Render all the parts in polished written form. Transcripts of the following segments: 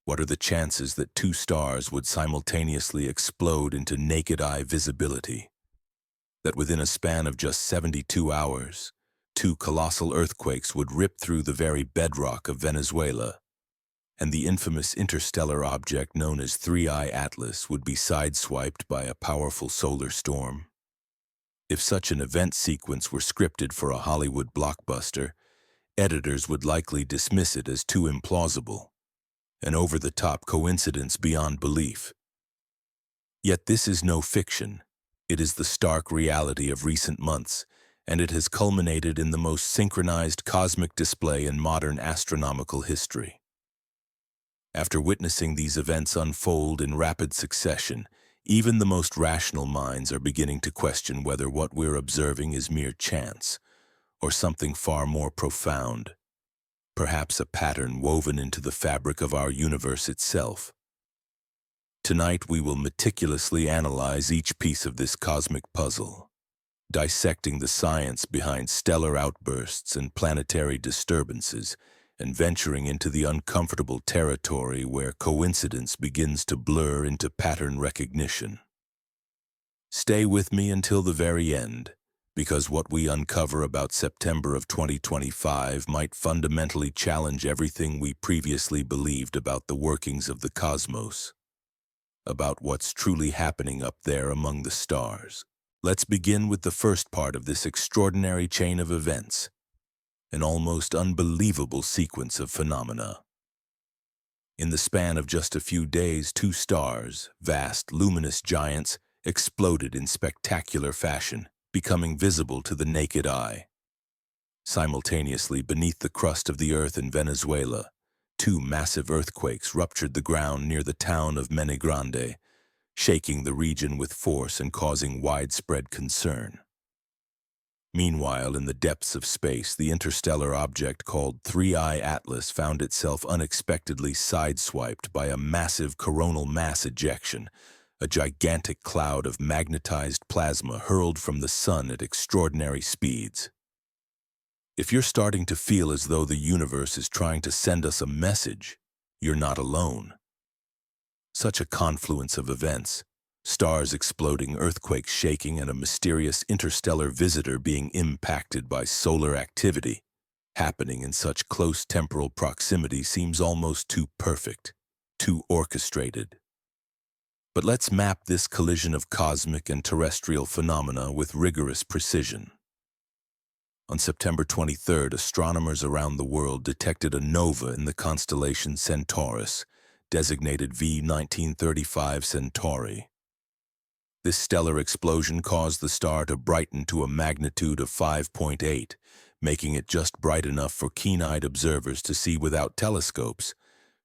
What are the chances that two stars would simultaneously explode into naked-eye visibility? That within a span of just 72 hours, two colossal earthquakes would rip through the very bedrock of Venezuela, and the infamous interstellar object known as 3I Atlas would be sideswiped by a powerful solar storm? If such an event sequence were scripted for a Hollywood blockbuster, editors would likely dismiss it as too implausible, an over-the-top coincidence beyond belief. Yet this is no fiction. It is the stark reality of recent months, and it has culminated in the most synchronized cosmic display in modern astronomical history. After witnessing these events unfold in rapid succession, even the most rational minds are beginning to question whether what we're observing is mere chance, or something far more profound, perhaps a pattern woven into the fabric of our universe itself. Tonight we will meticulously analyze each piece of this cosmic puzzle, dissecting the science behind stellar outbursts and planetary disturbances, and venturing into the uncomfortable territory where coincidence begins to blur into pattern recognition. Stay with me until the very end, because what we uncover about September of 2025 might fundamentally challenge everything we previously believed about the workings of the cosmos, about what's truly happening up there among the stars. Let's begin with the first part of this extraordinary chain of events, an almost unbelievable sequence of phenomena. In the span of just a few days, two stars, vast, luminous giants, exploded in spectacular fashion, becoming visible to the naked eye. Simultaneously, beneath the crust of the earth in Venezuela, two massive earthquakes ruptured the ground near the town of Grande, shaking the region with force and causing widespread concern. Meanwhile, in the depths of space, the interstellar object called 3I Atlas found itself unexpectedly sideswiped by a massive coronal mass ejection, a gigantic cloud of magnetized plasma hurled from the sun at extraordinary speeds. If you're starting to feel as though the universe is trying to send us a message, you're not alone. Such a confluence of events, stars exploding, earthquakes shaking, and a mysterious interstellar visitor being impacted by solar activity, happening in such close temporal proximity seems almost too perfect, too orchestrated. But let's map this collision of cosmic and terrestrial phenomena with rigorous precision. On September 23rd, astronomers around the world detected a nova in the constellation Centaurus, designated V1935 Centauri. This stellar explosion caused the star to brighten to a magnitude of 5.8, making it just bright enough for keen-eyed observers to see without telescopes,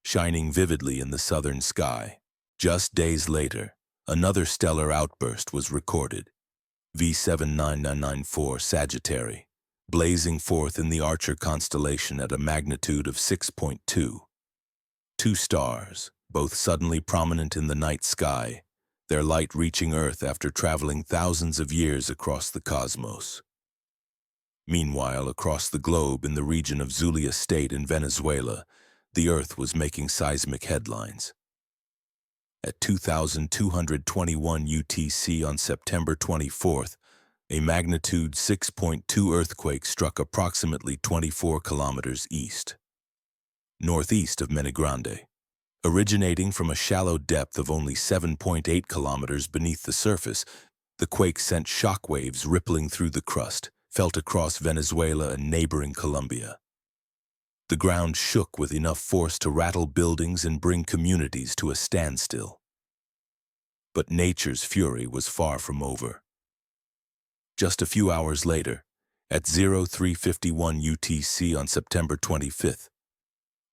shining vividly in the southern sky. Just days later, another stellar outburst was recorded, V7994 Sagittarius, blazing forth in the Archer constellation at a magnitude of 6.2. Two stars, both suddenly prominent in the night sky, their light reaching Earth after traveling thousands of years across the cosmos. Meanwhile, across the globe in the region of Zulia State in Venezuela, the Earth was making seismic headlines. At 2221 UTC on September 24th, a magnitude 6.2 earthquake struck approximately 24 kilometers northeast of Grande. Originating from a shallow depth of only 7.8 kilometers beneath the surface, the quake sent shockwaves rippling through the crust, felt across Venezuela and neighboring Colombia. The ground shook with enough force to rattle buildings and bring communities to a standstill. But nature's fury was far from over. Just a few hours later, at 0351 UTC on September 25th,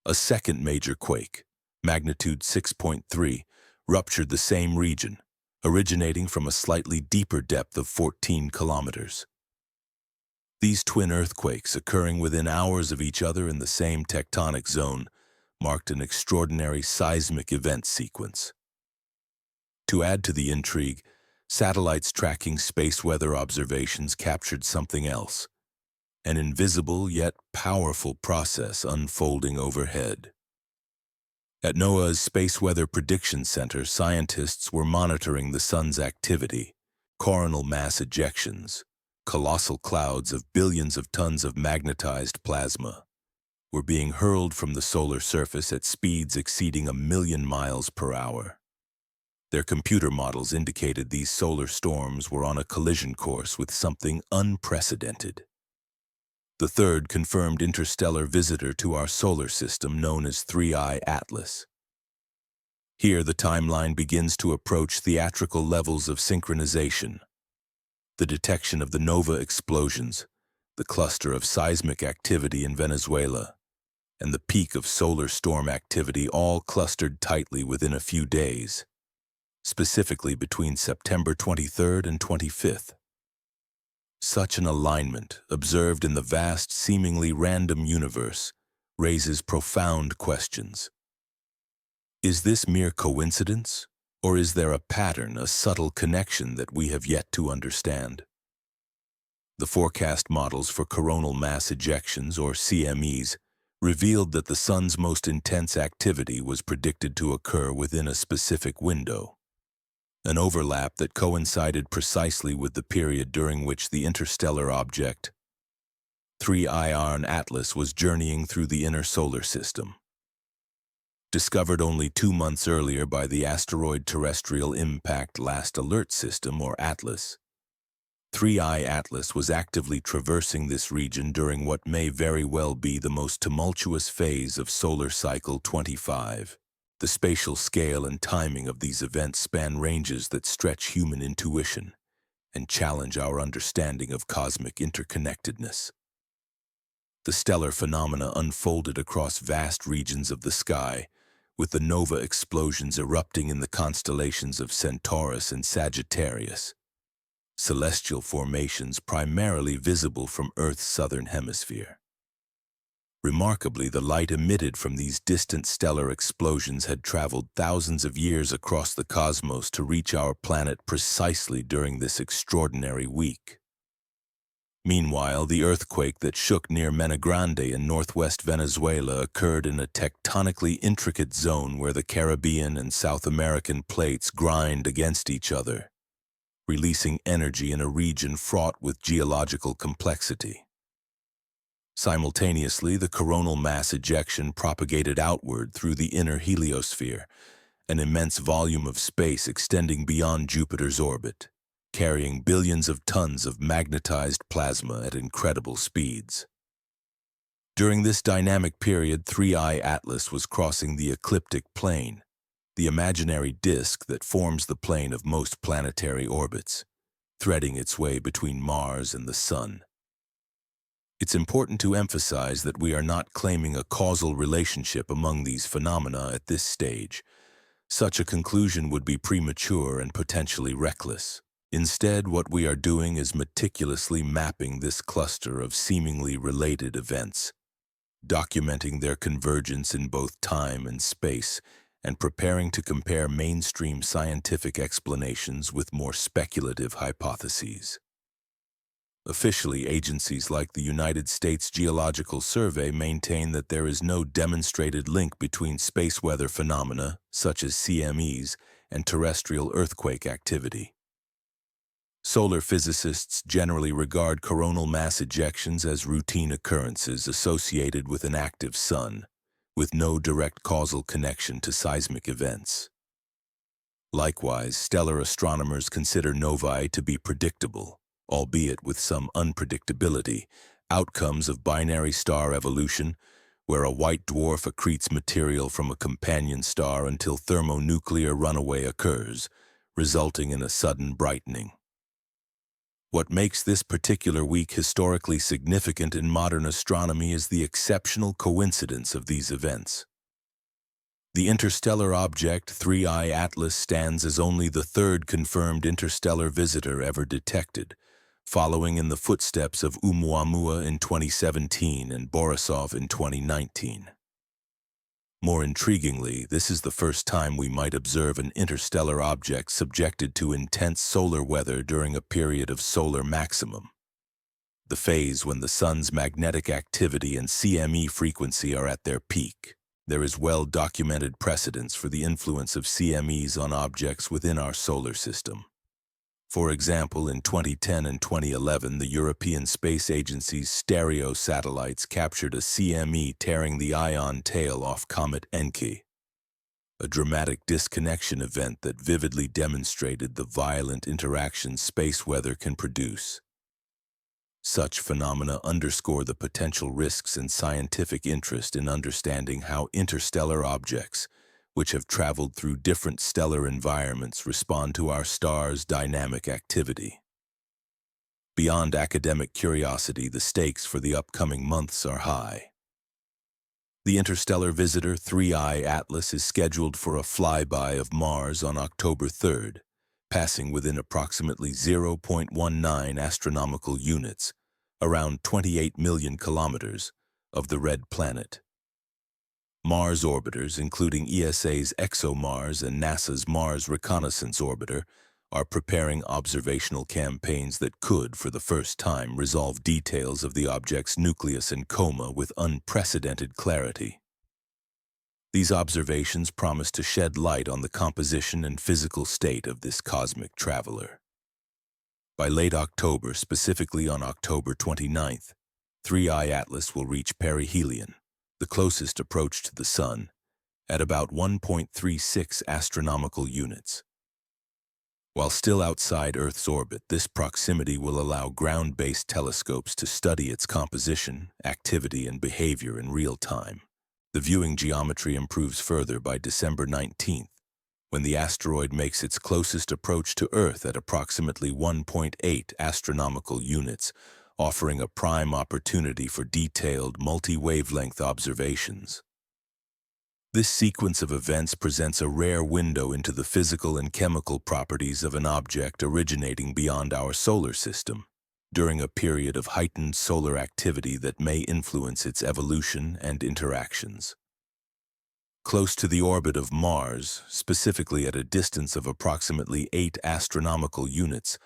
a second major quake, magnitude 6.3, ruptured the same region, originating from a slightly deeper depth of 14 kilometers. These twin earthquakes, occurring within hours of each other in the same tectonic zone, marked an extraordinary seismic event sequence. To add to the intrigue, satellites tracking space weather observations captured something else, an invisible yet powerful process unfolding overhead. At NOAA's Space Weather Prediction Center, scientists were monitoring the sun's activity, coronal mass ejections, colossal clouds of billions of tons of magnetized plasma, were being hurled from the solar surface at speeds exceeding 1,000,000 miles per hour. Their computer models indicated these solar storms were on a collision course with something unprecedented. The third confirmed interstellar visitor to our solar system, known as 3I Atlas. Here, the timeline begins to approach theatrical levels of synchronization. The detection of the nova explosions, the cluster of seismic activity in Venezuela, and the peak of solar storm activity all clustered tightly within a few days, specifically between September 23rd and 25th. Such an alignment, observed in the vast, seemingly random universe, raises profound questions. Is this mere coincidence, or is there a pattern, a subtle connection that we have yet to understand? The forecast models for coronal mass ejections, or CMEs, revealed that the sun's most intense activity was predicted to occur within a specific window, an overlap that coincided precisely with the period during which the interstellar object 3I Atlas was journeying through the inner solar system. Discovered only 2 months earlier by the Asteroid Terrestrial Impact Last Alert System, or ATLAS, 3I Atlas was actively traversing this region during what may very well be the most tumultuous phase of solar cycle 25. The spatial scale and timing of these events span ranges that stretch human intuition and challenge our understanding of cosmic interconnectedness. The stellar phenomena unfolded across vast regions of the sky, with the nova explosions erupting in the constellations of Centaurus and Sagittarius, celestial formations primarily visible from Earth's southern hemisphere. Remarkably, the light emitted from these distant stellar explosions had traveled thousands of years across the cosmos to reach our planet precisely during this extraordinary week. Meanwhile, the earthquake that shook near Mena Grande in northwest Venezuela occurred in a tectonically intricate zone where the Caribbean and South American plates grind against each other, releasing energy in a region fraught with geological complexity. Simultaneously, the coronal mass ejection propagated outward through the inner heliosphere, an immense volume of space extending beyond Jupiter's orbit, carrying billions of tons of magnetized plasma at incredible speeds. During this dynamic period, 3I Atlas was crossing the ecliptic plane, the imaginary disk that forms the plane of most planetary orbits, threading its way between Mars and the Sun. It's important to emphasize that we are not claiming a causal relationship among these phenomena at this stage. Such a conclusion would be premature and potentially reckless. Instead, what we are doing is meticulously mapping this cluster of seemingly related events, documenting their convergence in both time and space, and preparing to compare mainstream scientific explanations with more speculative hypotheses. Officially, agencies like the United States Geological Survey maintain that there is no demonstrated link between space weather phenomena, such as CMEs, and terrestrial earthquake activity. Solar physicists generally regard coronal mass ejections as routine occurrences associated with an active sun, with no direct causal connection to seismic events. Likewise, stellar astronomers consider novae to be predictable, albeit with some unpredictability, outcomes of binary star evolution, where a white dwarf accretes material from a companion star until thermonuclear runaway occurs, resulting in a sudden brightening. What makes this particular week historically significant in modern astronomy is the exceptional coincidence of these events. The interstellar object 3I Atlas stands as only the third confirmed interstellar visitor ever detected, following in the footsteps of Oumuamua in 2017 and Borisov in 2019. More intriguingly, this is the first time we might observe an interstellar object subjected to intense solar weather during a period of solar maximum, the phase when the sun's magnetic activity and CME frequency are at their peak. There is well-documented precedence for the influence of CMEs on objects within our solar system. For example, in 2010 and 2011, the European Space Agency's stereo satellites captured a CME tearing the ion tail off comet Encke, a dramatic disconnection event that vividly demonstrated the violent interactions space weather can produce. Such phenomena underscore the potential risks and scientific interest in understanding how interstellar objects, which have traveled through different stellar environments, respond to our star's dynamic activity. Beyond academic curiosity, the stakes for the upcoming months are high. The interstellar visitor 3I Atlas is scheduled for a flyby of Mars on October 3rd, passing within approximately 0.19 astronomical units, around 28 million kilometers, of the red planet. Mars orbiters, including ESA's ExoMars and NASA's Mars Reconnaissance Orbiter, are preparing observational campaigns that could, for the first time, resolve details of the object's nucleus and coma with unprecedented clarity. These observations promise to shed light on the composition and physical state of this cosmic traveler. By late October, specifically on October 29th, 3I Atlas will reach perihelion, the closest approach to the Sun, at about 1.36 astronomical units. While still outside Earth's orbit, this proximity will allow ground-based telescopes to study its composition, activity, and behavior in real time. The viewing geometry improves further by December 19th, when the asteroid makes its closest approach to Earth at approximately 1.8 astronomical units, offering a prime opportunity for detailed, multi-wavelength observations. This sequence of events presents a rare window into the physical and chemical properties of an object originating beyond our solar system, during a period of heightened solar activity that may influence its evolution and interactions. Close to the orbit of Mars, specifically at a distance of approximately 8 astronomical units,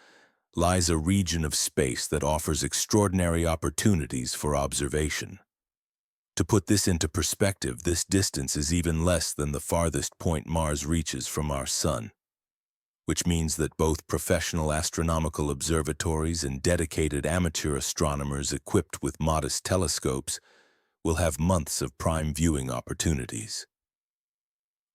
lies a region of space that offers extraordinary opportunities for observation. To put this into perspective, this distance is even less than the farthest point Mars reaches from our Sun, which means that both professional astronomical observatories and dedicated amateur astronomers equipped with modest telescopes will have months of prime viewing opportunities.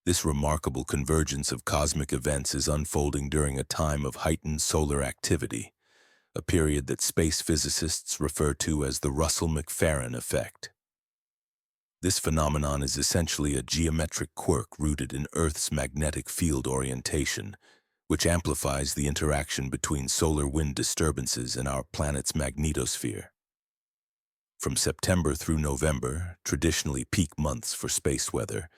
This remarkable convergence of cosmic events is unfolding during a time of heightened solar activity, a period that space physicists refer to as the Russell-McFerran effect. This phenomenon is essentially a geometric quirk rooted in Earth's magnetic field orientation, which amplifies the interaction between solar wind disturbances and our planet's magnetosphere. From September through November, traditionally peak months for space weather,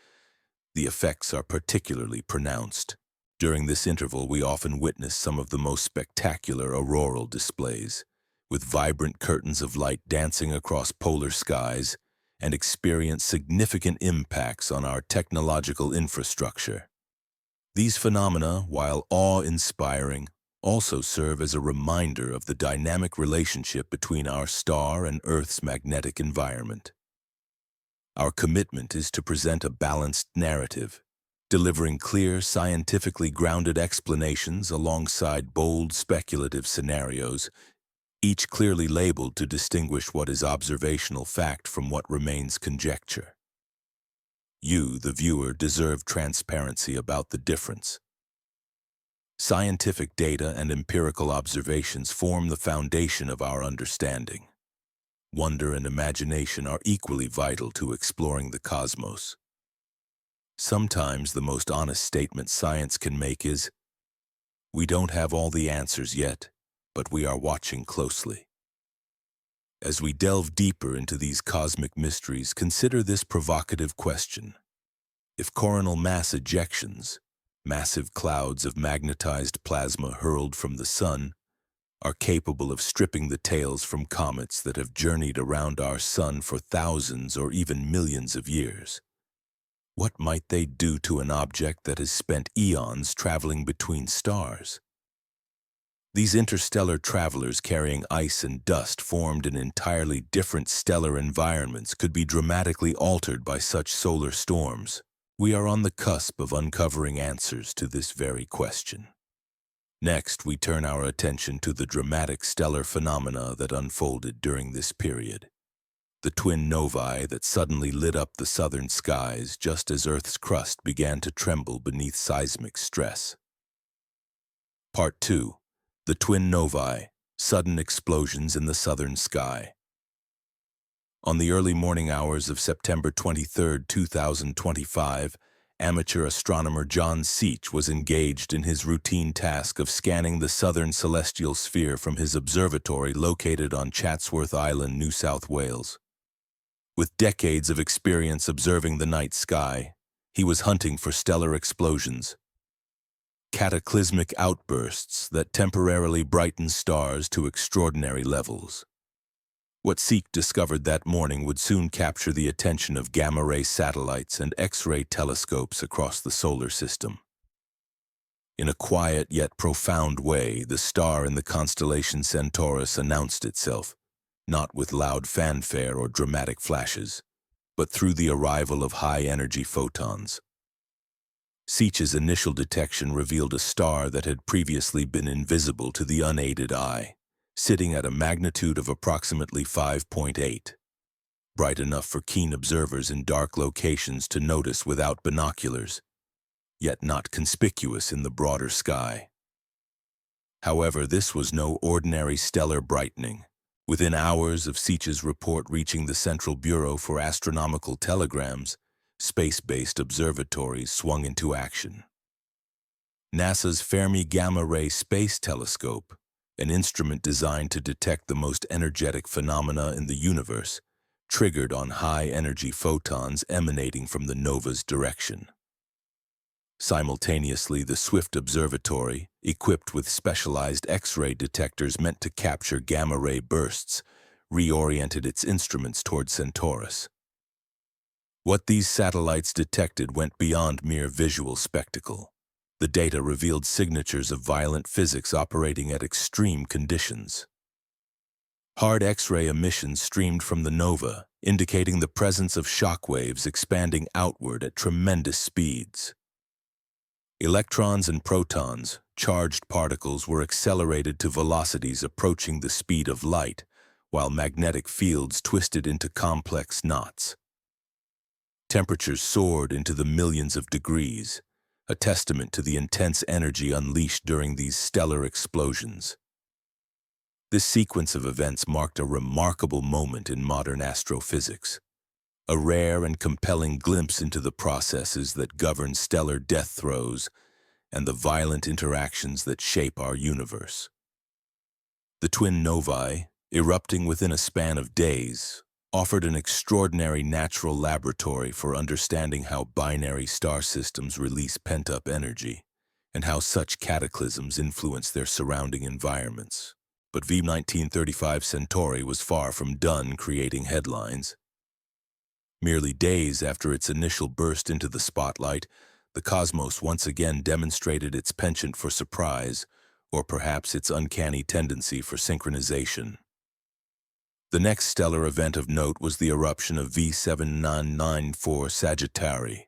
the effects are particularly pronounced. During this interval, we often witness some of the most spectacular auroral displays, with vibrant curtains of light dancing across polar skies, and experience significant impacts on our technological infrastructure. These phenomena, while awe-inspiring, also serve as a reminder of the dynamic relationship between our star and Earth's magnetic environment. Our commitment is to present a balanced narrative, delivering clear, scientifically grounded explanations alongside bold, speculative scenarios, each clearly labeled to distinguish what is observational fact from what remains conjecture. You, the viewer, deserve transparency about the difference. Scientific data and empirical observations form the foundation of our understanding. Wonder and imagination are equally vital to exploring the cosmos. Sometimes the most honest statement science can make is, "We don't have all the answers yet, but we are watching closely." As we delve deeper into these cosmic mysteries, consider this provocative question. If coronal mass ejections, massive clouds of magnetized plasma hurled from the Sun, are capable of stripping the tails from comets that have journeyed around our Sun for thousands or even millions of years, what might they do to an object that has spent eons traveling between stars? These interstellar travelers carrying ice and dust formed in entirely different stellar environments could be dramatically altered by such solar storms. We are on the cusp of uncovering answers to this very question. Next, we turn our attention to the dramatic stellar phenomena that unfolded during this period. The twin novae that suddenly lit up the southern skies just as Earth's crust began to tremble beneath seismic stress. Part 2. The twin novae, sudden explosions in the southern sky. On the early morning hours of September 23, 2025, amateur astronomer John Seach was engaged in his routine task of scanning the southern celestial sphere from his observatory located on Chatsworth Island, New South Wales. With decades of experience observing the night sky, he was hunting for stellar explosions, cataclysmic outbursts that temporarily brighten stars to extraordinary levels. What Seach discovered that morning would soon capture the attention of gamma-ray satellites and X-ray telescopes across the solar system. In a quiet yet profound way, the star in the constellation Centaurus announced itself, not with loud fanfare or dramatic flashes, but through the arrival of high-energy photons. Seach's initial detection revealed a star that had previously been invisible to the unaided eye, sitting at a magnitude of approximately 5.8, bright enough for keen observers in dark locations to notice without binoculars, yet not conspicuous in the broader sky. However, this was no ordinary stellar brightening. Within hours of Seach's report reaching the Central Bureau for Astronomical Telegrams, space-based observatories swung into action. NASA's Fermi Gamma Ray Space Telescope, an instrument designed to detect the most energetic phenomena in the universe, triggered on high-energy photons emanating from the nova's direction. Simultaneously, the Swift Observatory, equipped with specialized X-ray detectors meant to capture gamma-ray bursts, reoriented its instruments toward Centaurus. What these satellites detected went beyond mere visual spectacle. The data revealed signatures of violent physics operating at extreme conditions. Hard X-ray emissions streamed from the nova, indicating the presence of shock waves expanding outward at tremendous speeds. Electrons and protons, charged particles, were accelerated to velocities approaching the speed of light, while magnetic fields twisted into complex knots. Temperatures soared into the millions of degrees, a testament to the intense energy unleashed during these stellar explosions. This sequence of events marked a remarkable moment in modern astrophysics, a rare and compelling glimpse into the processes that govern stellar death throes and the violent interactions that shape our universe. The twin novae, erupting within a span of days, offered an extraordinary natural laboratory for understanding how binary star systems release pent-up energy and how such cataclysms influence their surrounding environments. But V1935 Centauri was far from done creating headlines. Merely days after its initial burst into the spotlight, the cosmos once again demonstrated its penchant for surprise, or perhaps its uncanny tendency for synchronization. The next stellar event of note was the eruption of V7994 Sagittarius,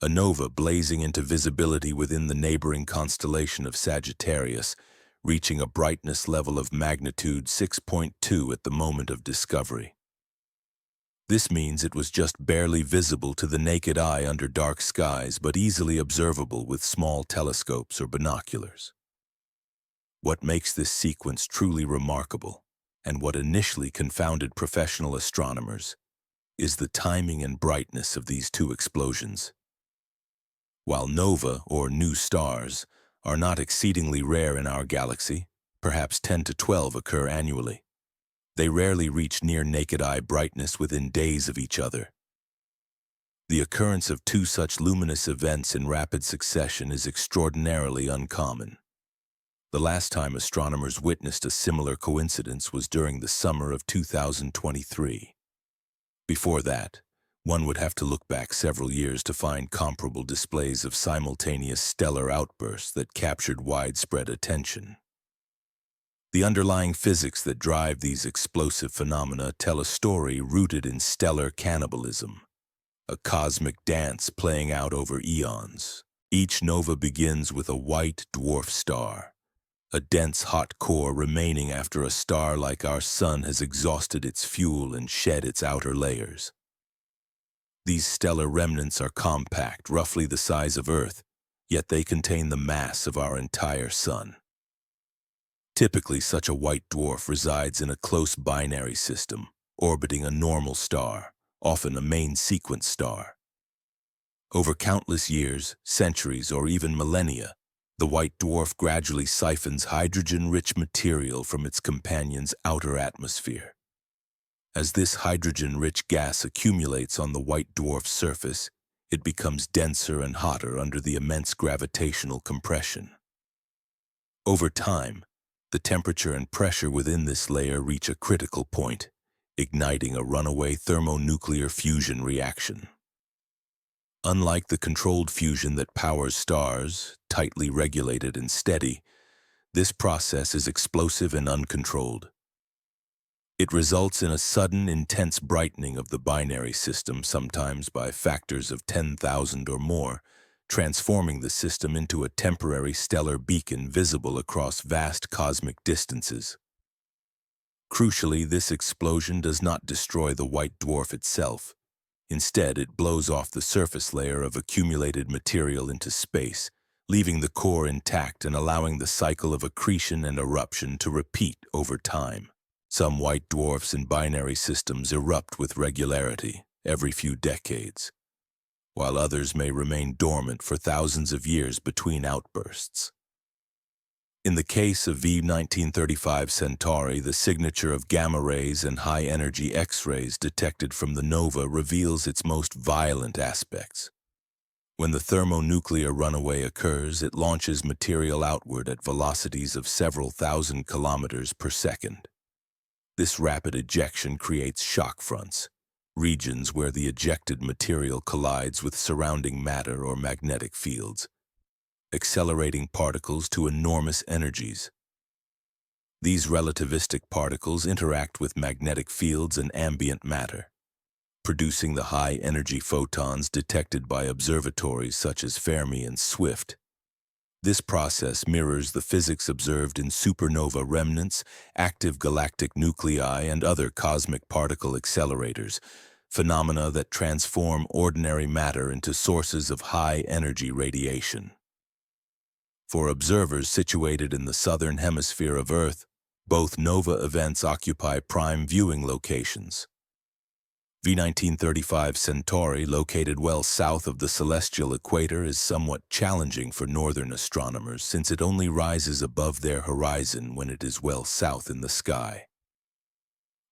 a nova blazing into visibility within the neighboring constellation of Sagittarius, reaching a brightness level of magnitude 6.2 at the moment of discovery. This means it was just barely visible to the naked eye under dark skies, but easily observable with small telescopes or binoculars. What makes this sequence truly remarkable, and what initially confounded professional astronomers, is the timing and brightness of these two explosions. While nova, or new stars, are not exceedingly rare in our galaxy, perhaps 10 to 12 occur annually. They rarely reach near naked eye brightness within days of each other. The occurrence of two such luminous events in rapid succession is extraordinarily uncommon. The last time astronomers witnessed a similar coincidence was during the summer of 2023. Before that, one would have to look back several years to find comparable displays of simultaneous stellar outbursts that captured widespread attention. The underlying physics that drive these explosive phenomena tell a story rooted in stellar cannibalism, a cosmic dance playing out over eons. Each nova begins with a white dwarf star, a dense hot core remaining after a star like our Sun has exhausted its fuel and shed its outer layers. These stellar remnants are compact, roughly the size of Earth, yet they contain the mass of our entire Sun. Typically, such a white dwarf resides in a close binary system, orbiting a normal star, often a main sequence star. Over countless years, centuries, or even millennia, the white dwarf gradually siphons hydrogen-rich material from its companion's outer atmosphere. As this hydrogen-rich gas accumulates on the white dwarf's surface, it becomes denser and hotter under the immense gravitational compression. Over time, the temperature and pressure within this layer reach a critical point, igniting a runaway thermonuclear fusion reaction. Unlike the controlled fusion that powers stars, tightly regulated and steady, this process is explosive and uncontrolled. It results in a sudden, intense brightening of the binary system, sometimes by factors of 10,000 or more, transforming the system into a temporary stellar beacon visible across vast cosmic distances. Crucially, this explosion does not destroy the white dwarf itself. Instead, it blows off the surface layer of accumulated material into space, leaving the core intact and allowing the cycle of accretion and eruption to repeat over time. Some white dwarfs in binary systems erupt with regularity every few decades, while others may remain dormant for thousands of years between outbursts. In the case of V1935 Centauri, the signature of gamma rays and high-energy X-rays detected from the nova reveals its most violent aspects. When the thermonuclear runaway occurs, it launches material outward at velocities of several thousand kilometers per second. This rapid ejection creates shock fronts, regions where the ejected material collides with surrounding matter or magnetic fields, accelerating particles to enormous energies. These relativistic particles interact with magnetic fields and ambient matter, producing the high-energy photons detected by observatories such as Fermi and Swift. This process mirrors the physics observed in supernova remnants, active galactic nuclei, and other cosmic particle accelerators, phenomena that transform ordinary matter into sources of high-energy radiation. For observers situated in the southern hemisphere of Earth, both nova events occupy prime viewing locations. V1935 Centauri, located well south of the celestial equator, is somewhat challenging for northern astronomers since it only rises above their horizon when it is well south in the sky.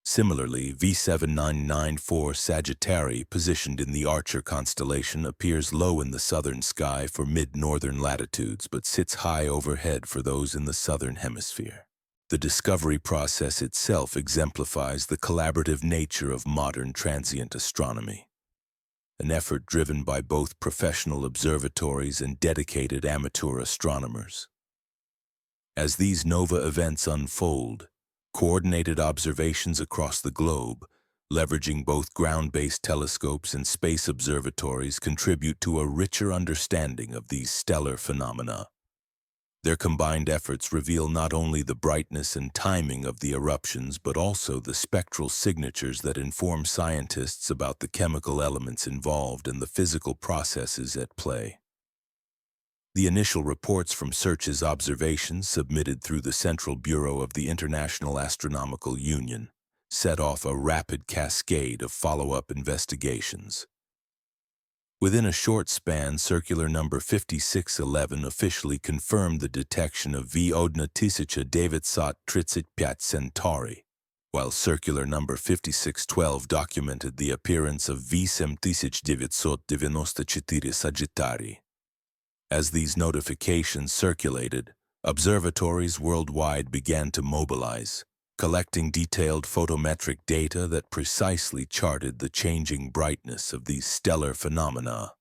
Similarly, V7994 Sagittarius, positioned in the Archer constellation, appears low in the southern sky for mid-northern latitudes but sits high overhead for those in the southern hemisphere. The discovery process itself exemplifies the collaborative nature of modern transient astronomy, an effort driven by both professional observatories and dedicated amateur astronomers. As these nova events unfold, coordinated observations across the globe, leveraging both ground-based telescopes and space observatories, contribute to a richer understanding of these stellar phenomena. Their combined efforts reveal not only the brightness and timing of the eruptions, but also the spectral signatures that inform scientists about the chemical elements involved and the physical processes at play. The initial reports from SEARCH's observations, submitted through the Central Bureau of the International Astronomical Union, set off a rapid cascade of follow-up investigations. Within a short span, circular number 5611 officially confirmed the detection of V1935 Centauri, while circular number 5612 documented the appearance of V1994 Sagittarius. As these notifications circulated, observatories worldwide began to mobilize, collecting detailed photometric data that precisely charted the changing brightness of these stellar phenomena.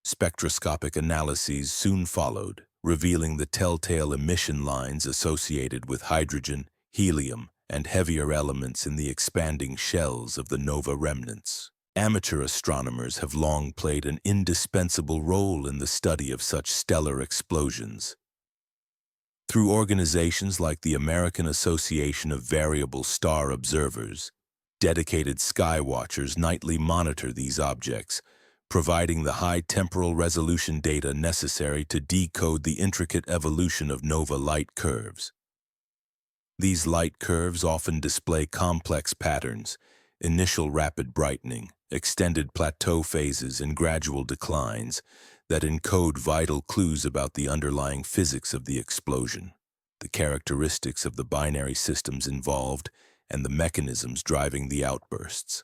Spectroscopic analyses soon followed, revealing the telltale emission lines associated with hydrogen, helium, and heavier elements in the expanding shells of the nova remnants. Amateur astronomers have long played an indispensable role in the study of such stellar explosions. Through organizations like the American Association of Variable Star Observers, dedicated sky watchers nightly monitor these objects, providing the high temporal resolution data necessary to decode the intricate evolution of nova light curves. These light curves often display complex patterns: initial rapid brightening, extended plateau phases, and gradual declines that encode vital clues about the underlying physics of the explosion, the characteristics of the binary systems involved, and the mechanisms driving the outbursts.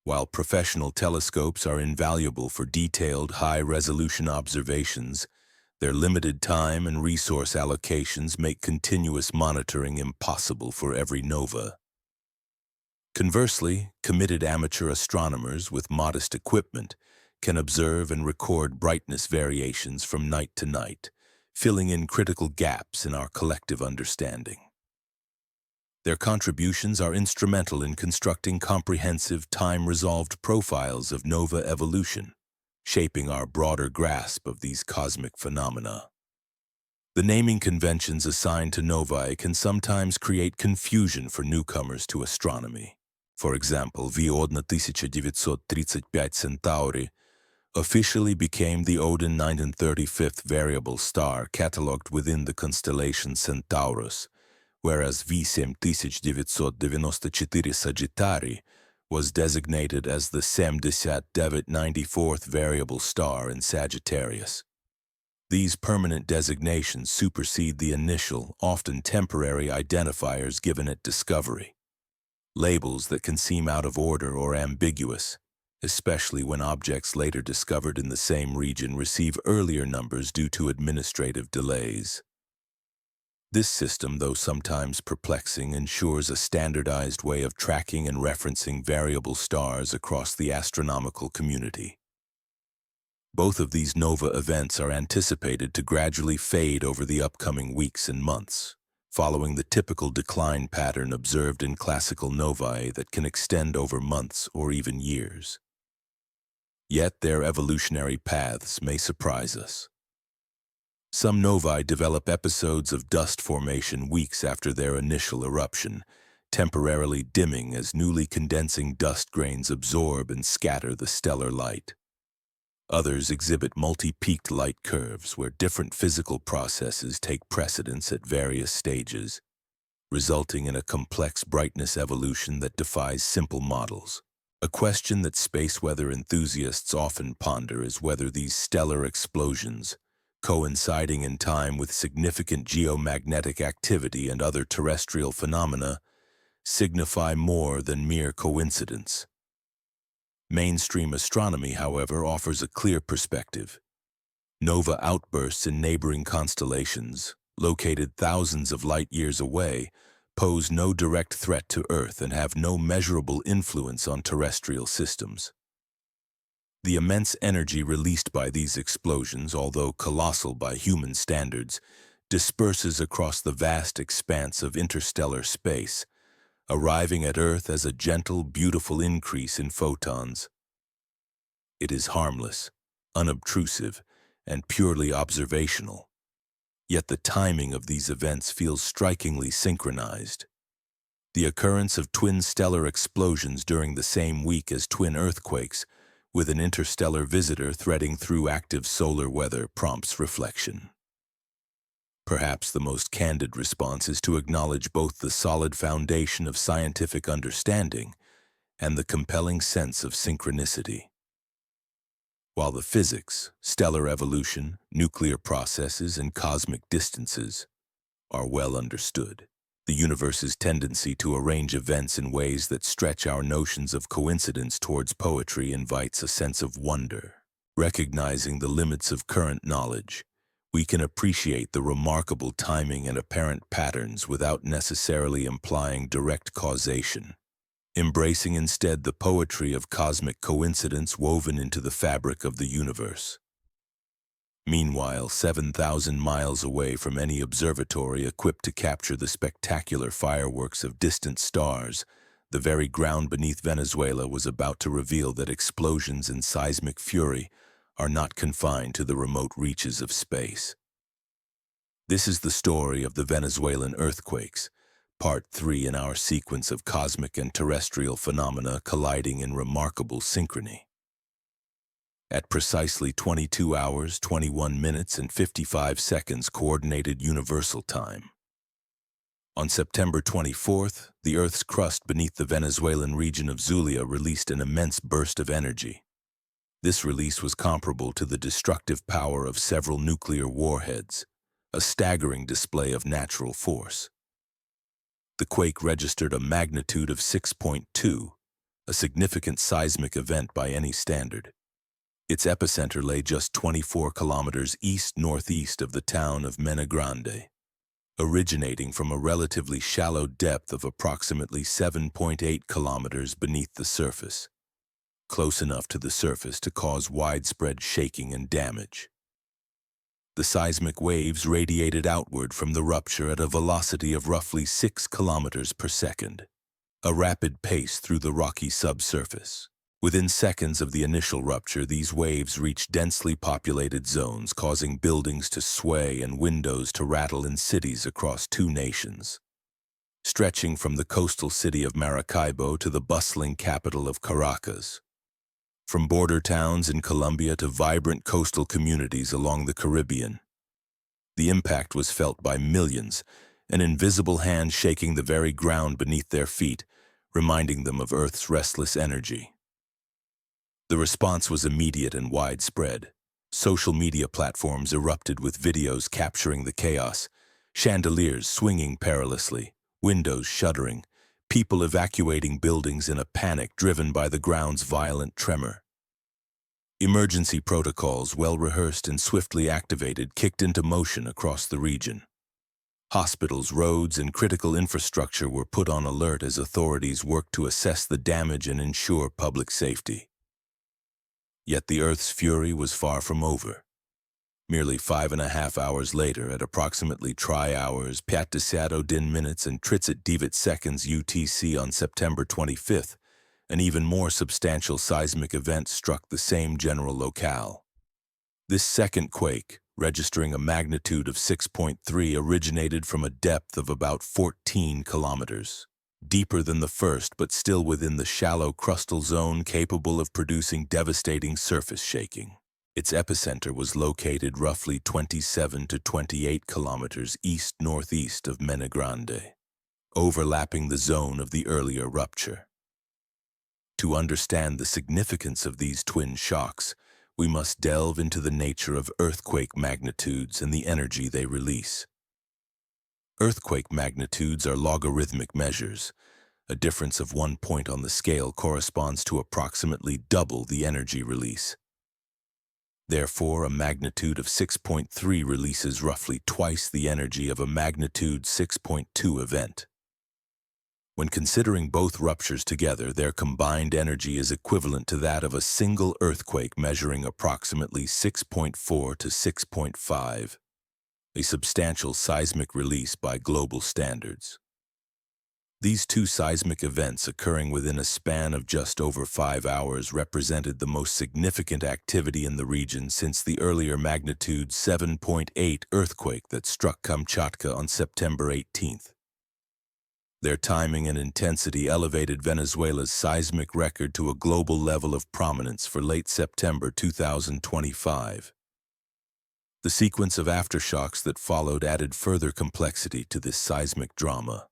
While professional telescopes are invaluable for detailed, high-resolution observations, their limited time and resource allocations make continuous monitoring impossible for every nova. Conversely, committed amateur astronomers with modest equipment can observe and record brightness variations from night to night, filling in critical gaps in our collective understanding. Their contributions are instrumental in constructing comprehensive, time-resolved profiles of nova evolution, shaping our broader grasp of these cosmic phenomena. The naming conventions assigned to novae can sometimes create confusion for newcomers to astronomy. For example, V1935 Centauri officially became the Odin 935th variable star catalogued within the constellation Centaurus, whereas V7994 Sagittarius was designated as the 7994th variable star in Sagittarius. These permanent designations supersede the initial, often temporary identifiers given at discovery. Labels that can seem out of order or ambiguous, especially when objects later discovered in the same region receive earlier numbers due to administrative delays. This system, though sometimes perplexing, ensures a standardized way of tracking and referencing variable stars across the astronomical community. Both of these nova events are anticipated to gradually fade over the upcoming weeks and months, following the typical decline pattern observed in classical novae that can extend over months or even years. Yet their evolutionary paths may surprise us. Some novae develop episodes of dust formation weeks after their initial eruption, temporarily dimming as newly condensing dust grains absorb and scatter the stellar light. Others exhibit multi-peaked light curves where different physical processes take precedence at various stages, resulting in a complex brightness evolution that defies simple models. A question that space weather enthusiasts often ponder is whether these stellar explosions, coinciding in time with significant geomagnetic activity and other terrestrial phenomena, signify more than mere coincidence. Mainstream astronomy, however, offers a clear perspective. Nova outbursts in neighboring constellations, located thousands of light-years away, pose no direct threat to Earth and have no measurable influence on terrestrial systems. The immense energy released by these explosions, although colossal by human standards, disperses across the vast expanse of interstellar space, arriving at Earth as a gentle, beautiful increase in photons. It is harmless, unobtrusive, and purely observational. Yet the timing of these events feels strikingly synchronized. The occurrence of twin stellar explosions during the same week as twin earthquakes, with an interstellar visitor threading through active solar weather, prompts reflection. Perhaps the most candid response is to acknowledge both the solid foundation of scientific understanding and the compelling sense of synchronicity. While the physics, stellar evolution, nuclear processes, and cosmic distances are well understood, the universe's tendency to arrange events in ways that stretch our notions of coincidence towards poetry invites a sense of wonder. Recognizing the limits of current knowledge, we can appreciate the remarkable timing and apparent patterns without necessarily implying direct causation, embracing instead the poetry of cosmic coincidence woven into the fabric of the universe. Meanwhile, 7,000 miles away from any observatory equipped to capture the spectacular fireworks of distant stars, the very ground beneath Venezuela was about to reveal that explosions in seismic fury are not confined to the remote reaches of space. This is the story of the Venezuelan earthquakes, part 3 in our sequence of cosmic and terrestrial phenomena colliding in remarkable synchrony. At precisely 22 hours, 21 minutes, and 55 seconds Coordinated Universal Time. On September 24th, the Earth's crust beneath the Venezuelan region of Zulia released an immense burst of energy. This release was comparable to the destructive power of several nuclear warheads, a staggering display of natural force. The quake registered a magnitude of 6.2, a significant seismic event by any standard. Its epicenter lay just 24 kilometers east-northeast of the town of Mena Grande, originating from a relatively shallow depth of approximately 7.8 kilometers beneath the surface, close enough to the surface to cause widespread shaking and damage. The seismic waves radiated outward from the rupture at a velocity of roughly 6 kilometers per second, a rapid pace through the rocky subsurface. Within seconds of the initial rupture, these waves reached densely populated zones, causing buildings to sway and windows to rattle in cities across 2 nations. Stretching from the coastal city of Maracaibo to the bustling capital of Caracas. From border towns in Colombia to vibrant coastal communities along the Caribbean. The impact was felt by millions, an invisible hand shaking the very ground beneath their feet, reminding them of Earth's restless energy. The response was immediate and widespread. Social media platforms erupted with videos capturing the chaos, chandeliers swinging perilously, windows shuddering, people evacuating buildings in a panic driven by the ground's violent tremor. Emergency protocols, well rehearsed and swiftly activated, kicked into motion across the region. Hospitals, roads, and critical infrastructure were put on alert as authorities worked to assess the damage and ensure public safety. Yet the Earth's fury was far from over. Merely 5.5 hours later, at approximately tri-hours, 50 minutes and 39 seconds UTC on September 25th, an even more substantial seismic event struck the same general locale. This second quake, registering a magnitude of 6.3, originated from a depth of about 14 kilometers. Deeper than the first, but still within the shallow crustal zone capable of producing devastating surface shaking. Its epicenter was located roughly 27 to 28 kilometers east-northeast of Mena Grande, overlapping the zone of the earlier rupture. To understand the significance of these twin shocks, we must delve into the nature of earthquake magnitudes and the energy they release. Earthquake magnitudes are logarithmic measures. A difference of 1 point on the scale corresponds to approximately double the energy release. Therefore, a magnitude of 6.3 releases roughly twice the energy of a magnitude 6.2 event. When considering both ruptures together, their combined energy is equivalent to that of a single earthquake measuring approximately 6.4 to 6.5. A substantial seismic release by global standards. These 2 seismic events occurring within a span of just over 5 hours represented the most significant activity in the region since the earlier magnitude 7.8 earthquake that struck Kamchatka on September 18th. Their timing and intensity elevated Venezuela's seismic record to a global level of prominence for late September 2025. The sequence of aftershocks that followed added further complexity to this seismic drama.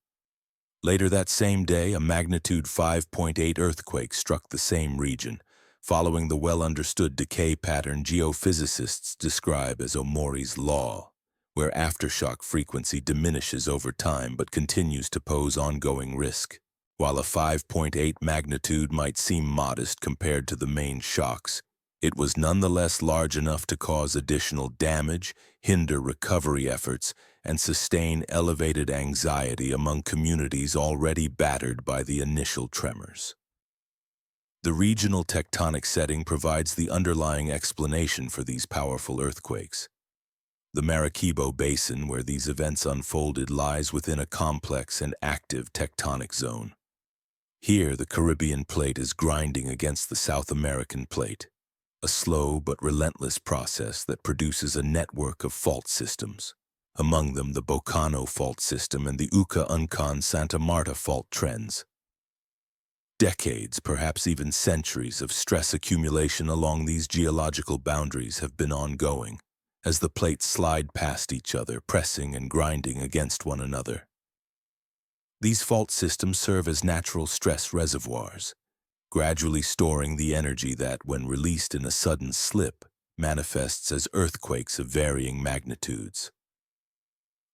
Later that same day, a magnitude 5.8 earthquake struck the same region, following the well-understood decay pattern geophysicists describe as Omori's law, where aftershock frequency diminishes over time but continues to pose ongoing risk. While a 5.8 magnitude might seem modest compared to the main shocks, it was nonetheless large enough to cause additional damage, hinder recovery efforts, and sustain elevated anxiety among communities already battered by the initial tremors. The regional tectonic setting provides the underlying explanation for these powerful earthquakes. The Maracaibo Basin, where these events unfolded, lies within a complex and active tectonic zone. Here, the Caribbean plate is grinding against the South American plate, a slow but relentless process that produces a network of fault systems, among them the Bocano fault system and the Uca-Uncan-Santa Marta fault trends. Decades, perhaps even centuries, of stress accumulation along these geological boundaries have been ongoing, as the plates slide past each other, pressing and grinding against one another. These fault systems serve as natural stress reservoirs, gradually storing the energy that, when released in a sudden slip, manifests as earthquakes of varying magnitudes.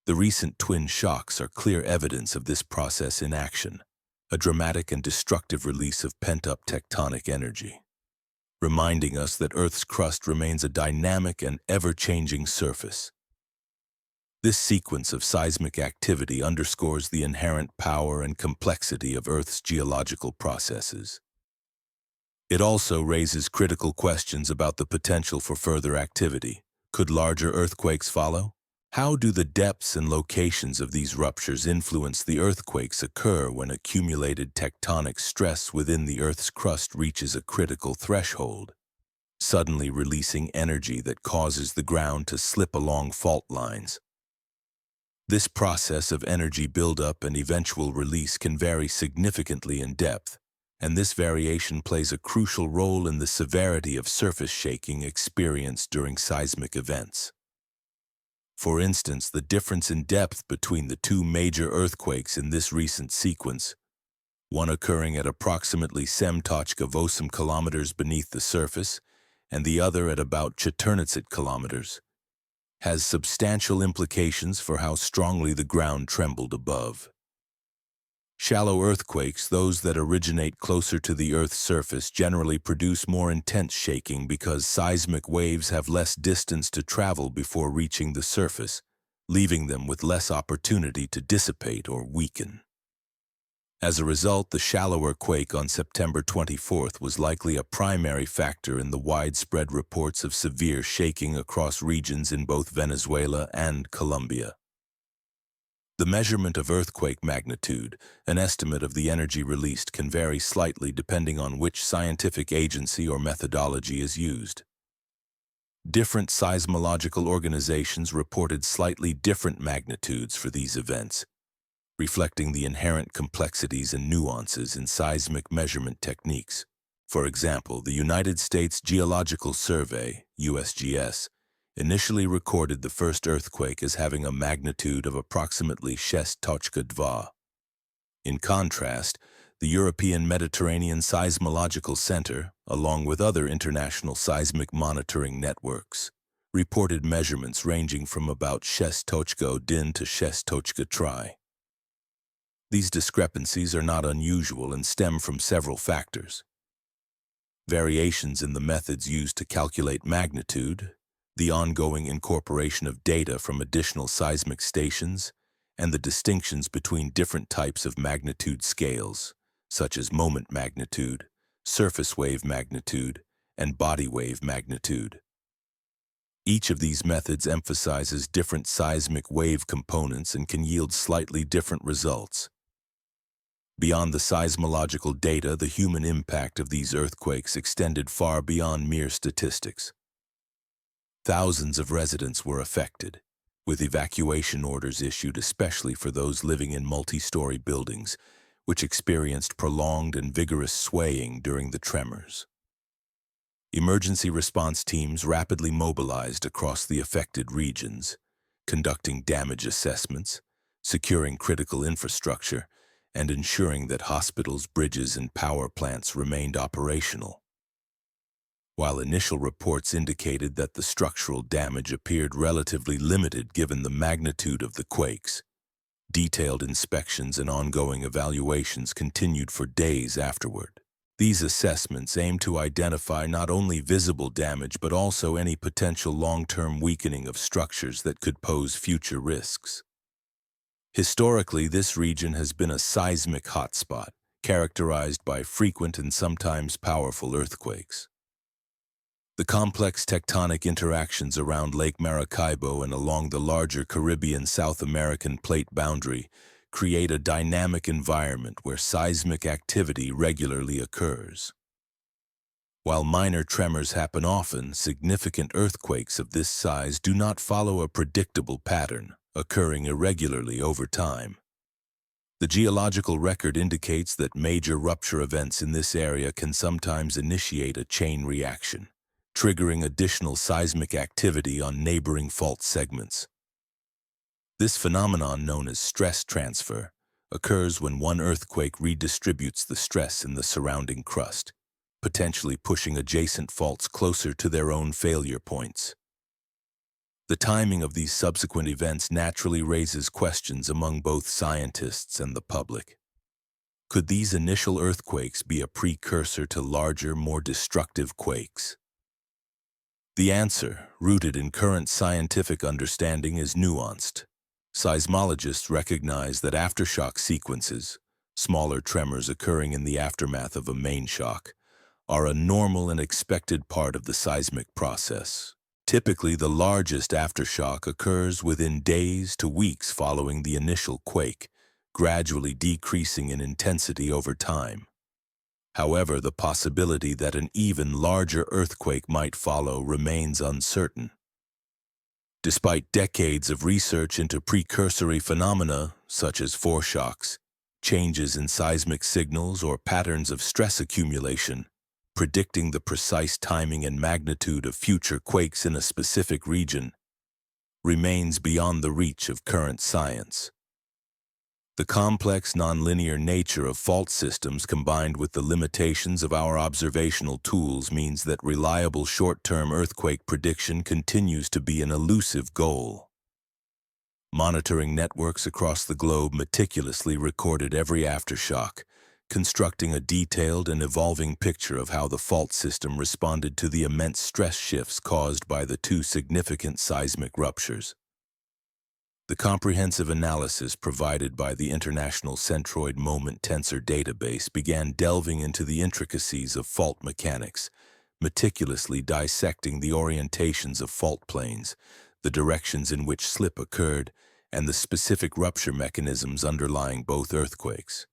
The recent twin shocks are clear evidence of this process in action, a dramatic and destructive release of pent-up tectonic energy, reminding us that Earth's crust remains a dynamic and ever-changing surface. This sequence of seismic activity underscores the inherent power and complexity of Earth's geological processes. It also raises critical questions about the potential for further activity. Could larger earthquakes follow? How do the depths and locations of these ruptures influence the earthquakes occur when accumulated tectonic stress within the Earth's crust reaches a critical threshold, suddenly releasing energy that causes the ground to slip along fault lines? This process of energy buildup and eventual release can vary significantly in depth, and this variation plays a crucial role in the severity of surface shaking experienced during seismic events. For instance, the difference in depth between the two major earthquakes in this recent sequence, one occurring at approximately 7.8 kilometers beneath the surface and the other at about 14 kilometers, has substantial implications for how strongly the ground trembled above. Shallow earthquakes, those that originate closer to the Earth's surface, generally produce more intense shaking because seismic waves have less distance to travel before reaching the surface, leaving them with less opportunity to dissipate or weaken. As a result, the shallower quake on September 24th was likely a primary factor in the widespread reports of severe shaking across regions in both Venezuela and Colombia. The measurement of earthquake magnitude, an estimate of the energy released, can vary slightly depending on which scientific agency or methodology is used. Different seismological organizations reported slightly different magnitudes for these events, reflecting the inherent complexities and nuances in seismic measurement techniques. For example, the United States Geological Survey, USGS, initially recorded the first earthquake as having a magnitude of approximately 6.2. In contrast, the European Mediterranean Seismological Center, along with other international seismic monitoring networks, reported measurements ranging from about 6.1 to 6.3. These discrepancies are not unusual and stem from several factors: variations in the methods used to calculate magnitude, the ongoing incorporation of data from additional seismic stations, and the distinctions between different types of magnitude scales, such as moment magnitude, surface wave magnitude, and body wave magnitude. Each of these methods emphasizes different seismic wave components and can yield slightly different results. Beyond the seismological data, the human impact of these earthquakes extended far beyond mere statistics. Thousands of residents were affected, with evacuation orders issued especially for those living in multi-story buildings, which experienced prolonged and vigorous swaying during the tremors. Emergency response teams rapidly mobilized across the affected regions, conducting damage assessments, securing critical infrastructure, and ensuring that hospitals, bridges, and power plants remained operational. While initial reports indicated that the structural damage appeared relatively limited given the magnitude of the quakes, detailed inspections and ongoing evaluations continued for days afterward. These assessments aim to identify not only visible damage but also any potential long-term weakening of structures that could pose future risks. Historically, this region has been a seismic hotspot, characterized by frequent and sometimes powerful earthquakes. The complex tectonic interactions around Lake Maracaibo and along the larger Caribbean-South American plate boundary create a dynamic environment where seismic activity regularly occurs. While minor tremors happen often, significant earthquakes of this size do not follow a predictable pattern, occurring irregularly over time. The geological record indicates that major rupture events in this area can sometimes initiate a chain reaction, triggering additional seismic activity on neighboring fault segments. This phenomenon, known as stress transfer, occurs when one earthquake redistributes the stress in the surrounding crust, potentially pushing adjacent faults closer to their own failure points. The timing of these subsequent events naturally raises questions among both scientists and the public. Could these initial earthquakes be a precursor to larger, more destructive quakes? The answer, rooted in current scientific understanding, is nuanced. Seismologists recognize that aftershock sequences, smaller tremors occurring in the aftermath of a main shock, are a normal and expected part of the seismic process. Typically, the largest aftershock occurs within days to weeks following the initial quake, gradually decreasing in intensity over time. However, the possibility that an even larger earthquake might follow remains uncertain. Despite decades of research into precursory phenomena, such as foreshocks, changes in seismic signals, or patterns of stress accumulation, predicting the precise timing and magnitude of future quakes in a specific region remains beyond the reach of current science. The complex, nonlinear nature of fault systems combined with the limitations of our observational tools means that reliable short-term earthquake prediction continues to be an elusive goal. Monitoring networks across the globe meticulously recorded every aftershock, constructing a detailed and evolving picture of how the fault system responded to the immense stress shifts caused by the two significant seismic ruptures. The comprehensive analysis provided by the International Centroid Moment Tensor Database began delving into the intricacies of fault mechanics, meticulously dissecting the orientations of fault planes, the directions in which slip occurred, and the specific rupture mechanisms underlying both earthquakes.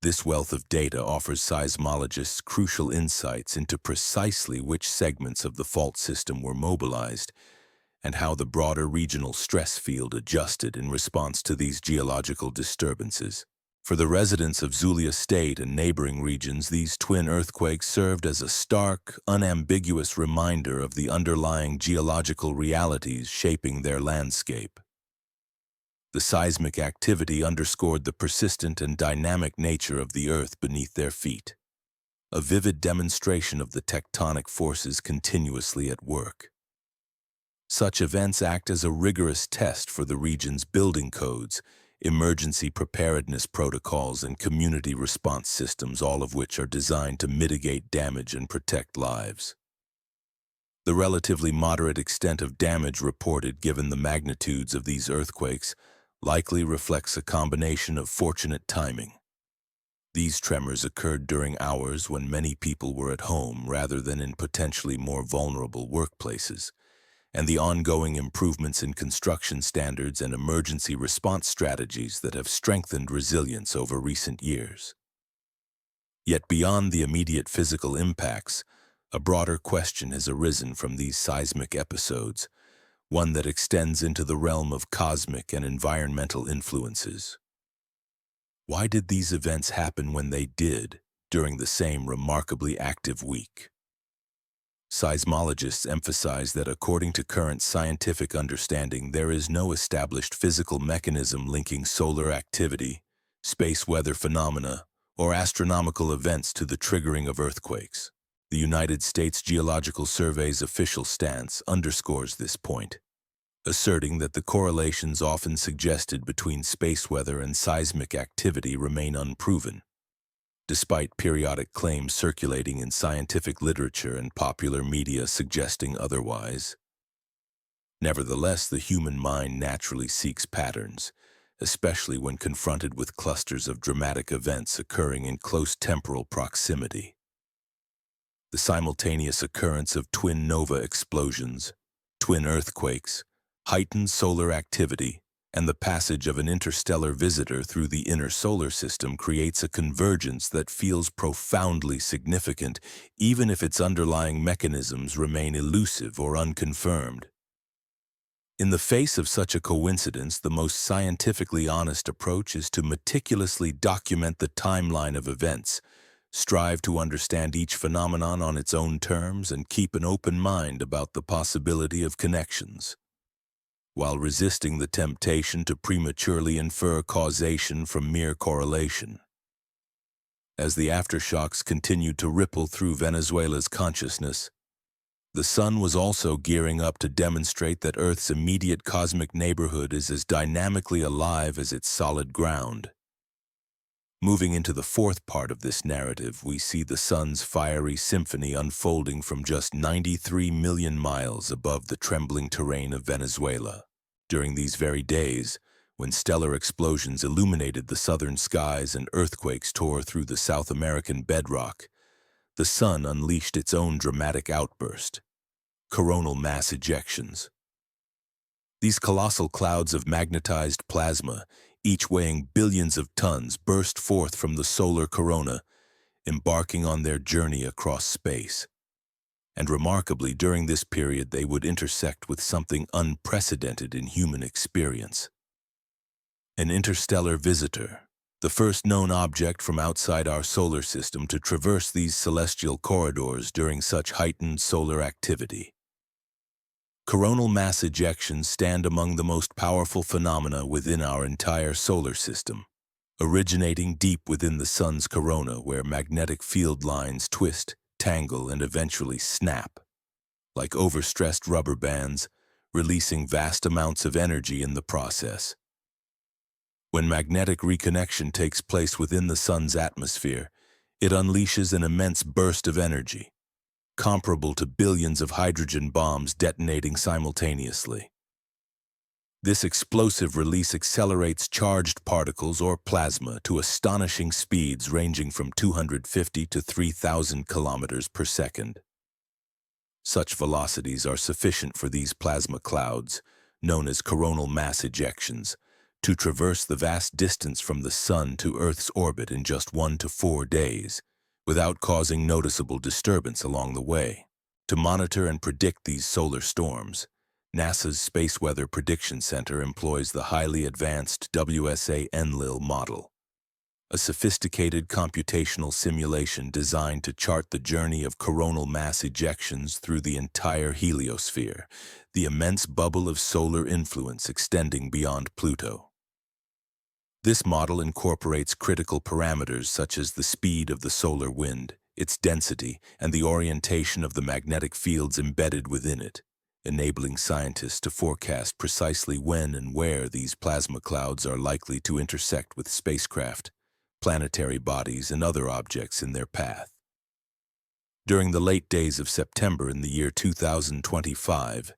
This wealth of data offers seismologists crucial insights into precisely which segments of the fault system were mobilized and how the broader regional stress field adjusted in response to these geological disturbances. For the residents of Zulia State and neighboring regions, these twin earthquakes served as a stark, unambiguous reminder of the underlying geological realities shaping their landscape. The seismic activity underscored the persistent and dynamic nature of the earth beneath their feet, a vivid demonstration of the tectonic forces continuously at work. Such events act as a rigorous test for the region's building codes, emergency preparedness protocols, and community response systems, all of which are designed to mitigate damage and protect lives. The relatively moderate extent of damage reported given the magnitudes of these earthquakes likely reflects a combination of fortunate timing. These tremors occurred during hours when many people were at home rather than in potentially more vulnerable workplaces, and the ongoing improvements in construction standards and emergency response strategies that have strengthened resilience over recent years. Yet beyond the immediate physical impacts, a broader question has arisen from these seismic episodes, one that extends into the realm of cosmic and environmental influences. Why did these events happen when they did, during the same remarkably active week? Seismologists emphasize that according to current scientific understanding, there is no established physical mechanism linking solar activity, space weather phenomena, or astronomical events to the triggering of earthquakes. The United States Geological Survey's official stance underscores this point, asserting that the correlations often suggested between space weather and seismic activity remain unproven, despite periodic claims circulating in scientific literature and popular media suggesting otherwise. Nevertheless, the human mind naturally seeks patterns, especially when confronted with clusters of dramatic events occurring in close temporal proximity. the simultaneous occurrence of twin nova explosions, twin earthquakes, heightened solar activity, and the passage of an interstellar visitor through the inner solar system creates a convergence that feels profoundly significant, even if its underlying mechanisms remain elusive or unconfirmed. In the face of such a coincidence, the most scientifically honest approach is to meticulously document the timeline of events, strive to understand each phenomenon on its own terms, and keep an open mind about the possibility of connections, while resisting the temptation to prematurely infer causation from mere correlation. As the aftershocks continued to ripple through Venezuela's consciousness, the sun was also gearing up to demonstrate that Earth's immediate cosmic neighborhood is as dynamically alive as its solid ground. Moving into the fourth part of this narrative, we see the sun's fiery symphony unfolding from just 93 million miles above the trembling terrain of Venezuela. During these very days, when stellar explosions illuminated the southern skies and earthquakes tore through the South American bedrock, the sun unleashed its own dramatic outburst: coronal mass ejections. These colossal clouds of magnetized plasma, each weighing billions of tons, burst forth from the solar corona, embarking on their journey across space. And remarkably, during this period they would intersect with something unprecedented in human experience: an interstellar visitor, the first known object from outside our solar system to traverse these celestial corridors during such heightened solar activity. Coronal mass ejections stand among the most powerful phenomena within our entire solar system, originating deep within the sun's corona, where magnetic field lines twist, tangle, and eventually snap, like overstressed rubber bands, releasing vast amounts of energy in the process. When magnetic reconnection takes place within the sun's atmosphere, it unleashes an immense burst of energy, comparable to billions of hydrogen bombs detonating simultaneously. This explosive release accelerates charged particles or plasma to astonishing speeds ranging from 250 to 3,000 kilometers per second. Such velocities are sufficient for these plasma clouds, known as coronal mass ejections, to traverse the vast distance from the sun to Earth's orbit in just 1 to 4 days, without causing noticeable disturbance along the way. To monitor and predict these solar storms, NASA's Space Weather Prediction Center employs the highly advanced WSA-Enlil model, a sophisticated computational simulation designed to chart the journey of coronal mass ejections through the entire heliosphere, the immense bubble of solar influence extending beyond Pluto. This model incorporates critical parameters such as the speed of the solar wind, its density, and the orientation of the magnetic fields embedded within it, enabling scientists to forecast precisely when and where these plasma clouds are likely to intersect with spacecraft, planetary bodies, and other objects in their path. During the late days of September in the year 2025,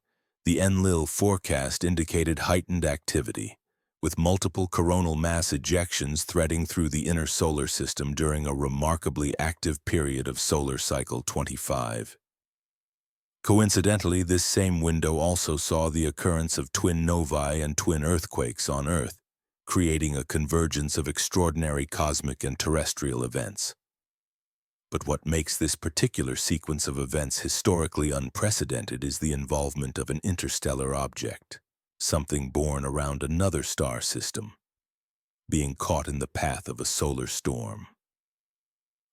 the Enlil forecast indicated heightened activity, with multiple coronal mass ejections threading through the inner solar system during a remarkably active period of solar cycle 25. Coincidentally, this same window also saw the occurrence of twin novae and twin earthquakes on Earth, creating a convergence of extraordinary cosmic and terrestrial events. But what makes this particular sequence of events historically unprecedented is the involvement of an interstellar object, something born around another star system, being caught in the path of a solar storm.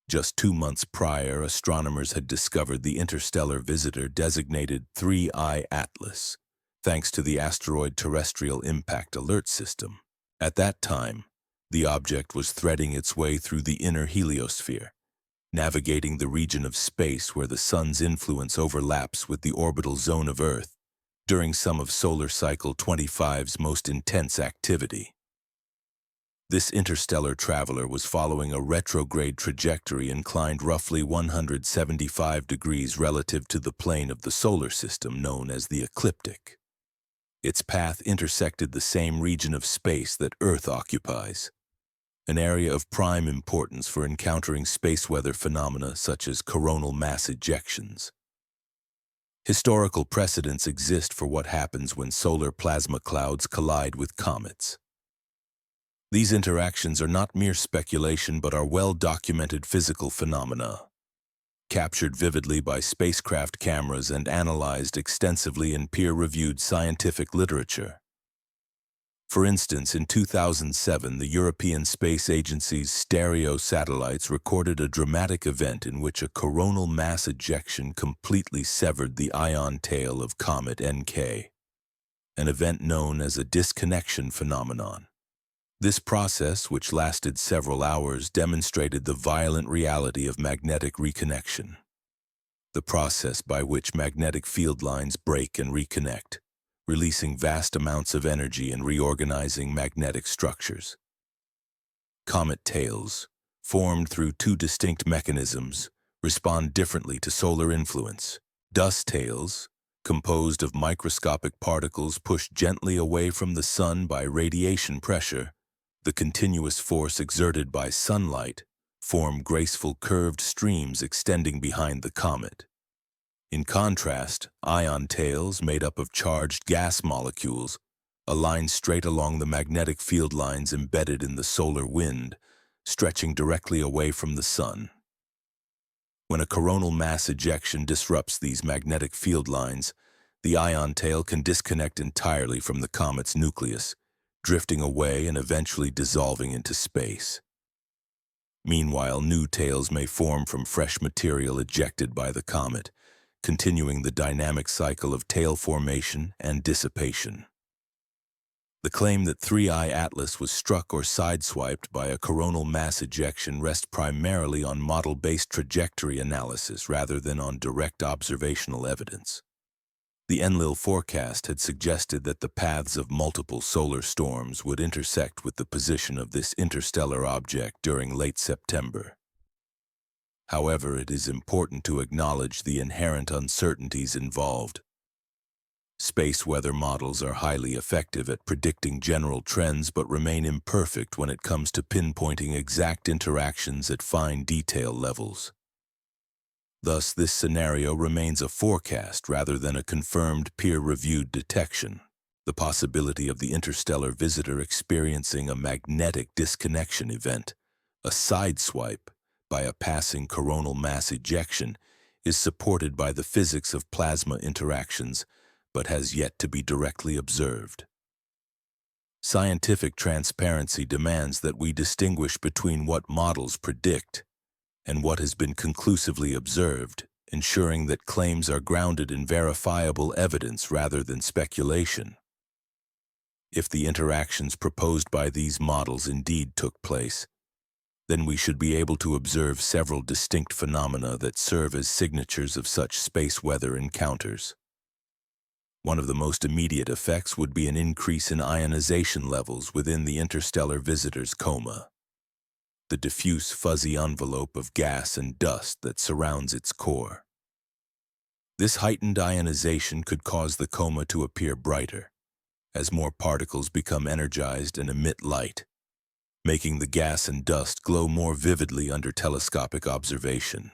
Just 2 months prior, astronomers had discovered the interstellar visitor designated 3I Atlas, thanks to the Asteroid Terrestrial Impact Alert System. At that time, the object was threading its way through the inner heliosphere, navigating the region of space where the sun's influence overlaps with the orbital zone of Earth during some of solar cycle 25's most intense activity. This interstellar traveler was following a retrograde trajectory inclined roughly 175 degrees relative to the plane of the solar system known as the ecliptic. Its path intersected the same region of space that Earth occupies, an area of prime importance for encountering space weather phenomena such as coronal mass ejections. Historical precedents exist for what happens when solar plasma clouds collide with comets. These interactions are not mere speculation but are well-documented physical phenomena, captured vividly by spacecraft cameras and analyzed extensively in peer-reviewed scientific literature. For instance, in 2007, the European Space Agency's stereo satellites recorded a dramatic event in which a coronal mass ejection completely severed the ion tail of comet NK, an event known as a disconnection phenomenon. This process, which lasted several hours, demonstrated the violent reality of magnetic reconnection, the process by which magnetic field lines break and reconnect, releasing vast amounts of energy and reorganizing magnetic structures. Comet tails, formed through two distinct mechanisms, respond differently to solar influence. Dust tails, composed of microscopic particles pushed gently away from the sun by radiation pressure, the continuous force exerted by sunlight, form graceful curved streams extending behind the comet. In contrast, ion tails, made up of charged gas molecules, align straight along the magnetic field lines embedded in the solar wind, stretching directly away from the sun. When a coronal mass ejection disrupts these magnetic field lines, the ion tail can disconnect entirely from the comet's nucleus, drifting away and eventually dissolving into space. Meanwhile, new tails may form from fresh material ejected by the comet, continuing the dynamic cycle of tail formation and dissipation. The claim that 3I Atlas was struck or sideswiped by a coronal mass ejection rests primarily on model-based trajectory analysis rather than on direct observational evidence. The Enlil forecast had suggested that the paths of multiple solar storms would intersect with the position of this interstellar object during late September. However, it is important to acknowledge the inherent uncertainties involved. Space weather models are highly effective at predicting general trends but remain imperfect when it comes to pinpointing exact interactions at fine detail levels. Thus, this scenario remains a forecast rather than a confirmed peer-reviewed detection. The possibility of the interstellar visitor experiencing a magnetic disconnection event, a sideswipe, by a passing coronal mass ejection, is supported by the physics of plasma interactions, but has yet to be directly observed. Scientific transparency demands that we distinguish between what models predict and what has been conclusively observed, ensuring that claims are grounded in verifiable evidence rather than speculation. If the interactions proposed by these models indeed took place, then we should be able to observe several distinct phenomena that serve as signatures of such space weather encounters. One of the most immediate effects would be an increase in ionization levels within the interstellar visitor's coma, the diffuse fuzzy envelope of gas and dust that surrounds its core. This heightened ionization could cause the coma to appear brighter, as more particles become energized and emit light, making the gas and dust glow more vividly under telescopic observation.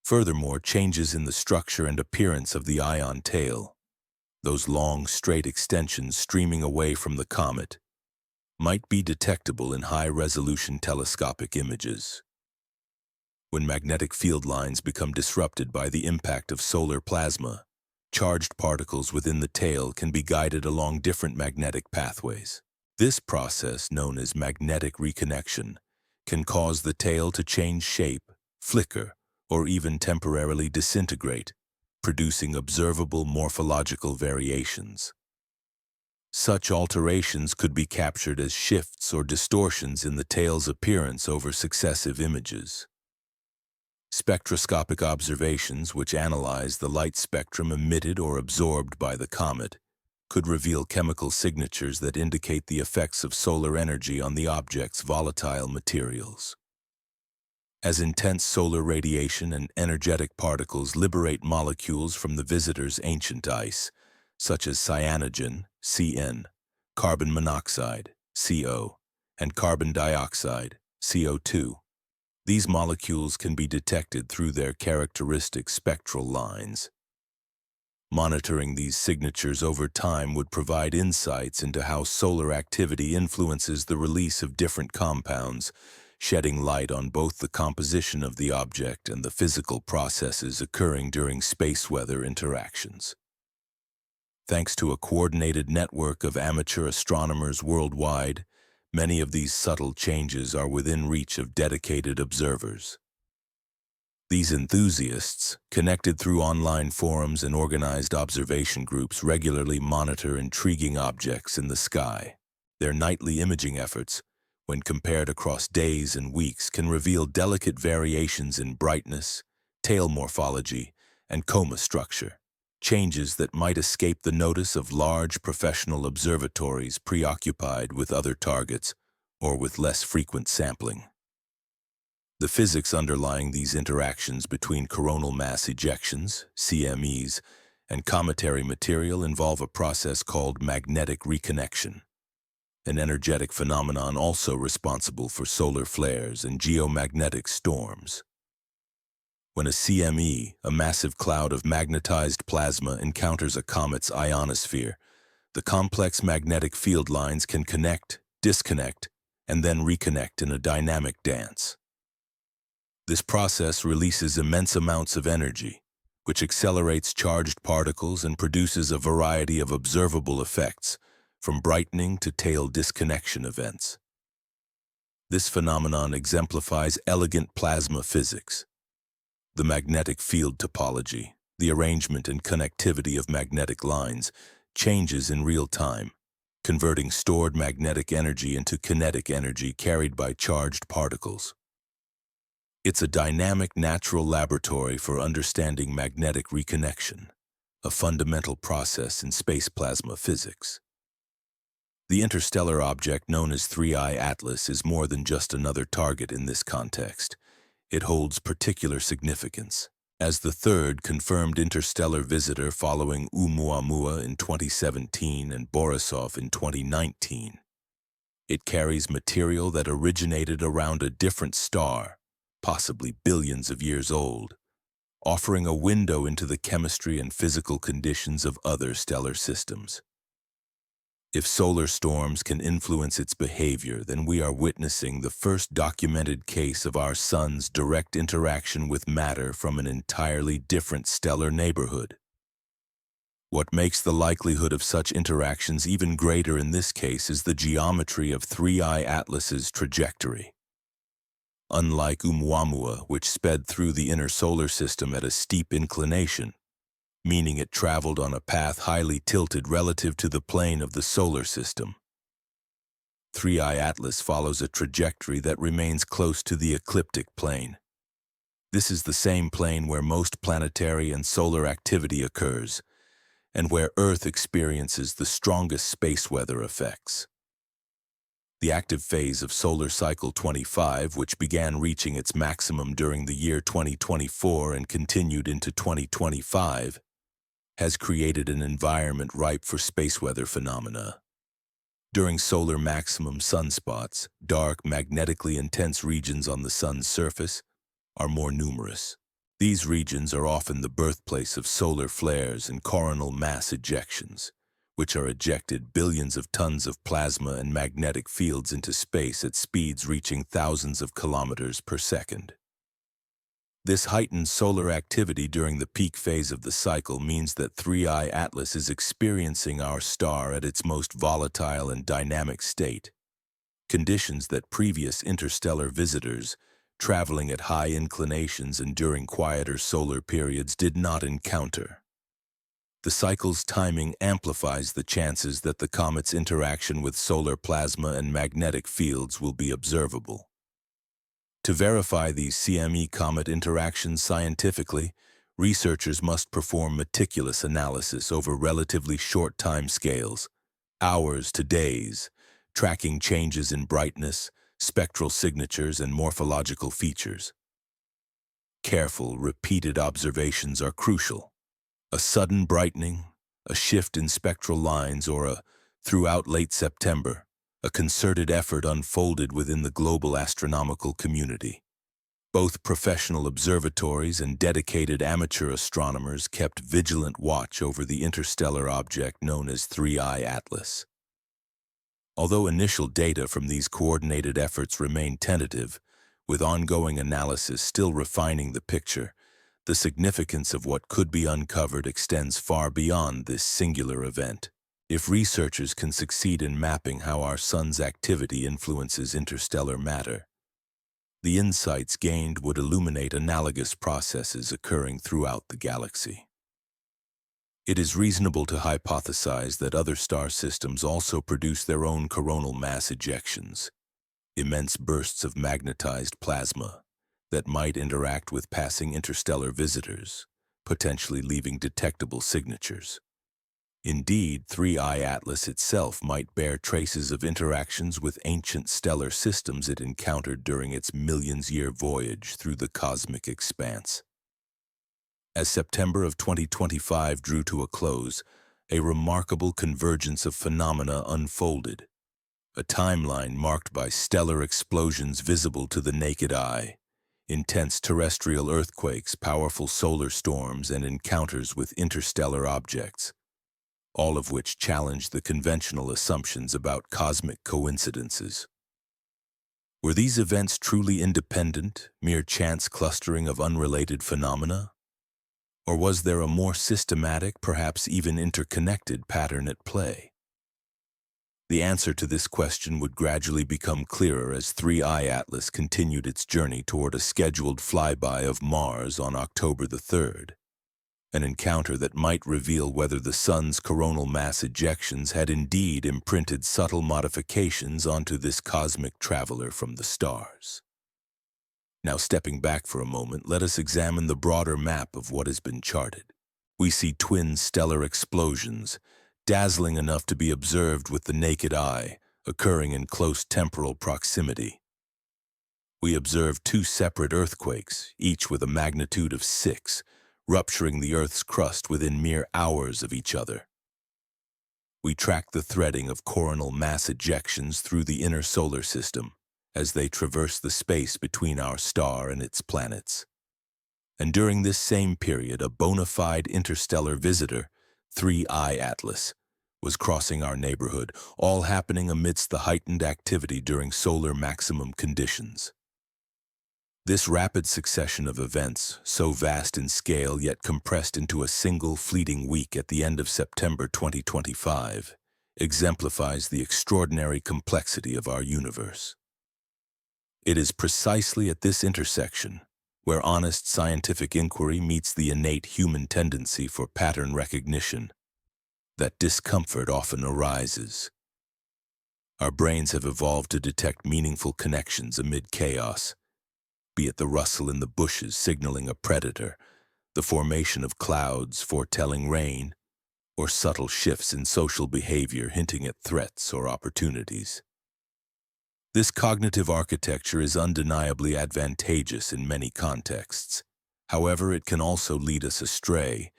Furthermore, changes in the structure and appearance of the ion tail, those long, straight extensions streaming away from the comet, might be detectable in high-resolution telescopic images. When magnetic field lines become disrupted by the impact of solar plasma, charged particles within the tail can be guided along different magnetic pathways. This process, known as magnetic reconnection, can cause the tail to change shape, flicker, or even temporarily disintegrate, producing observable morphological variations. Such alterations could be captured as shifts or distortions in the tail's appearance over successive images. Spectroscopic observations, which analyze the light spectrum emitted or absorbed by the comet, could reveal chemical signatures that indicate the effects of solar energy on the object's volatile materials. As intense solar radiation and energetic particles liberate molecules from the visitor's ancient ice, such as cyanogen, Cn, carbon monoxide, CO, and carbon dioxide, CO2. These molecules can be detected through their characteristic spectral lines. Monitoring these signatures over time would provide insights into how solar activity influences the release of different compounds, shedding light on both the composition of the object and the physical processes occurring during space-weather interactions. Thanks to a coordinated network of amateur astronomers worldwide, many of these subtle changes are within reach of dedicated observers. These enthusiasts, connected through online forums and organized observation groups, regularly monitor intriguing objects in the sky. Their nightly imaging efforts, when compared across days and weeks, can reveal delicate variations in brightness, tail morphology, and coma structure, changes that might escape the notice of large professional observatories preoccupied with other targets or with less frequent sampling. The physics underlying these interactions between coronal mass ejections, CMEs, and cometary material involve a process called magnetic reconnection, an energetic phenomenon also responsible for solar flares and geomagnetic storms. When a CME, a massive cloud of magnetized plasma, encounters a comet's ionosphere, the complex magnetic field lines can connect, disconnect, and then reconnect in a dynamic dance. This process releases immense amounts of energy, which accelerates charged particles and produces a variety of observable effects, from brightening to tail disconnection events. This phenomenon exemplifies elegant plasma physics. The magnetic field topology, the arrangement and connectivity of magnetic lines, changes in real time, converting stored magnetic energy into kinetic energy carried by charged particles. It's a dynamic natural laboratory for understanding magnetic reconnection, a fundamental process in space plasma physics. The interstellar object known as 3I Atlas is more than just another target in this context. It holds particular significance as the third confirmed interstellar visitor following Oumuamua in 2017 and Borisov in 2019. It carries material that originated around a different star, possibly billions of years old, offering a window into the chemistry and physical conditions of other stellar systems. If solar storms can influence its behavior, then we are witnessing the first documented case of our sun's direct interaction with matter from an entirely different stellar neighborhood. What makes the likelihood of such interactions even greater in this case is the geometry of 3I Atlas's trajectory. Unlike Oumuamua, which sped through the inner solar system at a steep inclination, meaning it traveled on a path highly tilted relative to the plane of the solar system, 3I Atlas follows a trajectory that remains close to the ecliptic plane. This is the same plane where most planetary and solar activity occurs, and where Earth experiences the strongest space weather effects. The active phase of solar cycle 25, which began reaching its maximum during the year 2024 and continued into 2025, has created an environment ripe for space weather phenomena. During solar maximum sunspots, dark, magnetically intense regions on the sun's surface are more numerous. These regions are often the birthplace of solar flares and coronal mass ejections, which are ejected billions of tons of plasma and magnetic fields into space at speeds reaching thousands of kilometers per second. This heightened solar activity during the peak phase of the cycle means that 3I Atlas is experiencing our star at its most volatile and dynamic state, conditions that previous interstellar visitors, traveling at high inclinations and during quieter solar periods, did not encounter. The cycle's timing amplifies the chances that the comet's interaction with solar plasma and magnetic fields will be observable. To verify these CME comet interactions scientifically, researchers must perform meticulous analysis over relatively short time scales, hours to days, tracking changes in brightness, spectral signatures, and morphological features. Careful, repeated observations are crucial. A sudden brightening, a shift in spectral lines, or a throughout late September, A concerted effort unfolded within the global astronomical community. Both professional observatories and dedicated amateur astronomers kept vigilant watch over the interstellar object known as 3I Atlas. Although initial data from these coordinated efforts remain tentative, with ongoing analysis still refining the picture, the significance of what could be uncovered extends far beyond this singular event. If researchers can succeed in mapping how our sun's activity influences interstellar matter, the insights gained would illuminate analogous processes occurring throughout the galaxy. It is reasonable to hypothesize that other star systems also produce their own coronal mass ejections, immense bursts of magnetized plasma that might interact with passing interstellar visitors, potentially leaving detectable signatures. Indeed, 3I Atlas itself might bear traces of interactions with ancient stellar systems it encountered during its millions-year voyage through the cosmic expanse. As September of 2025 drew to a close, a remarkable convergence of phenomena unfolded, a timeline marked by stellar explosions visible to the naked eye, intense terrestrial earthquakes, powerful solar storms, and encounters with interstellar objects, all of which challenged the conventional assumptions about cosmic coincidences. Were these events truly independent, mere chance clustering of unrelated phenomena? Or was there a more systematic, perhaps even interconnected pattern at play? The answer to this question would gradually become clearer as 3I Atlas continued its journey toward a scheduled flyby of Mars on October the 3rd, an encounter that might reveal whether the sun's coronal mass ejections had indeed imprinted subtle modifications onto this cosmic traveler from the stars. Now, stepping back for a moment, let us examine the broader map of what has been charted. We see twin stellar explosions, dazzling enough to be observed with the naked eye, occurring in close temporal proximity. We observe two separate earthquakes, each with a magnitude of 6, rupturing the Earth's crust within mere hours of each other. We track the threading of coronal mass ejections through the inner solar system as they traverse the space between our star and its planets. And during this same period, a bona fide interstellar visitor, 3I Atlas, was crossing our neighborhood, all happening amidst the heightened activity during solar maximum conditions. This rapid succession of events, so vast in scale yet compressed into a single fleeting week at the end of September 2025, exemplifies the extraordinary complexity of our universe. It is precisely at this intersection, where honest scientific inquiry meets the innate human tendency for pattern recognition, that discomfort often arises. Our brains have evolved to detect meaningful connections amid chaos, be it the rustle in the bushes signaling a predator, the formation of clouds foretelling rain, or subtle shifts in social behavior hinting at threats or opportunities. This cognitive architecture is undeniably advantageous in many contexts. However, it can also lead us astray,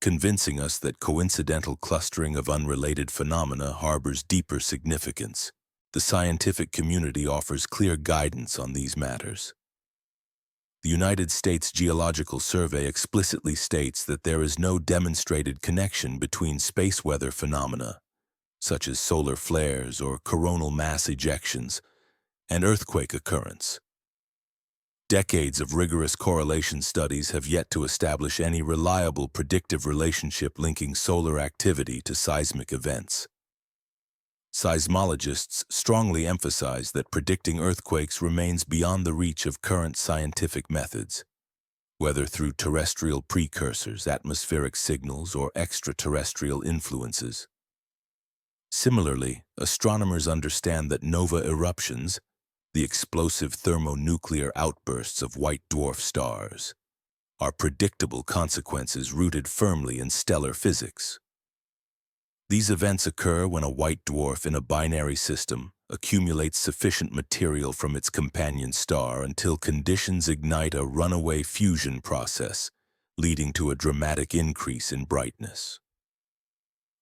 convincing us that coincidental clustering of unrelated phenomena harbors deeper significance. The scientific community offers clear guidance on these matters. The United States Geological Survey explicitly states that there is no demonstrated connection between space weather phenomena, such as solar flares or coronal mass ejections, and earthquake occurrence. Decades of rigorous correlation studies have yet to establish any reliable predictive relationship linking solar activity to seismic events. Seismologists strongly emphasize that predicting earthquakes remains beyond the reach of current scientific methods, whether through terrestrial precursors, atmospheric signals, or extraterrestrial influences. Similarly, astronomers understand that nova eruptions, the explosive thermonuclear outbursts of white dwarf stars, are predictable consequences rooted firmly in stellar physics. These events occur when a white dwarf in a binary system accumulates sufficient material from its companion star until conditions ignite a runaway fusion process, leading to a dramatic increase in brightness.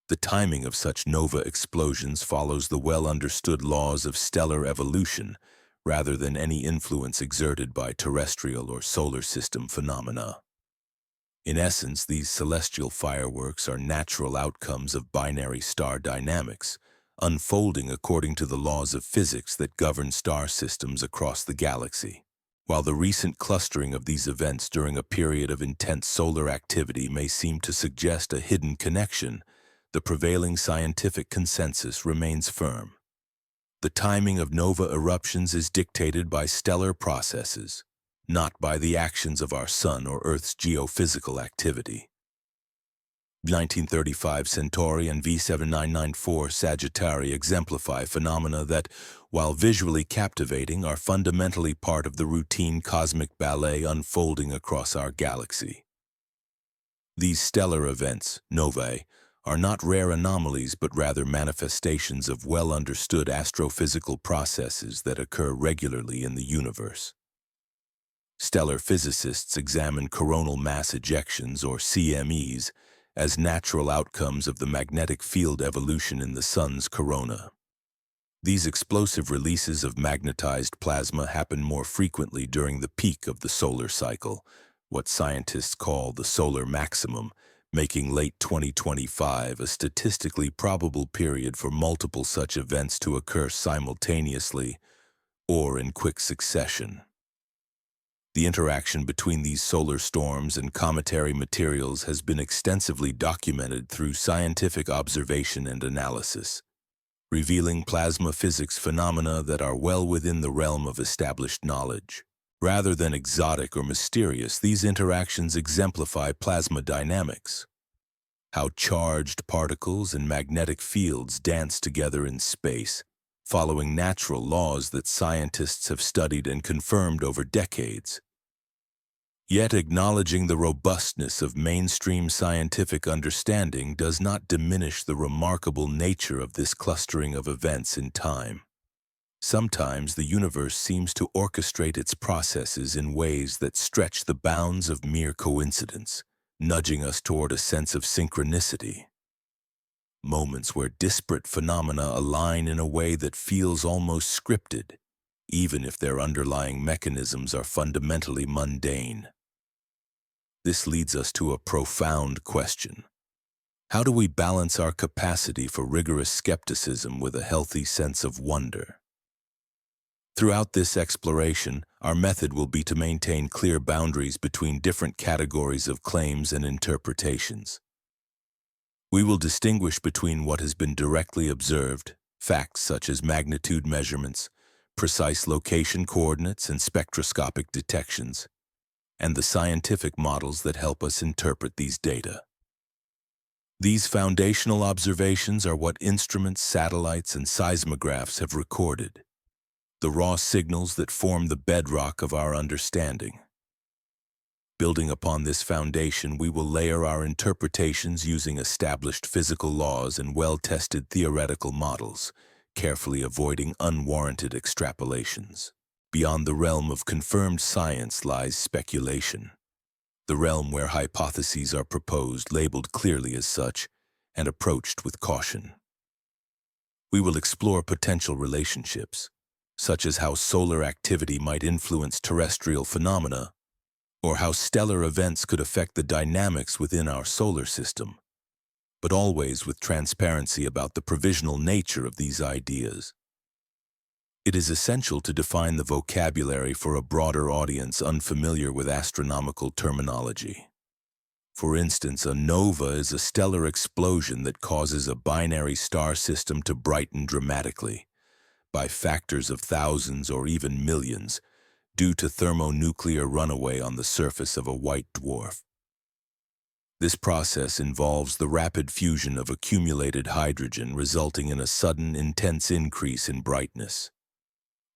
The timing of such nova explosions follows the well-understood laws of stellar evolution rather than any influence exerted by terrestrial or solar system phenomena. In essence, these celestial fireworks are natural outcomes of binary star dynamics, unfolding according to the laws of physics that govern star systems across the galaxy. While the recent clustering of these events during a period of intense solar activity may seem to suggest a hidden connection, the prevailing scientific consensus remains firm. The timing of nova eruptions is dictated by stellar processes, not by the actions of our Sun or Earth's geophysical activity. 1935 Centauri and V7994 Sagittarius exemplify phenomena that, while visually captivating, are fundamentally part of the routine cosmic ballet unfolding across our galaxy. These stellar events, novae, are not rare anomalies but rather manifestations of well-understood astrophysical processes that occur regularly in the universe. Stellar physicists examine coronal mass ejections, or CMEs, as natural outcomes of the magnetic field evolution in the Sun's corona. These explosive releases of magnetized plasma happen more frequently during the peak of the solar cycle, what scientists call the solar maximum, making late 2025 a statistically probable period for multiple such events to occur simultaneously or in quick succession. The interaction between these solar storms and cometary materials has been extensively documented through scientific observation and analysis, revealing plasma physics phenomena that are well within the realm of established knowledge. Rather than exotic or mysterious, these interactions exemplify plasma dynamics, how charged particles and magnetic fields dance together in space, following natural laws that scientists have studied and confirmed over decades. Yet acknowledging the robustness of mainstream scientific understanding does not diminish the remarkable nature of this clustering of events in time. Sometimes the universe seems to orchestrate its processes in ways that stretch the bounds of mere coincidence, nudging us toward a sense of synchronicity. Moments where disparate phenomena align in a way that feels almost scripted, even if their underlying mechanisms are fundamentally mundane. This leads us to a profound question. How do we balance our capacity for rigorous skepticism with a healthy sense of wonder? Throughout this exploration, our method will be to maintain clear boundaries between different categories of claims and interpretations. We will distinguish between what has been directly observed, facts such as magnitude measurements, precise location coordinates, and spectroscopic detections, and the scientific models that help us interpret these data. These foundational observations are what instruments, satellites, and seismographs have recorded, the raw signals that form the bedrock of our understanding. Building upon this foundation, we will layer our interpretations using established physical laws and well-tested theoretical models, carefully avoiding unwarranted extrapolations. Beyond the realm of confirmed science lies speculation, the realm where hypotheses are proposed, labeled clearly as such, and approached with caution. We will explore potential relationships, such as how solar activity might influence terrestrial phenomena, or how stellar events could affect the dynamics within our solar system, but always with transparency about the provisional nature of these ideas. It is essential to define the vocabulary for a broader audience unfamiliar with astronomical terminology. For instance, a nova is a stellar explosion that causes a binary star system to brighten dramatically, by factors of thousands or even millions, due to thermonuclear runaway on the surface of a white dwarf. This process involves the rapid fusion of accumulated hydrogen, resulting in a sudden, intense increase in brightness.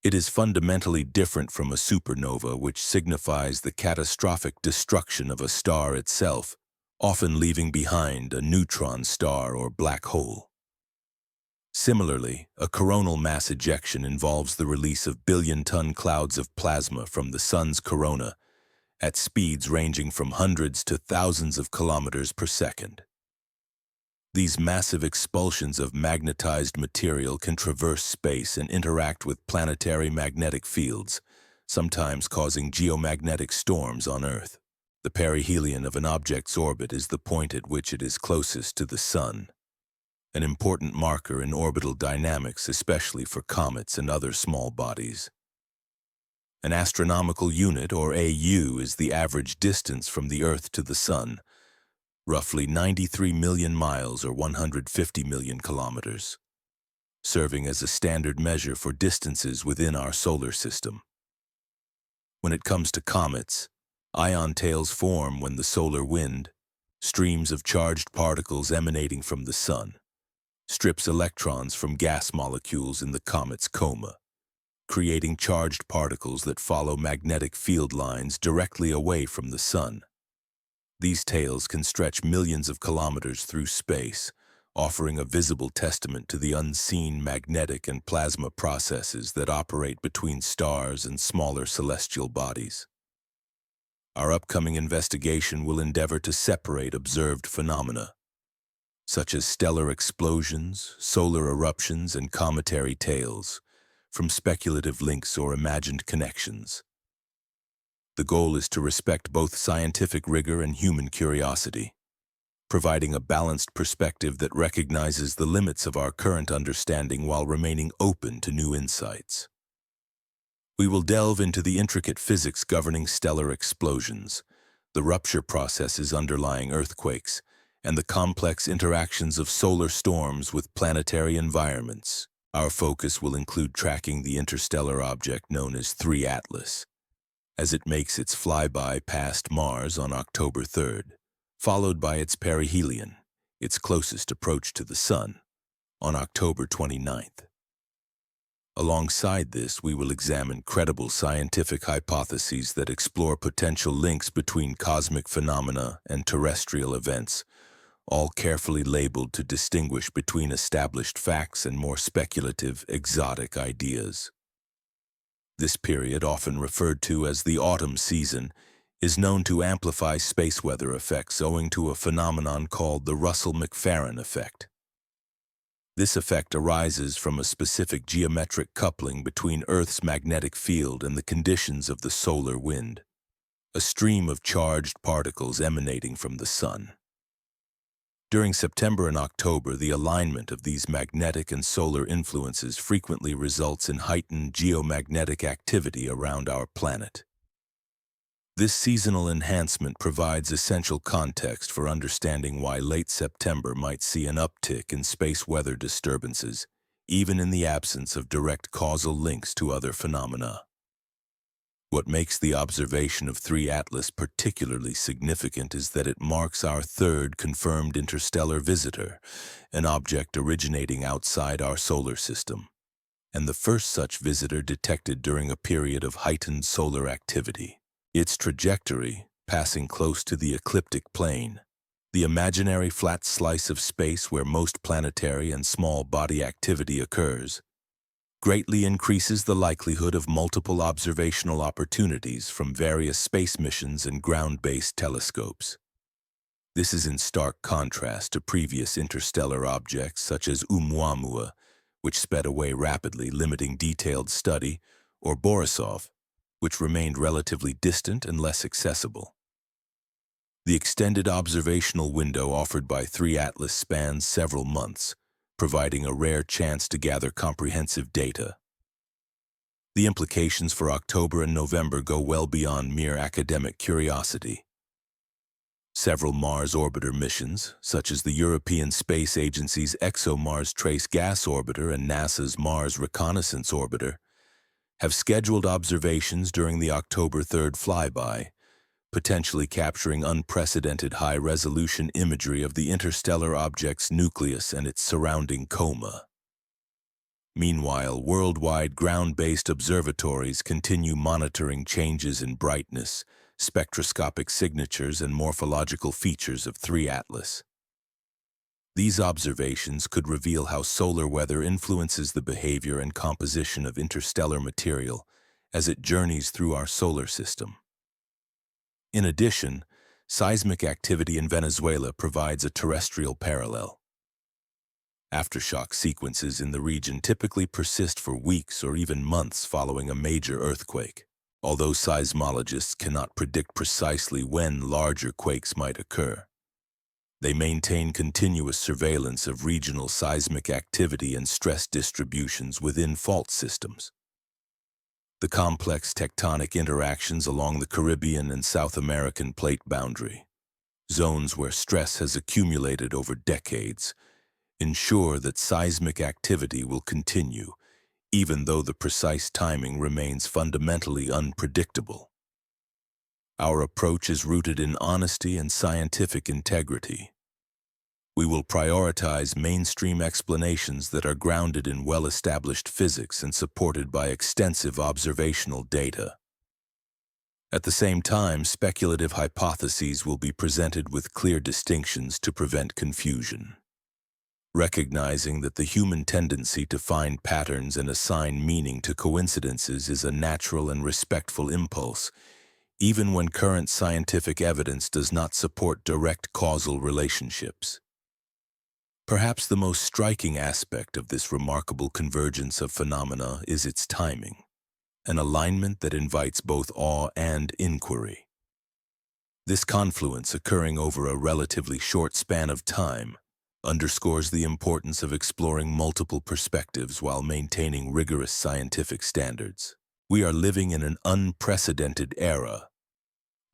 It is fundamentally different from a supernova, which signifies the catastrophic destruction of a star itself, often leaving behind a neutron star or black hole. Similarly, a coronal mass ejection involves the release of billion-ton clouds of plasma from the Sun's corona at speeds ranging from hundreds to thousands of kilometers per second. These massive expulsions of magnetized material can traverse space and interact with planetary magnetic fields, sometimes causing geomagnetic storms on Earth. The perihelion of an object's orbit is the point at which it is closest to the Sun, an important marker in orbital dynamics, especially for comets and other small bodies. An astronomical unit, or AU, is the average distance from the Earth to the Sun, roughly 93 million miles or 150 million kilometers, serving as a standard measure for distances within our solar system. When it comes to comets, ion tails form when the solar wind, streams of charged particles emanating from the Sun, strips electrons from gas molecules in the comet's coma, creating charged particles that follow magnetic field lines directly away from the Sun. These tails can stretch millions of kilometers through space, offering a visible testament to the unseen magnetic and plasma processes that operate between stars and smaller celestial bodies. Our upcoming investigation will endeavor to separate observed phenomena, such as stellar explosions, solar eruptions, and cometary tails, from speculative links or imagined connections. The goal is to respect both scientific rigor and human curiosity, providing a balanced perspective that recognizes the limits of our current understanding while remaining open to new insights. We will delve into the intricate physics governing stellar explosions, the rupture processes underlying earthquakes, and the complex interactions of solar storms with planetary environments. Our focus will include tracking the interstellar object known as 3 Atlas, as it makes its flyby past Mars on October 3rd, followed by its perihelion, its closest approach to the Sun, on October 29th. Alongside this, we will examine credible scientific hypotheses that explore potential links between cosmic phenomena and terrestrial events, all carefully labeled to distinguish between established facts and more speculative, exotic ideas. This period, often referred to as the autumn season, is known to amplify space weather effects owing to a phenomenon called the Russell-McLaren effect. This effect arises from a specific geometric coupling between Earth's magnetic field and the conditions of the solar wind, a stream of charged particles emanating from the Sun. During September and October, the alignment of these magnetic and solar influences frequently results in heightened geomagnetic activity around our planet. This seasonal enhancement provides essential context for understanding why late September might see an uptick in space weather disturbances, even in the absence of direct causal links to other phenomena. What makes the observation of 3 Atlas particularly significant is that it marks our third confirmed interstellar visitor, an object originating outside our solar system, and the first such visitor detected during a period of heightened solar activity. Its trajectory, passing close to the ecliptic plane, the imaginary flat slice of space where most planetary and small body activity occurs, greatly increases the likelihood of multiple observational opportunities from various space missions and ground-based telescopes. This is in stark contrast to previous interstellar objects such as Oumuamua, which sped away rapidly, limiting detailed study, or Borisov, which remained relatively distant and less accessible. The extended observational window offered by 3 Atlas spans several months, providing a rare chance to gather comprehensive data. The implications for October and November go well beyond mere academic curiosity. Several Mars orbiter missions, such as the European Space Agency's ExoMars Trace Gas Orbiter and NASA's Mars Reconnaissance Orbiter, have scheduled observations during the October 3rd flyby, potentially capturing unprecedented high-resolution imagery of the interstellar object's nucleus and its surrounding coma. Meanwhile, worldwide ground-based observatories continue monitoring changes in brightness, spectroscopic signatures, and morphological features of 3 Atlas. These observations could reveal how solar weather influences the behavior and composition of interstellar material as it journeys through our solar system. In addition, seismic activity in Venezuela provides a terrestrial parallel. Aftershock sequences in the region typically persist for weeks or even months following a major earthquake. Although seismologists cannot predict precisely when larger quakes might occur, they maintain continuous surveillance of regional seismic activity and stress distributions within fault systems. The complex tectonic interactions along the Caribbean and South American plate boundary, zones where stress has accumulated over decades, ensure that seismic activity will continue, even though the precise timing remains fundamentally unpredictable. Our approach is rooted in honesty and scientific integrity. We will prioritize mainstream explanations that are grounded in well-established physics and supported by extensive observational data. At the same time, speculative hypotheses will be presented with clear distinctions to prevent confusion. Recognizing that the human tendency to find patterns and assign meaning to coincidences is a natural and respectful impulse, even when current scientific evidence does not support direct causal relationships. Perhaps the most striking aspect of this remarkable convergence of phenomena is its timing, an alignment that invites both awe and inquiry. This confluence, occurring over a relatively short span of time, underscores the importance of exploring multiple perspectives while maintaining rigorous scientific standards. We are living in an unprecedented era,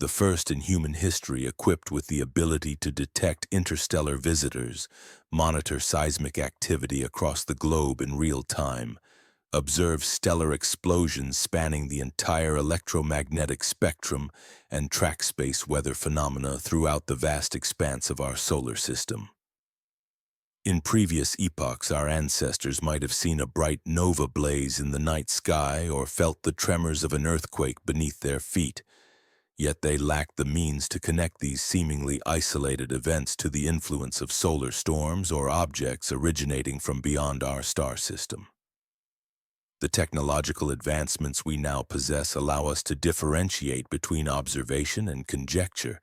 the first in human history equipped with the ability to detect interstellar visitors, monitor seismic activity across the globe in real time, observe stellar explosions spanning the entire electromagnetic spectrum, and track space weather phenomena throughout the vast expanse of our solar system. In previous epochs, our ancestors might have seen a bright nova blaze in the night sky or felt the tremors of an earthquake beneath their feet, yet they lacked the means to connect these seemingly isolated events to the influence of solar storms or objects originating from beyond our star system. The technological advancements we now possess allow us to differentiate between observation and conjecture,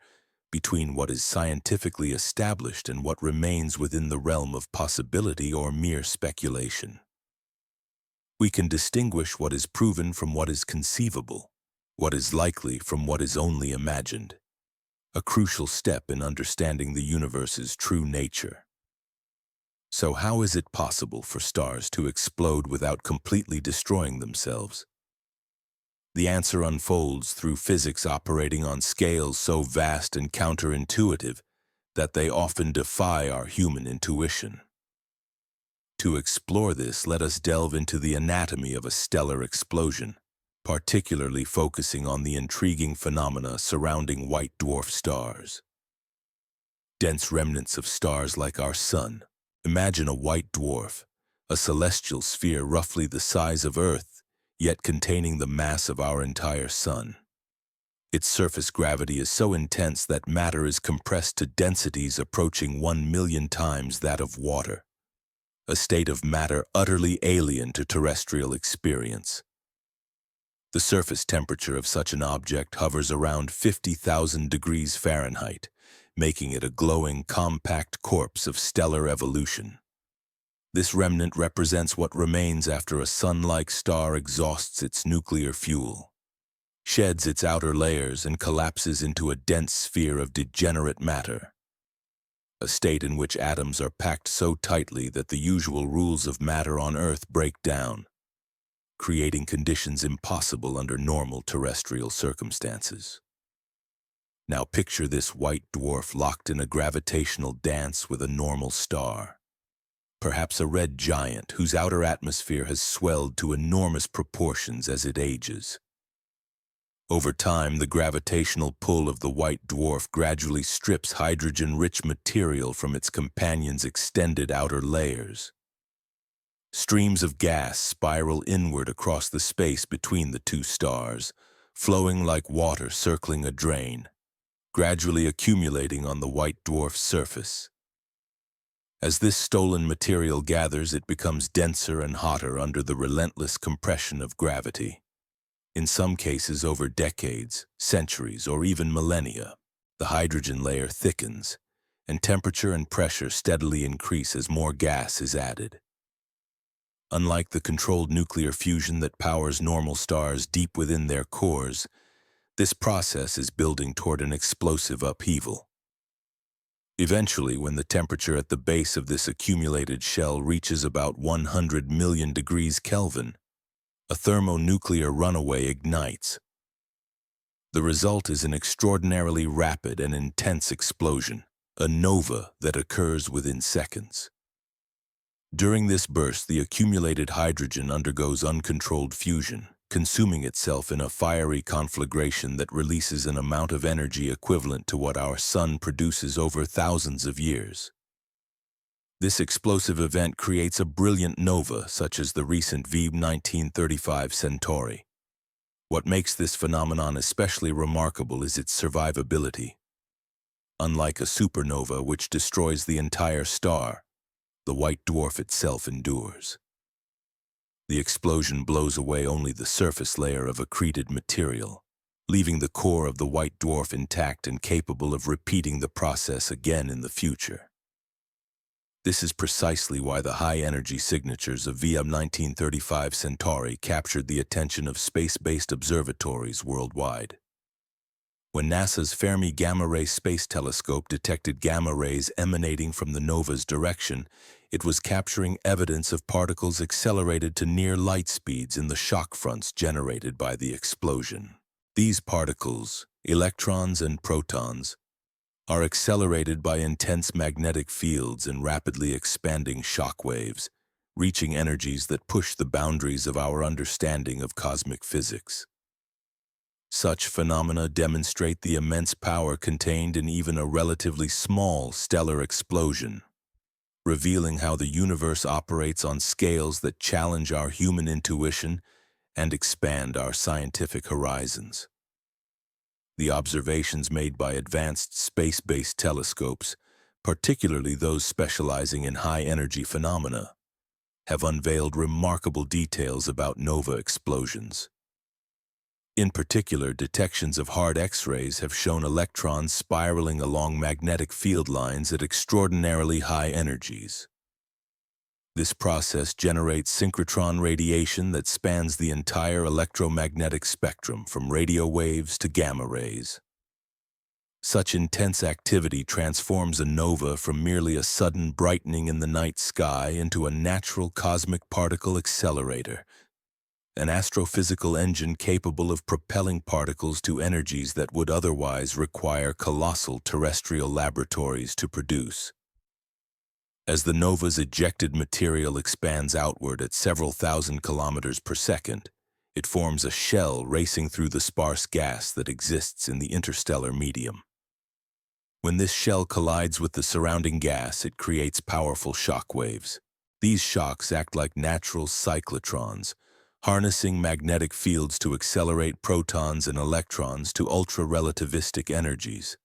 between what is scientifically established and what remains within the realm of possibility or mere speculation. We can distinguish what is proven from what is conceivable, what is likely from what is only imagined, a crucial step in understanding the universe's true nature. So how is it possible for stars to explode without completely destroying themselves? The answer unfolds through physics operating on scales so vast and counterintuitive that they often defy our human intuition. To explore this, let us delve into the anatomy of a stellar explosion, particularly focusing on the intriguing phenomena surrounding white dwarf stars. Dense remnants of stars like our Sun. Imagine a white dwarf, a celestial sphere roughly the size of Earth, yet containing the mass of our entire Sun. Its surface gravity is so intense that matter is compressed to densities approaching 1 million times that of water, a state of matter utterly alien to terrestrial experience. The surface temperature of such an object hovers around 50,000 degrees Fahrenheit, making it a glowing, compact corpse of stellar evolution. This remnant represents what remains after a sun-like star exhausts its nuclear fuel, sheds its outer layers, and collapses into a dense sphere of degenerate matter, a state in which atoms are packed so tightly that the usual rules of matter on Earth break down, creating conditions impossible under normal terrestrial circumstances. Now picture this white dwarf locked in a gravitational dance with a normal star, perhaps a red giant whose outer atmosphere has swelled to enormous proportions as it ages. Over time, the gravitational pull of the white dwarf gradually strips hydrogen-rich material from its companion's extended outer layers. Streams of gas spiral inward across the space between the two stars, flowing like water circling a drain, gradually accumulating on the white dwarf's surface. As this stolen material gathers, it becomes denser and hotter under the relentless compression of gravity. In some cases, over decades, centuries, or even millennia, the hydrogen layer thickens, and temperature and pressure steadily increase as more gas is added. Unlike the controlled nuclear fusion that powers normal stars deep within their cores, this process is building toward an explosive upheaval. Eventually, when the temperature at the base of this accumulated shell reaches about 100 million degrees Kelvin, a thermonuclear runaway ignites. The result is an extraordinarily rapid and intense explosion, a nova that occurs within seconds. During this burst, the accumulated hydrogen undergoes uncontrolled fusion, consuming itself in a fiery conflagration that releases an amount of energy equivalent to what our sun produces over thousands of years. This explosive event creates a brilliant nova, such as the recent V1935 Centauri. What makes this phenomenon especially remarkable is its survivability. Unlike a supernova, which destroys the entire star, the white dwarf itself endures. The explosion blows away only the surface layer of accreted material, leaving the core of the white dwarf intact and capable of repeating the process again in the future. This is precisely why the high-energy signatures of VM1935 Centauri captured the attention of space-based observatories worldwide. When NASA's Fermi Gamma Ray Space Telescope detected gamma rays emanating from the nova's direction, it was capturing evidence of particles accelerated to near light speeds in the shock fronts generated by the explosion. These particles, electrons and protons, are accelerated by intense magnetic fields and rapidly expanding shock waves, reaching energies that push the boundaries of our understanding of cosmic physics. Such phenomena demonstrate the immense power contained in even a relatively small stellar explosion, revealing how the universe operates on scales that challenge our human intuition and expand our scientific horizons. The observations made by advanced space-based telescopes, particularly those specializing in high-energy phenomena, have unveiled remarkable details about nova explosions. In particular, detections of hard X-rays have shown electrons spiraling along magnetic field lines at extraordinarily high energies. This process generates synchrotron radiation that spans the entire electromagnetic spectrum, from radio waves to gamma rays. Such intense activity transforms a nova from merely a sudden brightening in the night sky into a natural cosmic particle accelerator, an astrophysical engine capable of propelling particles to energies that would otherwise require colossal terrestrial laboratories to produce. As the nova's ejected material expands outward at several thousand kilometers per second, it forms a shell racing through the sparse gas that exists in the interstellar medium. When this shell collides with the surrounding gas, it creates powerful shock waves. These shocks act like natural cyclotrons, harnessing magnetic fields to accelerate protons and electrons to ultra-relativistic energies.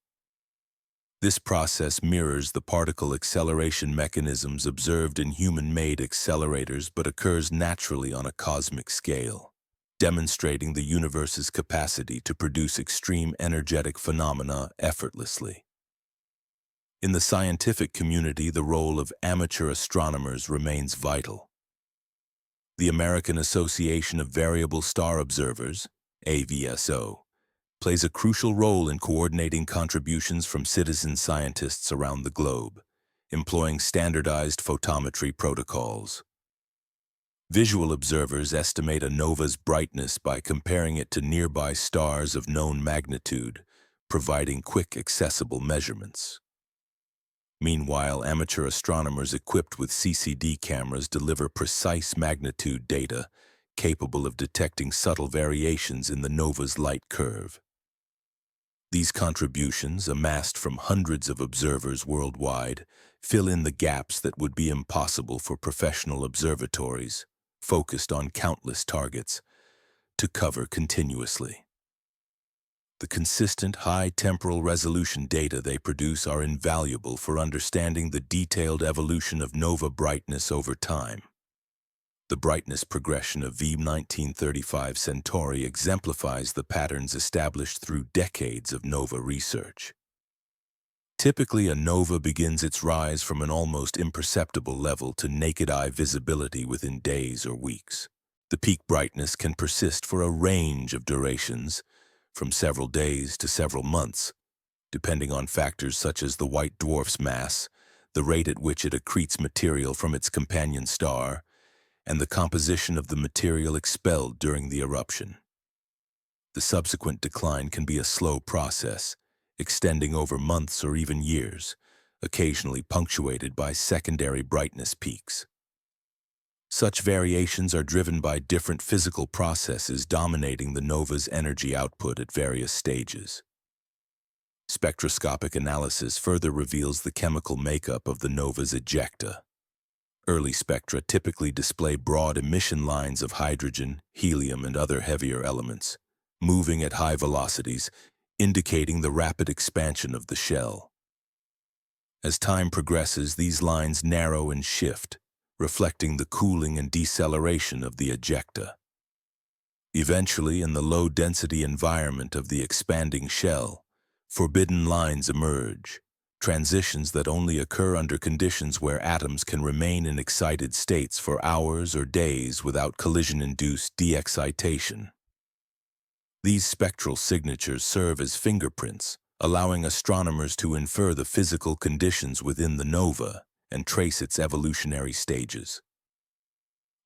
This process mirrors the particle acceleration mechanisms observed in human-made accelerators but occurs naturally on a cosmic scale, demonstrating the universe's capacity to produce extreme energetic phenomena effortlessly. In the scientific community, the role of amateur astronomers remains vital. The American Association of Variable Star Observers, AVSO, plays a crucial role in coordinating contributions from citizen scientists around the globe, employing standardized photometry protocols. Visual observers estimate a nova's brightness by comparing it to nearby stars of known magnitude, providing quick, accessible measurements. Meanwhile, amateur astronomers equipped with CCD cameras deliver precise magnitude data, capable of detecting subtle variations in the nova's light curve. These contributions, amassed from hundreds of observers worldwide, fill in the gaps that would be impossible for professional observatories, focused on countless targets, to cover continuously. The consistent high temporal resolution data they produce are invaluable for understanding the detailed evolution of nova brightness over time. The brightness progression of V1935 Centauri exemplifies the patterns established through decades of nova research. Typically, a nova begins its rise from an almost imperceptible level to naked-eye visibility within days or weeks. The peak brightness can persist for a range of durations, from several days to several months, depending on factors such as the white dwarf's mass, the rate at which it accretes material from its companion star, and the composition of the material expelled during the eruption. The subsequent decline can be a slow process, extending over months or even years, occasionally punctuated by secondary brightness peaks. Such variations are driven by different physical processes dominating the nova's energy output at various stages. Spectroscopic analysis further reveals the chemical makeup of the nova's ejecta. Early spectra typically display broad emission lines of hydrogen, helium, and other heavier elements, moving at high velocities, indicating the rapid expansion of the shell. As time progresses, these lines narrow and shift, reflecting the cooling and deceleration of the ejecta. Eventually, in the low-density environment of the expanding shell, forbidden lines emerge, transitions that only occur under conditions where atoms can remain in excited states for hours or days without collision-induced de-excitation. These spectral signatures serve as fingerprints, allowing astronomers to infer the physical conditions within the nova and trace its evolutionary stages.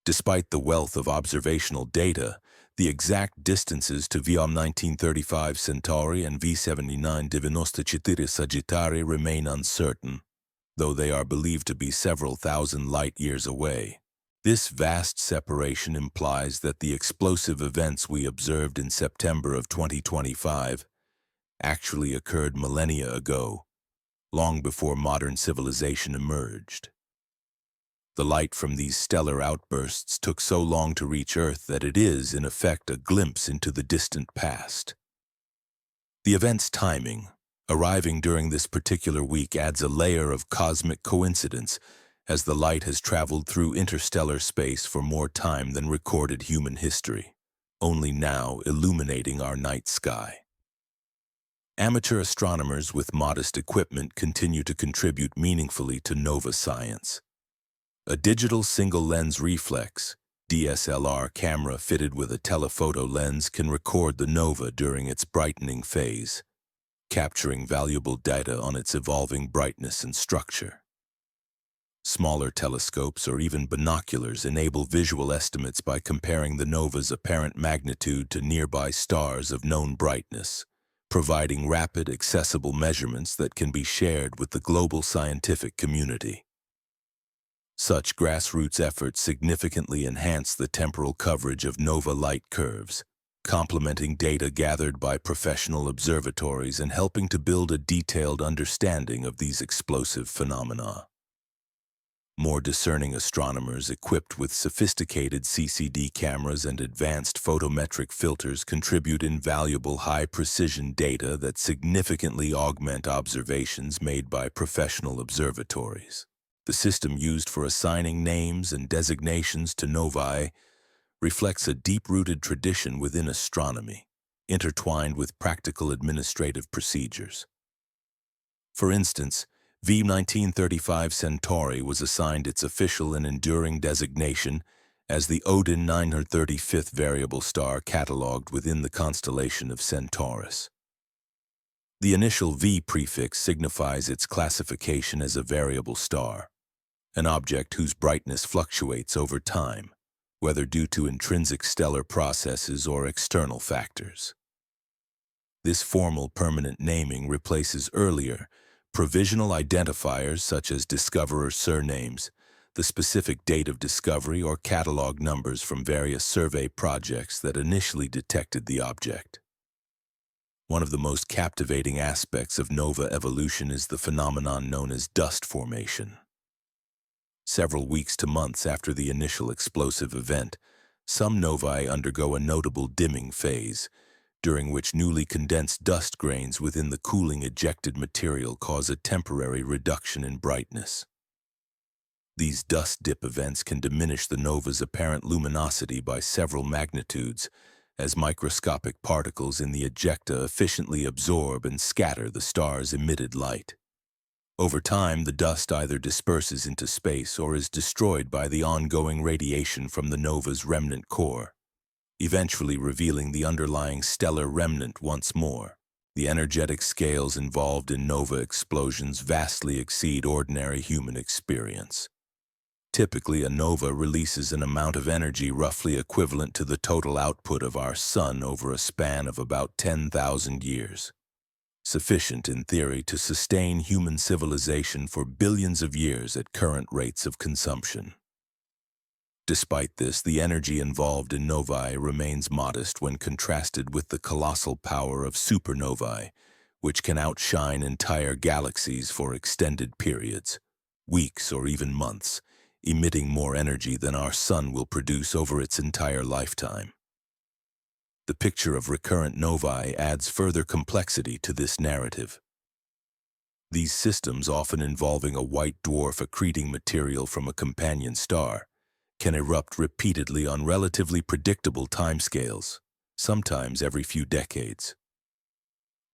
Despite the wealth of observational data, the exact distances to V1935 Centauri and V79 Sagittarius remain uncertain, though they are believed to be several thousand light-years away. This vast separation implies that the explosive events we observed in September of 2025 actually occurred millennia ago, long before modern civilization emerged. The light from these stellar outbursts took so long to reach Earth that it is, in effect, a glimpse into the distant past. The event's timing, arriving during this particular week, adds a layer of cosmic coincidence, as the light has traveled through interstellar space for more time than recorded human history, only now illuminating our night sky. Amateur astronomers with modest equipment continue to contribute meaningfully to nova science. A digital single-lens reflex (DSLR) camera fitted with a telephoto lens can record the nova during its brightening phase, capturing valuable data on its evolving brightness and structure. Smaller telescopes or even binoculars enable visual estimates by comparing the nova's apparent magnitude to nearby stars of known brightness, providing rapid, accessible measurements that can be shared with the global scientific community. Such grassroots efforts significantly enhance the temporal coverage of nova light curves, complementing data gathered by professional observatories and helping to build a detailed understanding of these explosive phenomena. More discerning astronomers equipped with sophisticated CCD cameras and advanced photometric filters contribute invaluable high-precision data that significantly augment observations made by professional observatories. The system used for assigning names and designations to novae reflects a deep-rooted tradition within astronomy, intertwined with practical administrative procedures. For instance, V1935 Centauri was assigned its official and enduring designation as the Odin 935th variable star catalogued within the constellation of Centaurus. The initial V prefix signifies its classification as a variable star, an object whose brightness fluctuates over time, whether due to intrinsic stellar processes or external factors. This formal permanent naming replaces earlier, provisional identifiers such as discoverer surnames, the specific date of discovery, or catalog numbers from various survey projects that initially detected the object. One of the most captivating aspects of nova evolution is the phenomenon known as dust formation. Several weeks to months after the initial explosive event, some novae undergo a notable dimming phase, during which newly condensed dust grains within the cooling ejected material cause a temporary reduction in brightness. These dust dip events can diminish the nova's apparent luminosity by several magnitudes, as microscopic particles in the ejecta efficiently absorb and scatter the star's emitted light. Over time, the dust either disperses into space or is destroyed by the ongoing radiation from the nova's remnant core, eventually revealing the underlying stellar remnant once more. The energetic scales involved in nova explosions vastly exceed ordinary human experience. Typically, a nova releases an amount of energy roughly equivalent to the total output of our sun over a span of about 10,000 years. Sufficient, in theory, to sustain human civilization for billions of years at current rates of consumption. Despite this, the energy involved in novae remains modest when contrasted with the colossal power of supernovae, which can outshine entire galaxies for extended periods, weeks or even months, emitting more energy than our sun will produce over its entire lifetime. The picture of recurrent novae adds further complexity to this narrative. These systems, often involving a white dwarf accreting material from a companion star, can erupt repeatedly on relatively predictable timescales, sometimes every few decades.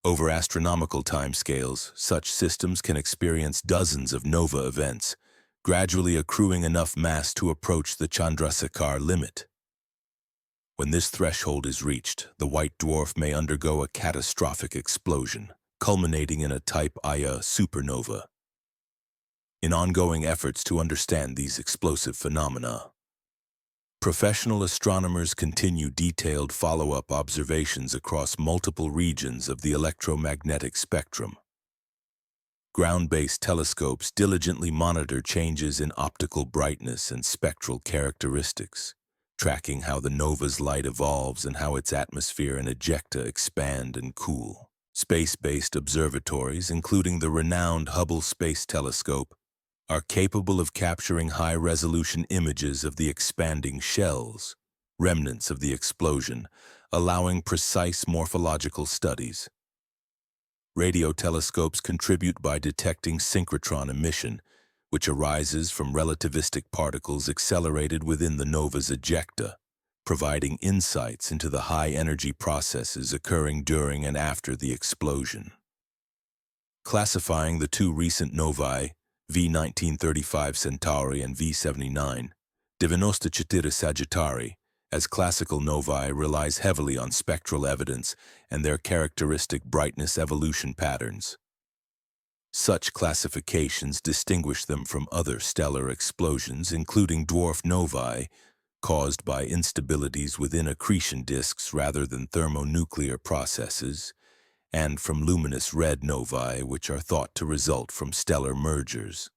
Over astronomical timescales, such systems can experience dozens of nova events, gradually accruing enough mass to approach the Chandrasekhar limit. When this threshold is reached, the white dwarf may undergo a catastrophic explosion, culminating in a type Ia supernova. In ongoing efforts to understand these explosive phenomena, professional astronomers continue detailed follow-up observations across multiple regions of the electromagnetic spectrum. Ground-based telescopes diligently monitor changes in optical brightness and spectral characteristics, tracking how the nova's light evolves and how its atmosphere and ejecta expand and cool. Space-based observatories, including the renowned Hubble Space Telescope, are capable of capturing high-resolution images of the expanding shells, remnants of the explosion, allowing precise morphological studies. Radio telescopes contribute by detecting synchrotron emission, which arises from relativistic particles accelerated within the nova's ejecta, providing insights into the high-energy processes occurring during and after the explosion. Classifying the two recent novae, V1935 Centauri and V79, 94 Sagittari, as classical novae relies heavily on spectral evidence and their characteristic brightness evolution patterns. Such classifications distinguish them from other stellar explosions, including dwarf novae, caused by instabilities within accretion disks rather than thermonuclear processes, and from luminous red novae, which are thought to result from stellar mergers.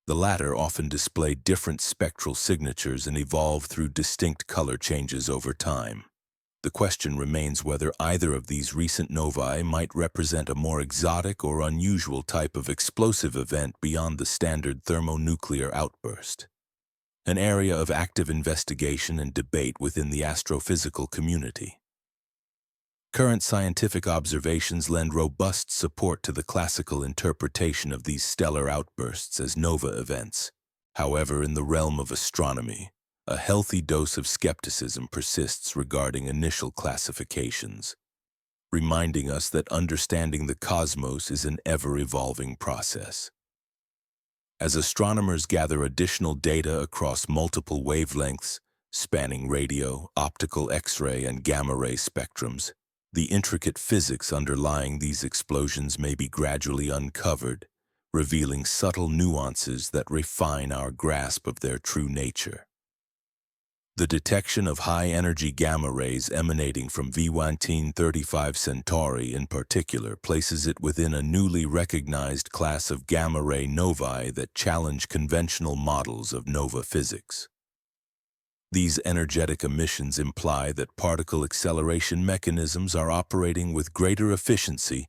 The latter often display different spectral signatures and evolve through distinct color changes over time. The question remains whether either of these recent novae might represent a more exotic or unusual type of explosive event beyond the standard thermonuclear outburst, an area of active investigation and debate within the astrophysical community. Current scientific observations lend robust support to the classical interpretation of these stellar outbursts as nova events. However, in the realm of astronomy, a healthy dose of skepticism persists regarding initial classifications, reminding us that understanding the cosmos is an ever-evolving process. As astronomers gather additional data across multiple wavelengths, spanning radio, optical X-ray, and gamma-ray spectrums, the intricate physics underlying these explosions may be gradually uncovered, revealing subtle nuances that refine our grasp of their true nature. The detection of high-energy gamma rays emanating from V1935 Centauri in particular places it within a newly recognized class of gamma-ray novae that challenge conventional models of nova physics. These energetic emissions imply that particle acceleration mechanisms are operating with greater efficiency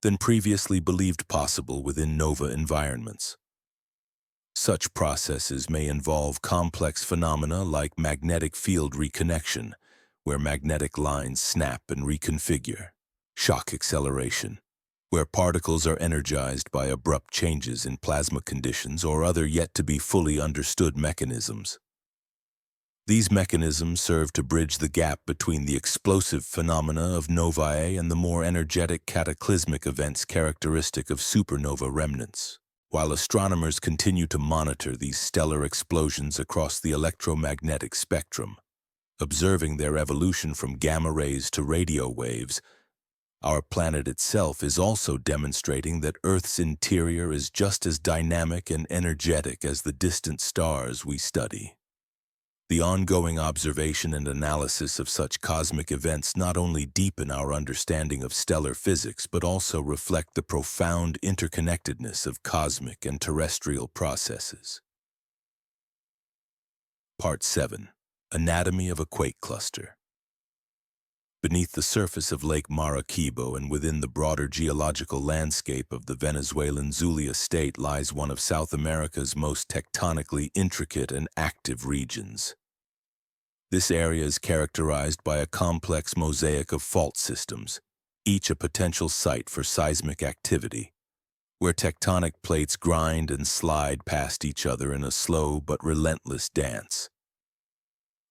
than previously believed possible within nova environments. Such processes may involve complex phenomena like magnetic field reconnection, where magnetic lines snap and reconfigure, shock acceleration, where particles are energized by abrupt changes in plasma conditions or other yet-to-be fully understood mechanisms. These mechanisms serve to bridge the gap between the explosive phenomena of novae and the more energetic cataclysmic events characteristic of supernova remnants. While astronomers continue to monitor these stellar explosions across the electromagnetic spectrum, observing their evolution from gamma rays to radio waves, our planet itself is also demonstrating that Earth's interior is just as dynamic and energetic as the distant stars we study. The ongoing observation and analysis of such cosmic events not only deepen our understanding of stellar physics, but also reflect the profound interconnectedness of cosmic and terrestrial processes. Part 7. Anatomy of a Quake Cluster. Beneath the surface of Lake Maracaibo and within the broader geological landscape of the Venezuelan Zulia state lies one of South America's most tectonically intricate and active regions. This area is characterized by a complex mosaic of fault systems, each a potential site for seismic activity, where tectonic plates grind and slide past each other in a slow but relentless dance.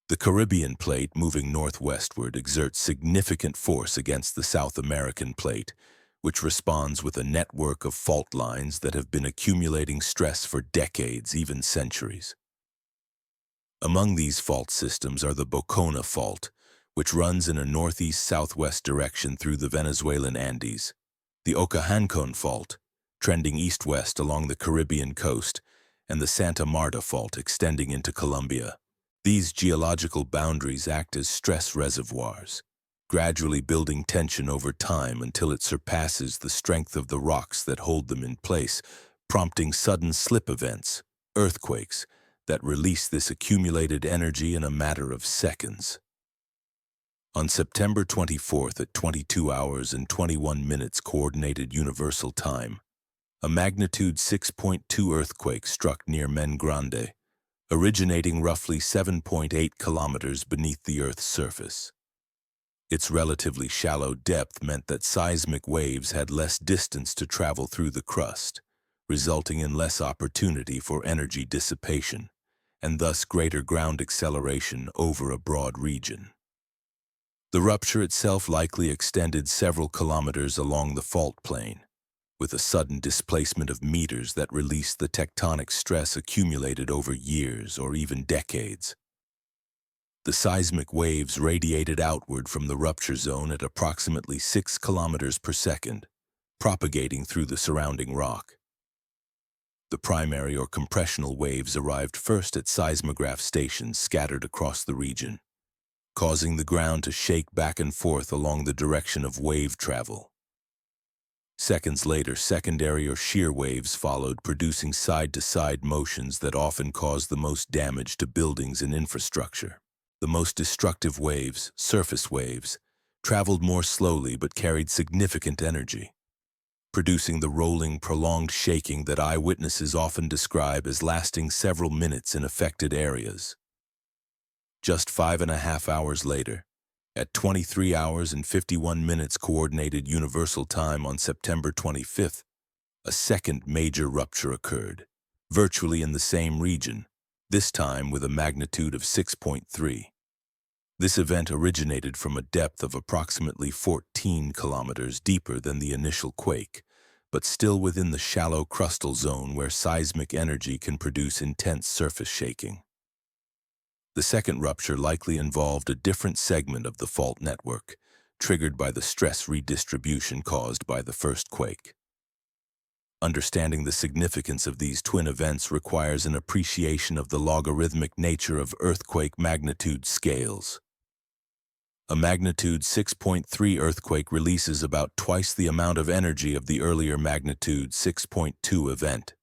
The Caribbean plate, moving northwestward, exerts significant force against the South American plate, which responds with a network of fault lines that have been accumulating stress for decades, even centuries. Among these fault systems are the Bocona Fault, which runs in a northeast-southwest direction through the Venezuelan Andes, the Ocahancon Fault, trending east-west along the Caribbean coast, and the Santa Marta Fault extending into Colombia. These geological boundaries act as stress reservoirs, gradually building tension over time until it surpasses the strength of the rocks that hold them in place, prompting sudden slip events, earthquakes, that release this accumulated energy in a matter of seconds. On September 24th at 22 hours and 21 minutes Coordinated Universal Time, a magnitude 6.2 earthquake struck near Men Grande, originating roughly 7.8 kilometers beneath the Earth's surface. Its relatively shallow depth meant that seismic waves had less distance to travel through the crust, resulting in less opportunity for energy dissipation, and thus greater ground acceleration over a broad region. The rupture itself likely extended several kilometers along the fault plane, with a sudden displacement of meters that released the tectonic stress accumulated over years or even decades. The seismic waves radiated outward from the rupture zone at approximately 6 kilometers per second, propagating through the surrounding rock. The primary or compressional waves arrived first at seismograph stations scattered across the region, causing the ground to shake back and forth along the direction of wave travel. Seconds later, secondary or shear waves followed, producing side-to-side motions that often cause the most damage to buildings and infrastructure. The most destructive waves, surface waves, traveled more slowly but carried significant energy, producing the rolling, prolonged shaking that eyewitnesses often describe as lasting several minutes in affected areas. Just 5.5 hours later, at 23 hours and 51 minutes Coordinated Universal Time on September 25th, a second major rupture occurred, virtually in the same region, this time with a magnitude of 6.3. This event originated from a depth of approximately 14 kilometers deeper than the initial quake, but still within the shallow crustal zone where seismic energy can produce intense surface shaking. The second rupture likely involved a different segment of the fault network, triggered by the stress redistribution caused by the first quake. Understanding the significance of these twin events requires an appreciation of the logarithmic nature of earthquake magnitude scales. A magnitude 6.3 earthquake releases about twice the amount of energy of the earlier magnitude 6.2 event.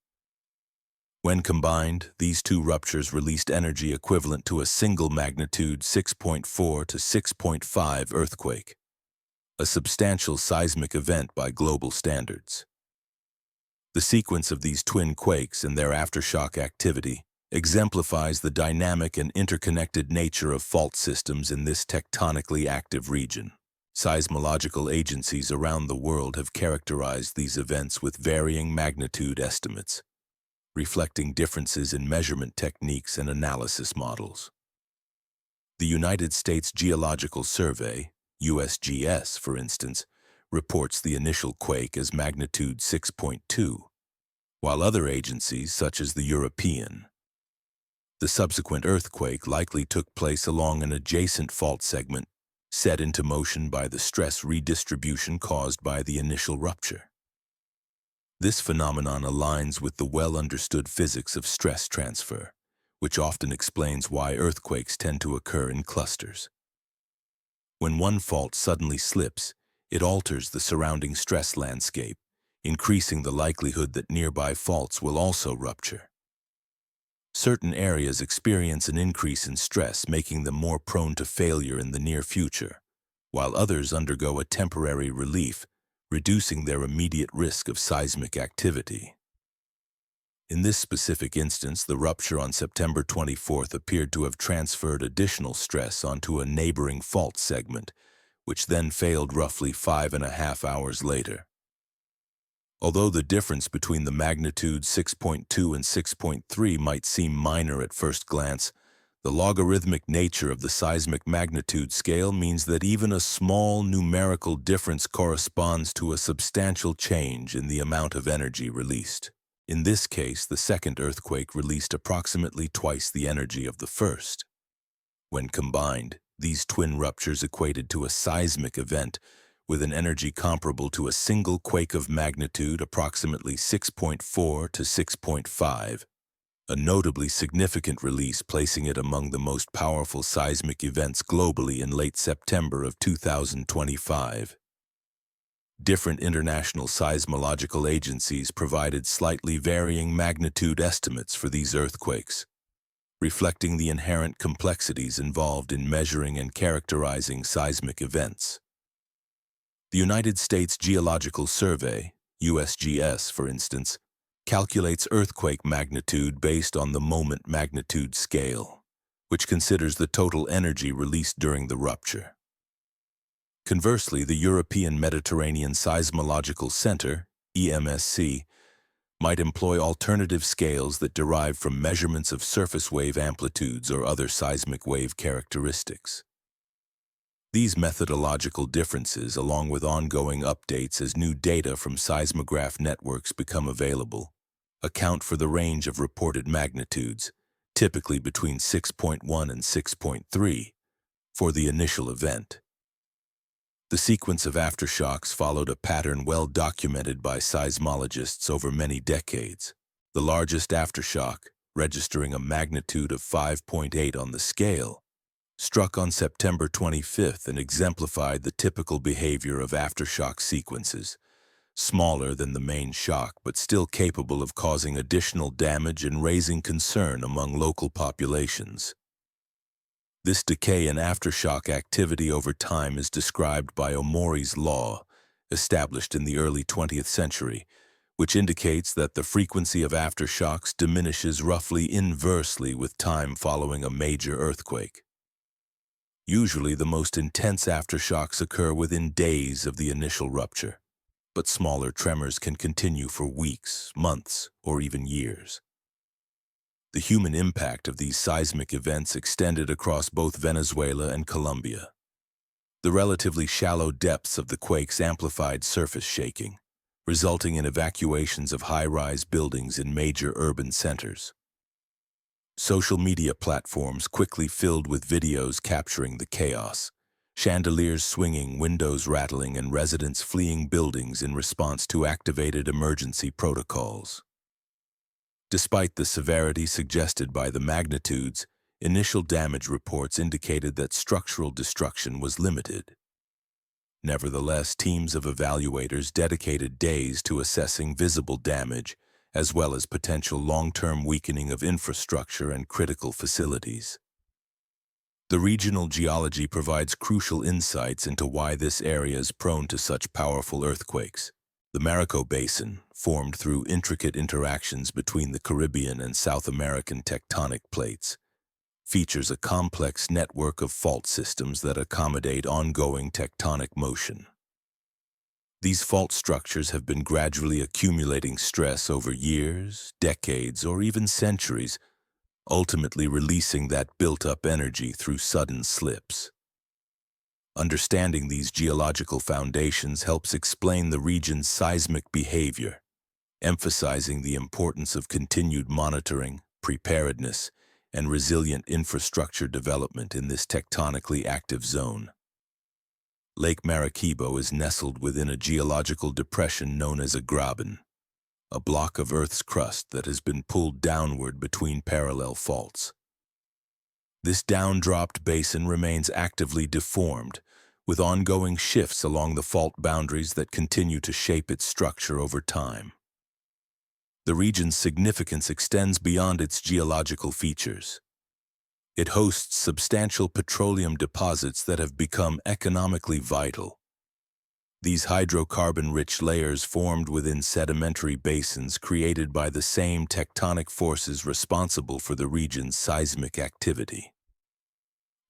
When combined, these two ruptures released energy equivalent to a single magnitude 6.4 to 6.5 earthquake, a substantial seismic event by global standards. The sequence of these twin quakes and their aftershock activity exemplifies the dynamic and interconnected nature of fault systems in this tectonically active region. Seismological agencies around the world have characterized these events with varying magnitude estimates, reflecting differences in measurement techniques and analysis models. The United States Geological Survey, USGS, for instance, reports the initial quake as magnitude 6.2, while other agencies, such as the European, the subsequent earthquake likely took place along an adjacent fault segment set into motion by the stress redistribution caused by the initial rupture. This phenomenon aligns with the well-understood physics of stress transfer, which often explains why earthquakes tend to occur in clusters. When one fault suddenly slips, it alters the surrounding stress landscape, increasing the likelihood that nearby faults will also rupture. Certain areas experience an increase in stress, making them more prone to failure in the near future, while others undergo a temporary relief, reducing their immediate risk of seismic activity. In this specific instance, the rupture on September 24th appeared to have transferred additional stress onto a neighboring fault segment, which then failed roughly 5.5 hours later. Although the difference between the magnitudes 6.2 and 6.3 might seem minor at first glance, the logarithmic nature of the seismic magnitude scale means that even a small numerical difference corresponds to a substantial change in the amount of energy released. In this case, the second earthquake released approximately twice the energy of the first. When combined, these twin ruptures equated to a seismic event with an energy comparable to a single quake of magnitude approximately 6.4 to 6.5, a notably significant release, placing it among the most powerful seismic events globally in late September of 2025. Different international seismological agencies provided slightly varying magnitude estimates for these earthquakes, reflecting the inherent complexities involved in measuring and characterizing seismic events. The United States Geological Survey, USGS, for instance, calculates earthquake magnitude based on the moment magnitude scale, which considers the total energy released during the rupture. Conversely, the European Mediterranean Seismological Center, EMSC, might employ alternative scales that derive from measurements of surface wave amplitudes or other seismic wave characteristics. These methodological differences, along with ongoing updates as new data from seismograph networks become available, account for the range of reported magnitudes, typically between 6.1 and 6.3, for the initial event. The sequence of aftershocks followed a pattern well documented by seismologists over many decades. The largest aftershock, registering a magnitude of 5.8 on the scale, struck on September 25th and exemplified the typical behavior of aftershock sequences, smaller than the main shock but still capable of causing additional damage and raising concern among local populations. This decay in aftershock activity over time is described by Omori's law, established in the early 20th century, which indicates that the frequency of aftershocks diminishes roughly inversely with time following a major earthquake. Usually, the most intense aftershocks occur within days of the initial rupture, but smaller tremors can continue for weeks, months, or even years. The human impact of these seismic events extended across both Venezuela and Colombia. The relatively shallow depths of the quakes amplified surface shaking, resulting in evacuations of high-rise buildings in major urban centers. Social media platforms quickly filled with videos capturing the chaos, chandeliers swinging, windows rattling, and residents fleeing buildings in response to activated emergency protocols. Despite the severity suggested by the magnitudes, initial damage reports indicated that structural destruction was limited. Nevertheless, teams of evaluators dedicated days to assessing visible damage, as well as potential long-term weakening of infrastructure and critical facilities. The regional geology provides crucial insights into why this area is prone to such powerful earthquakes. The Marico Basin, formed through intricate interactions between the Caribbean and South American tectonic plates, features a complex network of fault systems that accommodate ongoing tectonic motion. These fault structures have been gradually accumulating stress over years, decades, or even centuries, ultimately releasing that built-up energy through sudden slips. Understanding these geological foundations helps explain the region's seismic behavior, emphasizing the importance of continued monitoring, preparedness, and resilient infrastructure development in this tectonically active zone. Lake Maracaibo is nestled within a geological depression known as a graben, a block of Earth's crust that has been pulled downward between parallel faults. This down-dropped basin remains actively deformed, with ongoing shifts along the fault boundaries that continue to shape its structure over time. The region's significance extends beyond its geological features. It hosts substantial petroleum deposits that have become economically vital. These hydrocarbon-rich layers formed within sedimentary basins created by the same tectonic forces responsible for the region's seismic activity.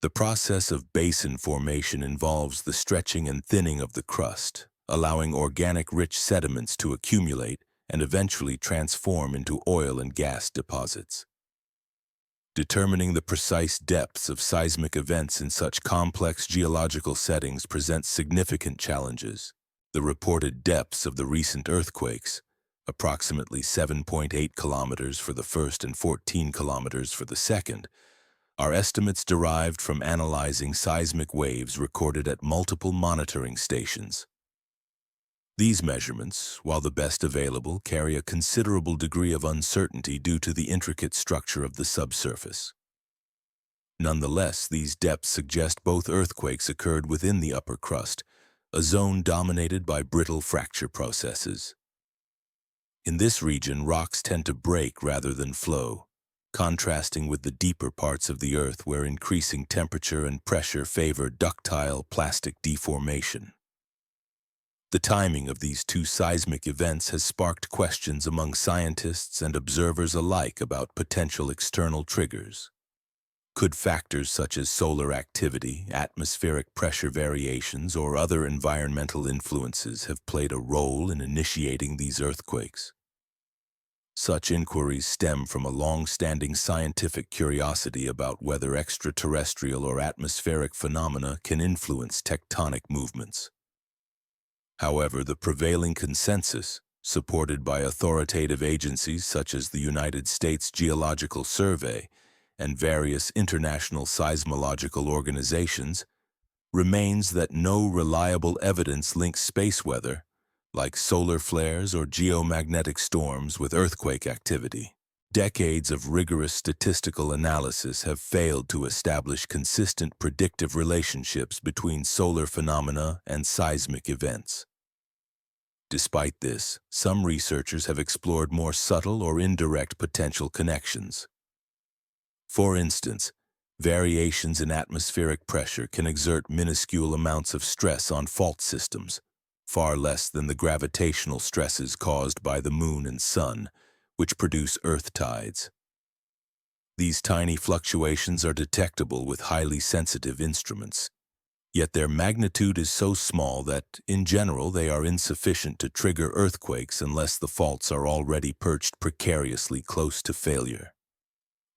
The process of basin formation involves the stretching and thinning of the crust, allowing organic-rich sediments to accumulate and eventually transform into oil and gas deposits. Determining the precise depths of seismic events in such complex geological settings presents significant challenges. The reported depths of the recent earthquakes, approximately 7.8 kilometers for the first and 14 kilometers for the second, are estimates derived from analyzing seismic waves recorded at multiple monitoring stations. These measurements, while the best available, carry a considerable degree of uncertainty due to the intricate structure of the subsurface. Nonetheless, these depths suggest both earthquakes occurred within the upper crust, a zone dominated by brittle fracture processes. In this region, rocks tend to break rather than flow, contrasting with the deeper parts of the Earth where increasing temperature and pressure favor ductile plastic deformation. The timing of these two seismic events has sparked questions among scientists and observers alike about potential external triggers. Could factors such as solar activity, atmospheric pressure variations, or other environmental influences have played a role in initiating these earthquakes? Such inquiries stem from a long-standing scientific curiosity about whether extraterrestrial or atmospheric phenomena can influence tectonic movements. However, the prevailing consensus, supported by authoritative agencies such as the United States Geological Survey and various international seismological organizations, remains that no reliable evidence links space weather, like solar flares or geomagnetic storms, with earthquake activity. Decades of rigorous statistical analysis have failed to establish consistent predictive relationships between solar phenomena and seismic events. Despite this, some researchers have explored more subtle or indirect potential connections. For instance, variations in atmospheric pressure can exert minuscule amounts of stress on fault systems, far less than the gravitational stresses caused by the moon and sun, which produce earth tides. These tiny fluctuations are detectable with highly sensitive instruments, yet their magnitude is so small that, in general, they are insufficient to trigger earthquakes unless the faults are already perched precariously close to failure.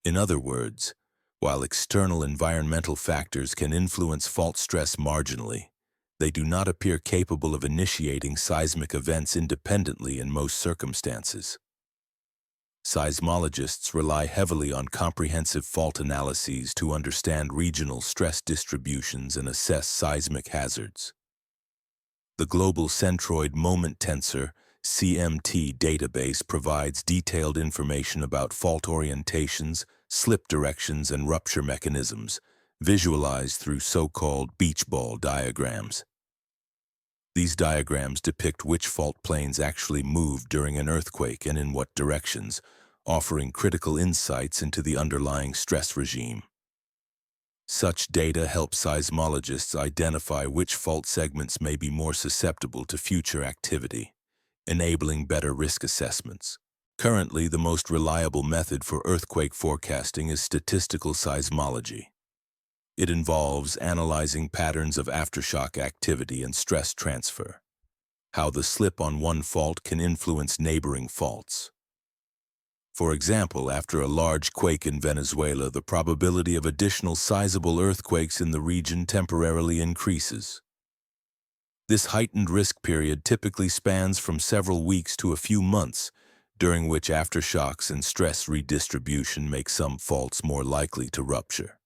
In other words, while external environmental factors can influence fault stress marginally, they do not appear capable of initiating seismic events independently in most circumstances. Seismologists rely heavily on comprehensive fault analyses to understand regional stress distributions and assess seismic hazards. The Global Centroid Moment Tensor (CMT) database provides detailed information about fault orientations, slip directions, and rupture mechanisms, visualized through so-called beach ball diagrams. These diagrams depict which fault planes actually moved during an earthquake and in what directions, offering critical insights into the underlying stress regime. Such data help seismologists identify which fault segments may be more susceptible to future activity, enabling better risk assessments. Currently, the most reliable method for earthquake forecasting is statistical seismology. It involves analyzing patterns of aftershock activity and stress transfer, how the slip on one fault can influence neighboring faults. For example, after a large quake in Venezuela, the probability of additional sizable earthquakes in the region temporarily increases. This heightened risk period typically spans from several weeks to a few months, during which aftershocks and stress redistribution make some faults more likely to rupture.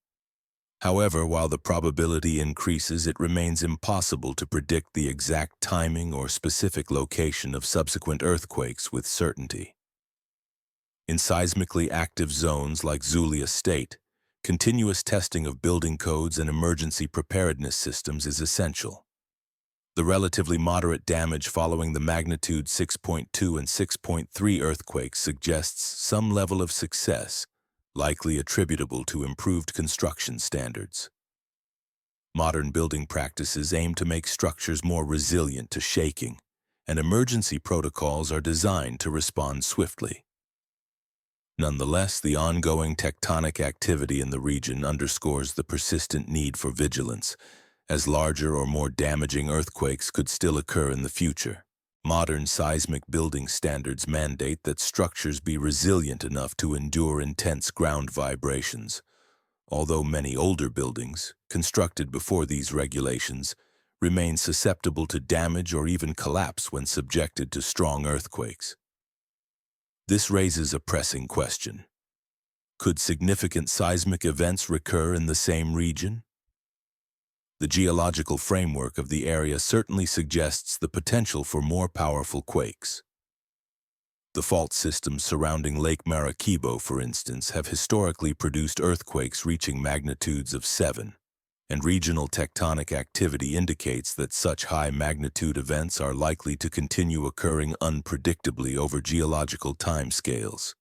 However, while the probability increases, it remains impossible to predict the exact timing or specific location of subsequent earthquakes with certainty. In seismically active zones like Zulia State, continuous testing of building codes and emergency preparedness systems is essential. The relatively moderate damage following the magnitude 6.2 and 6.3 earthquakes suggests some level of success, likely attributable to improved construction standards. Modern building practices aim to make structures more resilient to shaking, and emergency protocols are designed to respond swiftly. Nonetheless, the ongoing tectonic activity in the region underscores the persistent need for vigilance, as larger or more damaging earthquakes could still occur in the future. Modern seismic building standards mandate that structures be resilient enough to endure intense ground vibrations, although many older buildings, constructed before these regulations, remain susceptible to damage or even collapse when subjected to strong earthquakes. This raises a pressing question. Could significant seismic events recur in the same region? The geological framework of the area certainly suggests the potential for more powerful quakes. The fault systems surrounding Lake Maracaibo, for instance, have historically produced earthquakes reaching magnitudes of 7, and regional tectonic activity indicates that such high-magnitude events are likely to continue occurring unpredictably over geological timescales.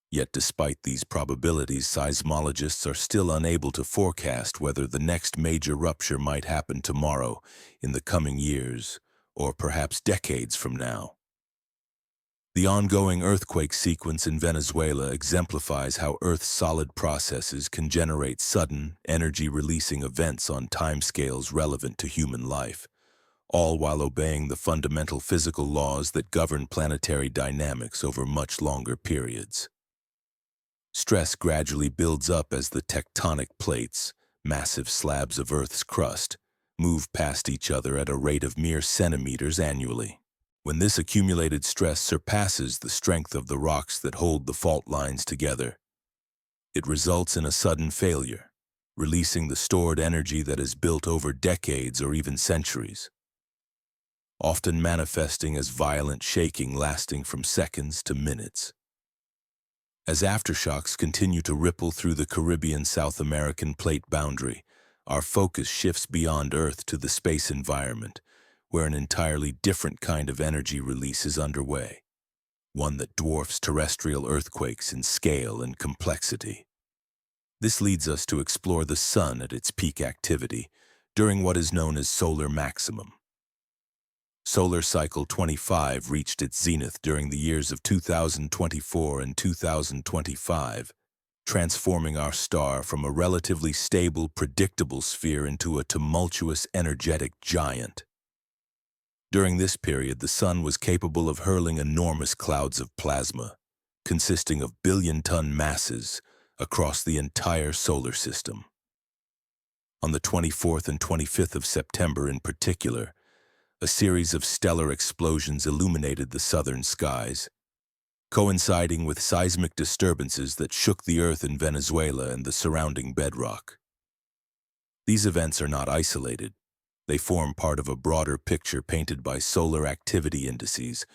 Yet despite these probabilities, seismologists are still unable to forecast whether the next major rupture might happen tomorrow, in the coming years, or perhaps decades from now. The ongoing earthquake sequence in Venezuela exemplifies how Earth's solid processes can generate sudden, energy-releasing events on timescales relevant to human life, all while obeying the fundamental physical laws that govern planetary dynamics over much longer periods. Stress gradually builds up as the tectonic plates, massive slabs of Earth's crust, move past each other at a rate of mere centimeters annually. When this accumulated stress surpasses the strength of the rocks that hold the fault lines together, it results in a sudden failure, releasing the stored energy that is built over decades or even centuries, often manifesting as violent shaking lasting from seconds to minutes. As aftershocks continue to ripple through the Caribbean-South American plate boundary, our focus shifts beyond Earth to the space environment, where an entirely different kind of energy release is underway, one that dwarfs terrestrial earthquakes in scale and complexity. This leads us to explore the Sun at its peak activity, during what is known as solar maximum. Solar cycle 25 reached its zenith during the years of 2024 and 2025, transforming our star from a relatively stable, predictable sphere into a tumultuous, energetic giant. During this period, the Sun was capable of hurling enormous clouds of plasma, consisting of billion-ton masses, across the entire solar system. On the 24th and 25th of September in particular, a series of stellar explosions illuminated the southern skies, coinciding with seismic disturbances that shook the Earth in Venezuela and the surrounding bedrock. These events are not isolated. They form part of a broader picture painted by solar activity indices,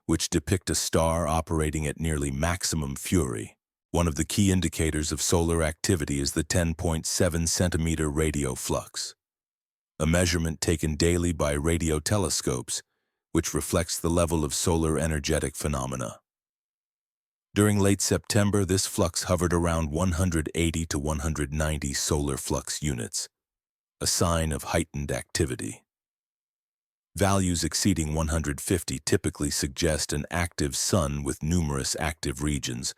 which depict a star operating at nearly maximum fury. One of the key indicators of solar activity is the 10.7 centimeter radio flux, a measurement taken daily by radio telescopes, which reflects the level of solar energetic phenomena. During late September, this flux hovered around 180 to 190 solar flux units, a sign of heightened activity. Values exceeding 150 typically suggest an active Sun with numerous active regions,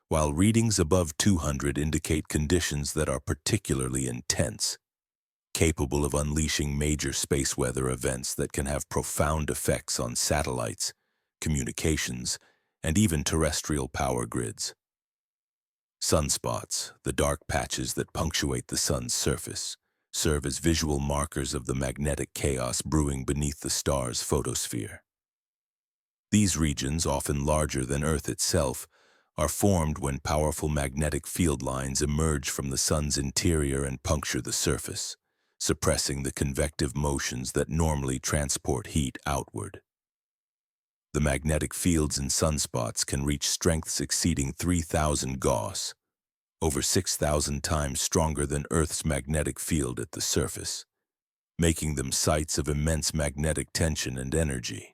while readings above 200 indicate conditions that are particularly intense, capable of unleashing major space weather events that can have profound effects on satellites, communications, and even terrestrial power grids. Sunspots, the dark patches that punctuate the sun's surface, serve as visual markers of the magnetic chaos brewing beneath the star's photosphere. These regions, often larger than Earth itself, are formed when powerful magnetic field lines emerge from the sun's interior and puncture the surface, suppressing the convective motions that normally transport heat outward. The magnetic fields in sunspots can reach strengths exceeding 3,000 Gauss, over 6,000 times stronger than Earth's magnetic field at the surface, making them sites of immense magnetic tension and energy.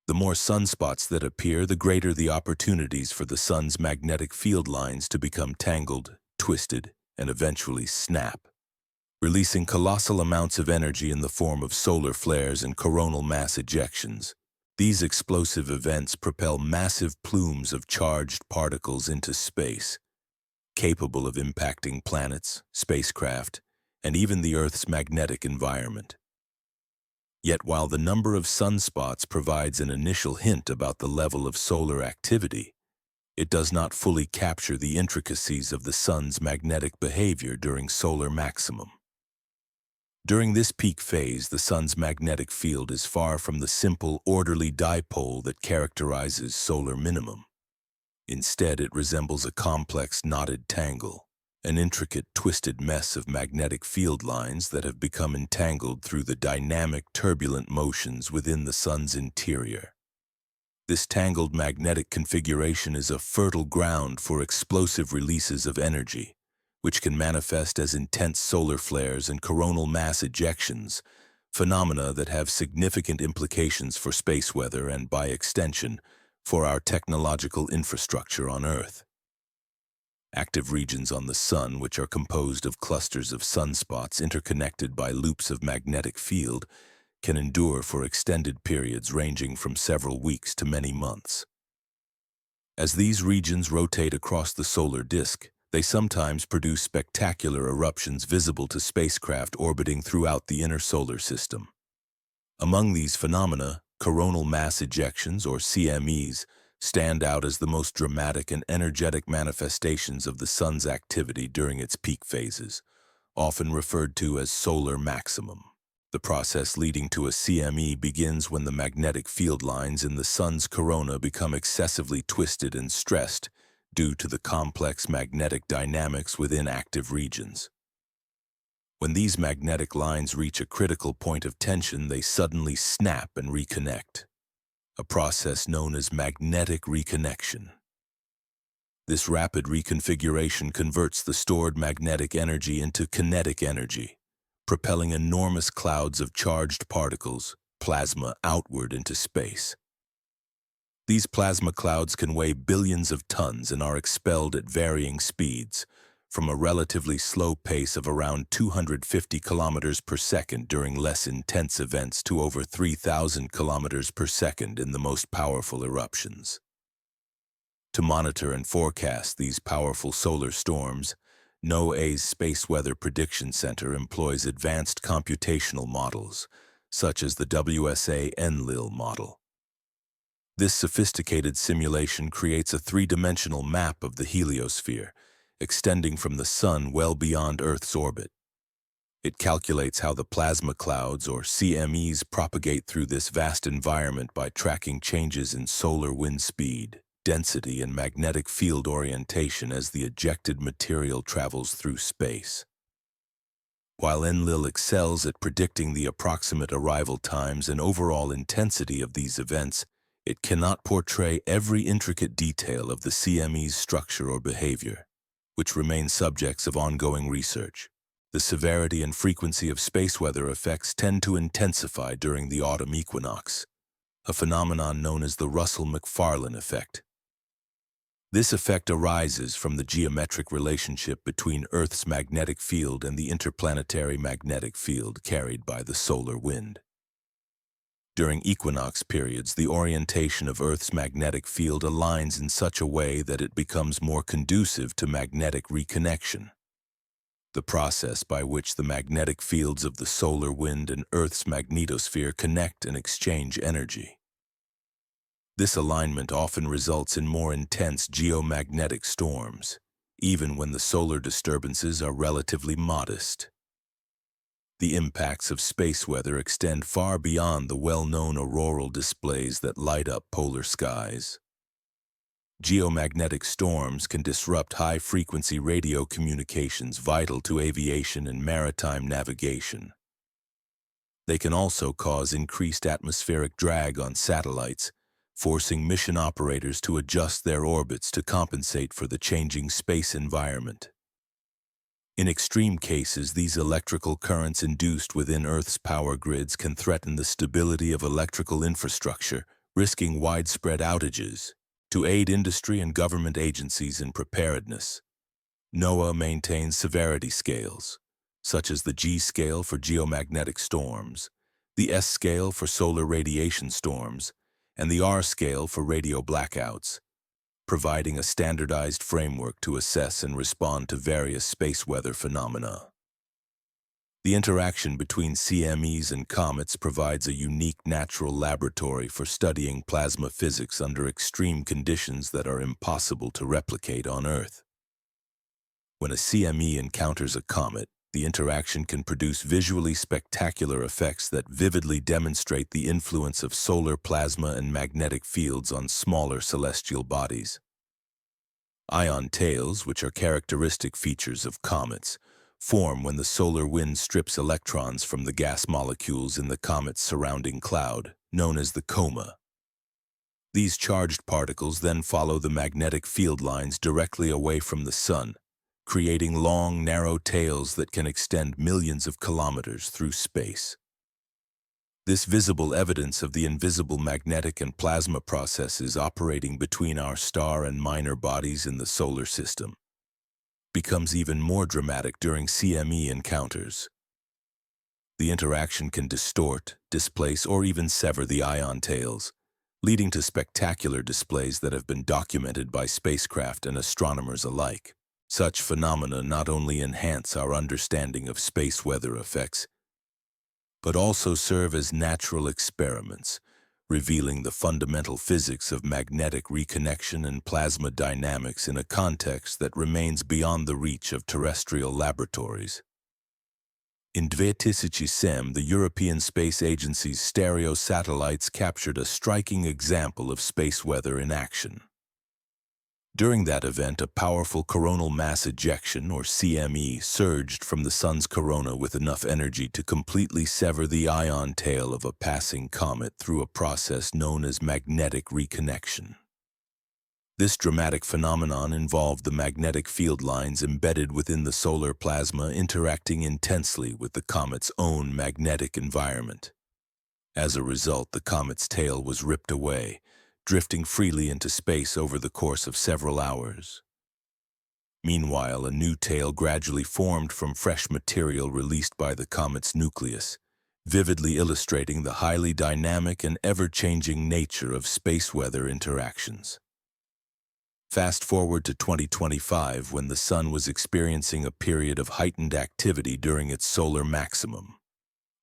The more sunspots that appear, the greater the opportunities for the sun's magnetic field lines to become tangled, twisted, and eventually snap, releasing colossal amounts of energy in the form of solar flares and coronal mass ejections. These explosive events propel massive plumes of charged particles into space, capable of impacting planets, spacecraft, and even the Earth's magnetic environment. Yet while the number of sunspots provides an initial hint about the level of solar activity, it does not fully capture the intricacies of the sun's magnetic behavior during solar maximum. During this peak phase, the sun's magnetic field is far from the simple, orderly dipole that characterizes solar minimum. Instead, it resembles a complex, knotted tangle, an intricate, twisted mess of magnetic field lines that have become entangled through the dynamic, turbulent motions within the sun's interior. This tangled magnetic configuration is a fertile ground for explosive releases of energy, which can manifest as intense solar flares and coronal mass ejections, phenomena that have significant implications for space weather and, by extension, for our technological infrastructure on Earth. Active regions on the sun, which are composed of clusters of sunspots interconnected by loops of magnetic field, can endure for extended periods ranging from several weeks to many months. As these regions rotate across the solar disk, they sometimes produce spectacular eruptions visible to spacecraft orbiting throughout the inner solar system. Among these phenomena, coronal mass ejections, or CMEs, stand out as the most dramatic and energetic manifestations of the sun's activity during its peak phases, often referred to as solar maximum. The process leading to a CME begins when the magnetic field lines in the sun's corona become excessively twisted and stressed due to the complex magnetic dynamics within active regions. When these magnetic lines reach a critical point of tension, they suddenly snap and reconnect, a process known as magnetic reconnection. This rapid reconfiguration converts the stored magnetic energy into kinetic energy, propelling enormous clouds of charged particles, plasma, outward into space. These plasma clouds can weigh billions of tons and are expelled at varying speeds, from a relatively slow pace of around 250 kilometers per second during less intense events to over 3,000 kilometers per second in the most powerful eruptions. To monitor and forecast these powerful solar storms, NOAA's Space Weather Prediction Center employs advanced computational models, such as the WSA-Enlil model. This sophisticated simulation creates a three-dimensional map of the heliosphere, extending from the sun well beyond Earth's orbit. It calculates how the plasma clouds, or CMEs, propagate through this vast environment by tracking changes in solar wind speed, density, and magnetic field orientation as the ejected material travels through space. While Enlil excels at predicting the approximate arrival times and overall intensity of these events, it cannot portray every intricate detail of the CME's structure or behavior, which remain subjects of ongoing research. The severity and frequency of space weather effects tend to intensify during the autumn equinox, a phenomenon known as the Russell-McFarlane effect. This effect arises from the geometric relationship between Earth's magnetic field and the interplanetary magnetic field carried by the solar wind. During equinox periods, the orientation of Earth's magnetic field aligns in such a way that it becomes more conducive to magnetic reconnection, the process by which the magnetic fields of the solar wind and Earth's magnetosphere connect and exchange energy. This alignment often results in more intense geomagnetic storms, even when the solar disturbances are relatively modest. The impacts of space weather extend far beyond the well-known auroral displays that light up polar skies. Geomagnetic storms can disrupt high-frequency radio communications vital to aviation and maritime navigation. They can also cause increased atmospheric drag on satellites, forcing mission operators to adjust their orbits to compensate for the changing space environment. In extreme cases, these electrical currents induced within Earth's power grids can threaten the stability of electrical infrastructure, risking widespread outages. To aid industry and government agencies in preparedness, NOAA maintains severity scales, such as the G scale for geomagnetic storms, the S scale for solar radiation storms, and the R scale for radio blackouts, providing a standardized framework to assess and respond to various space weather phenomena. The interaction between CMEs and comets provides a unique natural laboratory for studying plasma physics under extreme conditions that are impossible to replicate on Earth. When a CME encounters a comet, the interaction can produce visually spectacular effects that vividly demonstrate the influence of solar plasma and magnetic fields on smaller celestial bodies. Ion tails, which are characteristic features of comets, form when the solar wind strips electrons from the gas molecules in the comet's surrounding cloud, known as the coma. These charged particles then follow the magnetic field lines directly away from the sun, creating long, narrow tails that can extend millions of kilometers through space. This visible evidence of the invisible magnetic and plasma processes operating between our star and minor bodies in the solar system becomes even more dramatic during CME encounters. The interaction can distort, displace, or even sever the ion tails, leading to spectacular displays that have been documented by spacecraft and astronomers alike. Such phenomena not only enhance our understanding of space weather effects, but also serve as natural experiments, revealing the fundamental physics of magnetic reconnection and plasma dynamics in a context that remains beyond the reach of terrestrial laboratories. In 2007, the European Space Agency's stereo satellites captured a striking example of space weather in action. During that event, a powerful coronal mass ejection, or CME, surged from the sun's corona with enough energy to completely sever the ion tail of a passing comet through a process known as magnetic reconnection. This dramatic phenomenon involved the magnetic field lines embedded within the solar plasma interacting intensely with the comet's own magnetic environment. As a result, the comet's tail was ripped away, drifting freely into space over the course of several hours. Meanwhile, a new tail gradually formed from fresh material released by the comet's nucleus, vividly illustrating the highly dynamic and ever-changing nature of space weather interactions. Fast forward to 2025, when the sun was experiencing a period of heightened activity during its solar maximum,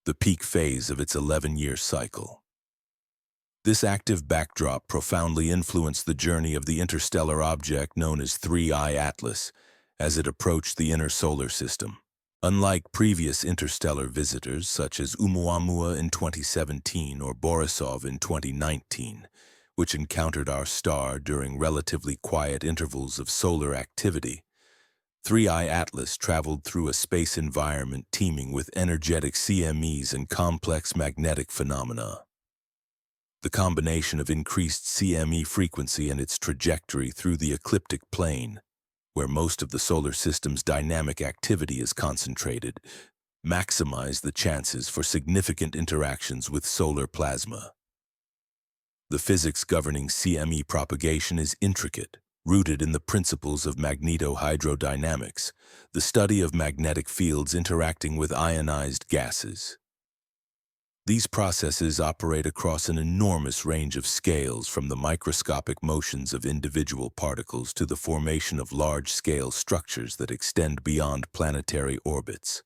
the peak phase of its 11-year cycle. This active backdrop profoundly influenced the journey of the interstellar object known as 3I Atlas as it approached the inner solar system. Unlike previous interstellar visitors such as Oumuamua in 2017 or Borisov in 2019, which encountered our star during relatively quiet intervals of solar activity, 3I Atlas traveled through a space environment teeming with energetic CMEs and complex magnetic phenomena. The combination of increased CME frequency and its trajectory through the ecliptic plane, where most of the solar system's dynamic activity is concentrated, maximized the chances for significant interactions with solar plasma. The physics governing CME propagation is intricate, rooted in the principles of magnetohydrodynamics, the study of magnetic fields interacting with ionized gases. These processes operate across an enormous range of scales, from the microscopic motions of individual particles to the formation of large-scale structures that extend beyond planetary orbits.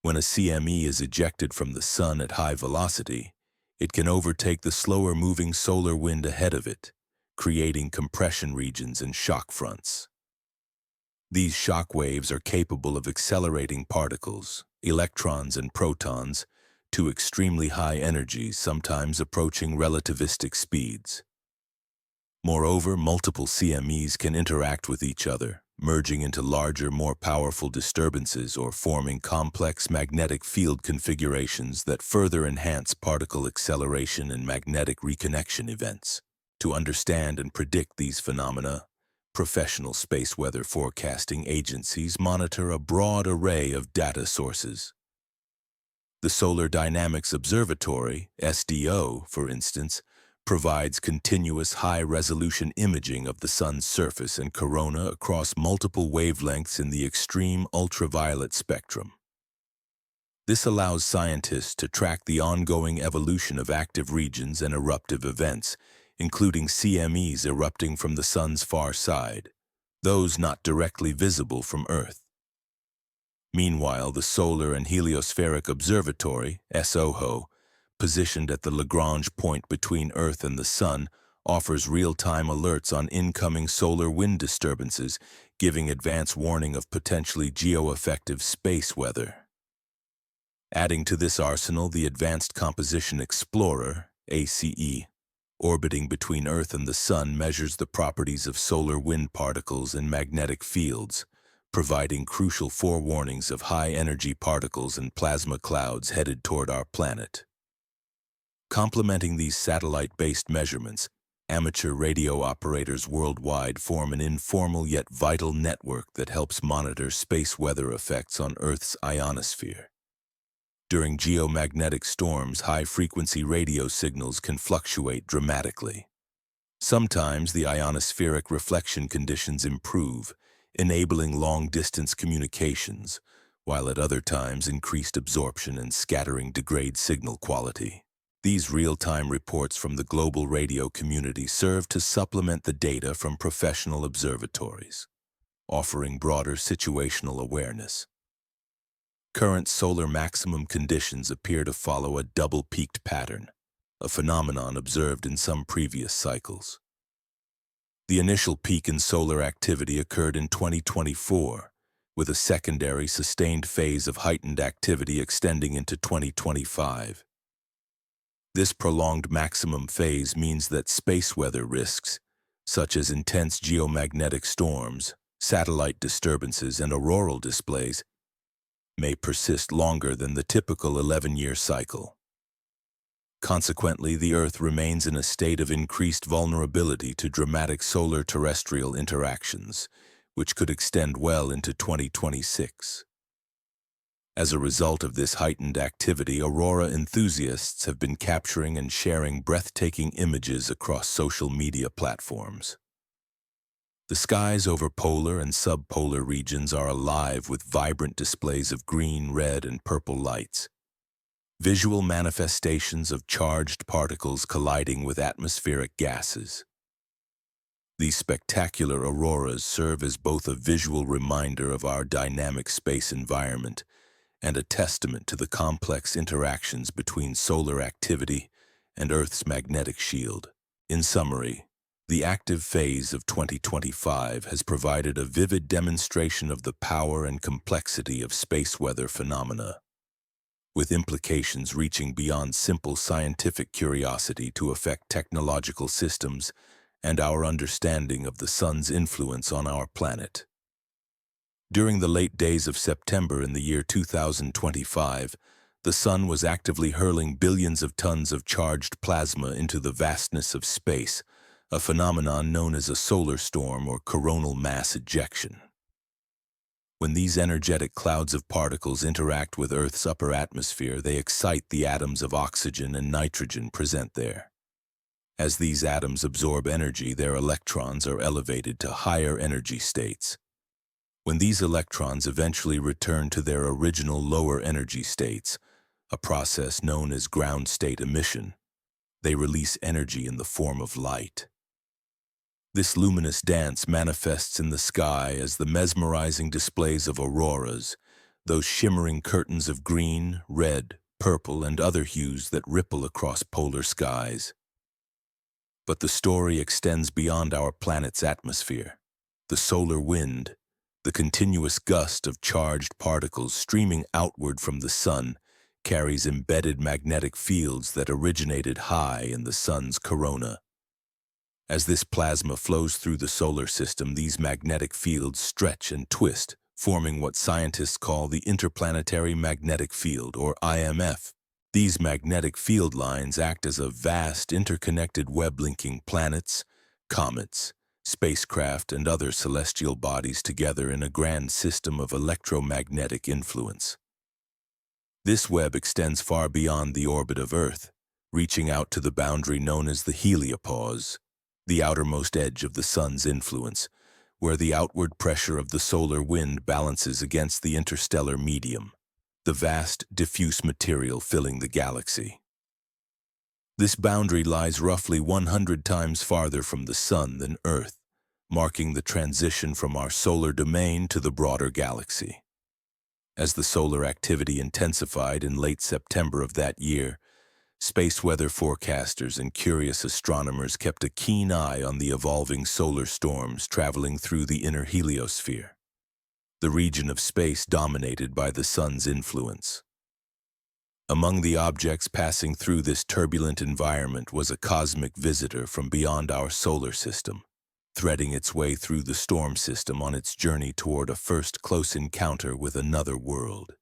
When a CME is ejected from the sun at high velocity, It can overtake the slower-moving solar wind ahead of it, creating compression regions and shock fronts. These shock waves are capable of accelerating particles, electrons and protons, to extremely high energies, sometimes approaching relativistic speeds. Moreover, multiple CMEs can interact with each other, merging into larger, more powerful disturbances or forming complex magnetic field configurations that further enhance particle acceleration and magnetic reconnection events. To understand and predict these phenomena, professional space weather forecasting agencies monitor a broad array of data sources. The Solar Dynamics Observatory, SDO, for instance, provides continuous high-resolution imaging of the sun's surface and corona across multiple wavelengths in the extreme ultraviolet spectrum. This allows scientists to track the ongoing evolution of active regions and eruptive events, including CMEs erupting from the sun's far side, those not directly visible from Earth. Meanwhile, the Solar and Heliospheric Observatory, SOHO, positioned at the Lagrange point between Earth and the Sun, offers real-time alerts on incoming solar wind disturbances, giving advance warning of potentially geo-effective space weather. Adding to this arsenal, the Advanced Composition Explorer, ACE, orbiting between Earth and the Sun, measures the properties of solar wind particles and magnetic fields, providing crucial forewarnings of high-energy particles and plasma clouds headed toward our planet. Complementing these satellite-based measurements, amateur radio operators worldwide form an informal yet vital network that helps monitor space weather effects on Earth's ionosphere. During geomagnetic storms, high-frequency radio signals can fluctuate dramatically. Sometimes the ionospheric reflection conditions improve, enabling long-distance communications, while at other times increased absorption and scattering degrade signal quality. These real-time reports from the global radio community serve to supplement the data from professional observatories, offering broader situational awareness. Current solar maximum conditions appear to follow a double-peaked pattern, a phenomenon observed in some previous cycles. The initial peak in solar activity occurred in 2024, with a secondary sustained phase of heightened activity extending into 2025. This prolonged maximum phase means that space weather risks, such as intense geomagnetic storms, satellite disturbances, and auroral displays, may persist longer than the typical 11-year cycle. Consequently, the Earth remains in a state of increased vulnerability to dramatic solar-terrestrial interactions, which could extend well into 2026. As a result of this heightened activity, aurora enthusiasts have been capturing and sharing breathtaking images across social media platforms. The skies over polar and subpolar regions are alive with vibrant displays of green, red, and purple lights, visual manifestations of charged particles colliding with atmospheric gases. These spectacular auroras serve as both a visual reminder of our dynamic space environment and a testament to the complex interactions between solar activity and Earth's magnetic shield. In summary, the active phase of 2025 has provided a vivid demonstration of the power and complexity of space weather phenomena, with implications reaching beyond simple scientific curiosity to affect technological systems and our understanding of the sun's influence on our planet. During the late days of September in the year 2025, the sun was actively hurling billions of tons of charged plasma into the vastness of space, a phenomenon known as a solar storm or coronal mass ejection. When these energetic clouds of particles interact with Earth's upper atmosphere, they excite the atoms of oxygen and nitrogen present there. As these atoms absorb energy, their electrons are elevated to higher energy states. When these electrons eventually return to their original lower energy states, a process known as ground state emission, they release energy in the form of light. This luminous dance manifests in the sky as the mesmerizing displays of auroras, those shimmering curtains of green, red, purple, and other hues that ripple across polar skies. But the story extends beyond our planet's atmosphere. The solar wind, the continuous gust of charged particles streaming outward from the sun, carries embedded magnetic fields that originated high in the sun's corona. As this plasma flows through the solar system, these magnetic fields stretch and twist, forming what scientists call the interplanetary magnetic field, or IMF. These magnetic field lines act as a vast interconnected web linking planets, comets, spacecraft, and other celestial bodies together in a grand system of electromagnetic influence. This web extends far beyond the orbit of Earth, reaching out to the boundary known as the heliopause, the outermost edge of the sun's influence, where the outward pressure of the solar wind balances against the interstellar medium, the vast, diffuse material filling the galaxy. This boundary lies roughly 100 times farther from the sun than Earth, marking the transition from our solar domain to the broader galaxy. As the solar activity intensified in late September of that year, space weather forecasters and curious astronomers kept a keen eye on the evolving solar storms traveling through the inner heliosphere, the region of space dominated by the sun's influence. Among the objects passing through this turbulent environment was a cosmic visitor from beyond our solar system, threading its way through the storm system on its journey toward a first close encounter with another world.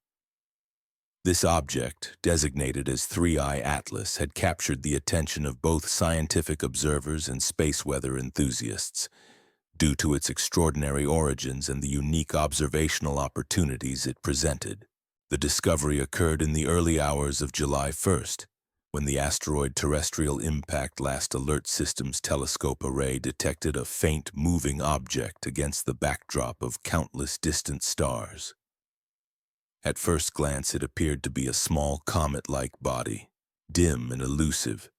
This object, designated as 3I Atlas, had captured the attention of both scientific observers and space weather enthusiasts, due to its extraordinary origins and the unique observational opportunities it presented. The discovery occurred in the early hours of July 1st, when the Asteroid Terrestrial Impact Last Alert System's telescope array detected a faint moving object against the backdrop of countless distant stars. At first glance, it appeared to be a small comet-like body, dim and elusive,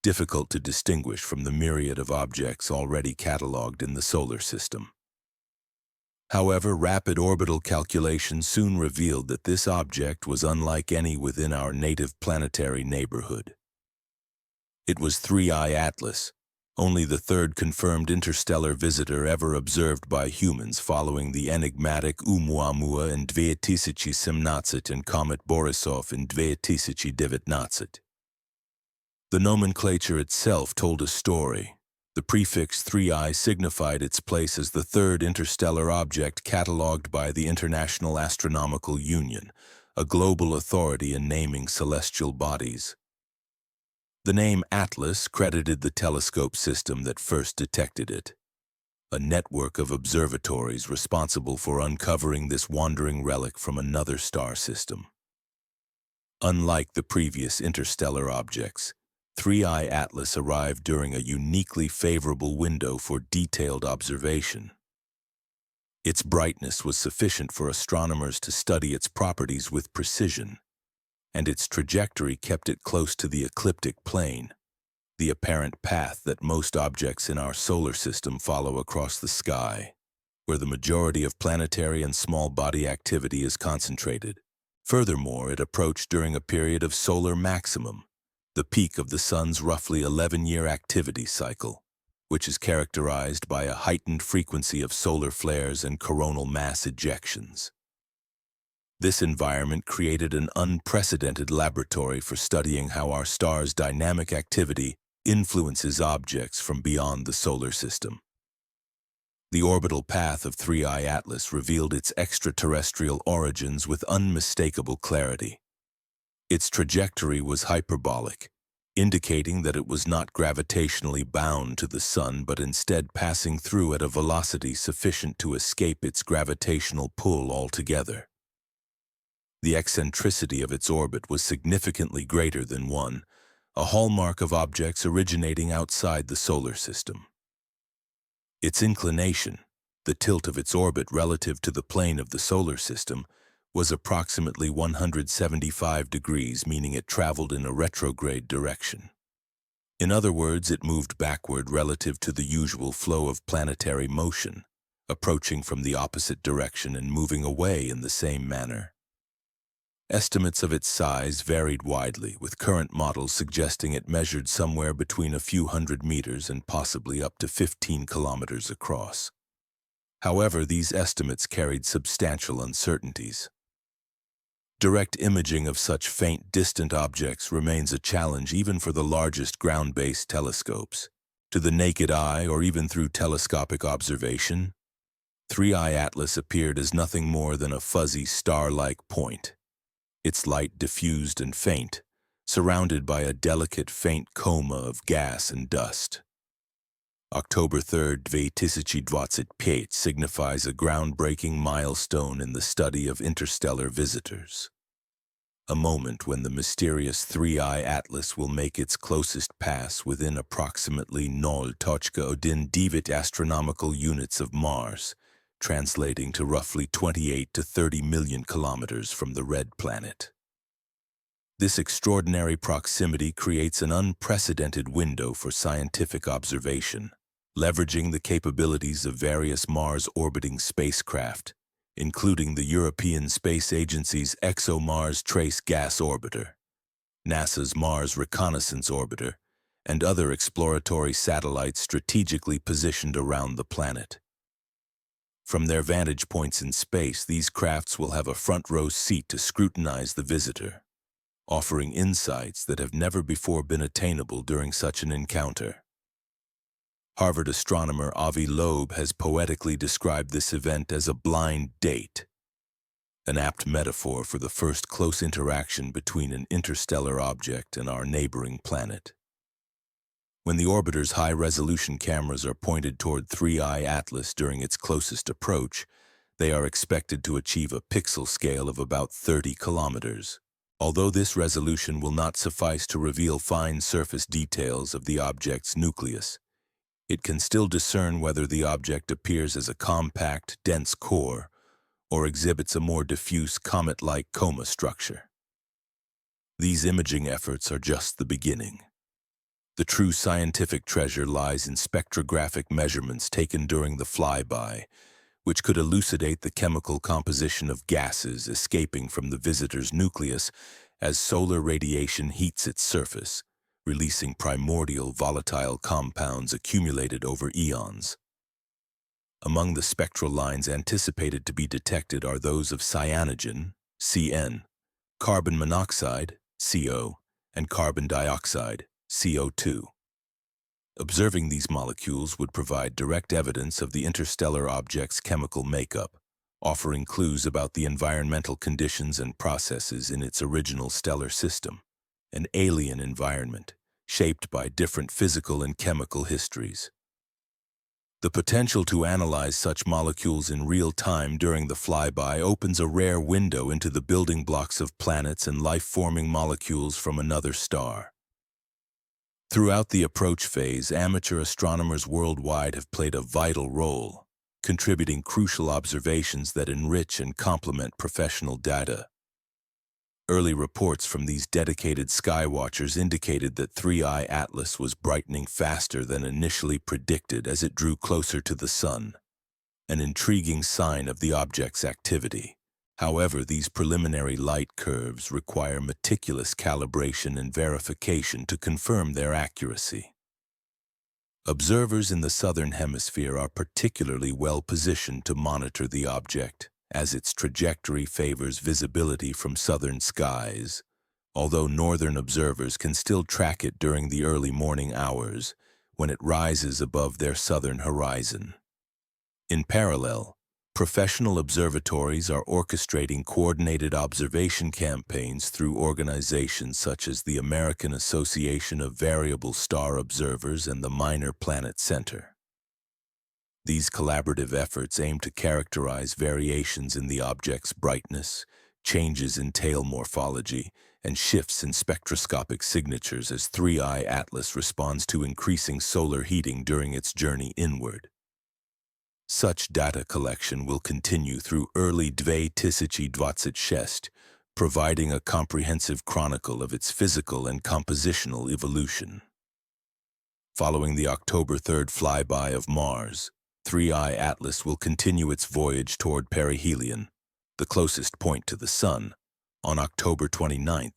difficult to distinguish from the myriad of objects already catalogued in the solar system. However, rapid orbital calculations soon revealed that this object was unlike any within our native planetary neighborhood. It was 3I Atlas, only the third confirmed interstellar visitor ever observed by humans following the enigmatic Oumuamua in 2017 and comet Borisov in 2019. The nomenclature itself told a story. The prefix 3I signified its place as the third interstellar object catalogued by the International Astronomical Union, a global authority in naming celestial bodies. The name Atlas credited the telescope system that first detected it, a network of observatories responsible for uncovering this wandering relic from another star system. Unlike the previous interstellar objects, 3I Atlas arrived during a uniquely favorable window for detailed observation. Its brightness was sufficient for astronomers to study its properties with precision, and its trajectory kept it close to the ecliptic plane, the apparent path that most objects in our solar system follow across the sky, where the majority of planetary and small body activity is concentrated. Furthermore, it approached during a period of solar maximum, the peak of the sun's roughly 11-year activity cycle, which is characterized by a heightened frequency of solar flares and coronal mass ejections. This environment created an unprecedented laboratory for studying how our star's dynamic activity influences objects from beyond the solar system. The orbital path of 3I Atlas revealed its extraterrestrial origins with unmistakable clarity. Its trajectory was hyperbolic, indicating that it was not gravitationally bound to the sun but instead passing through at a velocity sufficient to escape its gravitational pull altogether. The eccentricity of its orbit was significantly greater than 1, a hallmark of objects originating outside the solar system. Its inclination, the tilt of its orbit relative to the plane of the solar system, was approximately 175 degrees, meaning it traveled in a retrograde direction. In other words, it moved backward relative to the usual flow of planetary motion, approaching from the opposite direction and moving away in the same manner. Estimates of its size varied widely, with current models suggesting it measured somewhere between a few hundred meters and possibly up to 15 kilometers across. However, these estimates carried substantial uncertainties. Direct imaging of such faint, distant objects remains a challenge even for the largest ground-based telescopes. To the naked eye, or even through telescopic observation, 3I Atlas appeared as nothing more than a fuzzy, star-like point, its light diffused and faint, surrounded by a delicate, faint coma of gas and dust. October 3, 2025 signifies a groundbreaking milestone in the study of interstellar visitors. A moment when the mysterious 3I Atlas will make its closest pass within approximately 0.9 astronomical units of Mars, translating to roughly 28 to 30 million kilometers from the red planet. This extraordinary proximity creates an unprecedented window for scientific observation, leveraging the capabilities of various Mars-orbiting spacecraft, including the European Space Agency's ExoMars Trace Gas Orbiter, NASA's Mars Reconnaissance Orbiter, and other exploratory satellites strategically positioned around the planet. From their vantage points in space, these crafts will have a front-row seat to scrutinize the visitor, offering insights that have never before been attainable during such an encounter. Harvard astronomer Avi Loeb has poetically described this event as a blind date, an apt metaphor for the first close interaction between an interstellar object and our neighboring planet. When the orbiter's high-resolution cameras are pointed toward 3I Atlas during its closest approach, they are expected to achieve a pixel scale of about 30 kilometers. Although this resolution will not suffice to reveal fine surface details of the object's nucleus, it can still discern whether the object appears as a compact, dense core or exhibits a more diffuse comet-like coma structure. These imaging efforts are just the beginning. The true scientific treasure lies in spectrographic measurements taken during the flyby, which could elucidate the chemical composition of gases escaping from the visitor's nucleus as solar radiation heats its surface, releasing primordial volatile compounds accumulated over eons. Among the spectral lines anticipated to be detected are those of cyanogen, Cn, carbon monoxide, CO, and carbon dioxide, CO2. Observing these molecules would provide direct evidence of the interstellar object's chemical makeup, offering clues about the environmental conditions and processes in its original stellar system, an alien environment shaped by different physical and chemical histories. The potential to analyze such molecules in real time during the flyby opens a rare window into the building blocks of planets and life-forming molecules from another star. Throughout the approach phase, amateur astronomers worldwide have played a vital role, contributing crucial observations that enrich and complement professional data. Early reports from these dedicated skywatchers indicated that 3I Atlas was brightening faster than initially predicted as it drew closer to the Sun, an intriguing sign of the object's activity. However, these preliminary light curves require meticulous calibration and verification to confirm their accuracy. Observers in the southern hemisphere are particularly well positioned to monitor the object, as its trajectory favors visibility from southern skies, although northern observers can still track it during the early morning hours when it rises above their southern horizon. In parallel, professional observatories are orchestrating coordinated observation campaigns through organizations such as the American Association of Variable Star Observers and the Minor Planet Center. These collaborative efforts aim to characterize variations in the object's brightness, changes in tail morphology, and shifts in spectroscopic signatures as 3I Atlas responds to increasing solar heating during its journey inward. Such data collection will continue through early 2026, providing a comprehensive chronicle of its physical and compositional evolution. Following the October 3 flyby of Mars, 3I Atlas will continue its voyage toward perihelion, the closest point to the Sun, on October 29th,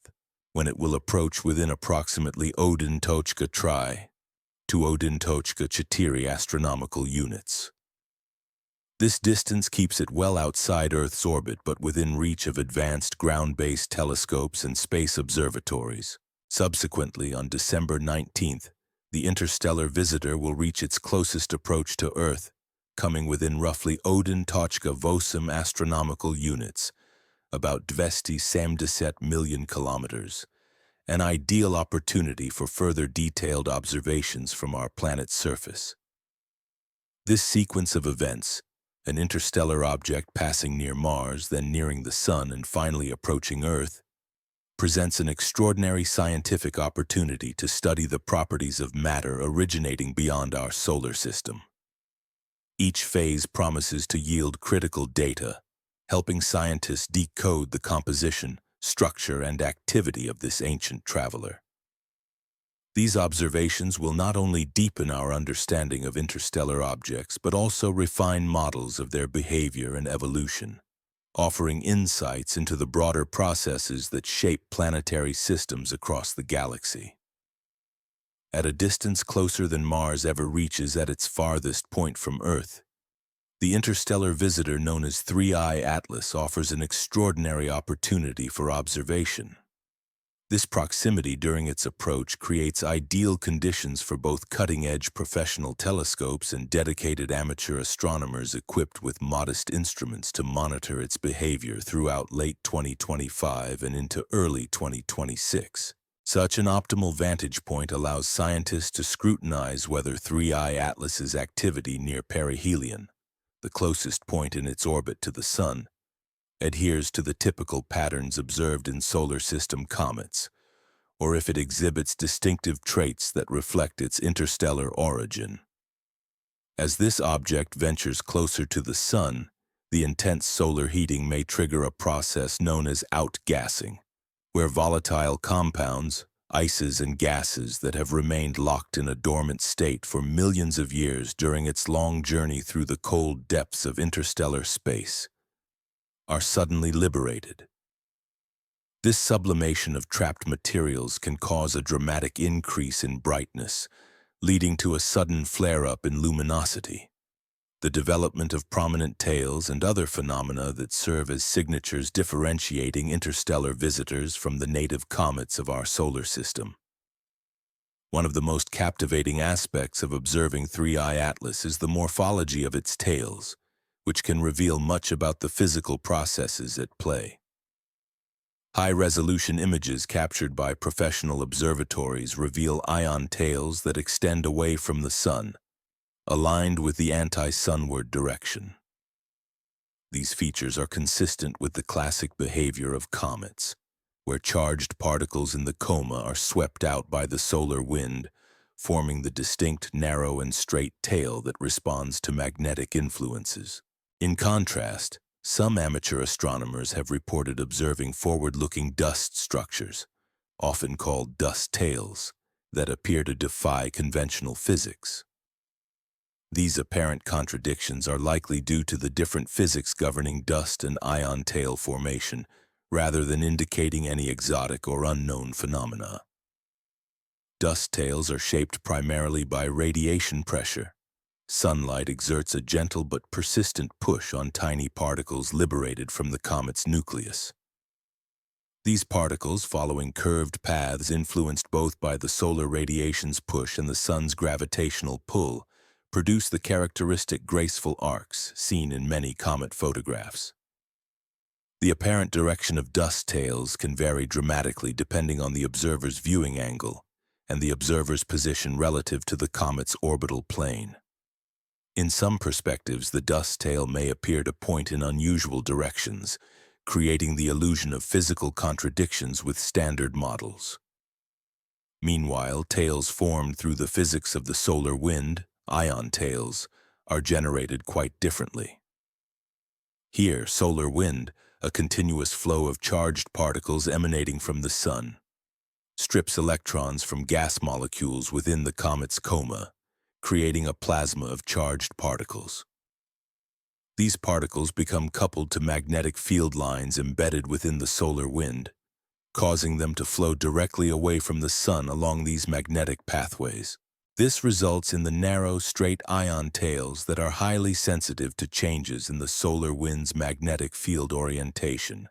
when it will approach within approximately Odin-Tochka Tri to Odin-Tochka Chitiri astronomical units. This distance keeps it well outside Earth's orbit but within reach of advanced ground-based telescopes and space observatories. Subsequently, on December 19th, the interstellar visitor will reach its closest approach to Earth, coming within roughly Odin-Tochka Vosum astronomical units, about 270 million kilometers, an ideal opportunity for further detailed observations from our planet's surface. This sequence of events, an interstellar object passing near Mars, then nearing the Sun, and finally approaching Earth, presents an extraordinary scientific opportunity to study the properties of matter originating beyond our solar system. Each phase promises to yield critical data, helping scientists decode the composition, structure, and activity of this ancient traveler. These observations will not only deepen our understanding of interstellar objects, but also refine models of their behavior and evolution, offering insights into the broader processes that shape planetary systems across the galaxy. At a distance closer than Mars ever reaches at its farthest point from Earth, the interstellar visitor known as 3I Atlas offers an extraordinary opportunity for observation. This proximity during its approach creates ideal conditions for both cutting-edge professional telescopes and dedicated amateur astronomers equipped with modest instruments to monitor its behavior throughout late 2025 and into early 2026. Such an optimal vantage point allows scientists to scrutinize whether 3I Atlas's activity near perihelion, the closest point in its orbit to the Sun, adheres to the typical patterns observed in solar system comets, or if it exhibits distinctive traits that reflect its interstellar origin. As this object ventures closer to the Sun, the intense solar heating may trigger a process known as outgassing, where volatile compounds, ices, and gases that have remained locked in a dormant state for millions of years during its long journey through the cold depths of interstellar space are suddenly liberated. This sublimation of trapped materials can cause a dramatic increase in brightness, leading to a sudden flare-up in luminosity, the development of prominent tails, and other phenomena that serve as signatures differentiating interstellar visitors from the native comets of our solar system. One of the most captivating aspects of observing 3I Atlas is the morphology of its tails, which can reveal much about the physical processes at play. High-resolution images captured by professional observatories reveal ion tails that extend away from the Sun, aligned with the anti-sunward direction. These features are consistent with the classic behavior of comets, where charged particles in the coma are swept out by the solar wind, forming the distinct narrow and straight tail that responds to magnetic influences. In contrast, some amateur astronomers have reported observing forward-looking dust structures, often called dust tails, that appear to defy conventional physics. These apparent contradictions are likely due to the different physics governing dust and ion tail formation, rather than indicating any exotic or unknown phenomena. Dust tails are shaped primarily by radiation pressure. Sunlight exerts a gentle but persistent push on tiny particles liberated from the comet's nucleus. These particles, following curved paths influenced both by the solar radiation's push and the Sun's gravitational pull, produce the characteristic graceful arcs seen in many comet photographs. The apparent direction of dust tails can vary dramatically depending on the observer's viewing angle and the observer's position relative to the comet's orbital plane. In some perspectives, the dust tail may appear to point in unusual directions, creating the illusion of physical contradictions with standard models. Meanwhile, tails formed through the physics of the solar wind, ion tails, are generated quite differently. Here, solar wind, a continuous flow of charged particles emanating from the Sun, strips electrons from gas molecules within the comet's coma, creating a plasma of charged particles. These particles become coupled to magnetic field lines embedded within the solar wind, causing them to flow directly away from the sun along these magnetic pathways. This results in the narrow, straight ion tails that are highly sensitive to changes in the solar wind's magnetic field orientation,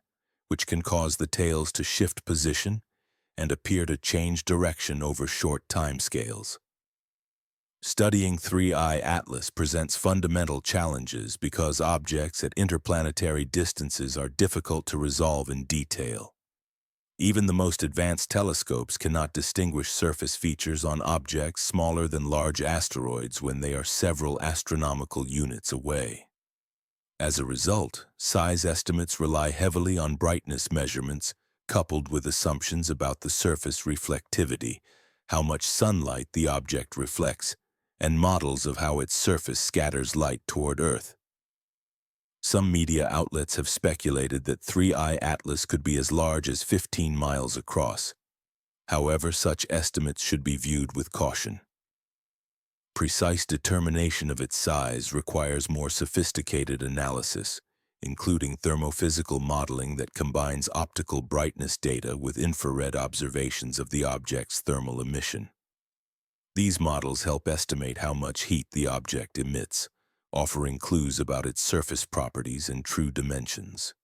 which can cause the tails to shift position and appear to change direction over short timescales. Studying 3I Atlas presents fundamental challenges because objects at interplanetary distances are difficult to resolve in detail. Even the most advanced telescopes cannot distinguish surface features on objects smaller than large asteroids when they are several astronomical units away. As a result, size estimates rely heavily on brightness measurements coupled with assumptions about the surface reflectivity, how much sunlight the object reflects, and models of how its surface scatters light toward Earth. Some media outlets have speculated that 3I Atlas could be as large as 15 miles across. However, such estimates should be viewed with caution. Precise determination of its size requires more sophisticated analysis, including thermophysical modeling that combines optical brightness data with infrared observations of the object's thermal emission. These models help estimate how much heat the object emits, offering clues about its surface properties and true dimensions.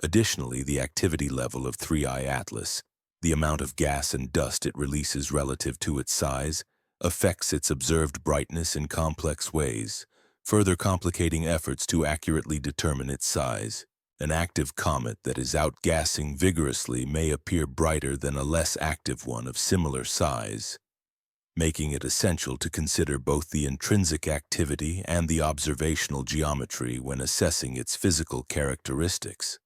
Additionally, the activity level of 3I Atlas, the amount of gas and dust it releases relative to its size, affects its observed brightness in complex ways, further complicating efforts to accurately determine its size. An active comet that is outgassing vigorously may appear brighter than a less active one of similar size, making it essential to consider both the intrinsic activity and the observational geometry when assessing its physical characteristics.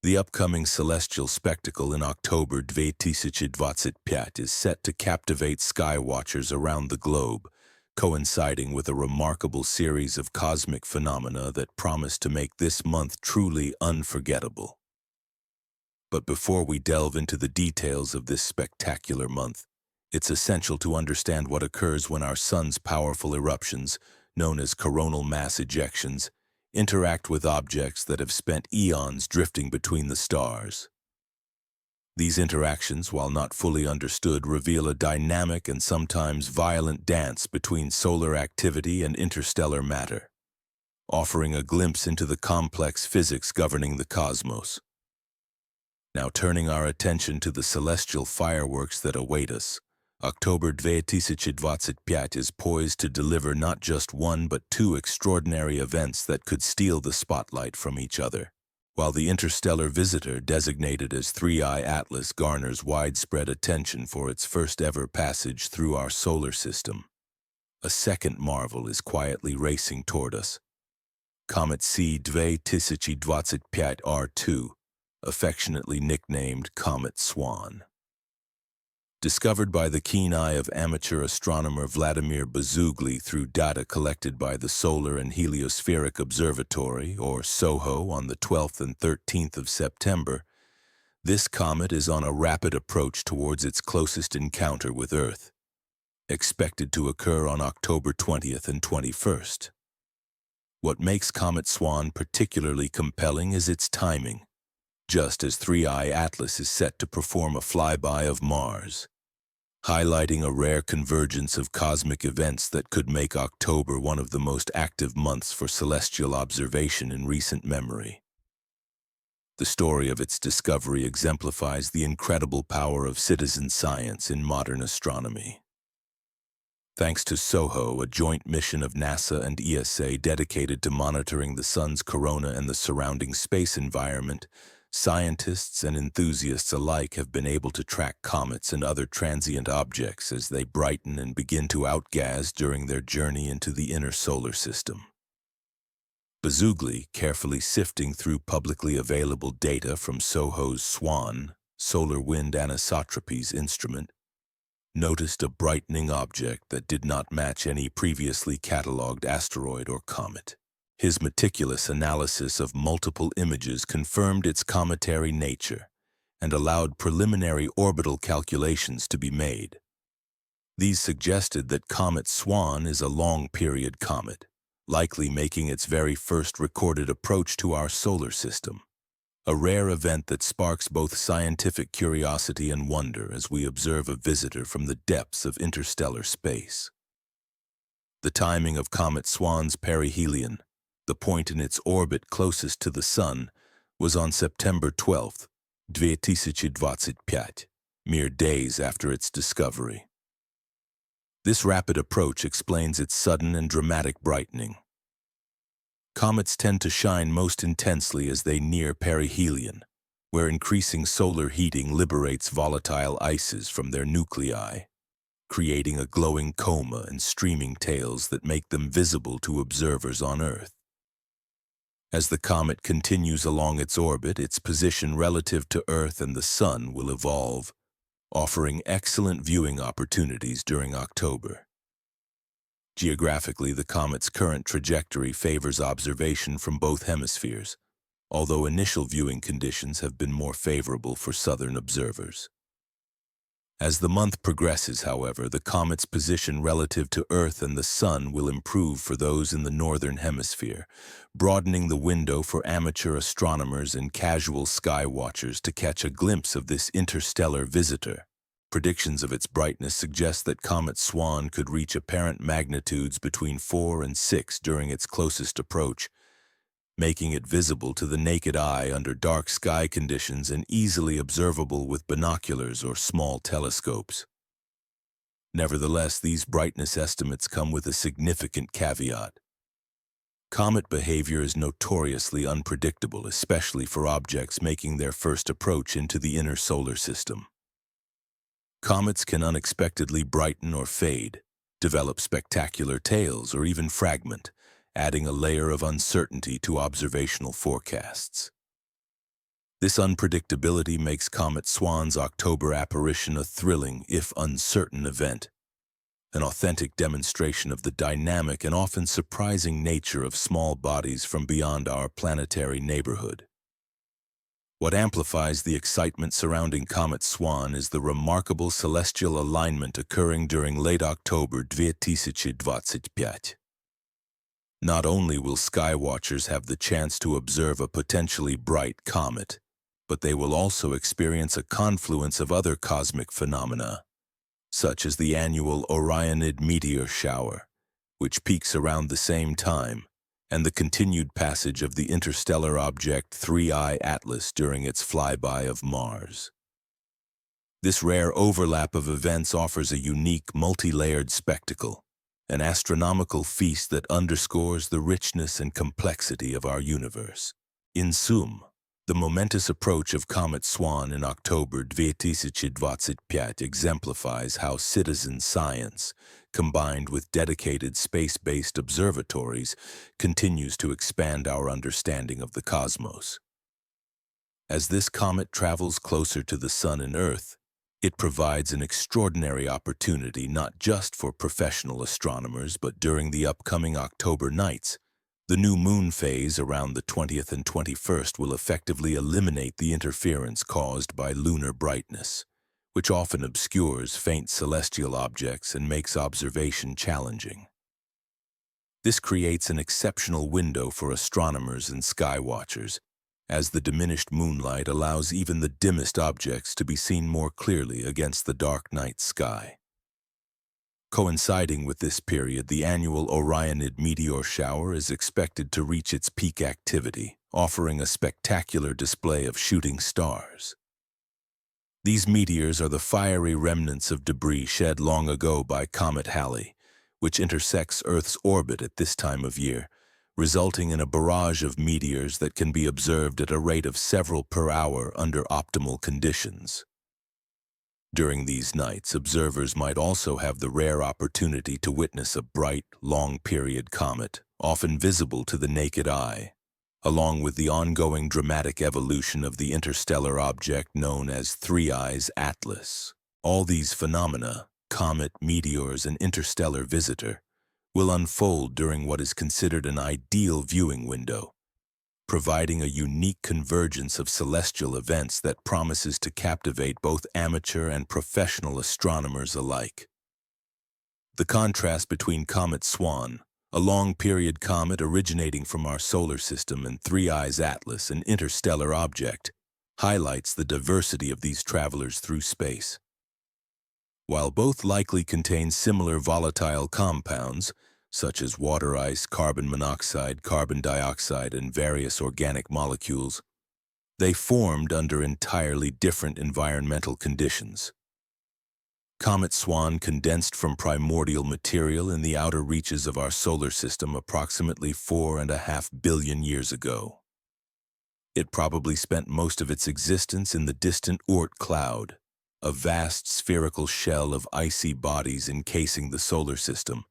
The upcoming celestial spectacle in October 2025 is set to captivate skywatchers around the globe, coinciding with a remarkable series of cosmic phenomena that promise to make this month truly unforgettable. But before we delve into the details of this spectacular month, it's essential to understand what occurs when our sun's powerful eruptions, known as coronal mass ejections, interact with objects that have spent eons drifting between the stars. These interactions, while not fully understood, reveal a dynamic and sometimes violent dance between solar activity and interstellar matter, offering a glimpse into the complex physics governing the cosmos. Now turning our attention to the celestial fireworks that await us, October 2025 is poised to deliver not just one but two extraordinary events that could steal the spotlight from each other. While the interstellar visitor designated as 3I Atlas garners widespread attention for its first-ever passage through our solar system, a second marvel is quietly racing toward us. Comet C-2025 R2, affectionately nicknamed Comet Swan. Discovered by the keen eye of amateur astronomer Vladimir Bezugli through data collected by the Solar and Heliospheric Observatory, or SOHO, on the 12th and 13th of September, this comet is on a rapid approach towards its closest encounter with Earth, expected to occur on October 20th and 21st. What makes Comet Swan particularly compelling is its timing, just as 3I Atlas is set to perform a flyby of Mars, highlighting a rare convergence of cosmic events that could make October one of the most active months for celestial observation in recent memory. The story of its discovery exemplifies the incredible power of citizen science in modern astronomy. Thanks to SOHO, a joint mission of NASA and ESA dedicated to monitoring the sun's corona and the surrounding space environment, scientists and enthusiasts alike have been able to track comets and other transient objects as they brighten and begin to outgas during their journey into the inner solar system. Bezugli, carefully sifting through publicly available data from SOHO's SWAN, Solar Wind Anisotropies instrument, noticed a brightening object that did not match any previously catalogued asteroid or comet. His meticulous analysis of multiple images confirmed its cometary nature and allowed preliminary orbital calculations to be made. These suggested that Comet Swan is a long-period comet, likely making its very first recorded approach to our solar system. A rare event that sparks both scientific curiosity and wonder as we observe a visitor from the depths of interstellar space. The timing of Comet Swan's perihelion, the point in its orbit closest to the Sun, was on September 12, 2025, mere days after its discovery. This rapid approach explains its sudden and dramatic brightening. Comets tend to shine most intensely as they near perihelion, where increasing solar heating liberates volatile ices from their nuclei, creating a glowing coma and streaming tails that make them visible to observers on Earth. As the comet continues along its orbit, its position relative to Earth and the Sun will evolve, offering excellent viewing opportunities during October. Geographically, the comet's current trajectory favors observation from both hemispheres, although initial viewing conditions have been more favorable for southern observers. As the month progresses, however, the comet's position relative to Earth and the Sun will improve for those in the northern hemisphere, broadening the window for amateur astronomers and casual sky watchers to catch a glimpse of this interstellar visitor. Predictions of its brightness suggest that Comet Swan could reach apparent magnitudes between 4 and 6 during its closest approach, making it visible to the naked eye under dark sky conditions and easily observable with binoculars or small telescopes. Nevertheless, these brightness estimates come with a significant caveat. Comet behavior is notoriously unpredictable, especially for objects making their first approach into the inner solar system. Comets can unexpectedly brighten or fade, develop spectacular tails, or even fragment, adding a layer of uncertainty to observational forecasts. This unpredictability makes Comet Swan's October apparition a thrilling, if uncertain, event, an authentic demonstration of the dynamic and often surprising nature of small bodies from beyond our planetary neighborhood. What amplifies the excitement surrounding Comet Swan is the remarkable celestial alignment occurring during late October 2025. Not only will skywatchers have the chance to observe a potentially bright comet, but they will also experience a confluence of other cosmic phenomena, such as the annual Orionid meteor shower, which peaks around the same time, and the continued passage of the interstellar object 3I Atlas during its flyby of Mars. This rare overlap of events offers a unique, multi-layered spectacle, an astronomical feast that underscores the richness and complexity of our universe. In sum, the momentous approach of Comet Swan in October 2025 exemplifies how citizen science, combined with dedicated space-based observatories, continues to expand our understanding of the cosmos. As this comet travels closer to the Sun and Earth, it provides an extraordinary opportunity not just for professional astronomers, but during the upcoming October nights. The new moon phase around the 20th and 21st will effectively eliminate the interference caused by lunar brightness, which often obscures faint celestial objects and makes observation challenging. This creates an exceptional window for astronomers and sky watchers, as the diminished moonlight allows even the dimmest objects to be seen more clearly against the dark night sky. Coinciding with this period, the annual Orionid meteor shower is expected to reach its peak activity, offering a spectacular display of shooting stars. These meteors are the fiery remnants of debris shed long ago by Comet Halley, which intersects Earth's orbit at this time of year, resulting in a barrage of meteors that can be observed at a rate of several per hour under optimal conditions. During these nights, observers might also have the rare opportunity to witness a bright, long-period comet, often visible to the naked eye, along with the ongoing dramatic evolution of the interstellar object known as 3I's Atlas. All these phenomena, comet, meteors, and interstellar visitor, will unfold during what is considered an ideal viewing window, providing a unique convergence of celestial events that promises to captivate both amateur and professional astronomers alike. The contrast between Comet Swan, A long-period comet originating from our solar system and Three Eyes Atlas, an interstellar object, highlights the diversity of these travelers through space. While both likely contain similar volatile compounds, such as water ice, carbon monoxide, carbon dioxide, and various organic molecules, they formed under entirely different environmental conditions. Comet Swan condensed from primordial material in the outer reaches of our solar system approximately 4.5 billion years ago. It probably spent most of its existence in the distant Oort cloud, a vast spherical shell of icy bodies encasing the solar system,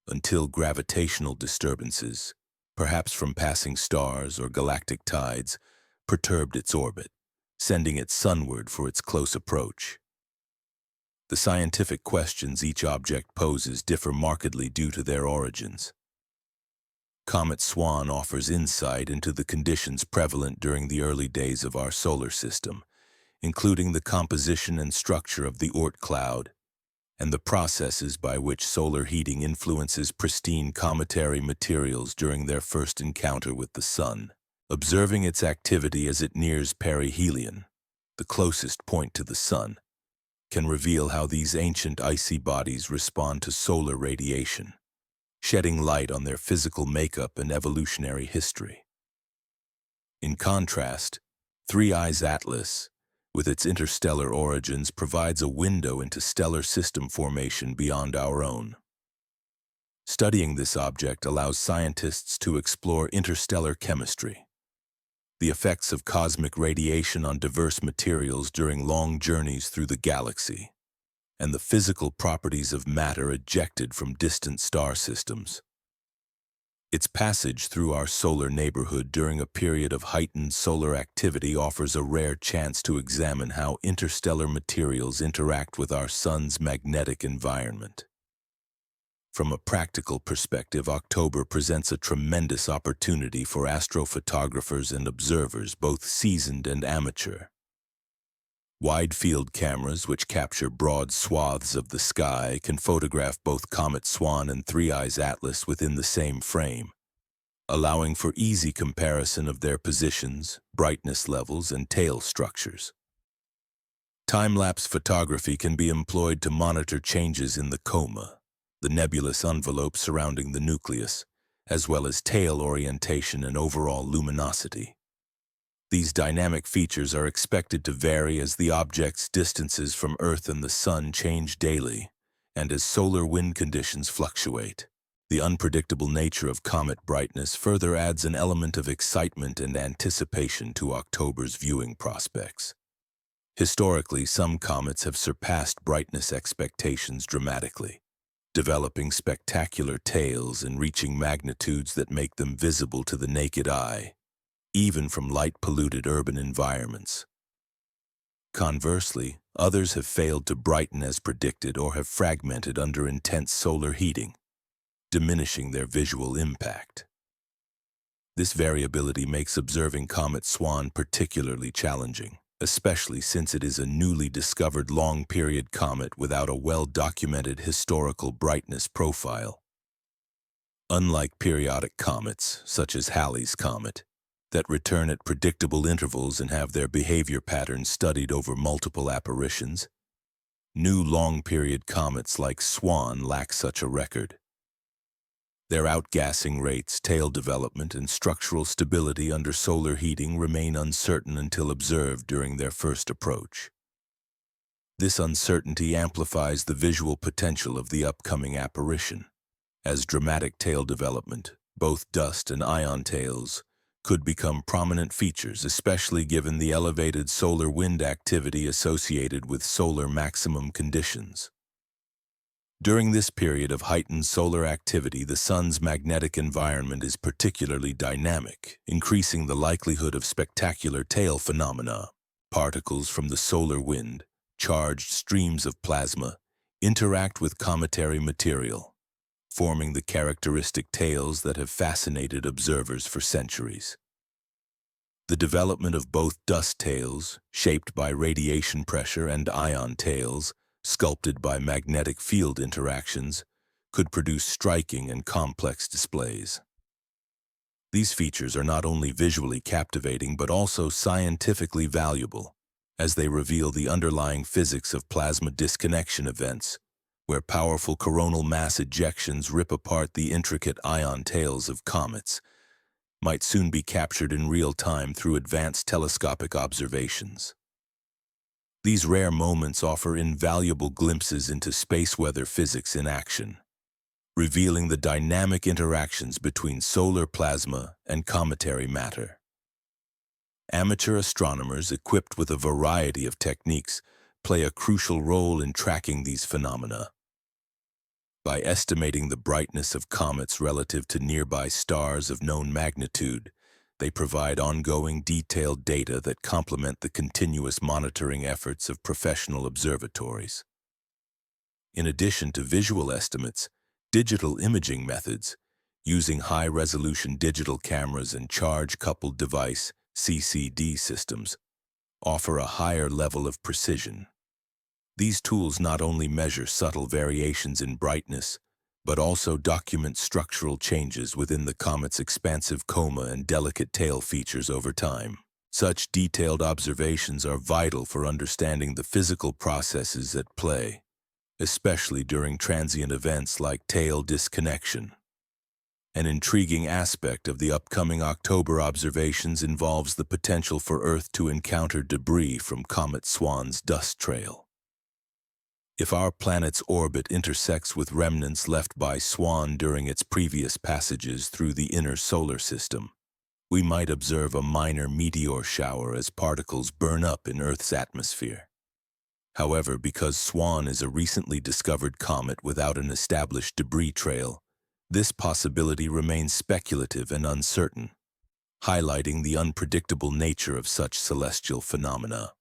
until gravitational disturbances, perhaps from passing stars or galactic tides, perturbed its orbit, sending it sunward for its close approach. The scientific questions each object poses differ markedly due to their origins. Comet Swan offers insight into the conditions prevalent during the early days of our solar system, including the composition and structure of the Oort cloud, and the processes by which solar heating influences pristine cometary materials during their first encounter with the Sun. Observing its activity as it nears perihelion, the closest point to the Sun, can reveal how these ancient icy bodies respond to solar radiation, shedding light on their physical makeup and evolutionary history. In contrast, Three Eyes Atlas, with its interstellar origins, provides a window into stellar system formation beyond our own. Studying this object allows scientists to explore interstellar chemistry, the effects of cosmic radiation on diverse materials during long journeys through the galaxy, and the physical properties of matter ejected from distant star systems. Its passage through our solar neighborhood during a period of heightened solar activity offers a rare chance to examine how interstellar materials interact with our Sun's magnetic environment. From a practical perspective, October presents a tremendous opportunity for astrophotographers and observers, both seasoned and amateur. Wide-field cameras, which capture broad swaths of the sky, can photograph both Comet Swan and Three Eyes Atlas within the same frame, allowing for easy comparison of their positions, brightness levels, and tail structures. Time-lapse photography can be employed to monitor changes in the coma, the nebulous envelope surrounding the nucleus, as well as tail orientation and overall luminosity. These dynamic features are expected to vary as the object's distances from Earth and the Sun change daily, and as solar wind conditions fluctuate. The unpredictable nature of comet brightness further adds an element of excitement and anticipation to October's viewing prospects. Historically, some comets have surpassed brightness expectations dramatically, developing spectacular tails and reaching magnitudes that make them visible to the naked eye, even from light-polluted urban environments. Conversely, others have failed to brighten as predicted or have fragmented under intense solar heating, diminishing their visual impact. This variability makes observing Comet Swan particularly challenging, especially since it is a newly discovered long-period comet without a well-documented historical brightness profile. Unlike periodic comets, such as Halley's Comet, that return at predictable intervals and have their behavior patterns studied over multiple apparitions, new long-period comets like Swan lack such a record. Their outgassing rates, tail development, and structural stability under solar heating remain uncertain until observed during their first approach. This uncertainty amplifies the visual potential of the upcoming apparition, as dramatic tail development, both dust and ion tails, could become prominent features, especially given the elevated solar wind activity associated with solar maximum conditions. During this period of heightened solar activity, the Sun's magnetic environment is particularly dynamic, increasing the likelihood of spectacular tail phenomena. Particles from the solar wind, charged streams of plasma, interact with cometary material, forming the characteristic tails that have fascinated observers for centuries. The development of both dust tails, shaped by radiation pressure, and ion tails, sculpted by magnetic field interactions, could produce striking and complex displays. These features are not only visually captivating but also scientifically valuable, as they reveal the underlying physics of plasma disconnection events, where powerful coronal mass ejections rip apart the intricate ion tails of comets, might soon be captured in real time through advanced telescopic observations. These rare moments offer invaluable glimpses into space weather physics in action, revealing the dynamic interactions between solar plasma and cometary matter. Amateur astronomers equipped with a variety of techniques play a crucial role in tracking these phenomena. By estimating the brightness of comets relative to nearby stars of known magnitude, they provide ongoing, detailed data that complement the continuous monitoring efforts of professional observatories. In addition to visual estimates, digital imaging methods, using high-resolution digital cameras and charge-coupled device (CCD) systems, offer a higher level of precision. These tools not only measure subtle variations in brightness, but also document structural changes within the comet's expansive coma and delicate tail features over time. Such detailed observations are vital for understanding the physical processes at play, especially during transient events like tail disconnection. An intriguing aspect of the upcoming October observations involves the potential for Earth to encounter debris from Comet Swan's dust trail. If our planet's orbit intersects with remnants left by Swan during its previous passages through the inner solar system, we might observe a minor meteor shower as particles burn up in Earth's atmosphere. However, because Swan is a recently discovered comet without an established debris trail, this possibility remains speculative and uncertain, highlighting the unpredictable nature of such celestial phenomena.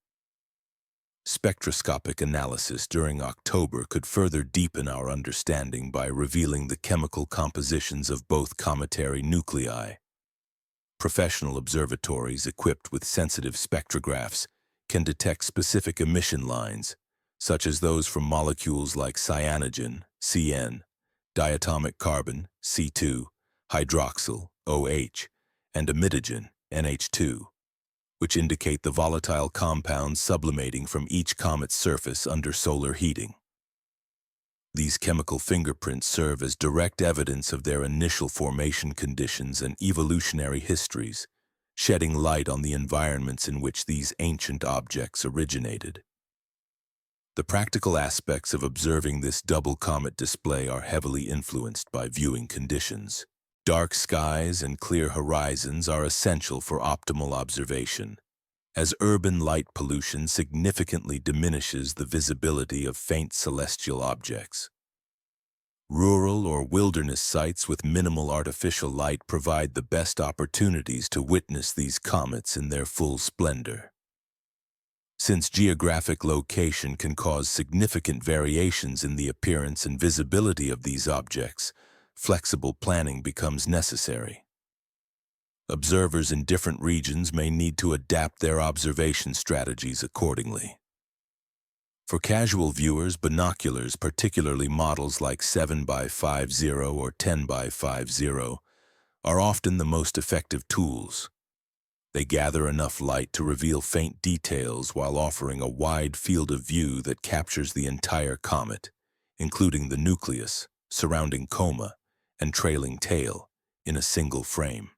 Spectroscopic analysis during October could further deepen our understanding by revealing the chemical compositions of both cometary nuclei. Professional observatories equipped with sensitive spectrographs can detect specific emission lines, such as those from molecules like cyanogen, Cn, diatomic carbon, C2, hydroxyl, OH, and amidogen, NH2, which indicate the volatile compounds sublimating from each comet's surface under solar heating. These chemical fingerprints serve as direct evidence of their initial formation conditions and evolutionary histories, shedding light on the environments in which these ancient objects originated. The practical aspects of observing this double comet display are heavily influenced by viewing conditions. Dark skies and clear horizons are essential for optimal observation, as urban light pollution significantly diminishes the visibility of faint celestial objects. Rural or wilderness sites with minimal artificial light provide the best opportunities to witness these comets in their full splendor. Since geographic location can cause significant variations in the appearance and visibility of these objects, flexible planning becomes necessary. Observers in different regions may need to adapt their observation strategies accordingly. For casual viewers, binoculars, particularly models like 7x50 or 10x50, are often the most effective tools. They gather enough light to reveal faint details while offering a wide field of view that captures the entire comet, including the nucleus, surrounding coma, and trailing tail, in a single frame.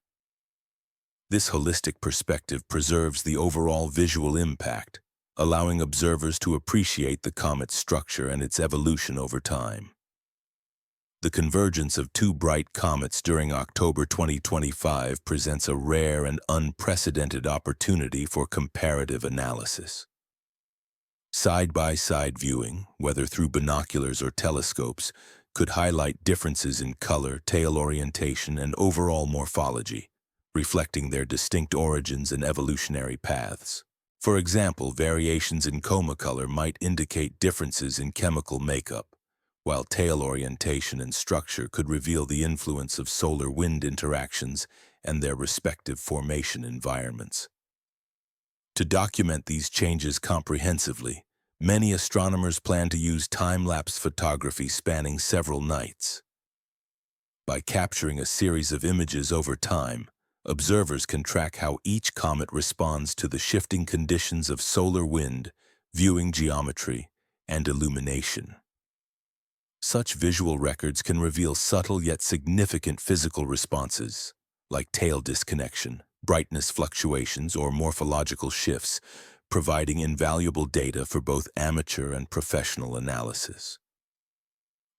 This holistic perspective preserves the overall visual impact, allowing observers to appreciate the comet's structure and its evolution over time. The convergence of two bright comets during October 2025 presents a rare and unprecedented opportunity for comparative analysis. Side-by-side viewing, whether through binoculars or telescopes, could highlight differences in color, tail orientation, and overall morphology, reflecting their distinct origins and evolutionary paths. For example, variations in coma color might indicate differences in chemical makeup, while tail orientation and structure could reveal the influence of solar-wind interactions and their respective formation environments. To document these changes comprehensively, many astronomers plan to use time-lapse photography spanning several nights. By capturing a series of images over time, observers can track how each comet responds to the shifting conditions of solar wind, viewing geometry, and illumination. Such visual records can reveal subtle yet significant physical responses, like tail disconnection, brightness fluctuations, or morphological shifts, providing invaluable data for both amateur and professional analysis.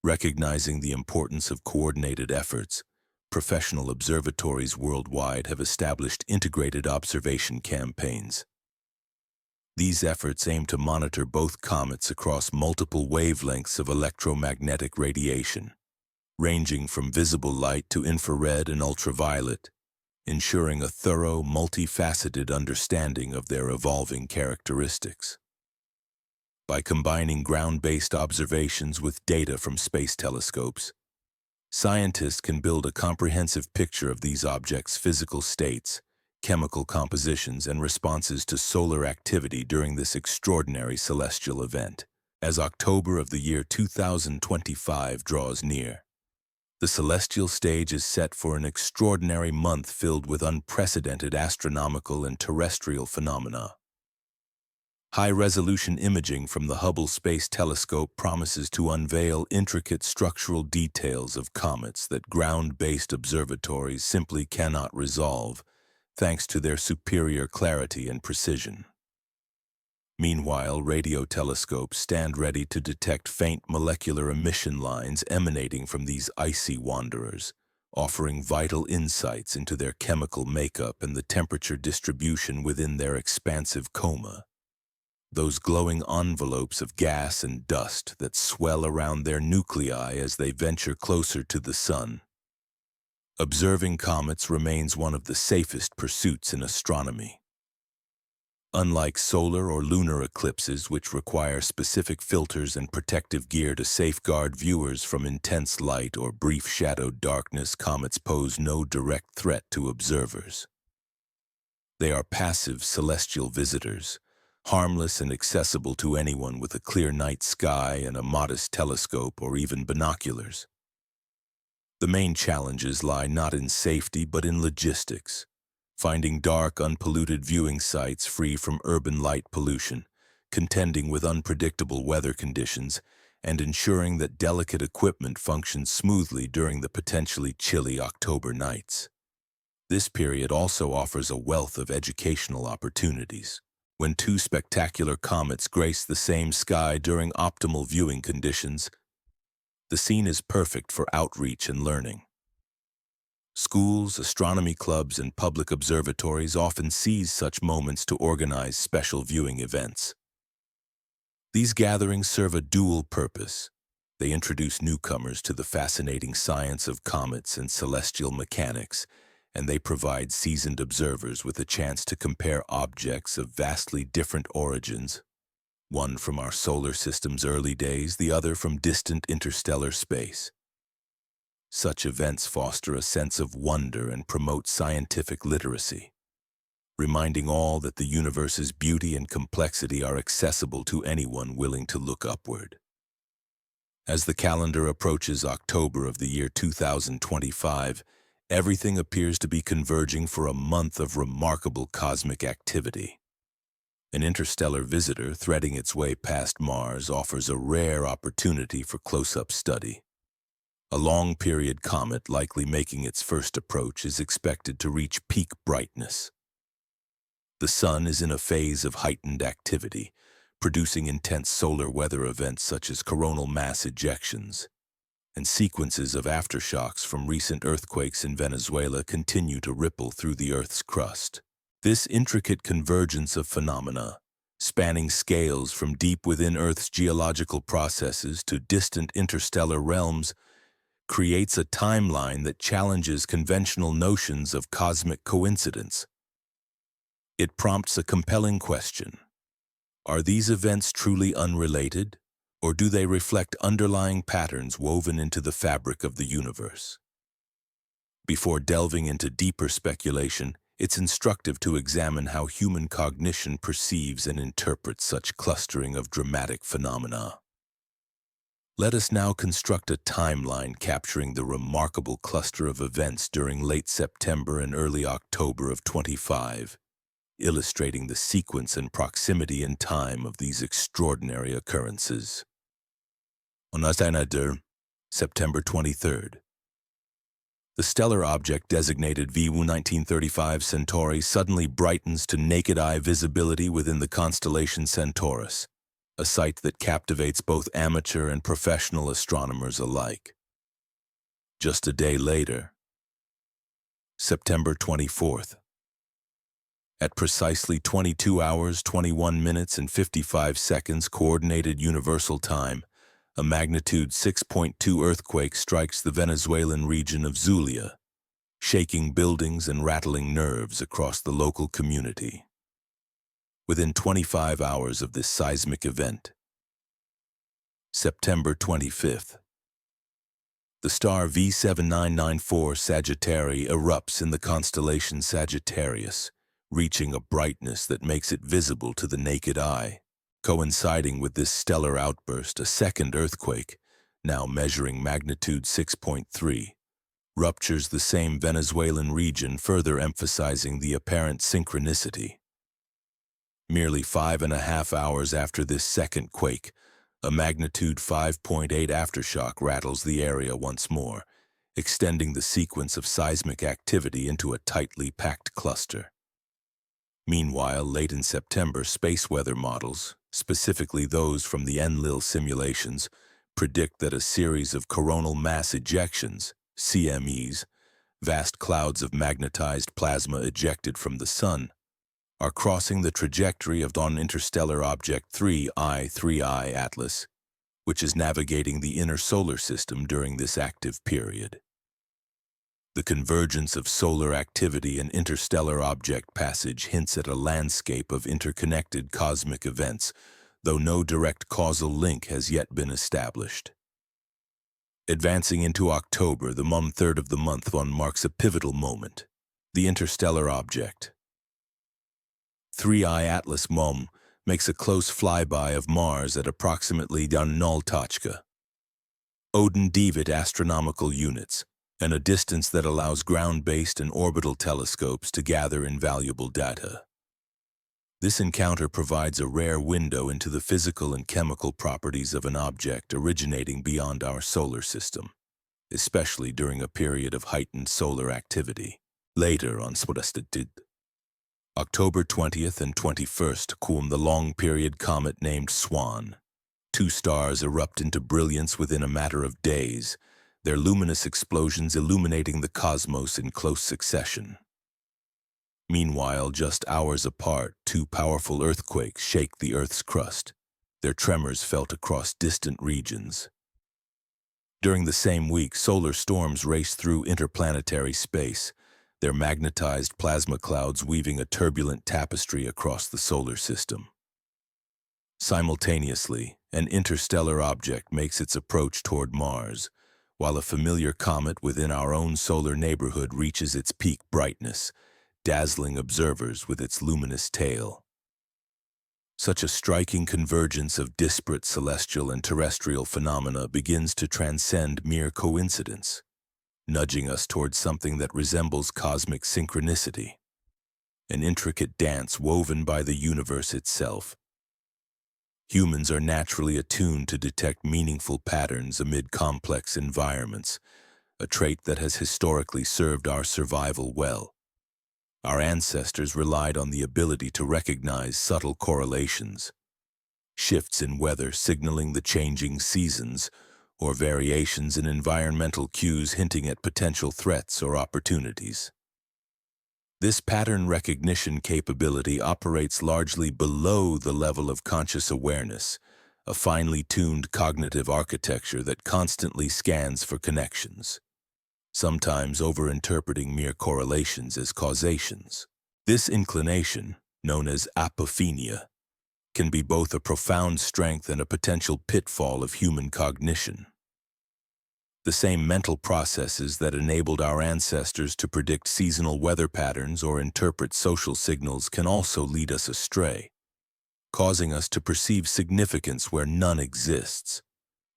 Recognizing the importance of coordinated efforts, professional observatories worldwide have established integrated observation campaigns. These efforts aim to monitor both comets across multiple wavelengths of electromagnetic radiation, ranging from visible light to infrared and ultraviolet, ensuring a thorough, multifaceted understanding of their evolving characteristics. By combining ground-based observations with data from space telescopes, scientists can build a comprehensive picture of these objects' physical states, chemical compositions, and responses to solar activity during this extraordinary celestial event. As October of the year 2025 draws near, the celestial stage is set for an extraordinary month filled with unprecedented astronomical and terrestrial phenomena. High-resolution imaging from the Hubble Space Telescope promises to unveil intricate structural details of comets that ground-based observatories simply cannot resolve, thanks to their superior clarity and precision. Meanwhile, radio telescopes stand ready to detect faint molecular emission lines emanating from these icy wanderers, offering vital insights into their chemical makeup and the temperature distribution within their expansive coma. Those glowing envelopes of gas and dust that swell around their nuclei as they venture closer to the sun. Observing comets remains one of the safest pursuits in astronomy. Unlike solar or lunar eclipses, which require specific filters and protective gear to safeguard viewers from intense light or brief shadowed darkness, comets pose no direct threat to observers. They are passive celestial visitors, harmless and accessible to anyone with a clear night sky and a modest telescope or even binoculars. The main challenges lie not in safety but in logistics, finding dark, unpolluted viewing sites free from urban light pollution, contending with unpredictable weather conditions, and ensuring that delicate equipment functions smoothly during the potentially chilly October nights. This period also offers a wealth of educational opportunities. When two spectacular comets grace the same sky during optimal viewing conditions, the scene is perfect for outreach and learning. Schools, astronomy clubs, and public observatories often seize such moments to organize special viewing events. These gatherings serve a dual purpose. They introduce newcomers to the fascinating science of comets and celestial mechanics, and they provide seasoned observers with a chance to compare objects of vastly different origins, one from our solar system's early days, the other from distant interstellar space. Such events foster a sense of wonder and promote scientific literacy, reminding all that the universe's beauty and complexity are accessible to anyone willing to look upward. As the calendar approaches October of the year 2025, everything appears to be converging for a month of remarkable cosmic activity. An interstellar visitor threading its way past Mars offers a rare opportunity for close-up study. A long-period comet likely making its first approach is expected to reach peak brightness. The Sun is in a phase of heightened activity, producing intense solar weather events such as coronal mass ejections, and sequences of aftershocks from recent earthquakes in Venezuela continue to ripple through the Earth's crust. This intricate convergence of phenomena, spanning scales from deep within Earth's geological processes to distant interstellar realms, creates a timeline that challenges conventional notions of cosmic coincidence. It prompts a compelling question. Are these events truly unrelated, or do they reflect underlying patterns woven into the fabric of the universe? Before delving into deeper speculation, it's instructive to examine how human cognition perceives and interprets such clustering of dramatic phenomena. Let us now construct a timeline capturing the remarkable cluster of events during late September and early October of 25, illustrating the sequence and proximity in time of these extraordinary occurrences. On September 23rd, the stellar object designated VU 1935 Centauri suddenly brightens to naked-eye visibility within the constellation Centaurus, a sight that captivates both amateur and professional astronomers alike. Just a day later, September 24th, at precisely 22 hours, 21 minutes, and 55 seconds Coordinated Universal Time, a magnitude 6.2 earthquake strikes the Venezuelan region of Zulia, shaking buildings and rattling nerves across the local community. Within 25 hours of this seismic event, September 25th, the star V7994 Sagittarius erupts in the constellation Sagittarius, reaching a brightness that makes it visible to the naked eye. Coinciding with this stellar outburst, a second earthquake, now measuring magnitude 6.3, ruptures the same Venezuelan region, further emphasizing the apparent synchronicity. Merely 5.5 hours after this second quake, a magnitude 5.8 aftershock rattles the area once more, extending the sequence of seismic activity into a tightly packed cluster. Meanwhile, late in September, space weather models, specifically those from the Enlil simulations, predict that a series of coronal mass ejections, CMEs, vast clouds of magnetized plasma ejected from the Sun, are crossing the trajectory of an interstellar object 3I Atlas, which is navigating the inner solar system during this active period. The convergence of solar activity and interstellar object passage hints at a landscape of interconnected cosmic events, though no direct causal link has yet been established. Advancing into October, the third of the month marks a pivotal moment. The interstellar object 3I Atlas makes a close flyby of Mars at approximately null Tochka, Odin Devitt astronomical units, and a distance that allows ground-based and orbital telescopes to gather invaluable data. This encounter provides a rare window into the physical and chemical properties of an object originating beyond our solar system, especially during a period of heightened solar activity. Later on October 20th and 21st, the long-period comet named Swan. Two stars erupt into brilliance within a matter of days, their luminous explosions illuminating the cosmos in close succession. Meanwhile, just hours apart, two powerful earthquakes shake the Earth's crust, their tremors felt across distant regions. During the same week, solar storms race through interplanetary space, their magnetized plasma clouds weaving a turbulent tapestry across the solar system. Simultaneously, an interstellar object makes its approach toward Mars, while a familiar comet within our own solar neighborhood reaches its peak brightness, dazzling observers with its luminous tail. Such a striking convergence of disparate celestial and terrestrial phenomena begins to transcend mere coincidence, nudging us towards something that resembles cosmic synchronicity, an intricate dance woven by the universe itself. Humans are naturally attuned to detect meaningful patterns amid complex environments, a trait that has historically served our survival well. Our ancestors relied on the ability to recognize subtle correlations, shifts in weather signaling the changing seasons, or variations in environmental cues hinting at potential threats or opportunities. This pattern recognition capability operates largely below the level of conscious awareness, a finely tuned cognitive architecture that constantly scans for connections, sometimes overinterpreting mere correlations as causations. This inclination, known as apophenia, can be both a profound strength and a potential pitfall of human cognition. The same mental processes that enabled our ancestors to predict seasonal weather patterns or interpret social signals can also lead us astray, causing us to perceive significance where none exists.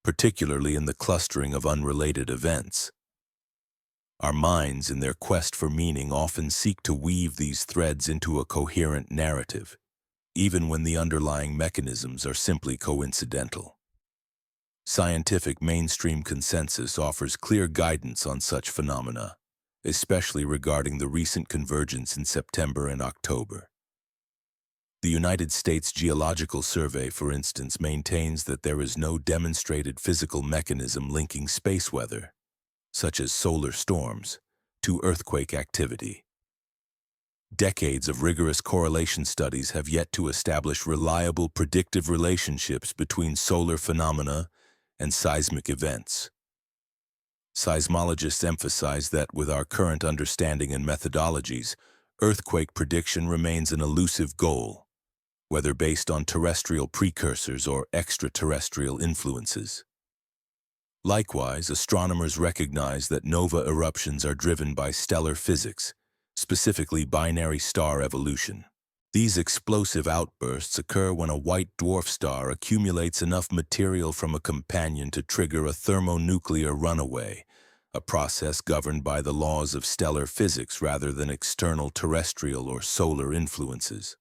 particularly in the clustering of unrelated events. Our minds, in their quest for meaning, often seek to weave these threads into a coherent narrative, even when the underlying mechanisms are simply coincidental. Scientific mainstream consensus offers clear guidance on such phenomena, especially regarding the recent convergence in September and October. The United States Geological Survey, for instance, maintains that there is no demonstrated physical mechanism linking space weather, such as solar storms, to earthquake activity. Decades of rigorous correlation studies have yet to establish reliable predictive relationships between solar phenomena and seismic events. Seismologists emphasize that with our current understanding and methodologies, earthquake prediction remains an elusive goal, whether based on terrestrial precursors or extraterrestrial influences. Likewise, astronomers recognize that nova eruptions are driven by stellar physics, specifically binary star evolution. These explosive outbursts occur when a white dwarf star accumulates enough material from a companion to trigger a thermonuclear runaway, a process governed by the laws of stellar physics rather than external terrestrial or solar influences.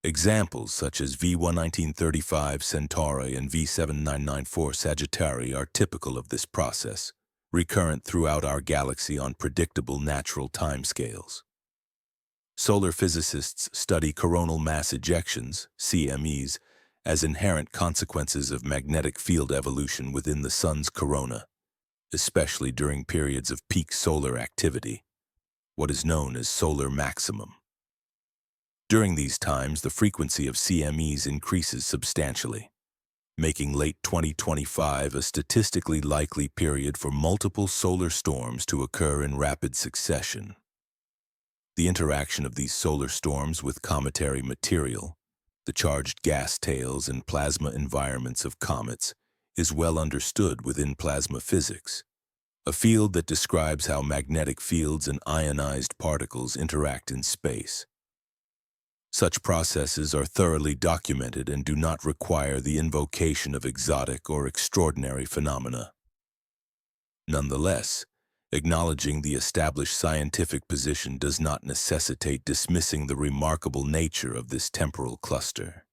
Examples such as V1935 Centauri and V7994 Sagittarius are typical of this process, recurrent throughout our galaxy on predictable natural timescales. Solar physicists study coronal mass ejections, CMEs, as inherent consequences of magnetic field evolution within the Sun's corona, especially during periods of peak solar activity, what is known as solar maximum. During these times, the frequency of CMEs increases substantially, making late 2025 a statistically likely period for multiple solar storms to occur in rapid succession. The interaction of these solar storms with cometary material, the charged gas tails and plasma environments of comets, is well understood within plasma physics, a field that describes how magnetic fields and ionized particles interact in space. Such processes are thoroughly documented and do not require the invocation of exotic or extraordinary phenomena. Nonetheless, acknowledging the established scientific position does not necessitate dismissing the remarkable nature of this temporal cluster.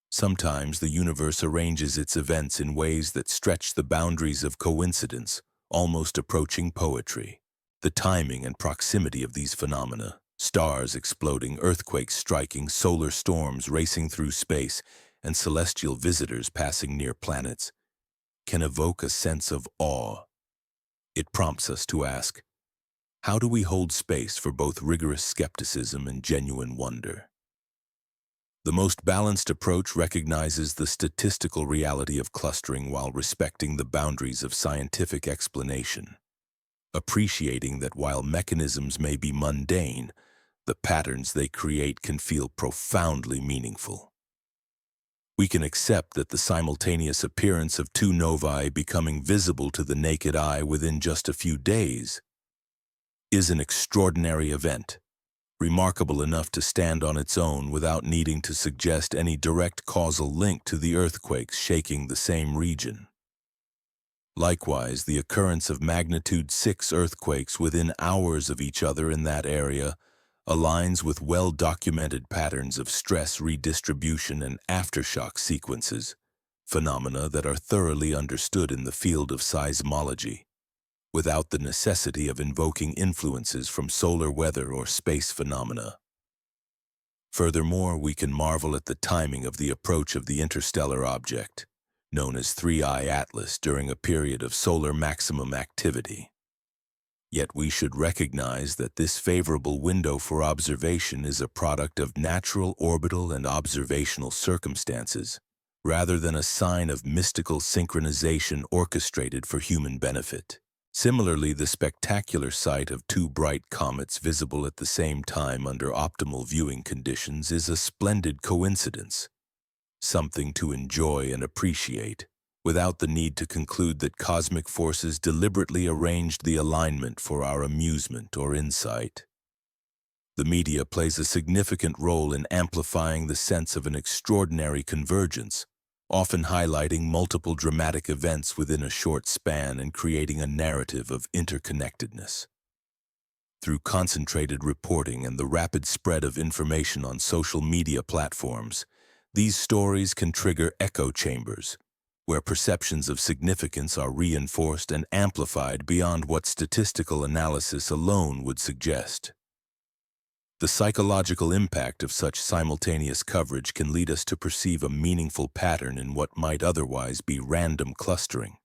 Sometimes the universe arranges its events in ways that stretch the boundaries of coincidence, almost approaching poetry. The timing and proximity of these phenomena, stars exploding, earthquakes striking, solar storms racing through space, and celestial visitors passing near planets, can evoke a sense of awe. It prompts us to ask, how do we hold space for both rigorous skepticism and genuine wonder? The most balanced approach recognizes the statistical reality of clustering while respecting the boundaries of scientific explanation, appreciating that while mechanisms may be mundane, the patterns they create can feel profoundly meaningful. We can accept that the simultaneous appearance of two novae becoming visible to the naked eye within just a few days is an extraordinary event, remarkable enough to stand on its own without needing to suggest any direct causal link to the earthquakes shaking the same region. Likewise, the occurrence of magnitude 6 earthquakes within hours of each other in that area aligns with well-documented patterns of stress redistribution and aftershock sequences, phenomena that are thoroughly understood in the field of seismology, without the necessity of invoking influences from solar weather or space phenomena. Furthermore, we can marvel at the timing of the approach of the interstellar object, known as 3I Atlas, during a period of solar maximum activity. Yet we should recognize that this favorable window for observation is a product of natural orbital and observational circumstances, rather than a sign of mystical synchronization orchestrated for human benefit. Similarly, the spectacular sight of two bright comets visible at the same time under optimal viewing conditions is a splendid coincidence, something to enjoy and appreciate, without the need to conclude that cosmic forces deliberately arranged the alignment for our amusement or insight. The media plays a significant role in amplifying the sense of an extraordinary convergence, often highlighting multiple dramatic events within a short span and creating a narrative of interconnectedness. Through concentrated reporting and the rapid spread of information on social media platforms, these stories can trigger echo chambers, where perceptions of significance are reinforced and amplified beyond what statistical analysis alone would suggest. The psychological impact of such simultaneous coverage can lead us to perceive a meaningful pattern in what might otherwise be random clustering,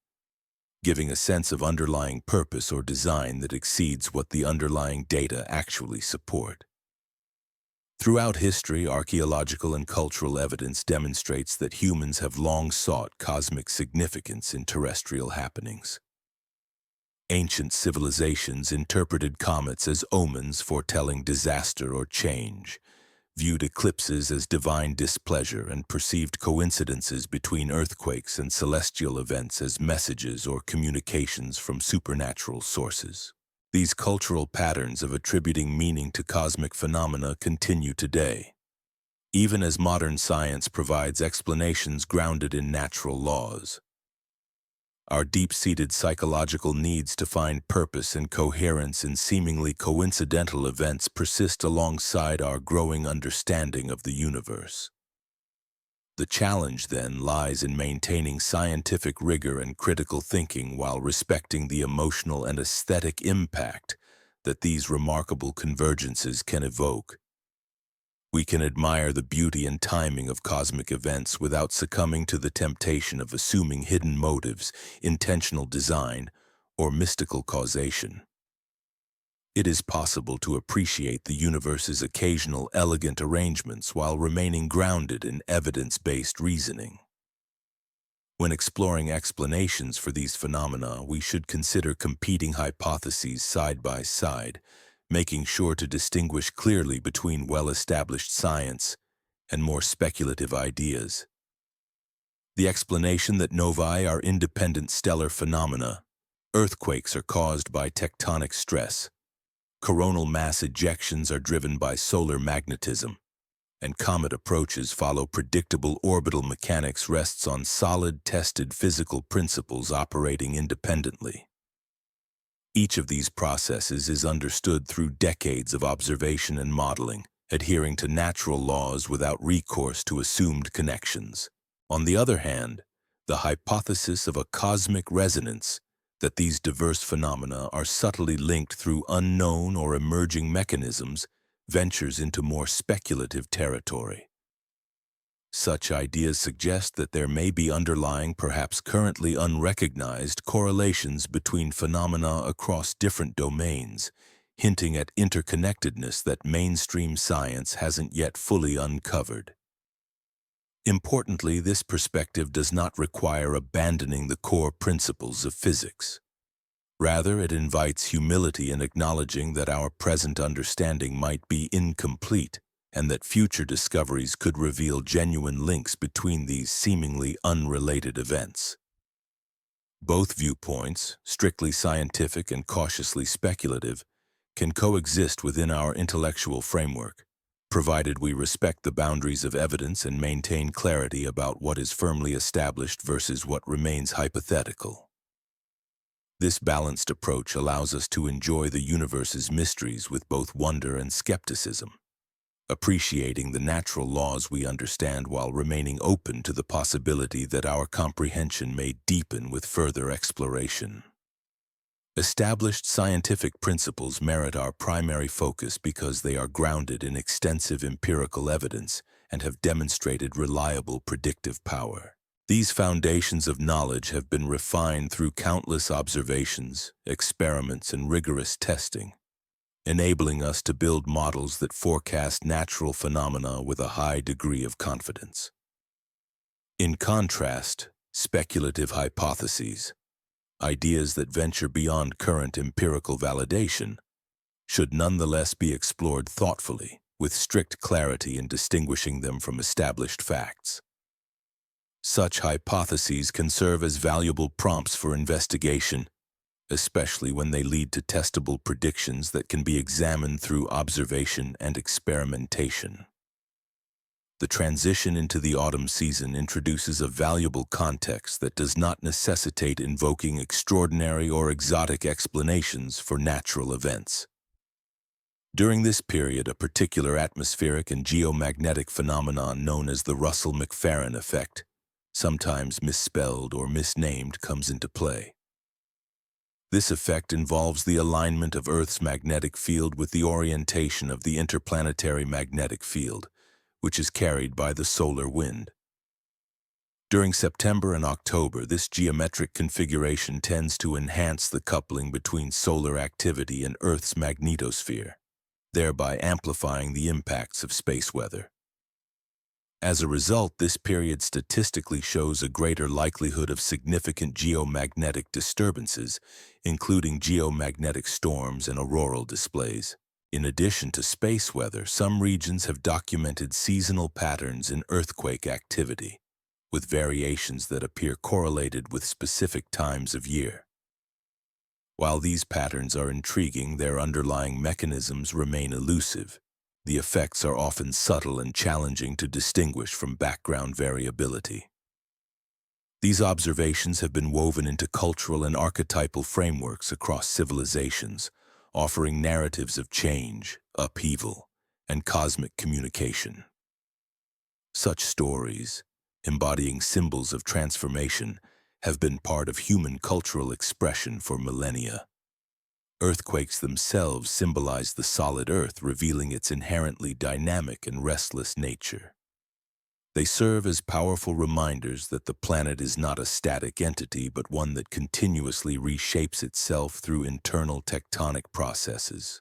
giving a sense of underlying purpose or design that exceeds what the underlying data actually support. Throughout history, archaeological and cultural evidence demonstrates that humans have long sought cosmic significance in terrestrial happenings. Ancient civilizations interpreted comets as omens foretelling disaster or change, viewed eclipses as divine displeasure, and perceived coincidences between earthquakes and celestial events as messages or communications from supernatural sources. These cultural patterns of attributing meaning to cosmic phenomena continue today, even as modern science provides explanations grounded in natural laws. Our deep-seated psychological needs to find purpose and coherence in seemingly coincidental events persist alongside our growing understanding of the universe. The challenge, then, lies in maintaining scientific rigor and critical thinking while respecting the emotional and aesthetic impact that these remarkable convergences can evoke. We can admire the beauty and timing of cosmic events without succumbing to the temptation of assuming hidden motives, intentional design, or mystical causation. It is possible to appreciate the universe's occasional elegant arrangements while remaining grounded in evidence-based reasoning. When exploring explanations for these phenomena, we should consider competing hypotheses side by side, making sure to distinguish clearly between well-established science and more speculative ideas. The explanation that novae are independent stellar phenomena, earthquakes are caused by tectonic stress, coronal mass ejections are driven by solar magnetism, and comet approaches follow predictable orbital mechanics rests on solid, tested physical principles operating independently. Each of these processes is understood through decades of observation and modeling, adhering to natural laws without recourse to assumed connections. On the other hand, the hypothesis of a cosmic resonance, that these diverse phenomena are subtly linked through unknown or emerging mechanisms, ventures into more speculative territory. Such ideas suggest that there may be underlying, perhaps currently unrecognized, correlations between phenomena across different domains, hinting at interconnectedness that mainstream science hasn't yet fully uncovered. Importantly, this perspective does not require abandoning the core principles of physics. Rather, it invites humility in acknowledging that our present understanding might be incomplete, and that future discoveries could reveal genuine links between these seemingly unrelated events. Both viewpoints, strictly scientific and cautiously speculative, can coexist within our intellectual framework, provided we respect the boundaries of evidence and maintain clarity about what is firmly established versus what remains hypothetical. This balanced approach allows us to enjoy the universe's mysteries with both wonder and skepticism, appreciating the natural laws we understand while remaining open to the possibility that our comprehension may deepen with further exploration. Established scientific principles merit our primary focus because they are grounded in extensive empirical evidence and have demonstrated reliable predictive power. These foundations of knowledge have been refined through countless observations, experiments, and rigorous testing, enabling us to build models that forecast natural phenomena with a high degree of confidence. In contrast, speculative hypotheses, ideas that venture beyond current empirical validation, should nonetheless be explored thoughtfully, with strict clarity in distinguishing them from established facts. Such hypotheses can serve as valuable prompts for investigation, especially when they lead to testable predictions that can be examined through observation and experimentation. The transition into the autumn season introduces a valuable context that does not necessitate invoking extraordinary or exotic explanations for natural events. During this period, a particular atmospheric and geomagnetic phenomenon known as the Russell-McLaren effect, sometimes misspelled or misnamed, comes into play. This effect involves the alignment of Earth's magnetic field with the orientation of the interplanetary magnetic field, which is carried by the solar wind. During September and October, this geometric configuration tends to enhance the coupling between solar activity and Earth's magnetosphere, thereby amplifying the impacts of space weather. As a result, this period statistically shows a greater likelihood of significant geomagnetic disturbances, including geomagnetic storms and auroral displays. In addition to space weather, some regions have documented seasonal patterns in earthquake activity, with variations that appear correlated with specific times of year. While these patterns are intriguing, their underlying mechanisms remain elusive. The effects are often subtle and challenging to distinguish from background variability. These observations have been woven into cultural and archetypal frameworks across civilizations, offering narratives of change, upheaval, and cosmic communication. Such stories, embodying symbols of transformation, have been part of human cultural expression for millennia. Earthquakes themselves symbolize the solid Earth, revealing its inherently dynamic and restless nature. They serve as powerful reminders that the planet is not a static entity, but one that continuously reshapes itself through internal tectonic processes.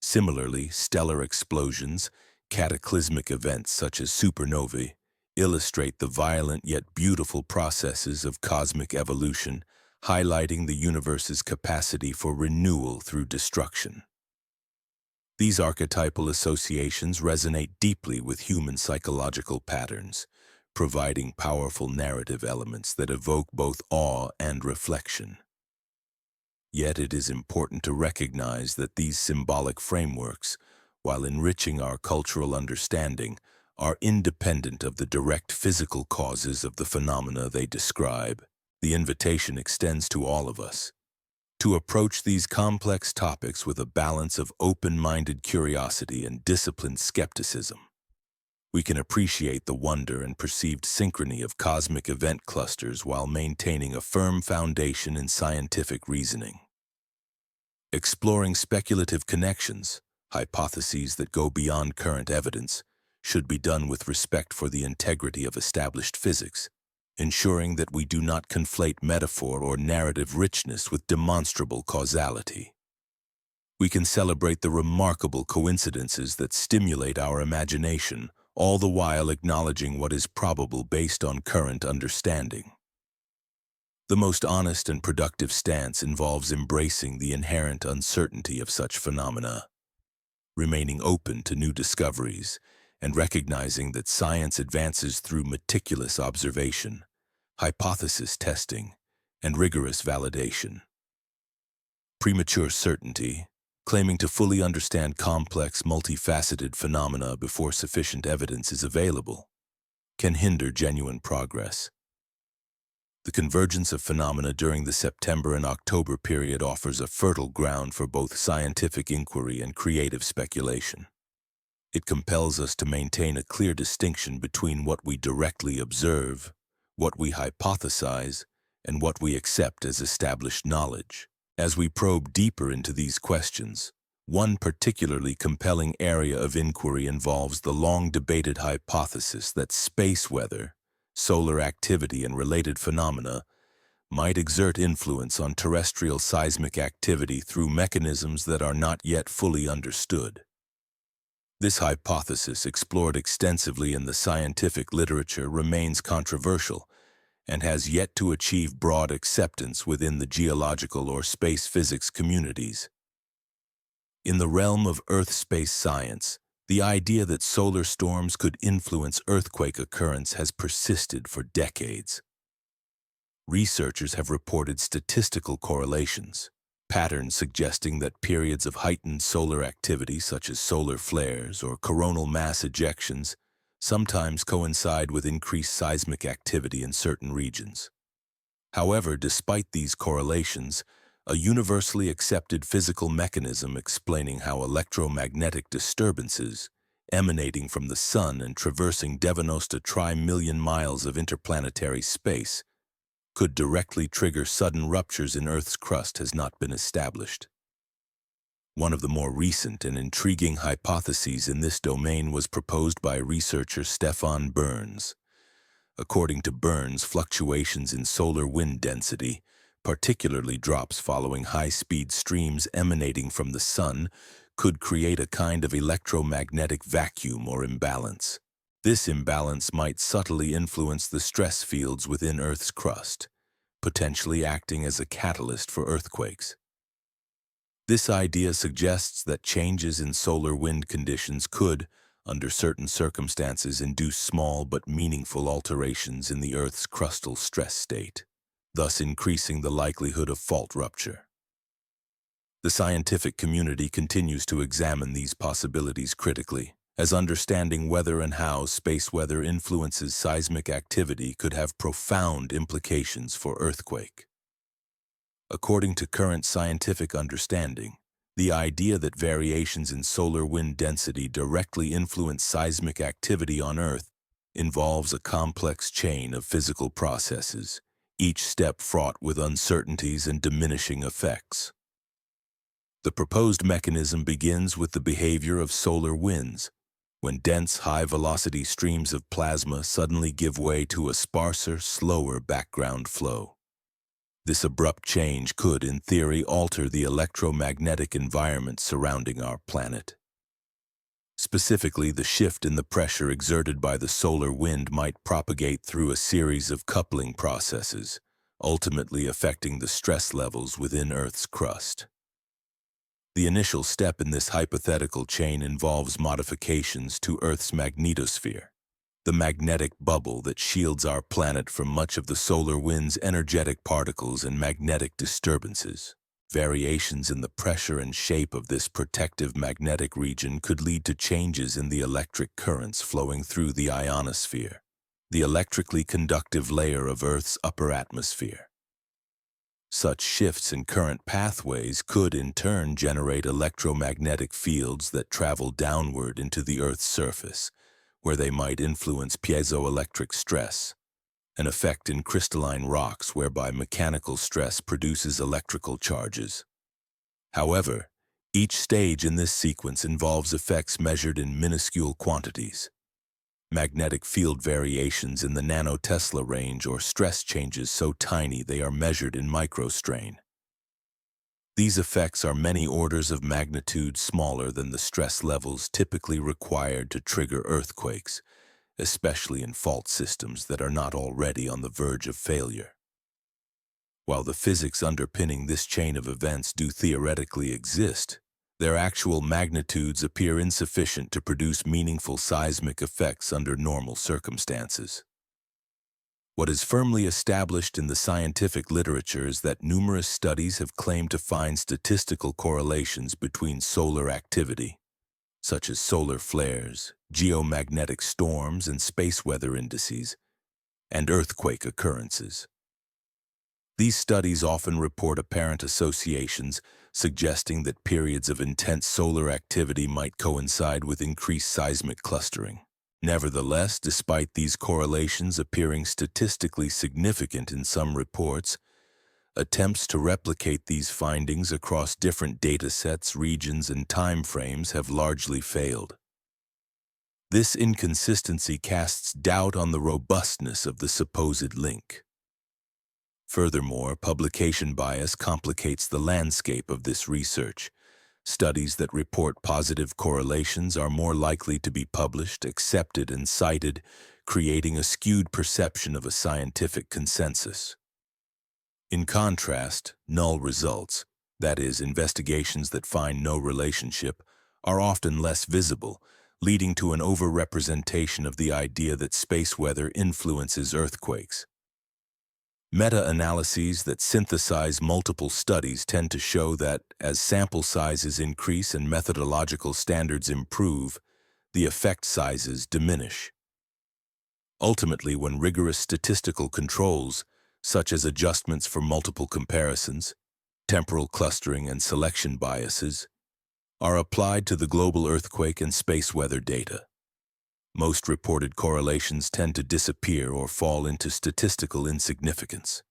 Similarly, stellar explosions, cataclysmic events such as supernovae, illustrate the violent yet beautiful processes of cosmic evolution, highlighting the universe's capacity for renewal through destruction. These archetypal associations resonate deeply with human psychological patterns, providing powerful narrative elements that evoke both awe and reflection. Yet it is important to recognize that these symbolic frameworks, while enriching our cultural understanding, are independent of the direct physical causes of the phenomena they describe. The invitation extends to all of us to approach these complex topics with a balance of open-minded curiosity and disciplined skepticism. We can appreciate the wonder and perceived synchrony of cosmic event clusters while maintaining a firm foundation in scientific reasoning. Exploring speculative connections, hypotheses that go beyond current evidence, should be done with respect for the integrity of established physics, ensuring that we do not conflate metaphor or narrative richness with demonstrable causality. We can celebrate the remarkable coincidences that stimulate our imagination, all the while acknowledging what is probable based on current understanding. The most honest and productive stance involves embracing the inherent uncertainty of such phenomena, remaining open to new discoveries, and recognizing that science advances through meticulous observation, hypothesis testing, and rigorous validation. Premature certainty, claiming to fully understand complex, multifaceted phenomena before sufficient evidence is available, can hinder genuine progress. The convergence of phenomena during the September and October period offers a fertile ground for both scientific inquiry and creative speculation. It compels us to maintain a clear distinction between what we directly observe, what we hypothesize, and what we accept as established knowledge. As we probe deeper into these questions, one particularly compelling area of inquiry involves the long-debated hypothesis that space weather, solar activity, and related phenomena might exert influence on terrestrial seismic activity through mechanisms that are not yet fully understood. This hypothesis, explored extensively in the scientific literature, remains controversial and has yet to achieve broad acceptance within the geological or space physics communities. In the realm of Earth-space science, the idea that solar storms could influence earthquake occurrence has persisted for decades. Researchers have reported statistical correlations, patterns suggesting that periods of heightened solar activity such as solar flares or coronal mass ejections sometimes coincide with increased seismic activity in certain regions. However, despite these correlations, a universally accepted physical mechanism explaining how electromagnetic disturbances emanating from the Sun and traversing Devanosta tri-million miles of interplanetary space could directly trigger sudden ruptures in Earth's crust has not been established. One of the more recent and intriguing hypotheses in this domain was proposed by researcher Stefan Burns. According to Burns, fluctuations in solar wind density, particularly drops following high-speed streams emanating from the Sun, could create a kind of electromagnetic vacuum or imbalance. This imbalance might subtly influence the stress fields within Earth's crust, potentially acting as a catalyst for earthquakes. This idea suggests that changes in solar wind conditions could, under certain circumstances, induce small but meaningful alterations in the Earth's crustal stress state, thus increasing the likelihood of fault rupture. The scientific community continues to examine these possibilities critically, as understanding whether and how space weather influences seismic activity could have profound implications for earthquake. According to current scientific understanding, the idea that variations in solar wind density directly influence seismic activity on Earth involves a complex chain of physical processes, each step fraught with uncertainties and diminishing effects. The proposed mechanism begins with the behavior of solar winds, when dense, high-velocity streams of plasma suddenly give way to a sparser, slower background flow. This abrupt change could, in theory, alter the electromagnetic environment surrounding our planet. Specifically, the shift in the pressure exerted by the solar wind might propagate through a series of coupling processes, ultimately affecting the stress levels within Earth's crust. The initial step in this hypothetical chain involves modifications to Earth's magnetosphere, the magnetic bubble that shields our planet from much of the solar wind's energetic particles and magnetic disturbances. Variations in the pressure and shape of this protective magnetic region could lead to changes in the electric currents flowing through the ionosphere, the electrically conductive layer of Earth's upper atmosphere. Such shifts in current pathways could in turn generate electromagnetic fields that travel downward into the Earth's surface, where they might influence piezoelectric stress, an effect in crystalline rocks whereby mechanical stress produces electrical charges. However, each stage in this sequence involves effects measured in minuscule quantities. Magnetic field variations in the nanotesla range or stress changes so tiny they are measured in microstrain. These effects are many orders of magnitude smaller than the stress levels typically required to trigger earthquakes, especially in fault systems that are not already on the verge of failure. While the physics underpinning this chain of events do theoretically exist, their actual magnitudes appear insufficient to produce meaningful seismic effects under normal circumstances. What is firmly established in the scientific literature is that numerous studies have claimed to find statistical correlations between solar activity, such as solar flares, geomagnetic storms, and space weather indices, and earthquake occurrences. These studies often report apparent associations, suggesting that periods of intense solar activity might coincide with increased seismic clustering. Nevertheless, despite these correlations appearing statistically significant in some reports, attempts to replicate these findings across different datasets, regions, and timeframes have largely failed. This inconsistency casts doubt on the robustness of the supposed link. Furthermore, publication bias complicates the landscape of this research. Studies that report positive correlations are more likely to be published, accepted, and cited, creating a skewed perception of a scientific consensus. In contrast, null results, that is, investigations that find no relationship, are often less visible, leading to an overrepresentation of the idea that space weather influences earthquakes. Meta-analyses that synthesize multiple studies tend to show that, as sample sizes increase and methodological standards improve, the effect sizes diminish. Ultimately, when rigorous statistical controls, such as adjustments for multiple comparisons, temporal clustering and selection biases, are applied to the global earthquake and space weather data, most reported correlations tend to disappear or fall into statistical insignificance.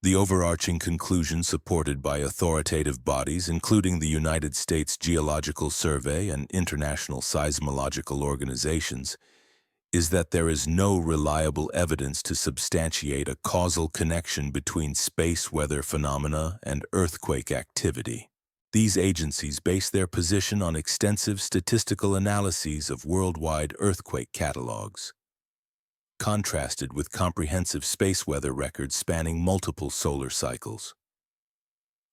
The overarching conclusion supported by authoritative bodies, including the United States Geological Survey and international seismological organizations, is that there is no reliable evidence to substantiate a causal connection between space weather phenomena and earthquake activity. These agencies base their position on extensive statistical analyses of worldwide earthquake catalogs, contrasted with comprehensive space weather records spanning multiple solar cycles.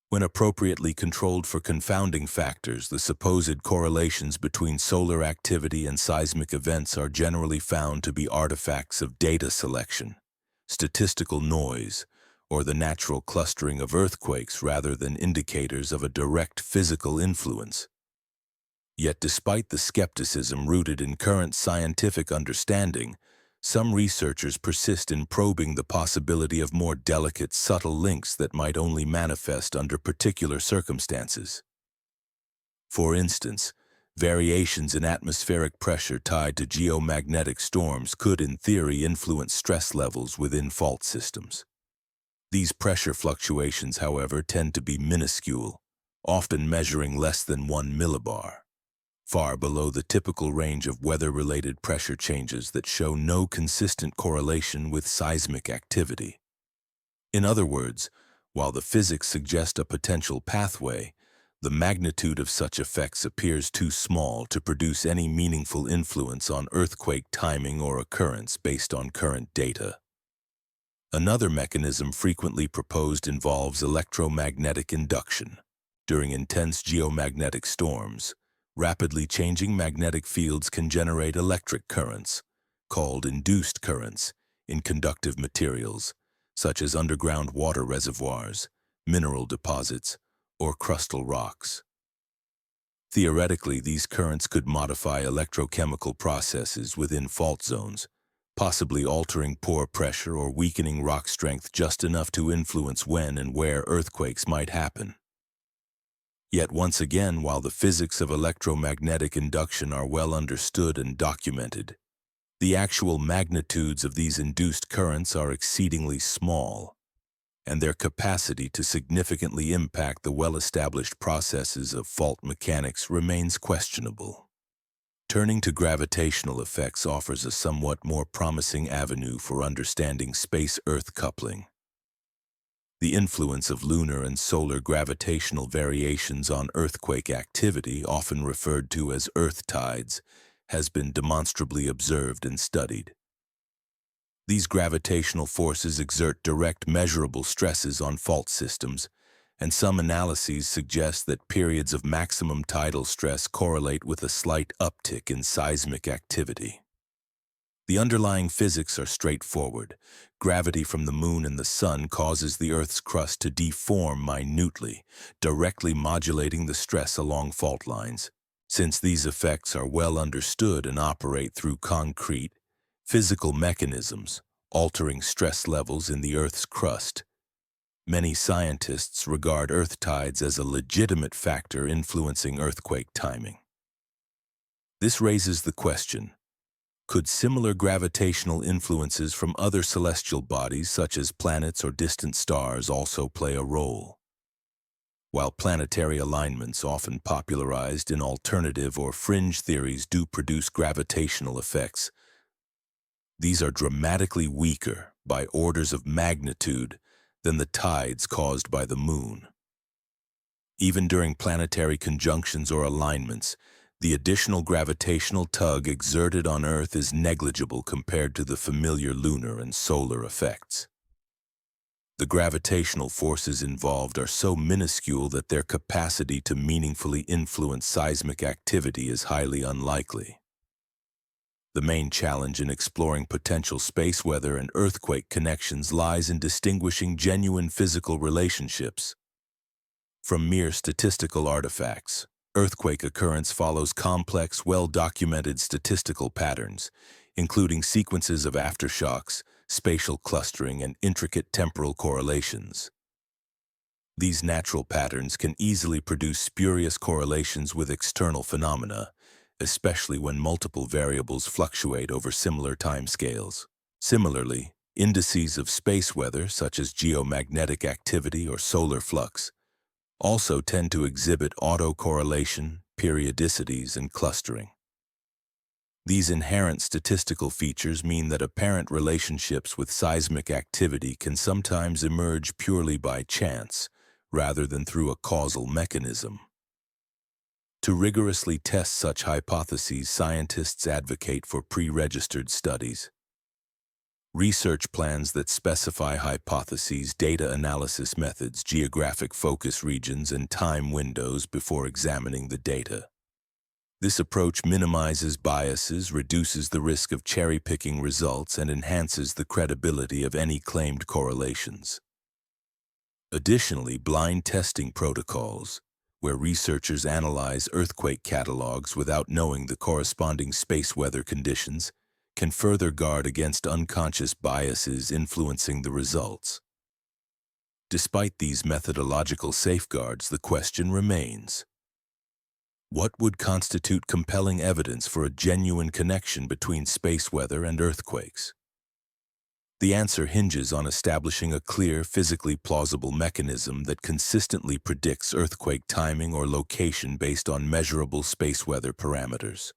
When appropriately controlled for confounding factors, the supposed correlations between solar activity and seismic events are generally found to be artifacts of data selection, statistical noise, or the natural clustering of earthquakes rather than indicators of a direct physical influence. Yet despite the skepticism rooted in current scientific understanding, some researchers persist in probing the possibility of more delicate, subtle links that might only manifest under particular circumstances. For instance, variations in atmospheric pressure tied to geomagnetic storms could, in theory, influence stress levels within fault systems. These pressure fluctuations, however, tend to be minuscule, often measuring less than 1 millibar, far below the typical range of weather-related pressure changes that show no consistent correlation with seismic activity. In other words, while the physics suggest a potential pathway, the magnitude of such effects appears too small to produce any meaningful influence on earthquake timing or occurrence based on current data. Another mechanism frequently proposed involves electromagnetic induction. During intense geomagnetic storms, rapidly changing magnetic fields can generate electric currents, called induced currents, in conductive materials, such as underground water reservoirs, mineral deposits, or crustal rocks. Theoretically, these currents could modify electrochemical processes within fault zones, possibly altering pore pressure or weakening rock strength just enough to influence when and where earthquakes might happen. Yet once again, while the physics of electromagnetic induction are well understood and documented, the actual magnitudes of these induced currents are exceedingly small, and their capacity to significantly impact the well-established processes of fault mechanics remains questionable. Turning to gravitational effects offers a somewhat more promising avenue for understanding space-Earth coupling. The influence of lunar and solar gravitational variations on earthquake activity, often referred to as earth tides, has been demonstrably observed and studied. These gravitational forces exert direct measurable stresses on fault systems, and some analyses suggest that periods of maximum tidal stress correlate with a slight uptick in seismic activity. The underlying physics are straightforward. Gravity from the moon and the sun causes the Earth's crust to deform minutely, directly modulating the stress along fault lines. Since these effects are well understood and operate through concrete, physical mechanisms, altering stress levels in the Earth's crust, many scientists regard earth tides as a legitimate factor influencing earthquake timing. This raises the question: could similar gravitational influences from other celestial bodies, such as planets or distant stars, also play a role? While planetary alignments, often popularized in alternative or fringe theories, do produce gravitational effects, these are dramatically weaker, by orders of magnitude, than the tides caused by the moon. Even during planetary conjunctions or alignments, the additional gravitational tug exerted on Earth is negligible compared to the familiar lunar and solar effects. The gravitational forces involved are so minuscule that their capacity to meaningfully influence seismic activity is highly unlikely. The main challenge in exploring potential space weather and earthquake connections lies in distinguishing genuine physical relationships from mere statistical artifacts. Earthquake occurrence follows complex, well-documented statistical patterns, including sequences of aftershocks, spatial clustering, and intricate temporal correlations. These natural patterns can easily produce spurious correlations with external phenomena, especially when multiple variables fluctuate over similar timescales. Similarly, indices of space weather, such as geomagnetic activity or solar flux, also tend to exhibit autocorrelation, periodicities, and clustering. These inherent statistical features mean that apparent relationships with seismic activity can sometimes emerge purely by chance, rather than through a causal mechanism. To rigorously test such hypotheses, scientists advocate for pre-registered studies. Research plans that specify hypotheses, data analysis methods, geographic focus regions, and time windows before examining the data. This approach minimizes biases, reduces the risk of cherry-picking results, and enhances the credibility of any claimed correlations. Additionally, blind testing protocols, where researchers analyze earthquake catalogs without knowing the corresponding space weather conditions, can further guard against unconscious biases influencing the results. Despite these methodological safeguards, the question remains: what would constitute compelling evidence for a genuine connection between space weather and earthquakes? The answer hinges on establishing a clear, physically plausible mechanism that consistently predicts earthquake timing or location based on measurable space weather parameters.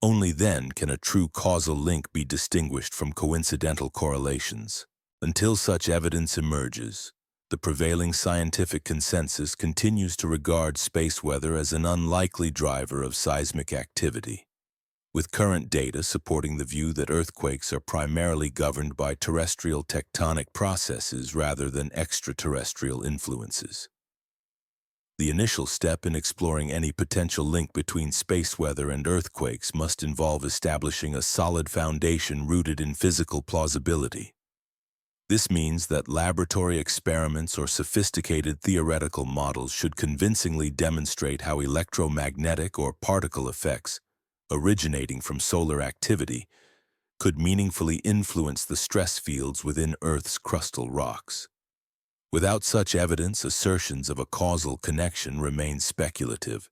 Only then can a true causal link be distinguished from coincidental correlations. Until such evidence emerges, the prevailing scientific consensus continues to regard space weather as an unlikely driver of seismic activity, with current data supporting the view that earthquakes are primarily governed by terrestrial tectonic processes rather than extraterrestrial influences. The initial step in exploring any potential link between space weather and earthquakes must involve establishing a solid foundation rooted in physical plausibility. This means that laboratory experiments or sophisticated theoretical models should convincingly demonstrate how electromagnetic or particle effects, originating from solar activity, could meaningfully influence the stress fields within Earth's crustal rocks. Without such evidence, assertions of a causal connection remain speculative.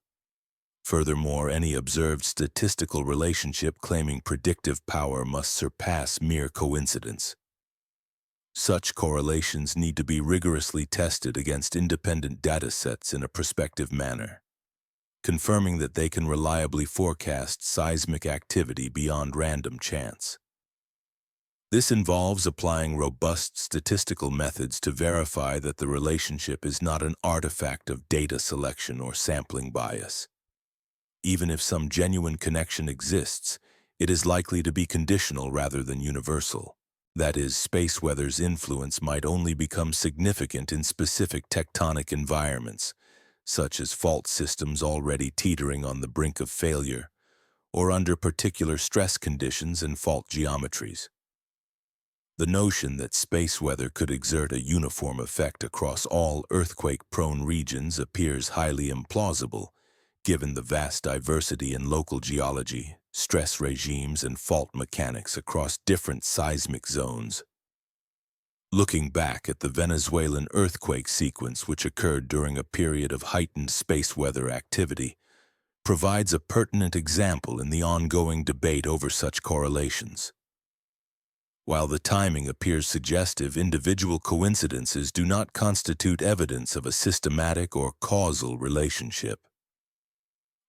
Furthermore, any observed statistical relationship claiming predictive power must surpass mere coincidence. Such correlations need to be rigorously tested against independent datasets in a prospective manner, confirming that they can reliably forecast seismic activity beyond random chance. This involves applying robust statistical methods to verify that the relationship is not an artifact of data selection or sampling bias. Even if some genuine connection exists, it is likely to be conditional rather than universal. That is, space weather's influence might only become significant in specific tectonic environments, such as fault systems already teetering on the brink of failure, or under particular stress conditions and fault geometries. The notion that space weather could exert a uniform effect across all earthquake-prone regions appears highly implausible, given the vast diversity in local geology, stress regimes, and fault mechanics across different seismic zones. Looking back at the Venezuelan earthquake sequence, which occurred during a period of heightened space weather activity, provides a pertinent example in the ongoing debate over such correlations. While the timing appears suggestive, individual coincidences do not constitute evidence of a systematic or causal relationship.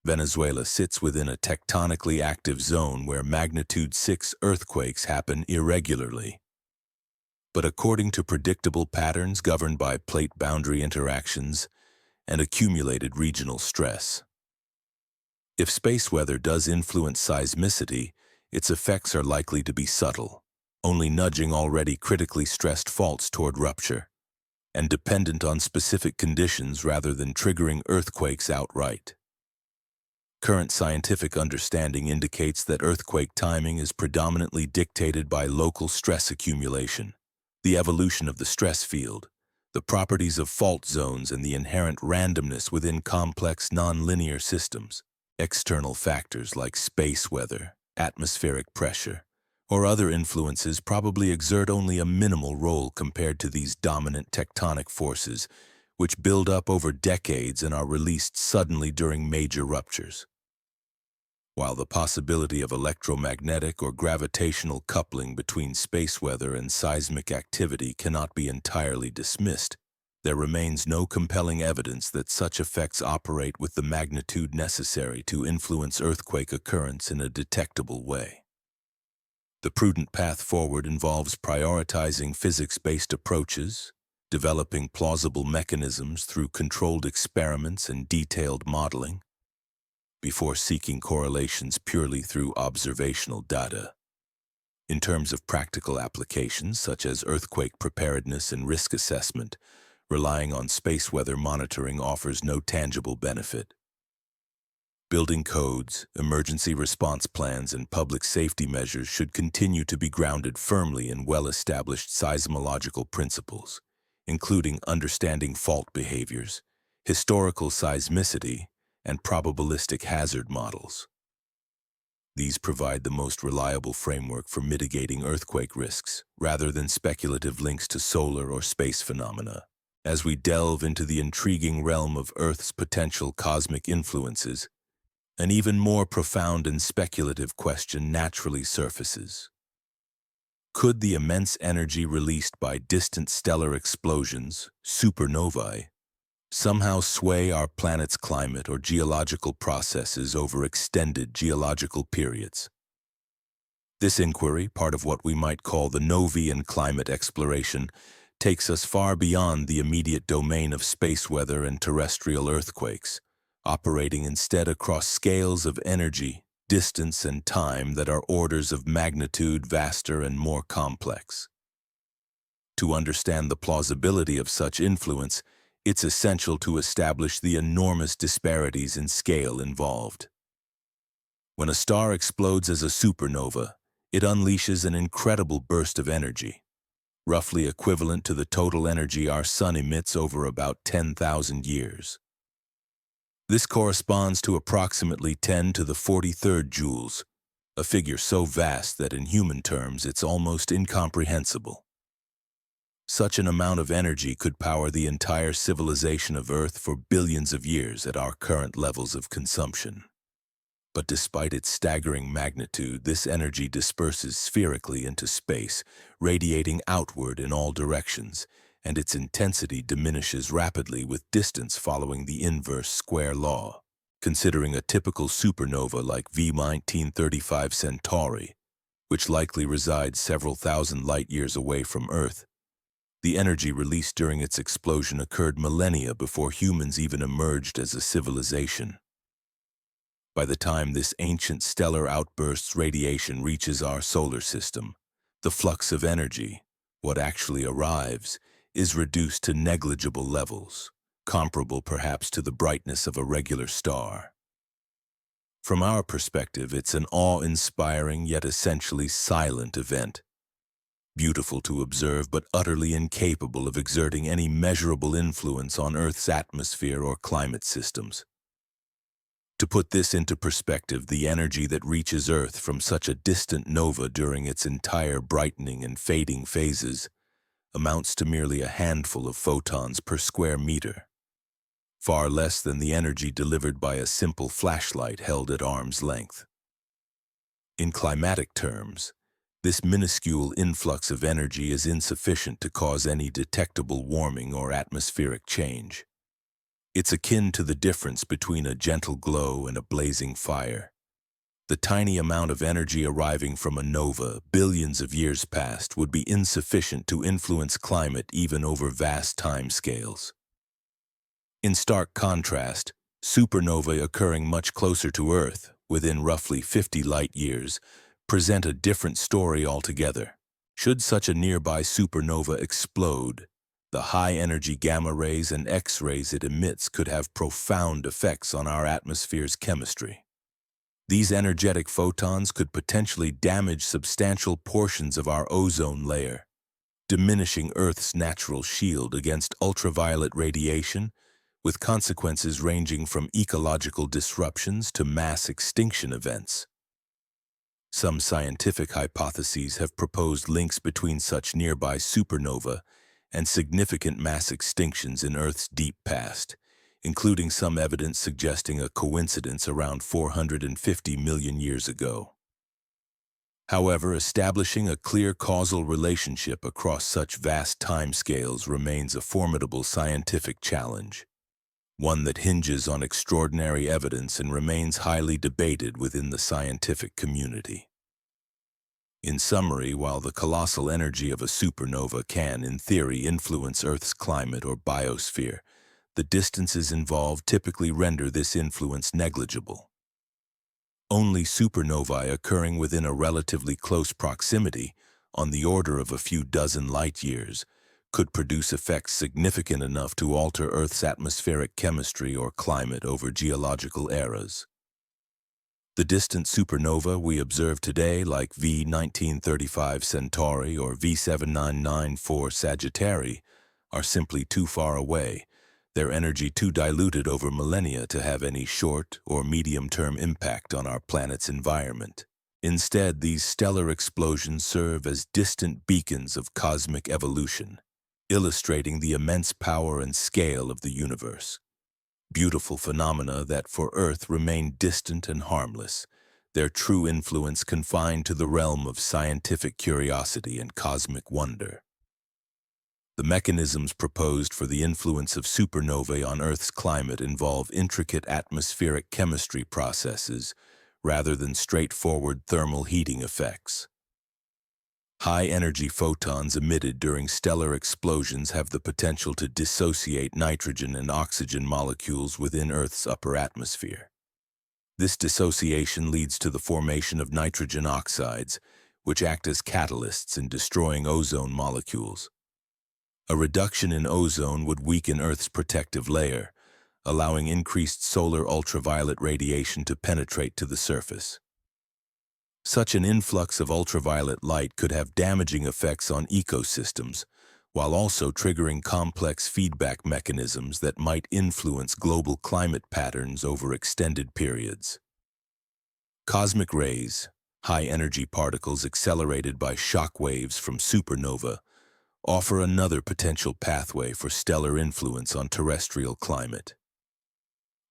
Venezuela sits within a tectonically active zone where magnitude 6 earthquakes happen irregularly, but according to predictable patterns governed by plate boundary interactions and accumulated regional stress. If space weather does influence seismicity, its effects are likely to be subtle, only nudging already critically stressed faults toward rupture, and dependent on specific conditions rather than triggering earthquakes outright. Current scientific understanding indicates that earthquake timing is predominantly dictated by local stress accumulation, the evolution of the stress field, the properties of fault zones, and the inherent randomness within complex nonlinear systems. External factors like space weather, atmospheric pressure, or other influences probably exert only a minimal role compared to these dominant tectonic forces, which build up over decades and are released suddenly during major ruptures. While the possibility of electromagnetic or gravitational coupling between space weather and seismic activity cannot be entirely dismissed, there remains no compelling evidence that such effects operate with the magnitude necessary to influence earthquake occurrence in a detectable way. The prudent path forward involves prioritizing physics-based approaches, developing plausible mechanisms through controlled experiments and detailed modeling, before seeking correlations purely through observational data. In terms of practical applications such as earthquake preparedness and risk assessment, relying on space weather monitoring offers no tangible benefit. Building codes, emergency response plans, and public safety measures should continue to be grounded firmly in well-established seismological principles, including understanding fault behaviors, historical seismicity, and probabilistic hazard models. These provide the most reliable framework for mitigating earthquake risks, rather than speculative links to solar or space phenomena. As we delve into the intriguing realm of Earth's potential cosmic influences, an even more profound and speculative question naturally surfaces. Could the immense energy released by distant stellar explosions, supernovae, somehow sway our planet's climate or geological processes over extended geological periods? This inquiry, part of what we might call the Novian climate exploration, takes us far beyond the immediate domain of space weather and terrestrial earthquakes, operating instead across scales of energy, distance, and time that are orders of magnitude vaster and more complex. To understand the plausibility of such influence, it's essential to establish the enormous disparities in scale involved. When a star explodes as a supernova, it unleashes an incredible burst of energy, roughly equivalent to the total energy our Sun emits over about 10,000 years. This corresponds to approximately 10 to the 43rd joules, a figure so vast that in human terms it's almost incomprehensible. Such an amount of energy could power the entire civilization of Earth for billions of years at our current levels of consumption. But despite its staggering magnitude, this energy disperses spherically into space, radiating outward in all directions, and its intensity diminishes rapidly with distance following the inverse square law. Considering a typical supernova like V1935 Centauri, which likely resides several thousand light-years away from Earth, the energy released during its explosion occurred millennia before humans even emerged as a civilization. By the time this ancient stellar outburst's radiation reaches our solar system, the flux of energy, what actually arrives, is reduced to negligible levels, comparable perhaps to the brightness of a regular star. From our perspective, it's an awe-inspiring yet essentially silent event, beautiful to observe but utterly incapable of exerting any measurable influence on Earth's atmosphere or climate systems. To put this into perspective, the energy that reaches Earth from such a distant nova during its entire brightening and fading phases amounts to merely a handful of photons per square meter, far less than the energy delivered by a simple flashlight held at arm's length. In climatic terms, this minuscule influx of energy is insufficient to cause any detectable warming or atmospheric change. It's akin to the difference between a gentle glow and a blazing fire. The tiny amount of energy arriving from a nova billions of years past would be insufficient to influence climate even over vast timescales. In stark contrast, supernovae occurring much closer to Earth, within roughly 50 light-years, present a different story altogether. Should such a nearby supernova explode, the high-energy gamma rays and X-rays it emits could have profound effects on our atmosphere's chemistry. These energetic photons could potentially damage substantial portions of our ozone layer, diminishing Earth's natural shield against ultraviolet radiation, with consequences ranging from ecological disruptions to mass extinction events. Some scientific hypotheses have proposed links between such nearby supernova and significant mass extinctions in Earth's deep past, including some evidence suggesting a coincidence around 450 million years ago. However, establishing a clear causal relationship across such vast timescales remains a formidable scientific challenge, one that hinges on extraordinary evidence and remains highly debated within the scientific community. In summary, while the colossal energy of a supernova can, in theory, influence Earth's climate or biosphere, the distances involved typically render this influence negligible. Only supernovae occurring within a relatively close proximity, on the order of a few dozen light-years, could produce effects significant enough to alter Earth's atmospheric chemistry or climate over geological eras. The distant supernova we observe today, like V1935 Centauri or V7994 Sagittarius, are simply too far away, their energy too diluted over millennia to have any short or medium-term impact on our planet's environment. Instead, these stellar explosions serve as distant beacons of cosmic evolution, illustrating the immense power and scale of the universe. Beautiful phenomena that for Earth remain distant and harmless, their true influence confined to the realm of scientific curiosity and cosmic wonder. The mechanisms proposed for the influence of supernovae on Earth's climate involve intricate atmospheric chemistry processes rather than straightforward thermal heating effects. High-energy photons emitted during stellar explosions have the potential to dissociate nitrogen and oxygen molecules within Earth's upper atmosphere. This dissociation leads to the formation of nitrogen oxides, which act as catalysts in destroying ozone molecules. A reduction in ozone would weaken Earth's protective layer, allowing increased solar ultraviolet radiation to penetrate to the surface. Such an influx of ultraviolet light could have damaging effects on ecosystems, while also triggering complex feedback mechanisms that might influence global climate patterns over extended periods. Cosmic rays, high-energy particles accelerated by shock waves from supernova, offer another potential pathway for stellar influence on terrestrial climate.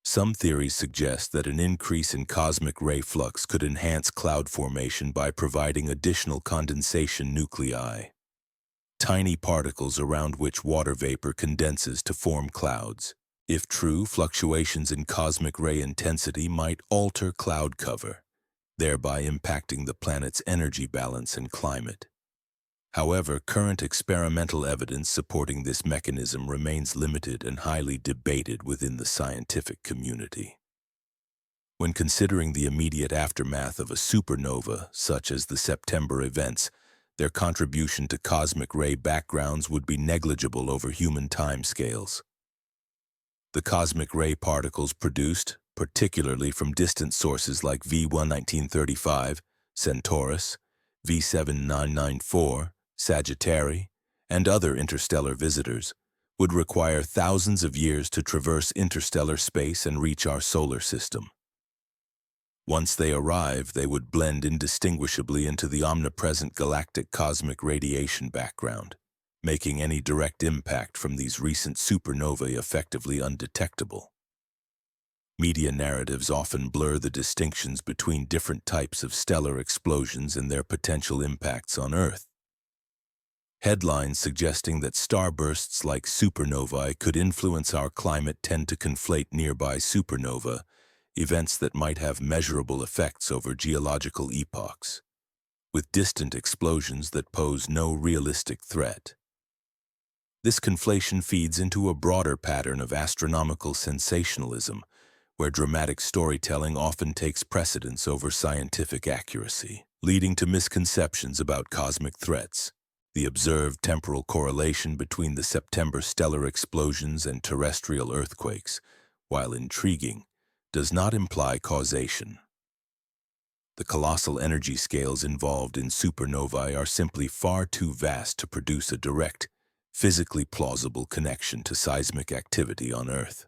Some theories suggest that an increase in cosmic ray flux could enhance cloud formation by providing additional condensation nuclei, tiny particles around which water vapor condenses to form clouds. If true, fluctuations in cosmic ray intensity might alter cloud cover, thereby impacting the planet's energy balance and climate. However, current experimental evidence supporting this mechanism remains limited and highly debated within the scientific community. When considering the immediate aftermath of a supernova, such as the September events, their contribution to cosmic ray backgrounds would be negligible over human timescales. The cosmic ray particles produced, particularly from distant sources like V1935, Centaurus, V7994, Sagittarius, and other interstellar visitors, would require thousands of years to traverse interstellar space and reach our solar system. Once they arrive, they would blend indistinguishably into the omnipresent galactic cosmic radiation background, making any direct impact from these recent supernovae effectively undetectable. Media narratives often blur the distinctions between different types of stellar explosions and their potential impacts on Earth. Headlines suggesting that starbursts like supernovae could influence our climate tend to conflate nearby supernova, events that might have measurable effects over geological epochs, with distant explosions that pose no realistic threat. This conflation feeds into a broader pattern of astronomical sensationalism, where dramatic storytelling often takes precedence over scientific accuracy, leading to misconceptions about cosmic threats. The observed temporal correlation between the September stellar explosions and terrestrial earthquakes, while intriguing, does not imply causation. The colossal energy scales involved in supernovae are simply far too vast to produce a direct, physically plausible connection to seismic activity on Earth.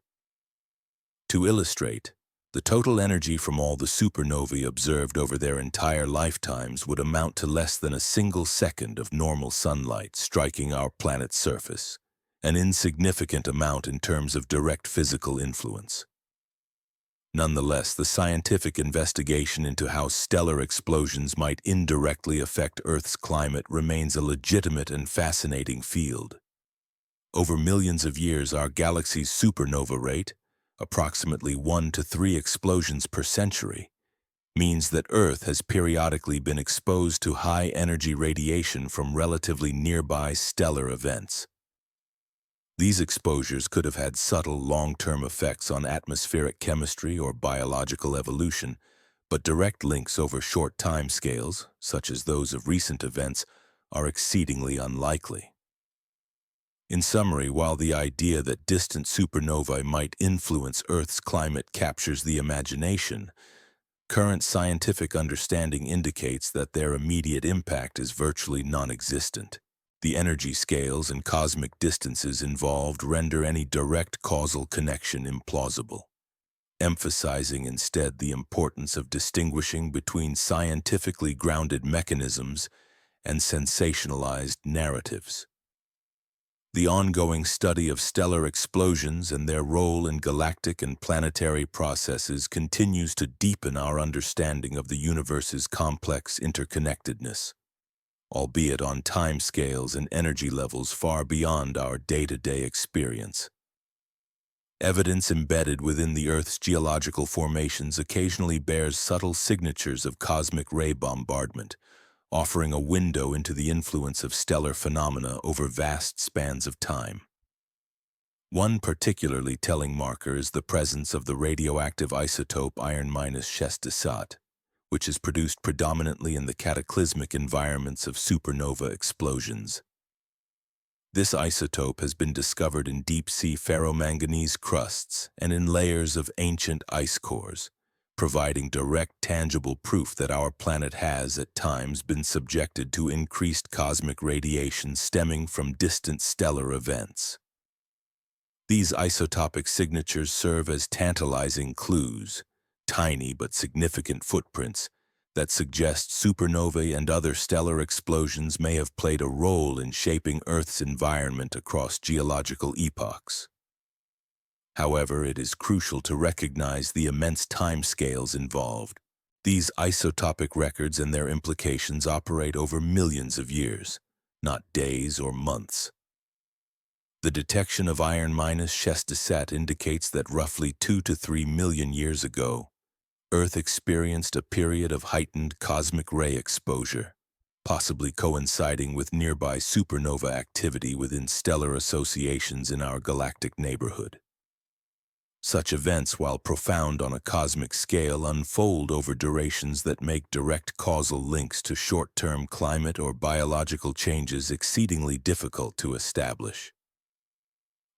To illustrate, The total energy from all the supernovae observed over their entire lifetimes would amount to less than a single second of normal sunlight striking our planet's surface, an insignificant amount in terms of direct physical influence. Nonetheless, the scientific investigation into how stellar explosions might indirectly affect Earth's climate remains a legitimate and fascinating field. Over millions of years, our galaxy's supernova rate, approximately 1 to 3 explosions per century, means that Earth has periodically been exposed to high-energy radiation from relatively nearby stellar events. These exposures could have had subtle, long-term effects on atmospheric chemistry or biological evolution, but direct links over short timescales, such as those of recent events, are exceedingly unlikely. In summary, while the idea that distant supernovae might influence Earth's climate captures the imagination, current scientific understanding indicates that their immediate impact is virtually non-existent. The energy scales and cosmic distances involved render any direct causal connection implausible, emphasizing instead the importance of distinguishing between scientifically grounded mechanisms and sensationalized narratives. The ongoing study of stellar explosions and their role in galactic and planetary processes continues to deepen our understanding of the universe's complex interconnectedness, albeit on timescales and energy levels far beyond our day-to-day experience. Evidence embedded within the Earth's geological formations occasionally bears subtle signatures of cosmic ray bombardment, offering a window into the influence of stellar phenomena over vast spans of time. One particularly telling marker is the presence of the radioactive isotope iron-67, which is produced predominantly in the cataclysmic environments of supernova explosions. This isotope has been discovered in deep-sea ferromanganese crusts and in layers of ancient ice cores, providing direct, tangible proof that our planet has, at times, been subjected to increased cosmic radiation stemming from distant stellar events. These isotopic signatures serve as tantalizing clues, tiny but significant footprints, that suggest supernovae and other stellar explosions may have played a role in shaping Earth's environment across geological epochs. However, it is crucial to recognize the immense timescales involved. These isotopic records and their implications operate over millions of years, not days or months. The detection of iron-67 indicates that roughly 2 to 3 million years ago, Earth experienced a period of heightened cosmic ray exposure, possibly coinciding with nearby supernova activity within stellar associations in our galactic neighborhood. Such events, while profound on a cosmic scale, unfold over durations that make direct causal links to short-term climate or biological changes exceedingly difficult to establish.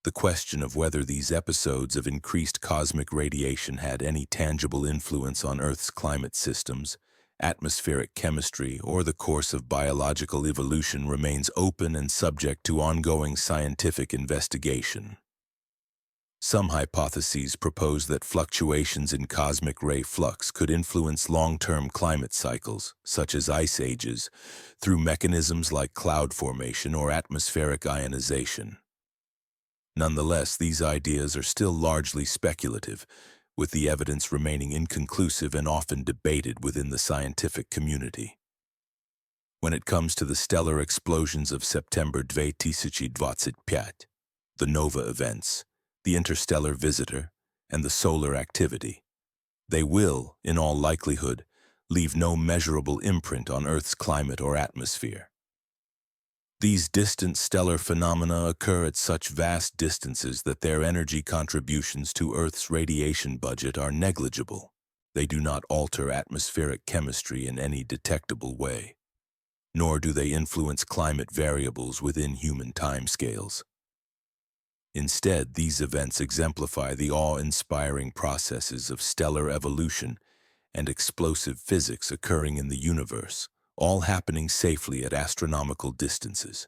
The question of whether these episodes of increased cosmic radiation had any tangible influence on Earth's climate systems, atmospheric chemistry, or the course of biological evolution remains open and subject to ongoing scientific investigation. Some hypotheses propose that fluctuations in cosmic ray flux could influence long-term climate cycles, such as ice ages, through mechanisms like cloud formation or atmospheric ionization. Nonetheless, these ideas are still largely speculative, with the evidence remaining inconclusive and often debated within the scientific community. When it comes to the stellar explosions of September 2025, the nova events, the interstellar visitor, and the solar activity, they will, in all likelihood, leave no measurable imprint on Earth's climate or atmosphere. These distant stellar phenomena occur at such vast distances that their energy contributions to Earth's radiation budget are negligible. They do not alter atmospheric chemistry in any detectable way, nor do they influence climate variables within human timescales. Instead, these events exemplify the awe-inspiring processes of stellar evolution and explosive physics occurring in the universe, all happening safely at astronomical distances.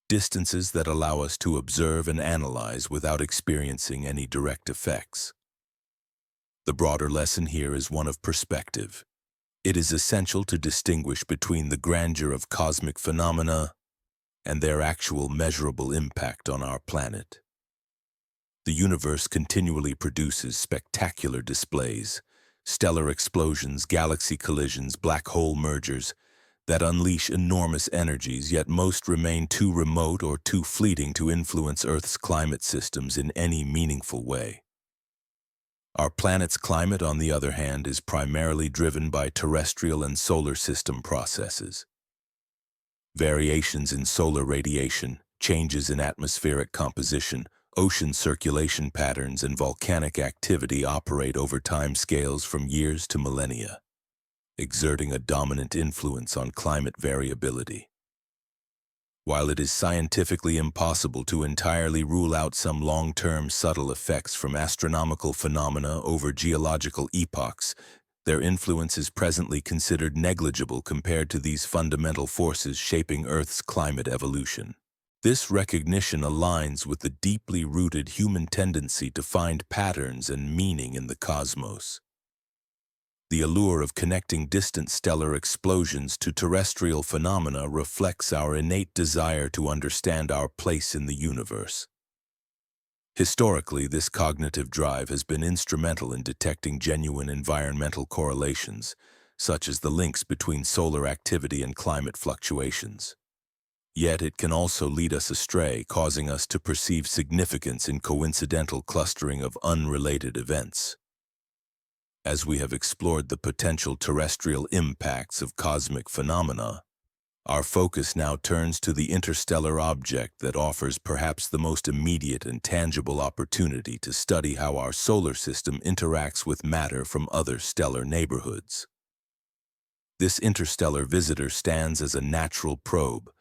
Distances that allow us to observe and analyze without experiencing any direct effects. The broader lesson here is one of perspective. It is essential to distinguish between the grandeur of cosmic phenomena and their actual measurable impact on our planet. The universe continually produces spectacular displays, stellar explosions, galaxy collisions, black hole mergers, that unleash enormous energies, yet most remain too remote or too fleeting to influence Earth's climate systems in any meaningful way. Our planet's climate, on the other hand, is primarily driven by terrestrial and solar system processes. Variations in solar radiation, changes in atmospheric composition, ocean circulation patterns, and volcanic activity operate over time scales from years to millennia, exerting a dominant influence on climate variability. While it is scientifically impossible to entirely rule out some long-term subtle effects from astronomical phenomena over geological epochs, their influence is presently considered negligible compared to these fundamental forces shaping Earth's climate evolution. This recognition aligns with the deeply rooted human tendency to find patterns and meaning in the cosmos. The allure of connecting distant stellar explosions to terrestrial phenomena reflects our innate desire to understand our place in the universe. Historically, this cognitive drive has been instrumental in detecting genuine environmental correlations, such as the links between solar activity and climate fluctuations. Yet it can also lead us astray, causing us to perceive significance in coincidental clustering of unrelated events. As we have explored the potential terrestrial impacts of cosmic phenomena, our focus now turns to the interstellar object that offers perhaps the most immediate and tangible opportunity to study how our solar system interacts with matter from other stellar neighborhoods. This interstellar visitor stands as a natural probe,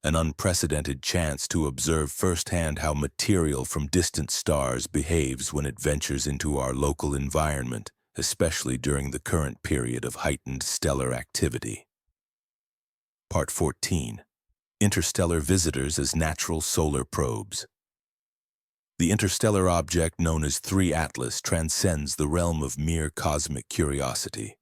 an unprecedented chance to observe firsthand how material from distant stars behaves when it ventures into our local environment, especially during the current period of heightened stellar activity. Part 14. Interstellar Visitors as Natural Solar Probes. The interstellar object known as 3 Atlas transcends the realm of mere cosmic curiosity.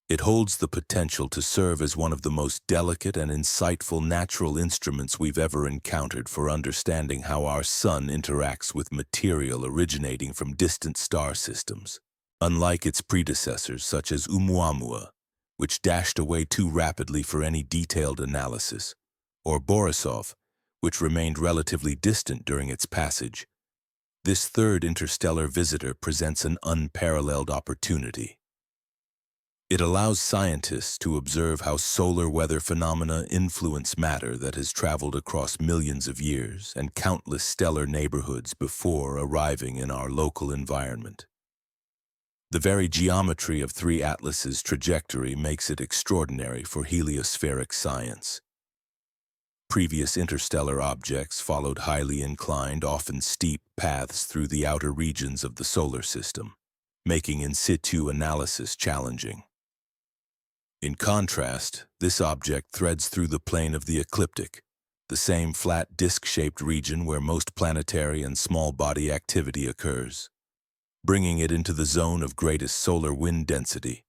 It holds the potential to serve as one of the most delicate and insightful natural instruments we've ever encountered for understanding how our Sun interacts with material originating from distant star systems. Unlike its predecessors, such as Oumuamua, which dashed away too rapidly for any detailed analysis, or Borisov, which remained relatively distant during its passage, this third interstellar visitor presents an unparalleled opportunity. It allows scientists to observe how solar weather phenomena influence matter that has traveled across millions of years and countless stellar neighborhoods before arriving in our local environment. The very geometry of 3 Atlas's trajectory makes it extraordinary for heliospheric science. Previous interstellar objects followed highly inclined, often steep paths through the outer regions of the solar system, making in situ analysis challenging. In contrast, this object threads through the plane of the ecliptic, the same flat disc-shaped region where most planetary and small body activity occurs, bringing it into the zone of greatest solar wind density,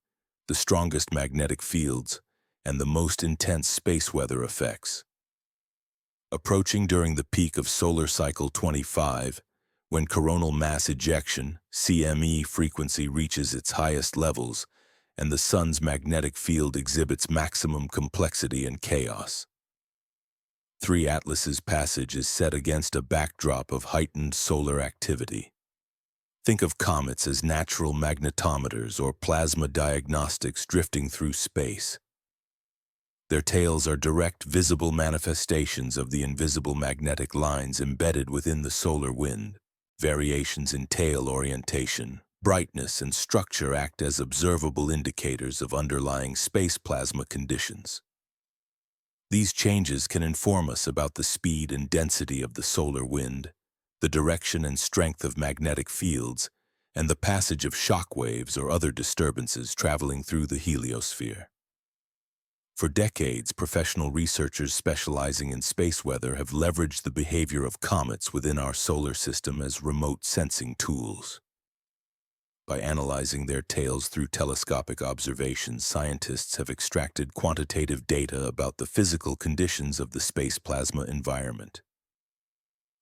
the strongest magnetic fields, and the most intense space weather effects. Approaching during the peak of solar cycle 25, when coronal mass ejection, CME frequency reaches its highest levels, and the Sun's magnetic field exhibits maximum complexity and chaos. 3 Atlas's passage is set against a backdrop of heightened solar activity. Think of comets as natural magnetometers or plasma diagnostics drifting through space. Their tails are direct visible manifestations of the invisible magnetic lines embedded within the solar wind. Variations in tail orientation, brightness, and structure act as observable indicators of underlying space plasma conditions. These changes can inform us about the speed and density of the solar wind, the direction and strength of magnetic fields, and the passage of shock waves or other disturbances traveling through the heliosphere. For decades, professional researchers specializing in space weather have leveraged the behavior of comets within our solar system as remote sensing tools. By analyzing their tails through telescopic observations, scientists have extracted quantitative data about the physical conditions of the space plasma environment.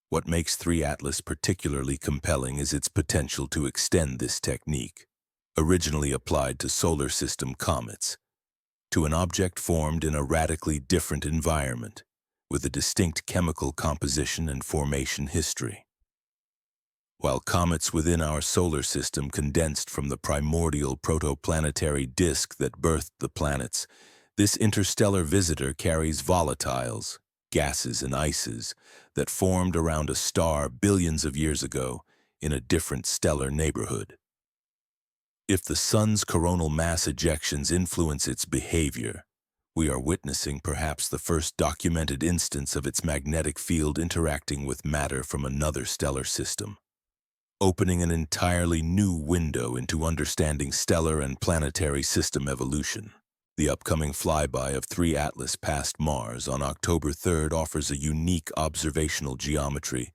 What makes 3 Atlas particularly compelling is its potential to extend this technique, originally applied to solar system comets, to an object formed in a radically different environment, with a distinct chemical composition and formation history. While comets within our solar system condensed from the primordial protoplanetary disk that birthed the planets, this interstellar visitor carries volatiles, gases and ices, that formed around a star billions of years ago in a different stellar neighborhood. If the Sun's coronal mass ejections influence its behavior, we are witnessing perhaps the first documented instance of its magnetic field interacting with matter from another stellar system, opening an entirely new window into understanding stellar and planetary system evolution. The upcoming flyby of 3 Atlas past Mars on October 3rd offers a unique observational geometry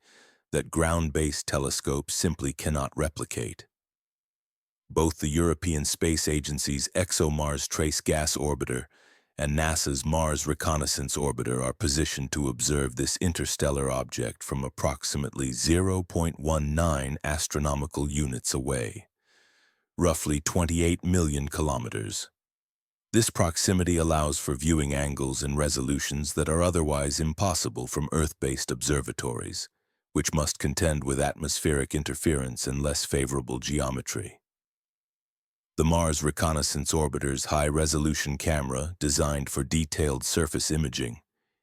that ground-based telescopes simply cannot replicate. Both the European Space Agency's ExoMars Trace Gas Orbiter and NASA's Mars Reconnaissance Orbiter are positioned to observe this interstellar object from approximately 0.19 astronomical units away, roughly 28 million kilometers. This proximity allows for viewing angles and resolutions that are otherwise impossible from Earth-based observatories, which must contend with atmospheric interference and less favorable geometry. The Mars Reconnaissance Orbiter's high-resolution camera, designed for detailed surface imaging,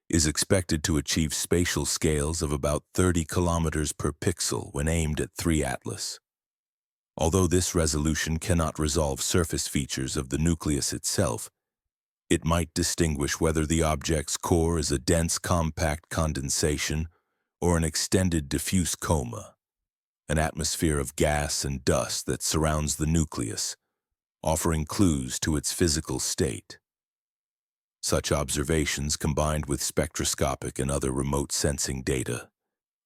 is expected to achieve spatial scales of about 30 kilometers per pixel when aimed at 3 Atlas. Although this resolution cannot resolve surface features of the nucleus itself, it might distinguish whether the object's core is a dense compact condensation or an extended diffuse coma, an atmosphere of gas and dust that surrounds the nucleus, offering clues to its physical state. Such observations, combined with spectroscopic and other remote sensing data,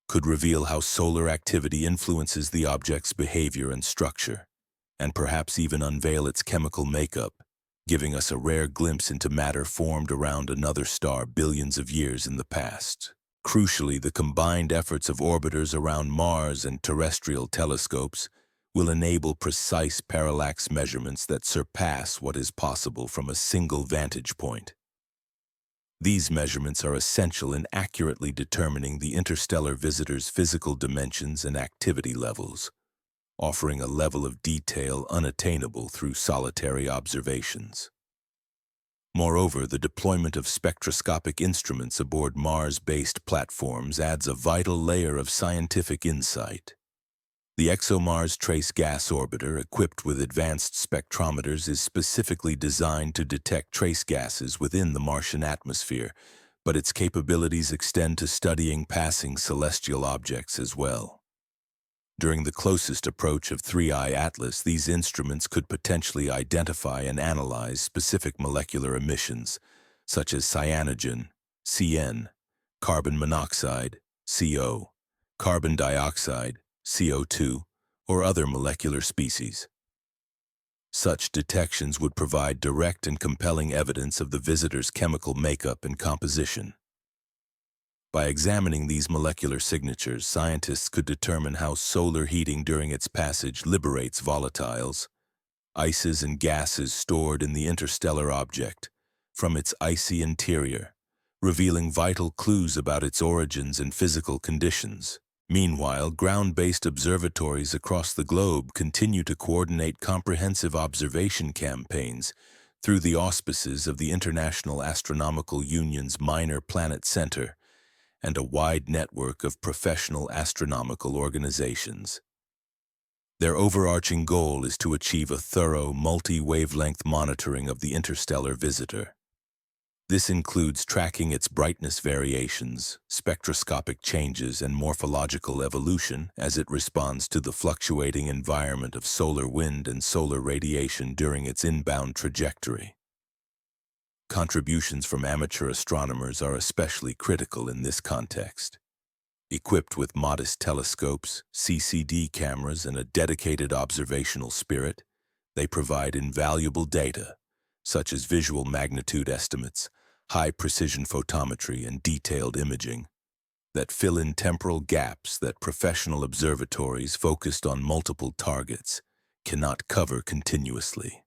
could reveal how solar activity influences the object's behavior and structure, and perhaps even unveil its chemical makeup, giving us a rare glimpse into matter formed around another star billions of years in the past. Crucially, the combined efforts of orbiters around Mars and terrestrial telescopes will enable precise parallax measurements that surpass what is possible from a single vantage point. These measurements are essential in accurately determining the interstellar visitor's physical dimensions and activity levels, offering a level of detail unattainable through solitary observations. Moreover, the deployment of spectroscopic instruments aboard Mars-based platforms adds a vital layer of scientific insight. The ExoMars Trace Gas Orbiter, equipped with advanced spectrometers, is specifically designed to detect trace gases within the Martian atmosphere, but its capabilities extend to studying passing celestial objects as well. During the closest approach of 3I Atlas, these instruments could potentially identify and analyze specific molecular emissions, such as cyanogen, CN, carbon monoxide, CO, carbon dioxide, CO2, or other molecular species. Such detections would provide direct and compelling evidence of the visitor's chemical makeup and composition. By examining these molecular signatures, scientists could determine how solar heating during its passage liberates volatiles, ices and gases stored in the interstellar object, from its icy interior, revealing vital clues about its origins and physical conditions. Meanwhile, ground-based observatories across the globe continue to coordinate comprehensive observation campaigns through the auspices of the International Astronomical Union's Minor Planet Center and a wide network of professional astronomical organizations. Their overarching goal is to achieve a thorough, multi-wavelength monitoring of the interstellar visitor. This includes tracking its brightness variations, spectroscopic changes, and morphological evolution as it responds to the fluctuating environment of solar wind and solar radiation during its inbound trajectory. Contributions from amateur astronomers are especially critical in this context. Equipped with modest telescopes, CCD cameras, and a dedicated observational spirit, they provide invaluable data, such as visual magnitude estimates, high-precision photometry, and detailed imaging, that fill in temporal gaps that professional observatories focused on multiple targets cannot cover continuously.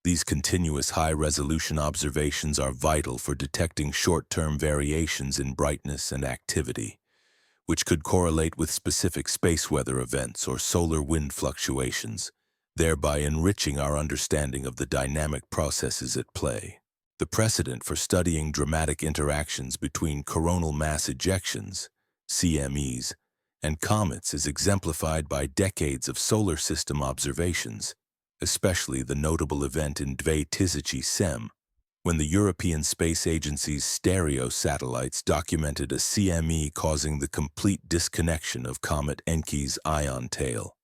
These continuous high-resolution observations are vital for detecting short-term variations in brightness and activity, which could correlate with specific space weather events or solar wind fluctuations, thereby enriching our understanding of the dynamic processes at play. The precedent for studying dramatic interactions between coronal mass ejections, CMEs, and comets is exemplified by decades of solar system observations, especially the notable event in 2010, when the European Space Agency's stereo satellites documented a CME causing the complete disconnection of Comet Encke's ion tail.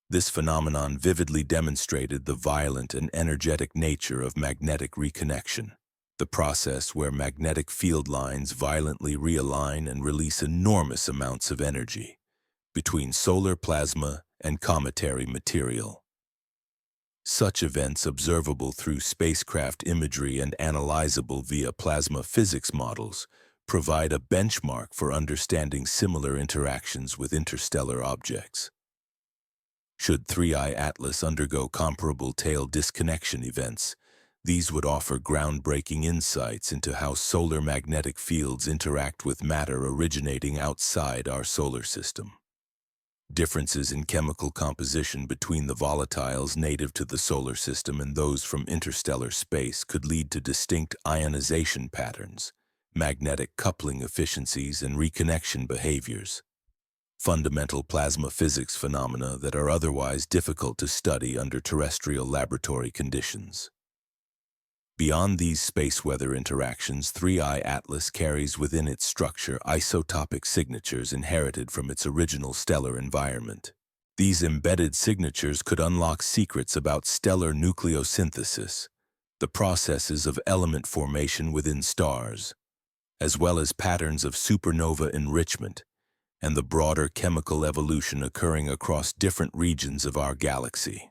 This phenomenon vividly demonstrated the violent and energetic nature of magnetic reconnection, the process where magnetic field lines violently realign and release enormous amounts of energy between solar plasma and cometary material. Such events, observable through spacecraft imagery and analyzable via plasma physics models, provide a benchmark for understanding similar interactions with interstellar objects. Should 3I Atlas undergo comparable tail disconnection events, these would offer groundbreaking insights into how solar magnetic fields interact with matter originating outside our solar system. Differences in chemical composition between the volatiles native to the solar system and those from interstellar space could lead to distinct ionization patterns, magnetic coupling efficiencies, and reconnection behaviors, fundamental plasma physics phenomena that are otherwise difficult to study under terrestrial laboratory conditions. Beyond these space weather interactions, 3I Atlas carries within its structure isotopic signatures inherited from its original stellar environment. These embedded signatures could unlock secrets about stellar nucleosynthesis, the processes of element formation within stars, as well as patterns of supernova enrichment and the broader chemical evolution occurring across different regions of our galaxy.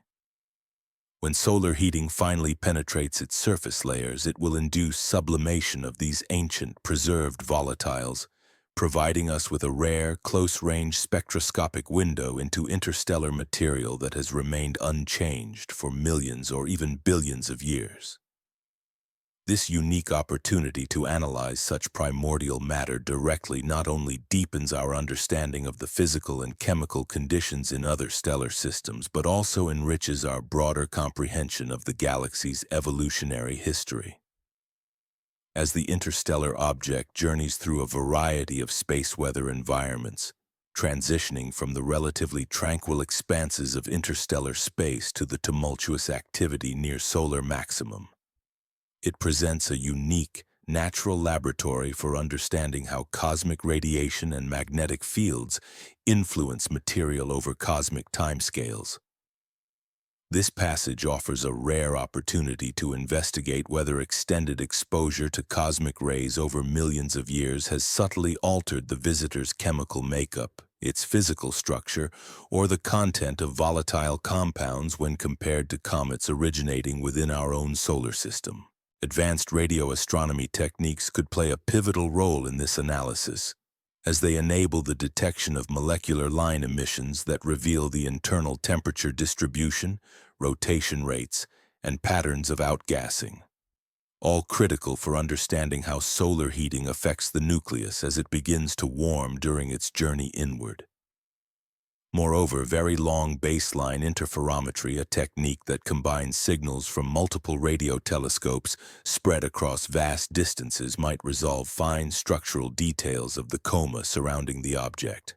When solar heating finally penetrates its surface layers, it will induce sublimation of these ancient, preserved volatiles, providing us with a rare, close-range spectroscopic window into interstellar material that has remained unchanged for millions or even billions of years. This unique opportunity to analyze such primordial matter directly not only deepens our understanding of the physical and chemical conditions in other stellar systems, but also enriches our broader comprehension of the galaxy's evolutionary history. As the interstellar object journeys through a variety of space weather environments, transitioning from the relatively tranquil expanses of interstellar space to the tumultuous activity near solar maximum, it presents a unique, natural laboratory for understanding how cosmic radiation and magnetic fields influence material over cosmic timescales. This passage offers a rare opportunity to investigate whether extended exposure to cosmic rays over millions of years has subtly altered the visitor's chemical makeup, its physical structure, or the content of volatile compounds when compared to comets originating within our own solar system. Advanced radio astronomy techniques could play a pivotal role in this analysis, as they enable the detection of molecular line emissions that reveal the internal temperature distribution, rotation rates, and patterns of outgassing, all critical for understanding how solar heating affects the nucleus as it begins to warm during its journey inward. Moreover, very long baseline interferometry, a technique that combines signals from multiple radio telescopes spread across vast distances, might resolve fine structural details of the coma surrounding the object.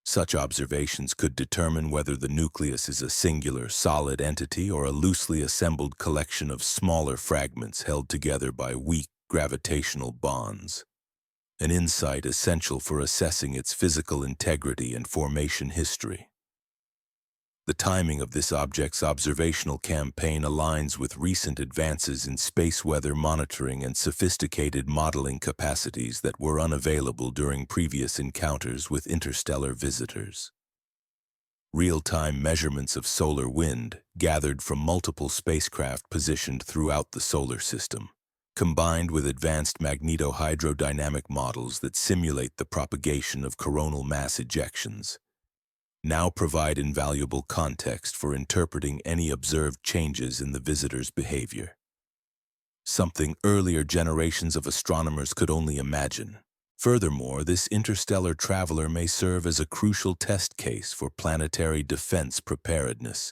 Such observations could determine whether the nucleus is a singular, solid entity or a loosely assembled collection of smaller fragments held together by weak gravitational bonds, an insight essential for assessing its physical integrity and formation history. The timing of this object's observational campaign aligns with recent advances in space weather monitoring and sophisticated modeling capacities that were unavailable during previous encounters with interstellar visitors. Real-time measurements of solar wind, gathered from multiple spacecraft positioned throughout the solar system, combined with advanced magnetohydrodynamic models that simulate the propagation of coronal mass ejections, now provide invaluable context for interpreting any observed changes in the visitor's behavior. Something earlier generations of astronomers could only imagine. Furthermore, this interstellar traveler may serve as a crucial test case for planetary defense preparedness,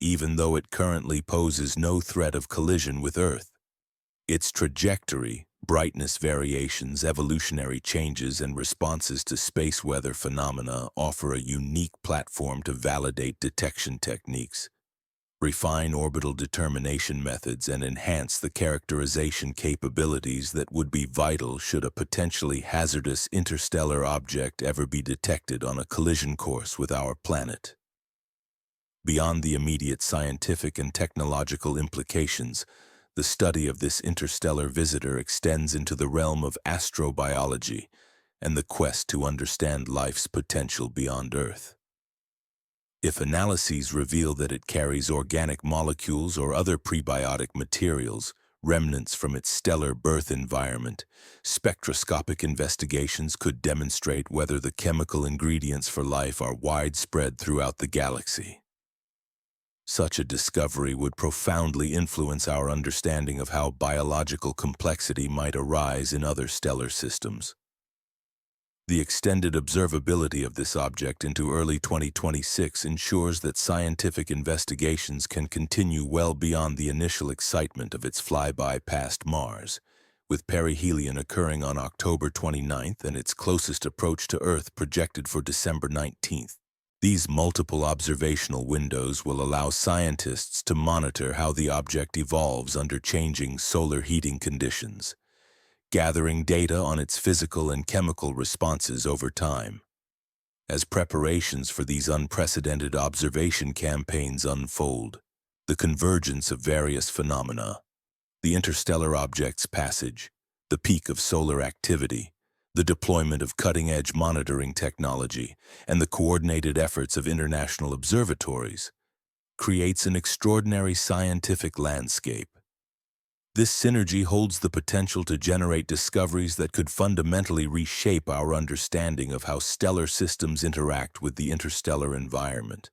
even though it currently poses no threat of collision with Earth. Its trajectory, brightness variations, evolutionary changes, and responses to space weather phenomena offer a unique platform to validate detection techniques, refine orbital determination methods, and enhance the characterization capabilities that would be vital should a potentially hazardous interstellar object ever be detected on a collision course with our planet. Beyond the immediate scientific and technological implications, the study of this interstellar visitor extends into the realm of astrobiology and the quest to understand life's potential beyond Earth. If analyses reveal that it carries organic molecules or other prebiotic materials, remnants from its stellar birth environment, spectroscopic investigations could demonstrate whether the chemical ingredients for life are widespread throughout the galaxy. Such a discovery would profoundly influence our understanding of how biological complexity might arise in other stellar systems. The extended observability of this object into early 2026 ensures that scientific investigations can continue well beyond the initial excitement of its flyby past Mars, with perihelion occurring on October 29th and its closest approach to Earth projected for December 19th. These multiple observational windows will allow scientists to monitor how the object evolves under changing solar heating conditions, gathering data on its physical and chemical responses over time. As preparations for these unprecedented observation campaigns unfold, the convergence of various phenomena, the interstellar object's passage, the peak of solar activity, the deployment of cutting-edge monitoring technology, and the coordinated efforts of international observatories, creates an extraordinary scientific landscape. This synergy holds the potential to generate discoveries that could fundamentally reshape our understanding of how stellar systems interact with the interstellar environment,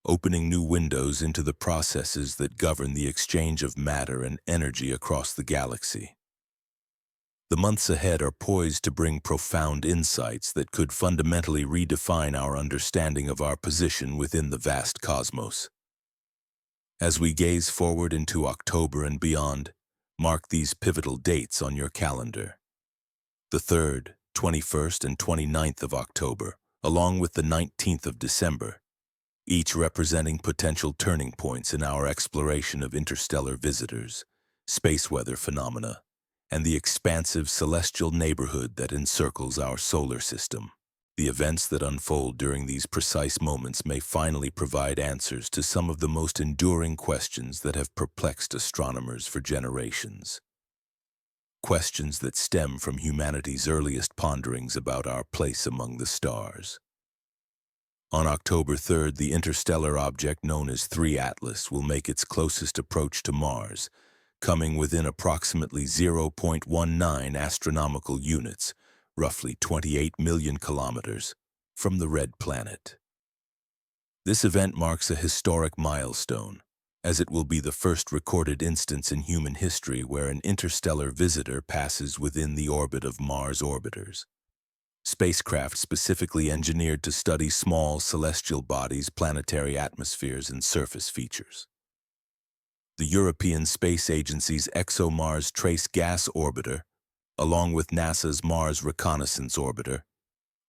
opening new windows into the processes that govern the exchange of matter and energy across the galaxy. The months ahead are poised to bring profound insights that could fundamentally redefine our understanding of our position within the vast cosmos. As we gaze forward into October and beyond, mark these pivotal dates on your calendar. The 3rd, 21st, and 29th of October, along with the 19th of December, each representing potential turning points in our exploration of interstellar visitors, space weather phenomena, and the expansive celestial neighborhood that encircles our solar system. The events that unfold during these precise moments may finally provide answers to some of the most enduring questions that have perplexed astronomers for generations. Questions that stem from humanity's earliest ponderings about our place among the stars. On October 3rd, the interstellar object known as 3 Atlas will make its closest approach to Mars, coming within approximately 0.19 astronomical units, roughly 28 million kilometers, from the red planet. This event marks a historic milestone, as it will be the first recorded instance in human history where an interstellar visitor passes within the orbit of Mars orbiters. Spacecraft specifically engineered to study small celestial bodies, planetary atmospheres, and surface features. The European Space Agency's ExoMars Trace Gas Orbiter, along with NASA's Mars Reconnaissance Orbiter,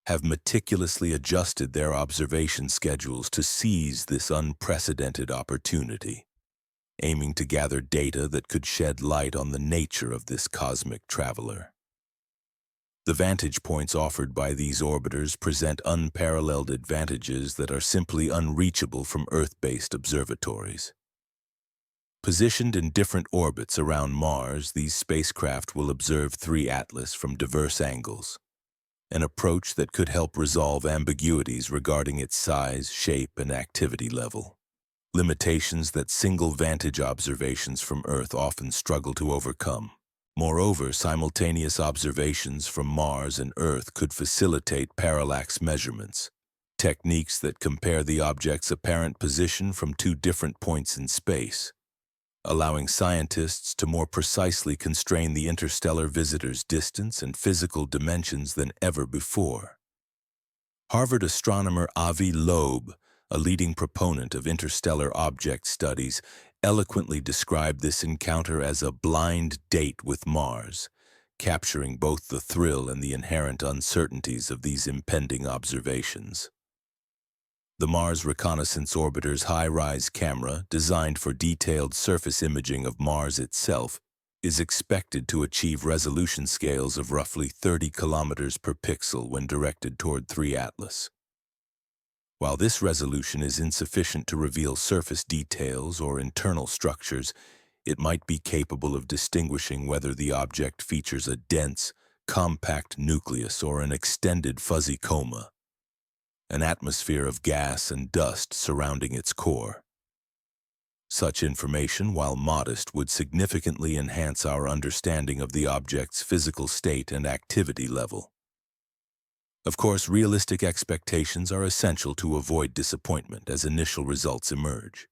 have meticulously adjusted their observation schedules to seize this unprecedented opportunity, aiming to gather data that could shed light on the nature of this cosmic traveler. The vantage points offered by these orbiters present unparalleled advantages that are simply unreachable from Earth-based observatories. Positioned in different orbits around Mars, these spacecraft will observe 3 Atlas from diverse angles, an approach that could help resolve ambiguities regarding its size, shape, and activity level, limitations that single vantage observations from Earth often struggle to overcome. Moreover, simultaneous observations from Mars and Earth could facilitate parallax measurements, techniques that compare the object's apparent position from 2 different points in space, allowing scientists to more precisely constrain the interstellar visitor's distance and physical dimensions than ever before. Harvard astronomer Avi Loeb, a leading proponent of interstellar object studies, eloquently described this encounter as a blind date with Mars, capturing both the thrill and the inherent uncertainties of these impending observations. The Mars Reconnaissance Orbiter's high-rise camera, designed for detailed surface imaging of Mars itself, is expected to achieve resolution scales of roughly 30 kilometers per pixel when directed toward 3 Atlas. While this resolution is insufficient to reveal surface details or internal structures, it might be capable of distinguishing whether the object features a dense, compact nucleus or an extended fuzzy coma, an atmosphere of gas and dust surrounding its core. Such information, while modest, would significantly enhance our understanding of the object's physical state and activity level. Of course, realistic expectations are essential to avoid disappointment as initial results emerge.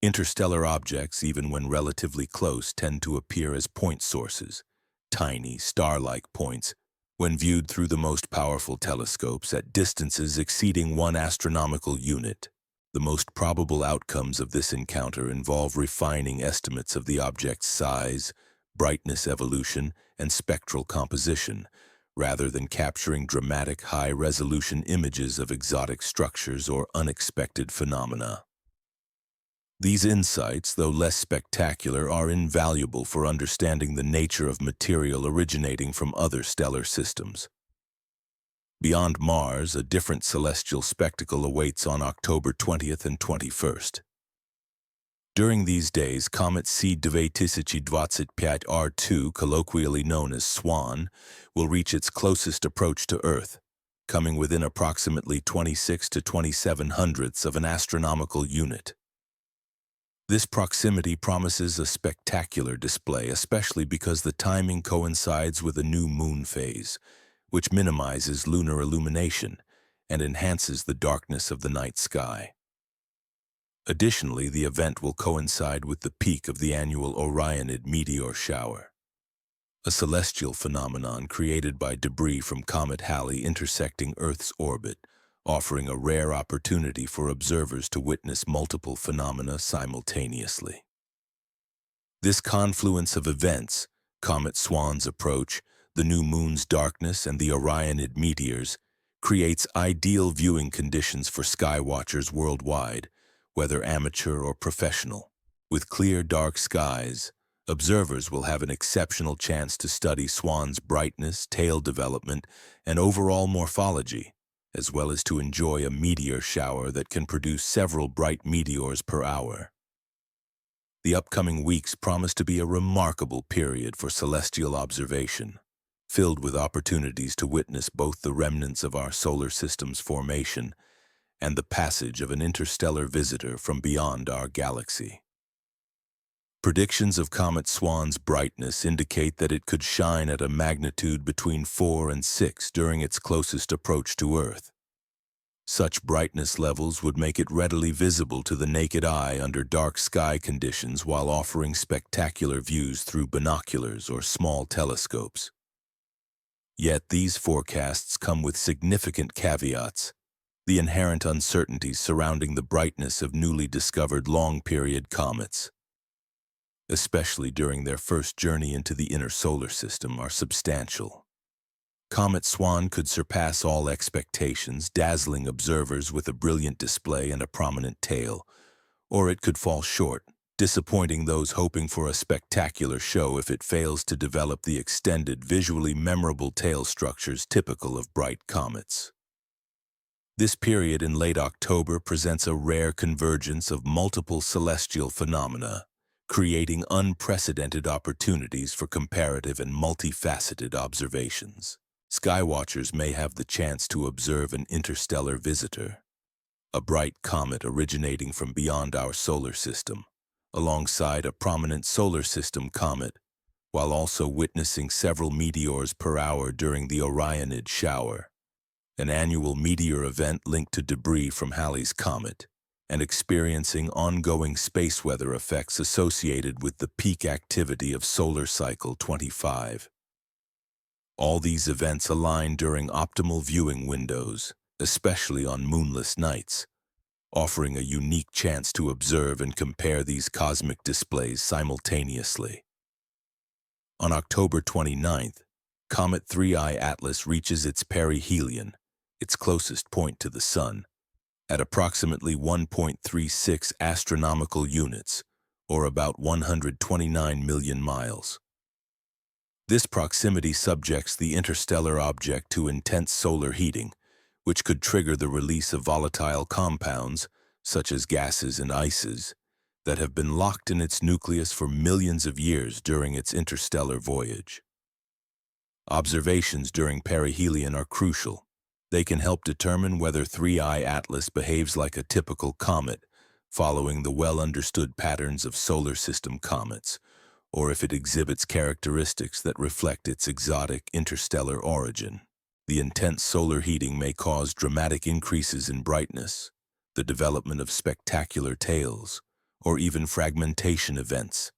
Interstellar objects, even when relatively close, tend to appear as point sources, tiny, star-like points, when viewed through the most powerful telescopes at distances exceeding 1 astronomical unit. The most probable outcomes of this encounter involve refining estimates of the object's size, brightness evolution, and spectral composition, rather than capturing dramatic high-resolution images of exotic structures or unexpected phenomena. These insights, though less spectacular, are invaluable for understanding the nature of material originating from other stellar systems. Beyond Mars, a different celestial spectacle awaits on October 20th and 21st. During these days, comet C-2025R2, colloquially known as SWAN, will reach its closest approach to Earth, coming within approximately 26 to 27 hundredths of an astronomical unit. This proximity promises a spectacular display, especially because the timing coincides with a new moon phase, which minimizes lunar illumination and enhances the darkness of the night sky. Additionally, the event will coincide with the peak of the annual Orionid meteor shower, a celestial phenomenon created by debris from Comet Halley intersecting Earth's orbit, offering a rare opportunity for observers to witness multiple phenomena simultaneously. This confluence of events, Comet Swan's approach, the new moon's darkness, and the Orionid meteors, creates ideal viewing conditions for skywatchers worldwide, whether amateur or professional. With clear, dark skies, observers will have an exceptional chance to study Swan's brightness, tail development, and overall morphology, as well as to enjoy a meteor shower that can produce several bright meteors per hour. The upcoming weeks promise to be a remarkable period for celestial observation, filled with opportunities to witness both the remnants of our solar system's formation and the passage of an interstellar visitor from beyond our galaxy. Predictions of Comet Swan's brightness indicate that it could shine at a magnitude between 4 and 6 during its closest approach to Earth. Such brightness levels would make it readily visible to the naked eye under dark sky conditions while offering spectacular views through binoculars or small telescopes. Yet these forecasts come with significant caveats: the inherent uncertainties surrounding the brightness of newly discovered long-period comets, especially during their first journey into the inner solar system, are substantial. Comet Swan could surpass all expectations, dazzling observers with a brilliant display and a prominent tail, or it could fall short, disappointing those hoping for a spectacular show if it fails to develop the extended, visually memorable tail structures typical of bright comets. This period in late October presents a rare convergence of multiple celestial phenomena, creating unprecedented opportunities for comparative and multifaceted observations. Skywatchers may have the chance to observe an interstellar visitor, a bright comet originating from beyond our solar system, alongside a prominent solar system comet, while also witnessing several meteors per hour during the Orionid shower, an annual meteor event linked to debris from Halley's Comet, and experiencing ongoing space weather effects associated with the peak activity of solar cycle 25. All these events align during optimal viewing windows, especially on moonless nights, offering a unique chance to observe and compare these cosmic displays simultaneously. On October 29th, Comet 3I Atlas reaches its perihelion, its closest point to the Sun, at approximately 1.36 astronomical units, or about 129 million miles. This proximity subjects the interstellar object to intense solar heating, which could trigger the release of volatile compounds, such as gases and ices, that have been locked in its nucleus for millions of years during its interstellar voyage. Observations during perihelion are crucial. They can help determine whether 3I Atlas behaves like a typical comet, following the well-understood patterns of solar system comets, or if it exhibits characteristics that reflect its exotic interstellar origin. The intense solar heating may cause dramatic increases in brightness, the development of spectacular tails, or even fragmentation events,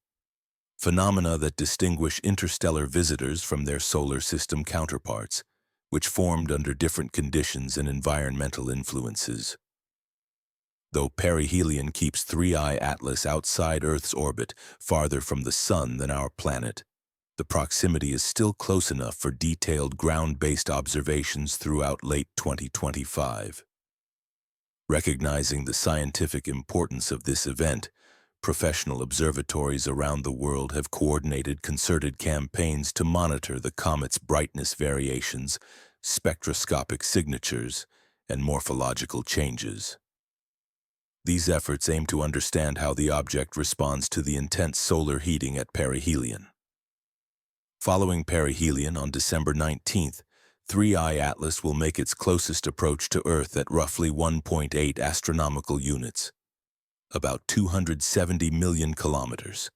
phenomena that distinguish interstellar visitors from their solar system counterparts, which formed under different conditions and environmental influences. Though perihelion keeps 3I Atlas outside Earth's orbit, farther from the Sun than our planet, the proximity is still close enough for detailed ground-based observations throughout late 2025. Recognizing the scientific importance of this event, professional observatories around the world have coordinated concerted campaigns to monitor the comet's brightness variations, spectroscopic signatures, and morphological changes. These efforts aim to understand how the object responds to the intense solar heating at perihelion. Following perihelion on December 19th, 3I Atlas will make its closest approach to Earth at roughly 1.8 astronomical units, about 270 million kilometers,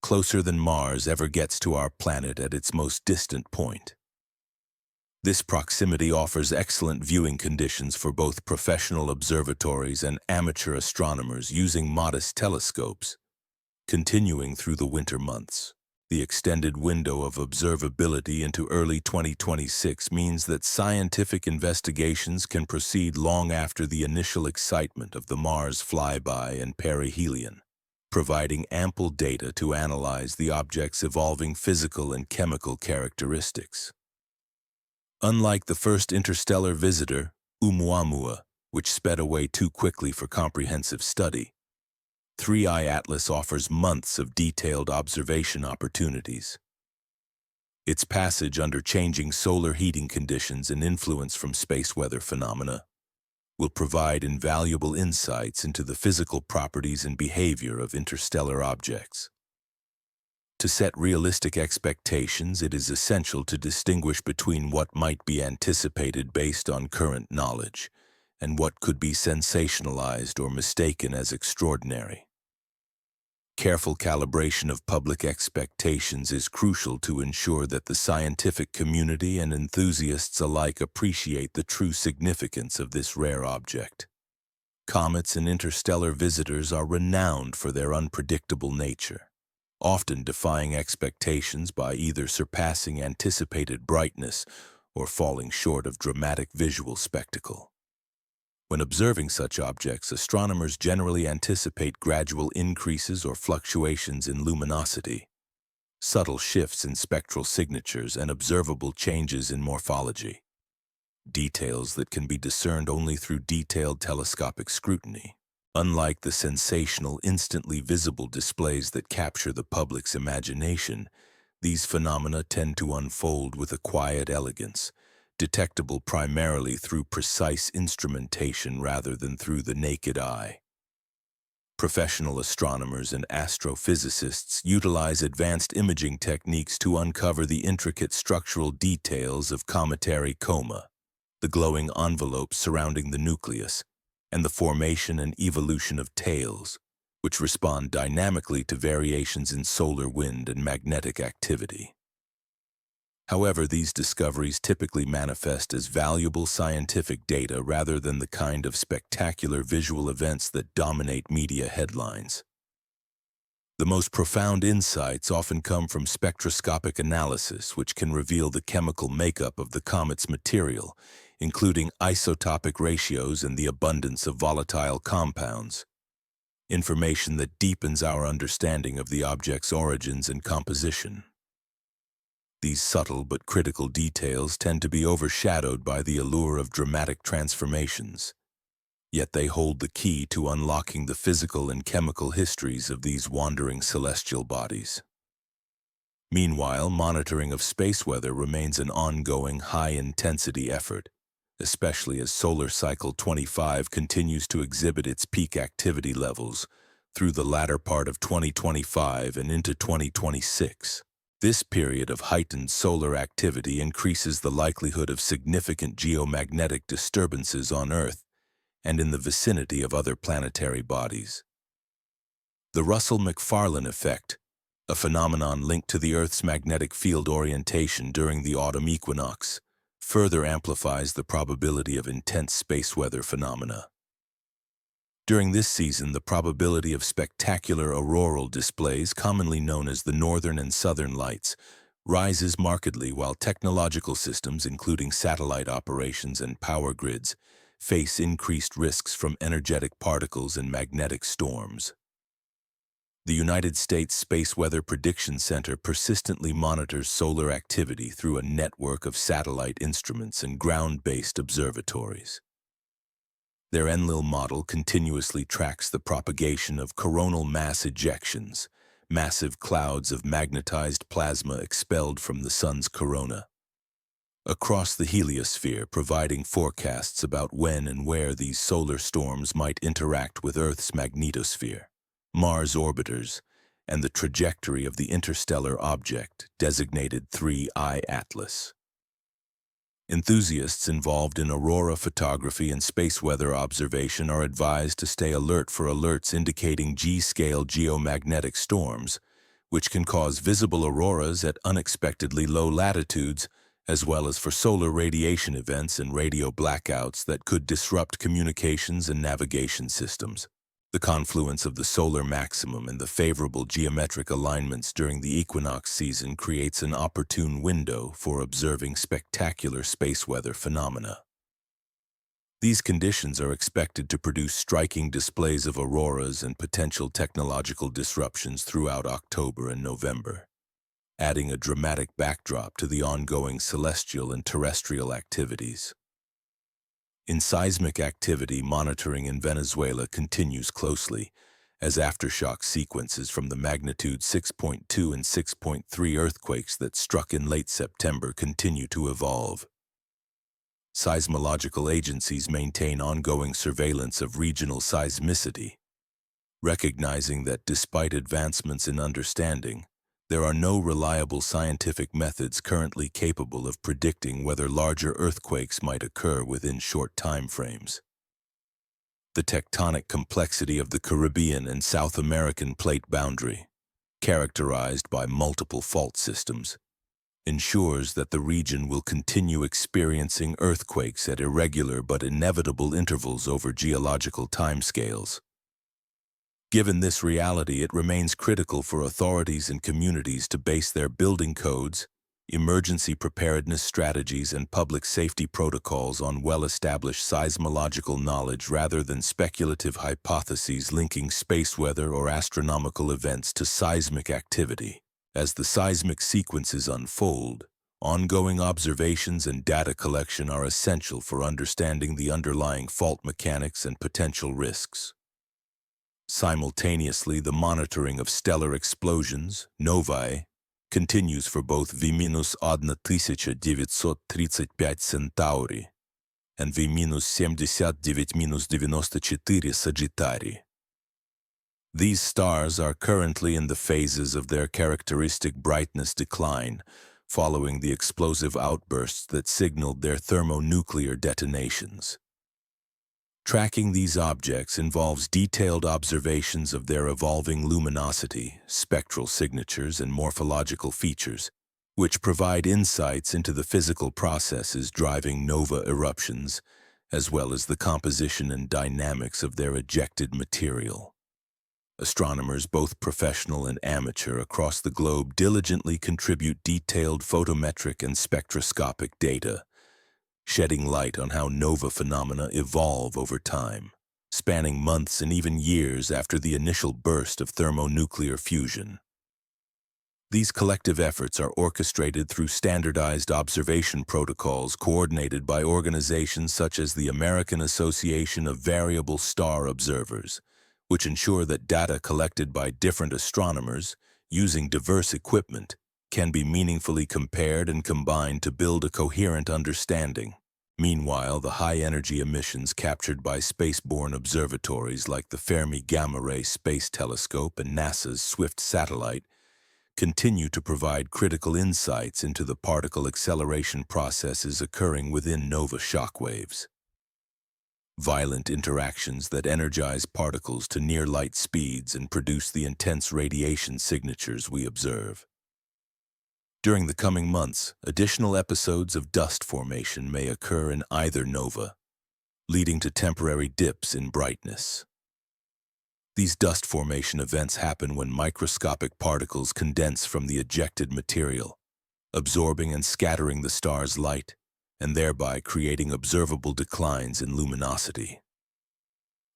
closer than Mars ever gets to our planet at its most distant point. This proximity offers excellent viewing conditions for both professional observatories and amateur astronomers using modest telescopes. Continuing through the winter months, the extended window of observability into early 2026 means that scientific investigations can proceed long after the initial excitement of the Mars flyby and perihelion, providing ample data to analyze the object's evolving physical and chemical characteristics. Unlike the first interstellar visitor, Oumuamua, which sped away too quickly for comprehensive study, 3I Atlas offers months of detailed observation opportunities. Its passage under changing solar heating conditions and influence from space weather phenomena will provide invaluable insights into the physical properties and behavior of interstellar objects. To set realistic expectations, it is essential to distinguish between what might be anticipated based on current knowledge and what could be sensationalized or mistaken as extraordinary. Careful calibration of public expectations is crucial to ensure that the scientific community and enthusiasts alike appreciate the true significance of this rare object. Comets and interstellar visitors are renowned for their unpredictable nature, often defying expectations by either surpassing anticipated brightness or falling short of dramatic visual spectacle. When observing such objects, astronomers generally anticipate gradual increases or fluctuations in luminosity, subtle shifts in spectral signatures, and observable changes in morphology, details that can be discerned only through detailed telescopic scrutiny. Unlike the sensational, instantly visible displays that capture the public's imagination, these phenomena tend to unfold with a quiet elegance, detectable primarily through precise instrumentation rather than through the naked eye. Professional astronomers and astrophysicists utilize advanced imaging techniques to uncover the intricate structural details of cometary coma, the glowing envelopes surrounding the nucleus, and the formation and evolution of tails, which respond dynamically to variations in solar wind and magnetic activity. However, these discoveries typically manifest as valuable scientific data rather than the kind of spectacular visual events that dominate media headlines. The most profound insights often come from spectroscopic analysis, which can reveal the chemical makeup of the comet's material, including isotopic ratios and the abundance of volatile compounds, information that deepens our understanding of the object's origins and composition. These subtle but critical details tend to be overshadowed by the allure of dramatic transformations, yet they hold the key to unlocking the physical and chemical histories of these wandering celestial bodies. Meanwhile, monitoring of space weather remains an ongoing, high-intensity effort, especially as solar cycle 25 continues to exhibit its peak activity levels through the latter part of 2025 and into 2026. This period of heightened solar activity increases the likelihood of significant geomagnetic disturbances on Earth and in the vicinity of other planetary bodies. The Russell-McFarlane effect, a phenomenon linked to the Earth's magnetic field orientation during the autumn equinox, further amplifies the probability of intense space weather phenomena. During this season, the probability of spectacular auroral displays, commonly known as the northern and southern lights, rises markedly while technological systems, including satellite operations and power grids, face increased risks from energetic particles and magnetic storms. The United States Space Weather Prediction Center persistently monitors solar activity through a network of satellite instruments and ground-based observatories. Their Enlil model continuously tracks the propagation of coronal mass ejections, massive clouds of magnetized plasma expelled from the sun's corona, across the heliosphere, providing forecasts about when and where these solar storms might interact with Earth's magnetosphere, Mars orbiters, and the trajectory of the interstellar object designated 3I Atlas. Enthusiasts involved in aurora photography and space weather observation are advised to stay alert for alerts indicating G-scale geomagnetic storms, which can cause visible auroras at unexpectedly low latitudes, as well as for solar radiation events and radio blackouts that could disrupt communications and navigation systems. The confluence of the solar maximum and the favorable geometric alignments during the equinox season creates an opportune window for observing spectacular space weather phenomena. These conditions are expected to produce striking displays of auroras and potential technological disruptions throughout October and November, adding a dramatic backdrop to the ongoing celestial and terrestrial activities. In seismic activity, monitoring in Venezuela continues closely, as aftershock sequences from the magnitude 6.2 and 6.3 earthquakes that struck in late September continue to evolve. Seismological agencies maintain ongoing surveillance of regional seismicity, recognizing that despite advancements in understanding, there are no reliable scientific methods currently capable of predicting whether larger earthquakes might occur within short time frames. The tectonic complexity of the Caribbean and South American plate boundary, characterized by multiple fault systems, ensures that the region will continue experiencing earthquakes at irregular but inevitable intervals over geological timescales. Given this reality, it remains critical for authorities and communities to base their building codes, emergency preparedness strategies, and public safety protocols on well-established seismological knowledge rather than speculative hypotheses linking space weather or astronomical events to seismic activity. As the seismic sequences unfold, ongoing observations and data collection are essential for understanding the underlying fault mechanics and potential risks. Simultaneously, the monitoring of stellar explosions, novae, continues for both V-1935 Centauri and V-79-94 Sagittarius. These stars are currently in the phases of their characteristic brightness decline, following the explosive outbursts that signaled their thermonuclear detonations. Tracking these objects involves detailed observations of their evolving luminosity, spectral signatures, and morphological features, which provide insights into the physical processes driving nova eruptions, as well as the composition and dynamics of their ejected material. Astronomers, both professional and amateur across the globe, diligently contribute detailed photometric and spectroscopic data, shedding light on how nova phenomena evolve over time, spanning months and even years after the initial burst of thermonuclear fusion. These collective efforts are orchestrated through standardized observation protocols coordinated by organizations such as the American Association of Variable Star Observers, which ensure that data collected by different astronomers, using diverse equipment, can be meaningfully compared and combined to build a coherent understanding. Meanwhile, the high-energy emissions captured by spaceborne observatories like the Fermi Gamma Ray Space Telescope and NASA's SWIFT satellite continue to provide critical insights into the particle acceleration processes occurring within nova shockwaves. Violent interactions that energize particles to near-light speeds and produce the intense radiation signatures we observe. During the coming months, additional episodes of dust formation may occur in either nova, leading to temporary dips in brightness. These dust formation events happen when microscopic particles condense from the ejected material, absorbing and scattering the star's light, and thereby creating observable declines in luminosity.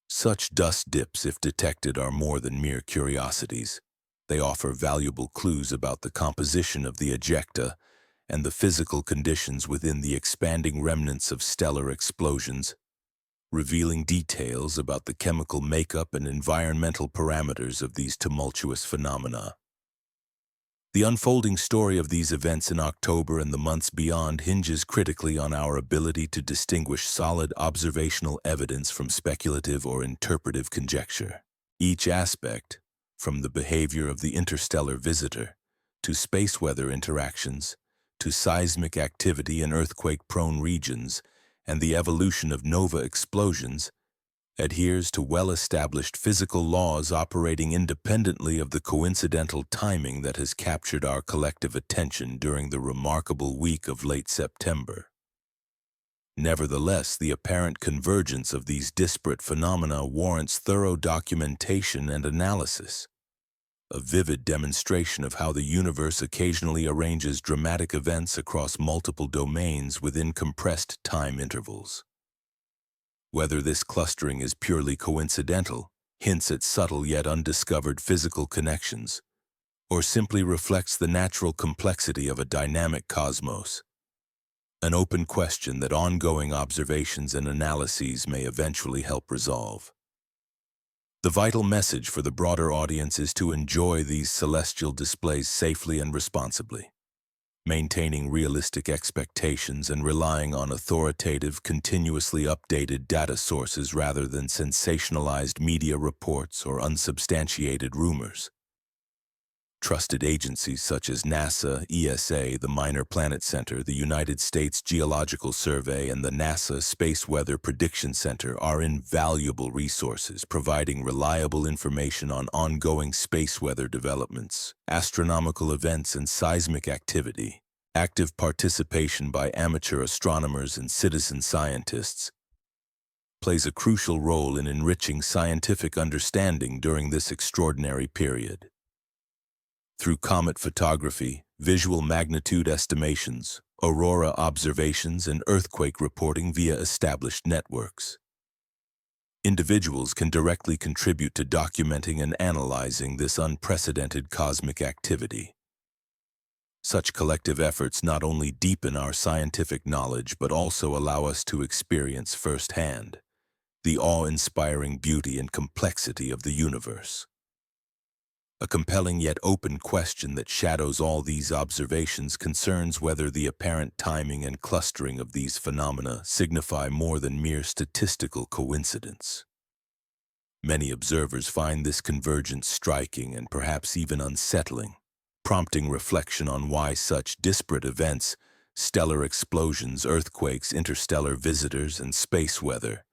Such dust dips, if detected, are more than mere curiosities. They offer valuable clues about the composition of the ejecta and the physical conditions within the expanding remnants of stellar explosions, revealing details about the chemical makeup and environmental parameters of these tumultuous phenomena. The unfolding story of these events in October and the months beyond hinges critically on our ability to distinguish solid observational evidence from speculative or interpretive conjecture. Each aspect, from the behavior of the interstellar visitor, to space weather interactions, to seismic activity in earthquake-prone regions, and the evolution of nova explosions, adheres to well-established physical laws operating independently of the coincidental timing that has captured our collective attention during the remarkable week of late September. Nevertheless, the apparent convergence of these disparate phenomena warrants thorough documentation and analysis, a vivid demonstration of how the universe occasionally arranges dramatic events across multiple domains within compressed time intervals. Whether this clustering is purely coincidental, hints at subtle yet undiscovered physical connections, or simply reflects the natural complexity of a dynamic cosmos, an open question that ongoing observations and analyses may eventually help resolve. The vital message for the broader audience is to enjoy these celestial displays safely and responsibly, maintaining realistic expectations and relying on authoritative, continuously updated data sources rather than sensationalized media reports or unsubstantiated rumors. Trusted agencies such as NASA, ESA, the Minor Planet Center, the United States Geological Survey, and the NASA Space Weather Prediction Center are invaluable resources providing reliable information on ongoing space weather developments, astronomical events, and seismic activity. Active participation by amateur astronomers and citizen scientists plays a crucial role in enriching scientific understanding during this extraordinary period. Through comet photography, visual magnitude estimations, aurora observations, and earthquake reporting via established networks, individuals can directly contribute to documenting and analyzing this unprecedented cosmic activity. Such collective efforts not only deepen our scientific knowledge but also allow us to experience firsthand the awe-inspiring beauty and complexity of the universe. A compelling yet open question that shadows all these observations concerns whether the apparent timing and clustering of these phenomena signify more than mere statistical coincidence. Many observers find this convergence striking and perhaps even unsettling, prompting reflection on why such disparate events, stellar explosions, earthquakes, interstellar visitors, and space weather,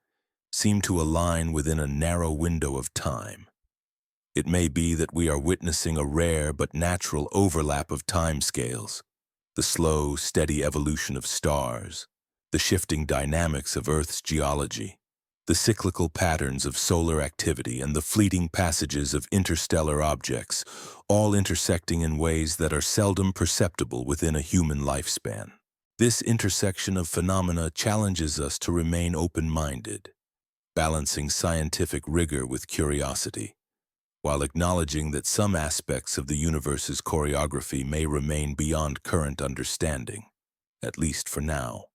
seem to align within a narrow window of time. It may be that we are witnessing a rare but natural overlap of timescales, the slow, steady evolution of stars, the shifting dynamics of Earth's geology, the cyclical patterns of solar activity, and the fleeting passages of interstellar objects, all intersecting in ways that are seldom perceptible within a human lifespan. This intersection of phenomena challenges us to remain open-minded, balancing scientific rigor with curiosity, while acknowledging that some aspects of the universe's choreography may remain beyond current understanding, at least for now.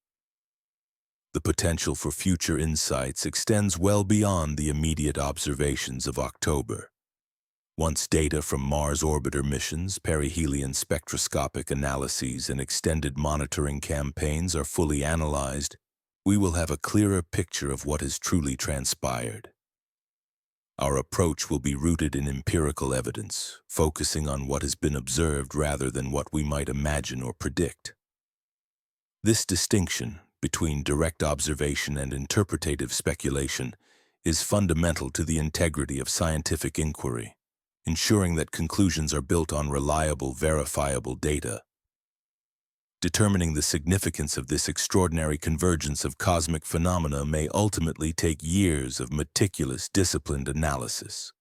The potential for future insights extends well beyond the immediate observations of October. Once data from Mars orbiter missions, perihelion spectroscopic analyses, and extended monitoring campaigns are fully analyzed, we will have a clearer picture of what has truly transpired. Our approach will be rooted in empirical evidence, focusing on what has been observed rather than what we might imagine or predict. This distinction between direct observation and interpretative speculation is fundamental to the integrity of scientific inquiry, ensuring that conclusions are built on reliable, verifiable data. Determining the significance of this extraordinary convergence of cosmic phenomena may ultimately take years of meticulous, disciplined analysis.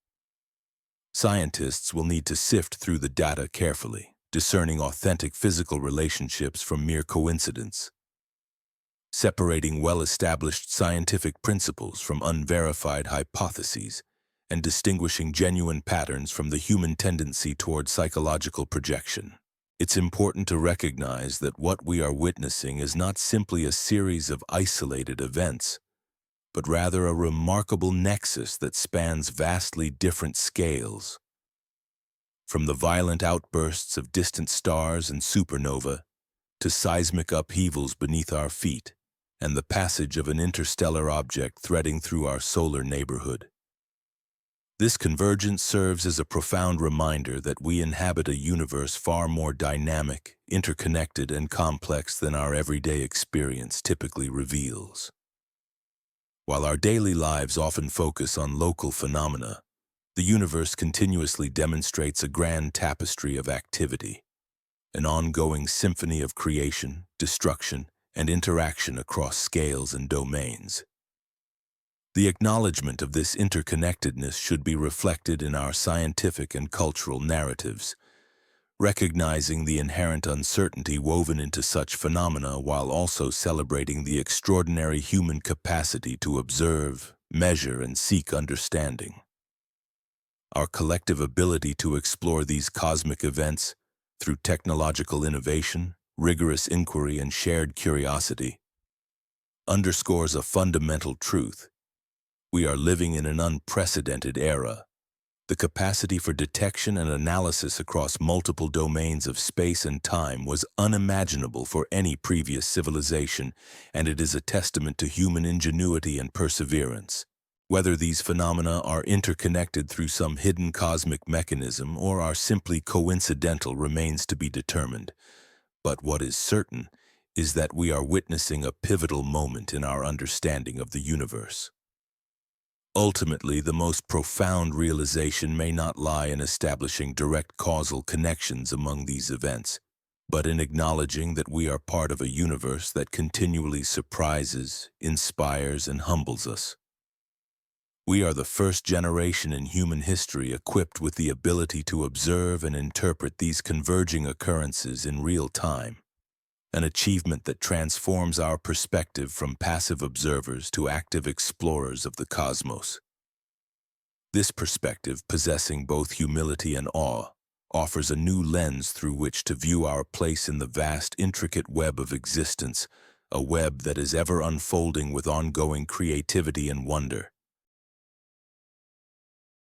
Scientists will need to sift through the data carefully, discerning authentic physical relationships from mere coincidence, separating well-established scientific principles from unverified hypotheses, and distinguishing genuine patterns from the human tendency toward psychological projection. It's important to recognize that what we are witnessing is not simply a series of isolated events, but rather a remarkable nexus that spans vastly different scales. From the violent outbursts of distant stars and supernova, to seismic upheavals beneath our feet, and the passage of an interstellar object threading through our solar neighborhood. This convergence serves as a profound reminder that we inhabit a universe far more dynamic, interconnected, and complex than our everyday experience typically reveals. While our daily lives often focus on local phenomena, the universe continuously demonstrates a grand tapestry of activity, an ongoing symphony of creation, destruction, and interaction across scales and domains. The acknowledgement of this interconnectedness should be reflected in our scientific and cultural narratives, recognizing the inherent uncertainty woven into such phenomena while also celebrating the extraordinary human capacity to observe, measure, and seek understanding. Our collective ability to explore these cosmic events through technological innovation, rigorous inquiry, and shared curiosity underscores a fundamental truth. We are living in an unprecedented era. The capacity for detection and analysis across multiple domains of space and time was unimaginable for any previous civilization, and it is a testament to human ingenuity and perseverance. Whether these phenomena are interconnected through some hidden cosmic mechanism or are simply coincidental remains to be determined. But what is certain is that we are witnessing a pivotal moment in our understanding of the universe. Ultimately, the most profound realization may not lie in establishing direct causal connections among these events, but in acknowledging that we are part of a universe that continually surprises, inspires, and humbles us. We are the first generation in human history equipped with the ability to observe and interpret these converging occurrences in real time, an achievement that transforms our perspective from passive observers to active explorers of the cosmos. This perspective, possessing both humility and awe, offers a new lens through which to view our place in the vast, intricate web of existence, a web that is ever unfolding with ongoing creativity and wonder.